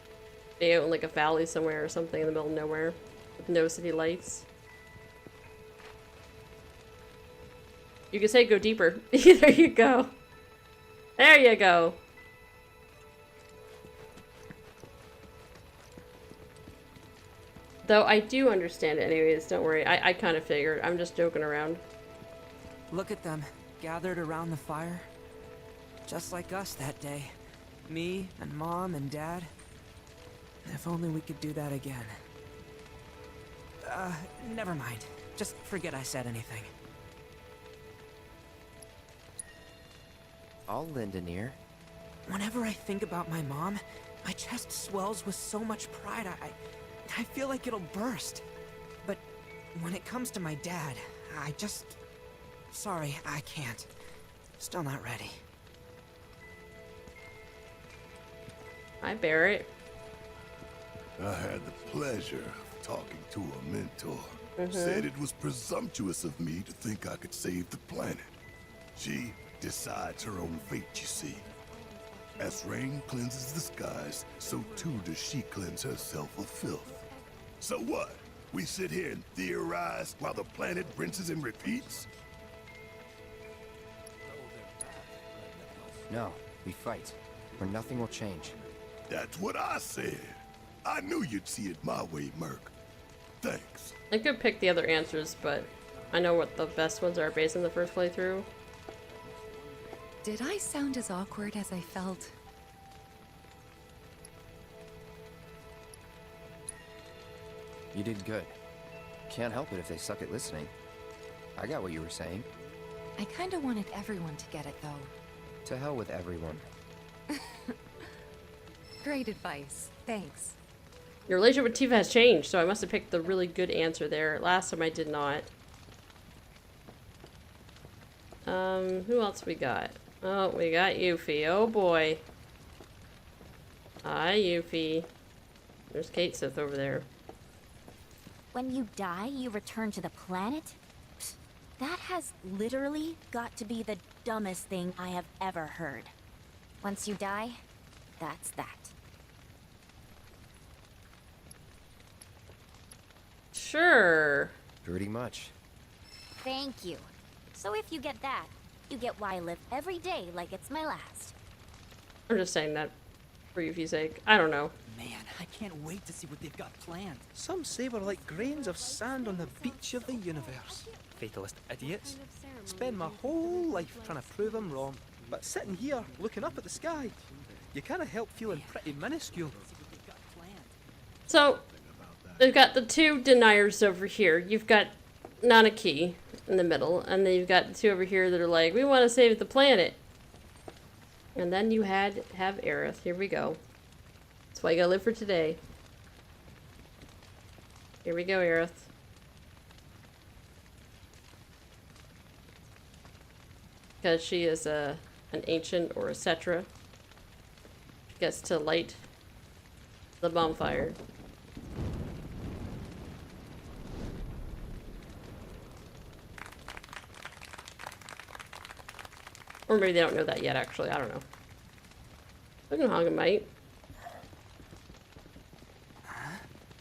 Be out in like a valley somewhere or something in the middle of nowhere with no city lights. You could say go deeper. There you go. There you go. Though I do understand it anyways, don't worry. I kind of figured. I'm just joking around. Look at them, gathered around the fire. Just like us that day. Me and Mom and Dad. If only we could do that again. Never mind. Just forget I said anything. All Lindenir. Whenever I think about my mom, my chest swells with so much pride, I feel like it'll burst. But when it comes to my dad, I just... Sorry, I can't. Still not ready. Hi, Barrett. I had the pleasure of talking to a mentor. Said it was presumptuous of me to think I could save the planet. She decides her own fate, you see. As rain cleanses the skies, so too does she cleanse herself of filth. So what? We sit here and theorize while the planet rinses and repeats? No, we fight, or nothing will change. That's what I said. I knew you'd see it my way, Merc. Thanks. I could pick the other answers, but I know what the best ones are based on the first playthrough. Did I sound as awkward as I felt? You did good. Can't help it if they suck at listening. I got what you were saying. I kinda wanted everyone to get it, though. To hell with everyone. Great advice. Thanks. Your relationship with Tifa has changed, so I must have picked the really good answer there. Last time I did not. Who else we got? Oh, we got Yuffie. Oh boy. Hi, Yuffie. There's Kate Sith over there. When you die, you return to the planet? Psst, that has literally got to be the dumbest thing I have ever heard. Once you die, that's that. Sure. Pretty much. Thank you. So if you get that, you get why I live every day like it's my last. I'm just saying that for Yuffie's sake. I don't know. Man, I can't wait to see what they've got planned. Some say we're like grains of sand on the beach of the universe. Fatalist idiots. Spend my whole life trying to prove I'm wrong, but sitting here, looking up at the sky, you can't help feeling pretty minuscule. So, we've got the two deniers over here. You've got Nanaki in the middle, and then you've got the two over here that are like, we want to save the planet. And then you have Aerith. Here we go. That's why you gotta live for today. Here we go, Aerith. because she is an ancient or a cetra. She gets to light the bonfire. Or maybe they don't know that yet, actually. I don't know. Bugenhagen might.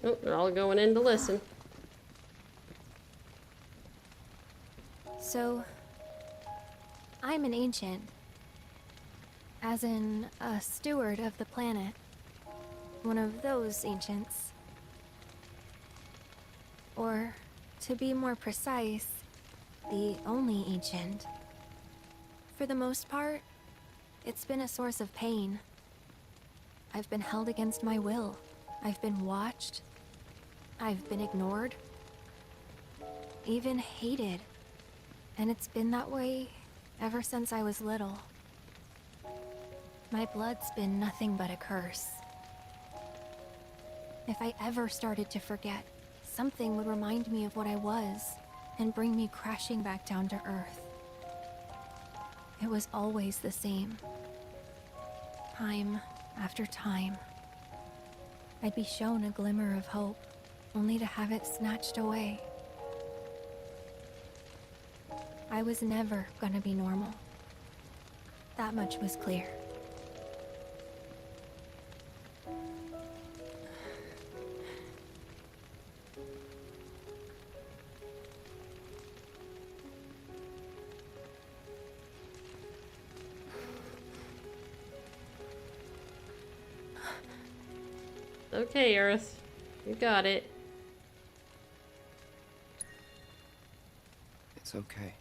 Oh, they're all going in to listen. So, I'm an ancient. As in, a steward of the planet. One of those ancients. Or, to be more precise, the only ancient. For the most part, it's been a source of pain. I've been held against my will. I've been watched. I've been ignored. Even hated. And it's been that way ever since I was little. My blood's been nothing but a curse. If I ever started to forget, something would remind me of what I was and bring me crashing back down to Earth. It was always the same. Time after time. I'd be shown a glimmer of hope, only to have it snatched away. I was never gonna be normal. That much was clear. Okay, Earth. You got it. It's okay.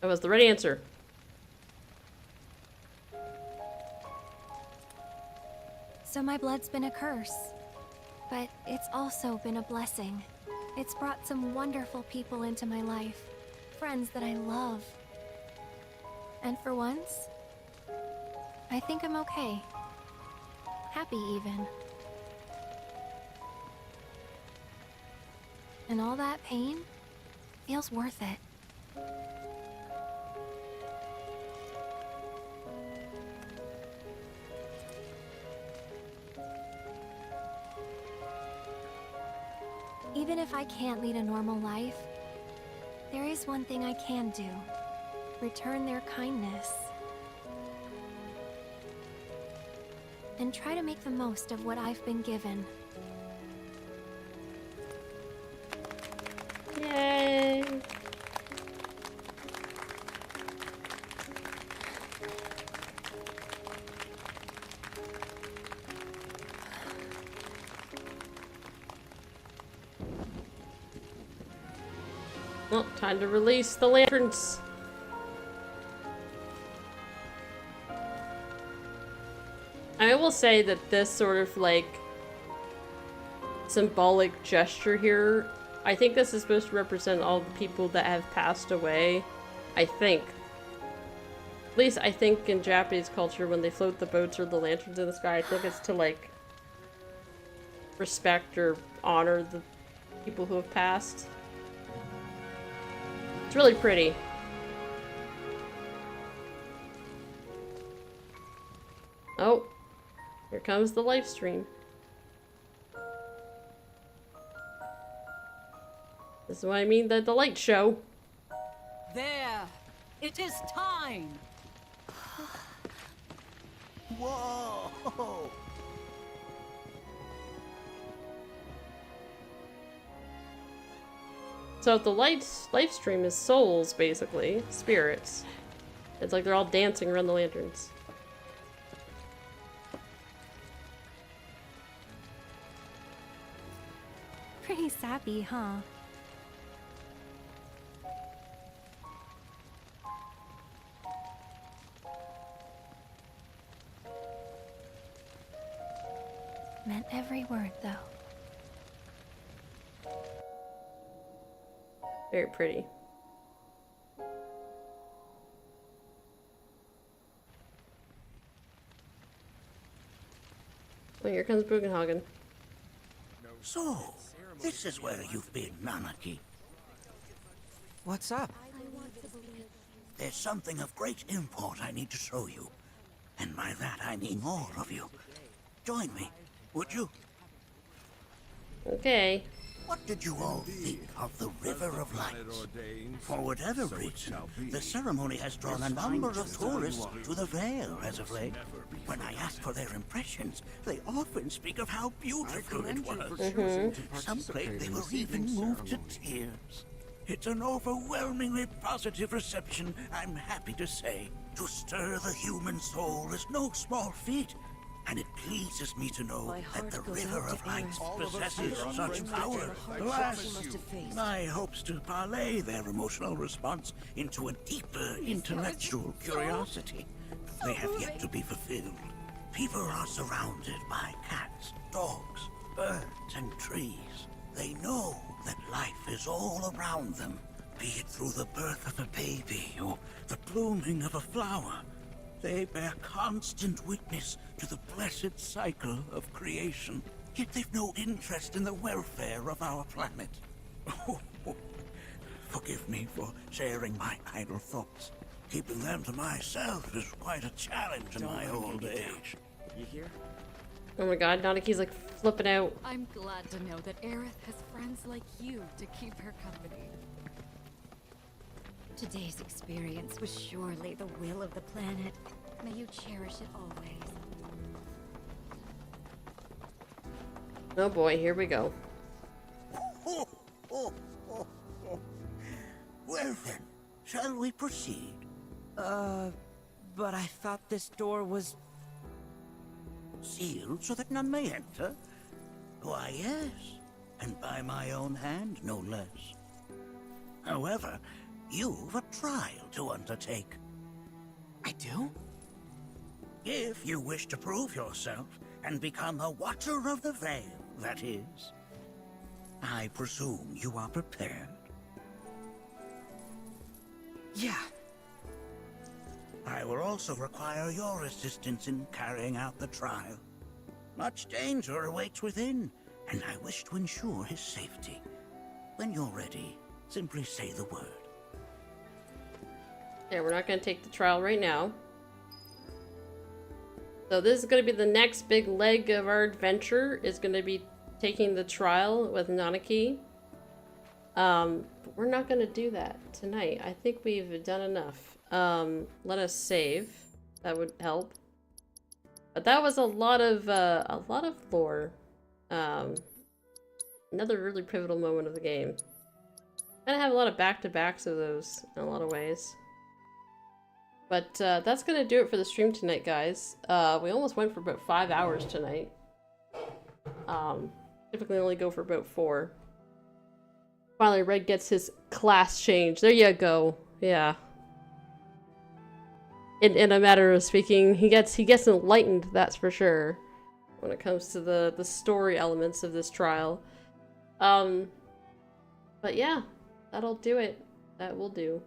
That was the right answer. So my blood's been a curse, but it's also been a blessing. It's brought some wonderful people into my life, friends that I love. And for once, I think I'm okay. Happy even. And all that pain feels worth it. Even if I can't lead a normal life, there is one thing I can do. Return their kindness. And try to make the most of what I've been given. Yay! Well, time to release the lanterns. I will say that this sort of like symbolic gesture here, I think this is supposed to represent all the people that have passed away. I think. At least I think in Japanese culture when they float the boats or the lanterns in the sky, I think it's to like respect or honor the people who have passed. It's really pretty. Oh, here comes the live stream. This is what I mean, the light show. There! It is time! Whoa! So the live stream is souls, basically. Spirits. It's like they're all dancing around the lanterns. Pretty sappy, huh? Meant every word, though. Very pretty. Well, here comes Bugenhagen. So, This is where you've been, Nanaki. What's up? There's something of great import I need to show you. And by that I mean all of you. Join me, would you? Okay. What did you all think of the River of Lights? For whatever reason, the ceremony has drawn a number of tourists to the Vale as of late. When I ask for their impressions, they often speak of how beautiful it was. Some claim they were even moved to tears. It's an overwhelmingly positive reception, I'm happy to say. To stir the human soul is no small feat, and it pleases me to know that the River of Lights possesses such power. Alas, my hopes to parlay their emotional response into a deeper intellectual curiosity. They have yet to be fulfilled. People are surrounded by cats, dogs, birds, and trees. They know that life is all around them, be it through the birth of a baby or the blooming of a flower. They bear constant witness to the blessed cycle of creation, yet they've no interest in the welfare of our planet. Forgive me for sharing my idle thoughts. Keeping them to myself is quite a challenge in my old age. You hear? Oh my god, Nanaki's like flipping out. I'm glad to know that Aerith has friends like you to keep her company. Today's experience was surely the will of the planet. May you cherish it always. Oh boy, here we go. Well then, shall we proceed? But I thought this door was... Sealed so that none may enter? Why, yes. And by my own hand, no less. However, you've a trial to undertake. I do? If you wish to prove yourself and become a Watcher of the Veil, that is. I presume you are prepared. Yeah. I will also require your assistance in carrying out the trial. Much danger awaits within, and I wish to ensure his safety. When you're ready, simply say the word. Yeah, we're not going to take the trial right now. So this is going to be the next big leg of our adventure, is going to be taking the trial with Nanaki. But we're not going to do that tonight. I think we've done enough. Let us save. That would help. But that was a lot of lore. Another really pivotal moment of the game. Kind of have a lot of back-to-backs of those in a lot of ways. But that's gonna do it for the stream tonight, guys. We almost went for about 5 hours tonight. Typically only go for about 4. Finally, Red gets his class change. There you go. Yeah. In a matter of speaking, he gets enlightened, that's for sure, when it comes to the story elements of this trial. But yeah, that'll do it. That will do.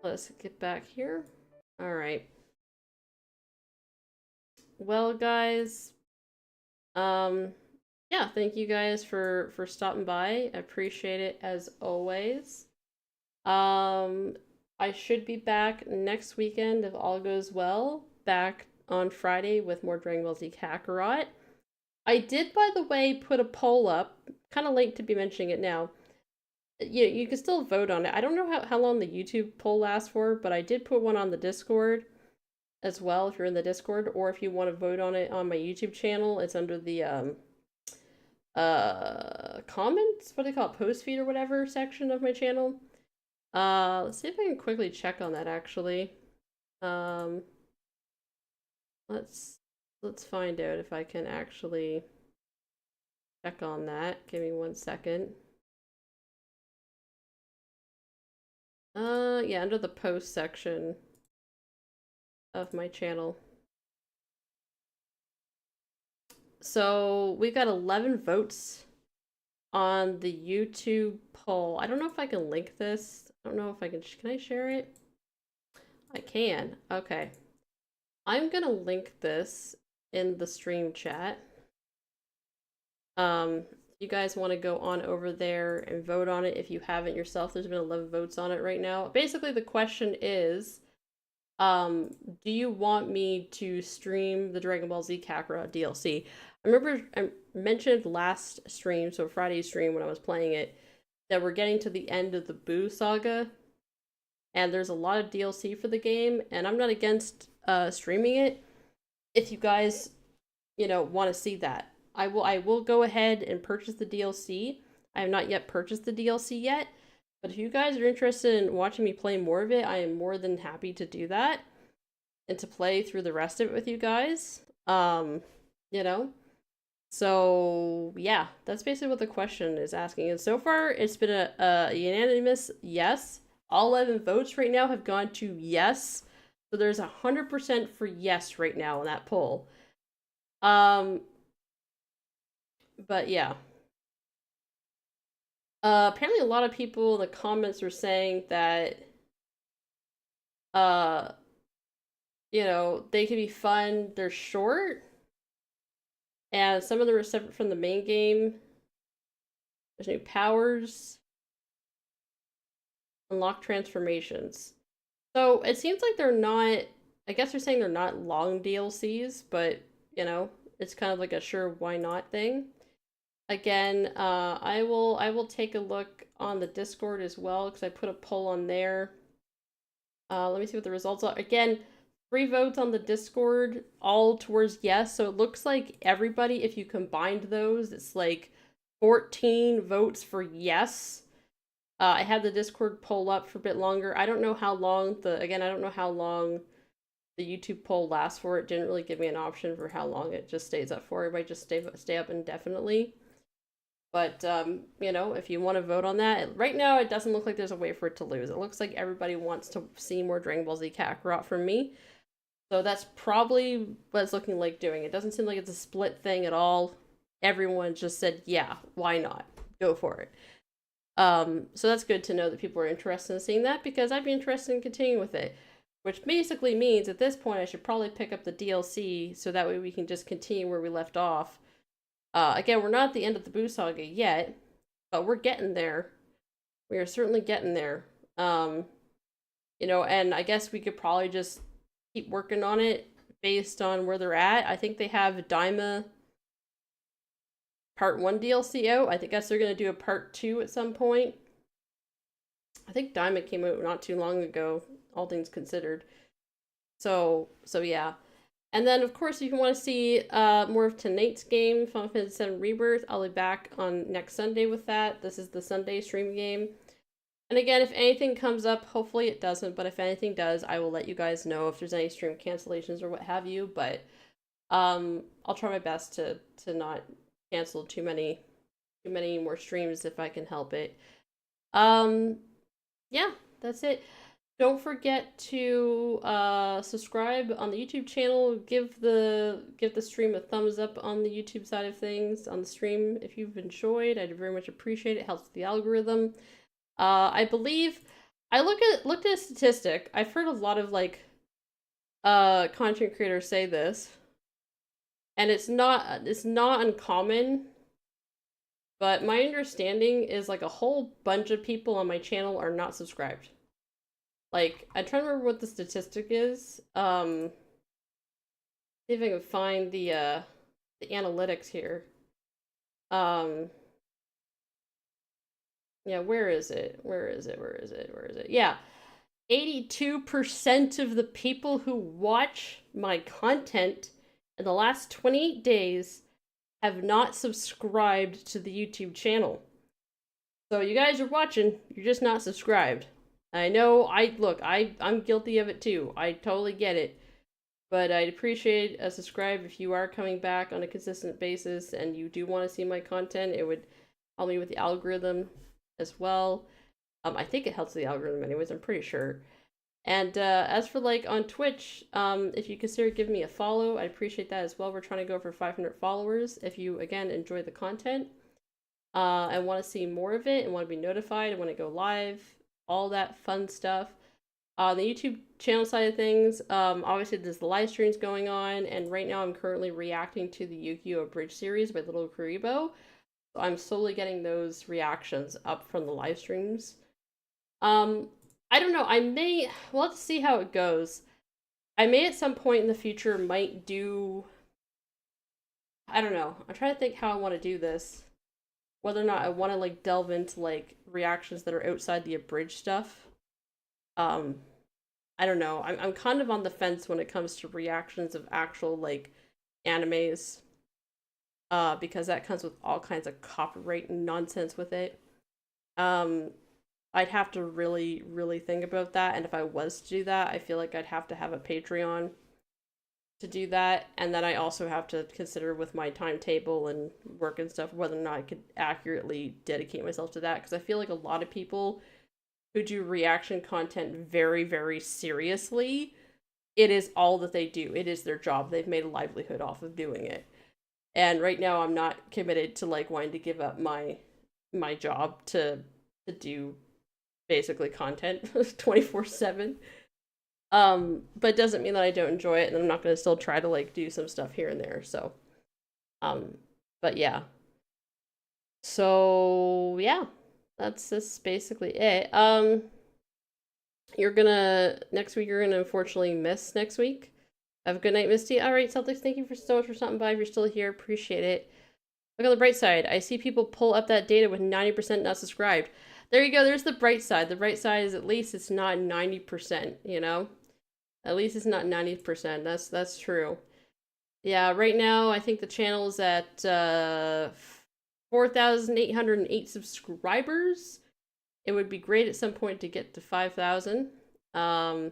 Let's get back here. All right. Well, guys, yeah, thank you guys for stopping by. I appreciate it as always. I should be back next weekend if all goes well. Back on Friday with more Dragon Ball Z Kakarot. I did, by the way, put a poll up. Kind of late to be mentioning it now. You can still vote on it. I don't know how long the YouTube poll lasts for, but I did put one on the Discord as well if you're in the Discord, or if you want to vote on it on my YouTube channel, it's under the comments, what do they call it, post feed or whatever section of my channel. Let's see if I can quickly check on that actually. Let's find out if I can actually check on that. Give me 1 second. Yeah, under the post section of my channel. So we got 11 votes on the YouTube poll. I don't know if I can link this. I don't know if I can I share it? I can. Okay. I'm gonna link this in the stream chat. You guys want to go on over there and vote on it. If you haven't yourself, there's been 11 votes on it right now. Basically, the question is, do you want me to stream the Dragon Ball Z Kakarot DLC? I remember I mentioned last stream, so Friday's stream when I was playing it, that we're getting to the end of the Boo saga, and there's a lot of DLC for the game, and I'm not against streaming it if you guys, want to see that. I will go ahead and purchase the DLC. I have not yet purchased the DLC yet, but if you guys are interested in watching me play more of it, I am more than happy to do that and to play through the rest of it with you guys. So yeah, that's basically what the question is asking. And so far, it's been a unanimous yes. All 11 votes right now have gone to yes. So there's 100% for yes right now in that poll. But yeah. Apparently a lot of people in the comments were saying that, they can be fun, they're short, and some of them are separate from the main game. There's new powers, unlock transformations. So it seems like they're not, I guess they're saying they're not long DLCs, but, it's kind of like a sure why not thing. Again, I will take a look on the Discord as well, because I put a poll on there. Let me see what the results are. Again, 3 votes on the Discord, all towards yes. So it looks like everybody, if you combined those, it's like 14 votes for yes. I had the Discord poll up for a bit longer. I don't know how long I don't know how long the YouTube poll lasts for. It didn't really give me an option for how long it just stays up for. It might just stay up indefinitely. But, if you want to vote on that, right now it doesn't look like there's a way for it to lose. It looks like everybody wants to see more Dragon Ball Z Kakarot from me. So that's probably what it's looking like doing. It doesn't seem like it's a split thing at all. Everyone just said, yeah, why not? Go for it. So that's good to know that people are interested in seeing that, because I'd be interested in continuing with it. Which basically means at this point I should probably pick up the DLC so that way we can just continue where we left off. Again, we're not at the end of the Boo saga yet, but we're getting there. We are certainly getting there. And I guess we could probably just keep working on it based on where they're at. I think they have Daima Part 1 DLC out. I guess they're going to do a Part 2 at some point. I think Daima came out not too long ago, all things considered. So yeah. And then, of course, if you want to see more of tonight's game, Final Fantasy VII Rebirth, I'll be back on next Sunday with that. This is the Sunday stream game. And again, if anything comes up, hopefully it doesn't, but if anything does, I will let you guys know if there's any stream cancellations or what have you. But I'll try my best to not cancel too many more streams if I can help it. Yeah, that's it. Don't forget to subscribe on the YouTube channel. Give the stream a thumbs up on the YouTube side of things on the stream if you've enjoyed. I'd very much appreciate it. It helps with the algorithm. I believe I looked at a statistic. I've heard a lot of content creators say this, and it's not uncommon. But my understanding is a whole bunch of people on my channel are not subscribed. I'm trying to remember what the statistic is. See if I can find the analytics here. Yeah, where is it? Yeah. 82% of the people who watch my content in the last 28 days have not subscribed to the YouTube channel. So you guys are watching, you're just not subscribed. I know, I'm guilty of it too. I totally get it. But I'd appreciate a subscribe if you are coming back on a consistent basis and you do want to see my content. It would help me with the algorithm as well. I think it helps the algorithm anyways, I'm pretty sure. And as for on Twitch, if you consider giving me a follow, I'd appreciate that as well. We're trying to go for 500 followers. If you, again, enjoy the content and want to see more of it and want to be notified and want to go live, all that fun stuff. The YouTube channel side of things, obviously there's the live streams going on, and right now I'm currently reacting to the Yu-Gi-Oh! Bridge series by Little Kuribo. So I'm slowly getting those reactions up from the live streams. I don't know. Well, let's see how it goes. I may at some point in the future might do, I don't know. I'm trying to think how I want to do this. Whether or not I want to like delve into like reactions that are outside the abridged stuff. I don't know. I'm kind of on the fence when it comes to reactions of actual like animes. Because that comes with all kinds of copyright and nonsense with it. I'd have to really, really think about that. And if I was to do that, I feel like I'd have to have a Patreon to do that. And then I also have to consider with my timetable and work and stuff, whether or not I could accurately dedicate myself to that. Because I feel like a lot of people who do reaction content very, very seriously, it is all that they do. It is their job. They've made a livelihood off of doing it. And right now I'm not committed to like wanting to give up my job to do basically content 24/7. But it doesn't mean that I don't enjoy it, and I'm not going to still try to like do some stuff here and there. So but yeah. So yeah, that's just basically it. Next week you're gonna unfortunately miss next week. Have a good night, Misty. All right, Celtics, thank you so much for stopping by. If you're still here, appreciate it. Look on the bright side. I see people pull up that data with 90% not subscribed. There you go. There's the bright side. The bright side is at least it's not 90%, you know? At least it's not 90%. That's true. Yeah, right now I think the channel is at 4,808 subscribers. It would be great at some point to get to 5,000. But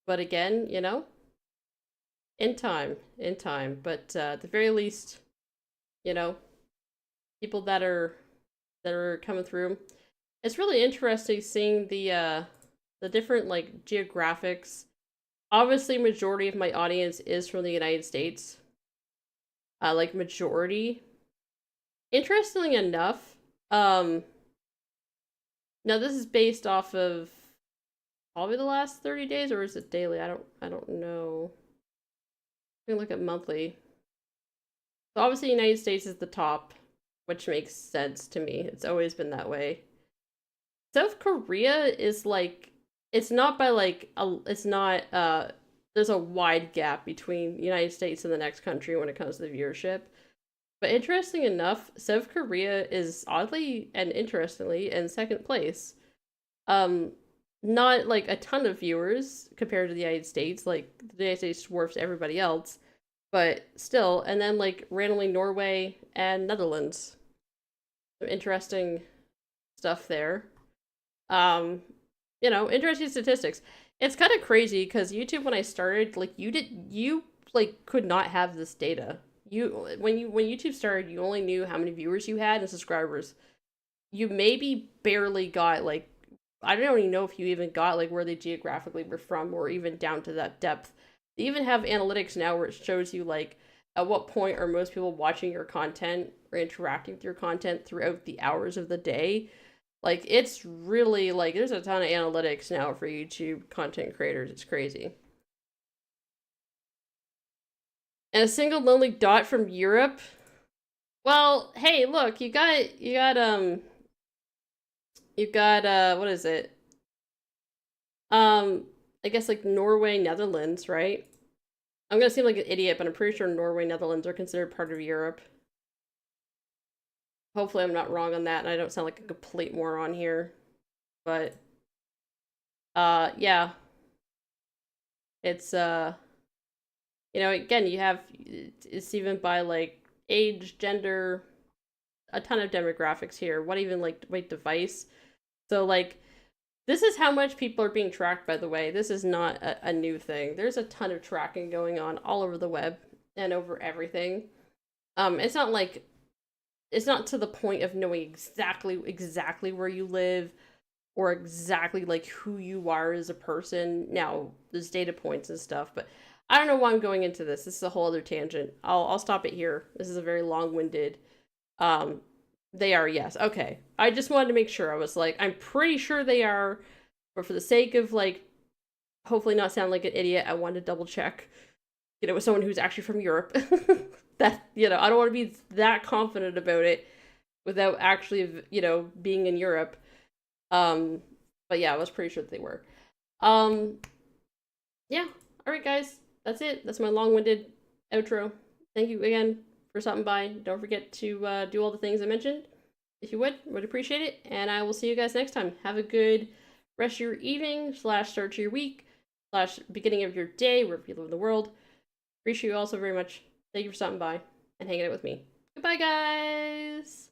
again, you know, in time. But at the very least, you know, people that are coming through. It's really interesting seeing the different like geographics. Obviously, majority of my audience is from the United States. Like majority. Interestingly enough, now this is based off of probably the last 30 days, or is it daily? I don't know. I'm gonna look at monthly. So obviously, United States is the top, which makes sense to me. It's always been that way. South Korea is like, it's not by like, it's not, there's a wide gap between the United States and the next country when it comes to the viewership. But interesting enough, South Korea is oddly and interestingly in second place. Not like a ton of viewers compared to the United States, like the United States dwarfs everybody else, but still, and then like randomly Norway and Netherlands. Some interesting stuff there. You know, interesting statistics. It's kind of crazy because YouTube, when I started, like you like could not have this data. When YouTube started, you only knew how many viewers you had and subscribers. You maybe barely got like, I don't even know if you even got like where they geographically were from or even down to that depth. They even have analytics now where it shows you like at what point are most people watching your content or interacting with your content throughout the hours of the day. Like, it's really, like, there's a ton of analytics now for YouTube content creators. It's crazy. And a single lonely dot from Europe? Well, hey, look, you got, what is it? I guess, like, Norway, Netherlands, right? I'm gonna seem like an idiot, but I'm pretty sure Norway, Netherlands are considered part of Europe. Hopefully I'm not wrong on that and I don't sound like a complete moron here. But yeah. It's you know, again, you have, it's even by like age, gender, a ton of demographics here. What even like device? So like this is how much people are being tracked, by the way. This is not a new thing. There's a ton of tracking going on all over the web and over everything. It's not like, it's not to the point of knowing exactly where you live or exactly like who you are as a person. Now, there's data points and stuff, but I don't know why I'm going into this. This is a whole other tangent. I'll stop it here. This is a very long-winded. They are, yes. Okay. I just wanted to make sure. I was like, I'm pretty sure they are, but for the sake of like, hopefully not sound like an idiot, I wanted to double check, you know, with someone who's actually from Europe. That, you know, I don't want to be that confident about it. without actually, you know, being in Europe. But yeah, I was pretty sure that they were. Yeah. All right, guys. That's it. That's my long-winded outro. Thank you again for stopping by. Don't forget to do all the things I mentioned. If you would appreciate it. And I will see you guys next time. Have a good rest of your evening / start to your week / beginning of your day, wherever you live in the world. Appreciate you all so very much. Thank you for stopping by and hanging out with me. Goodbye, guys!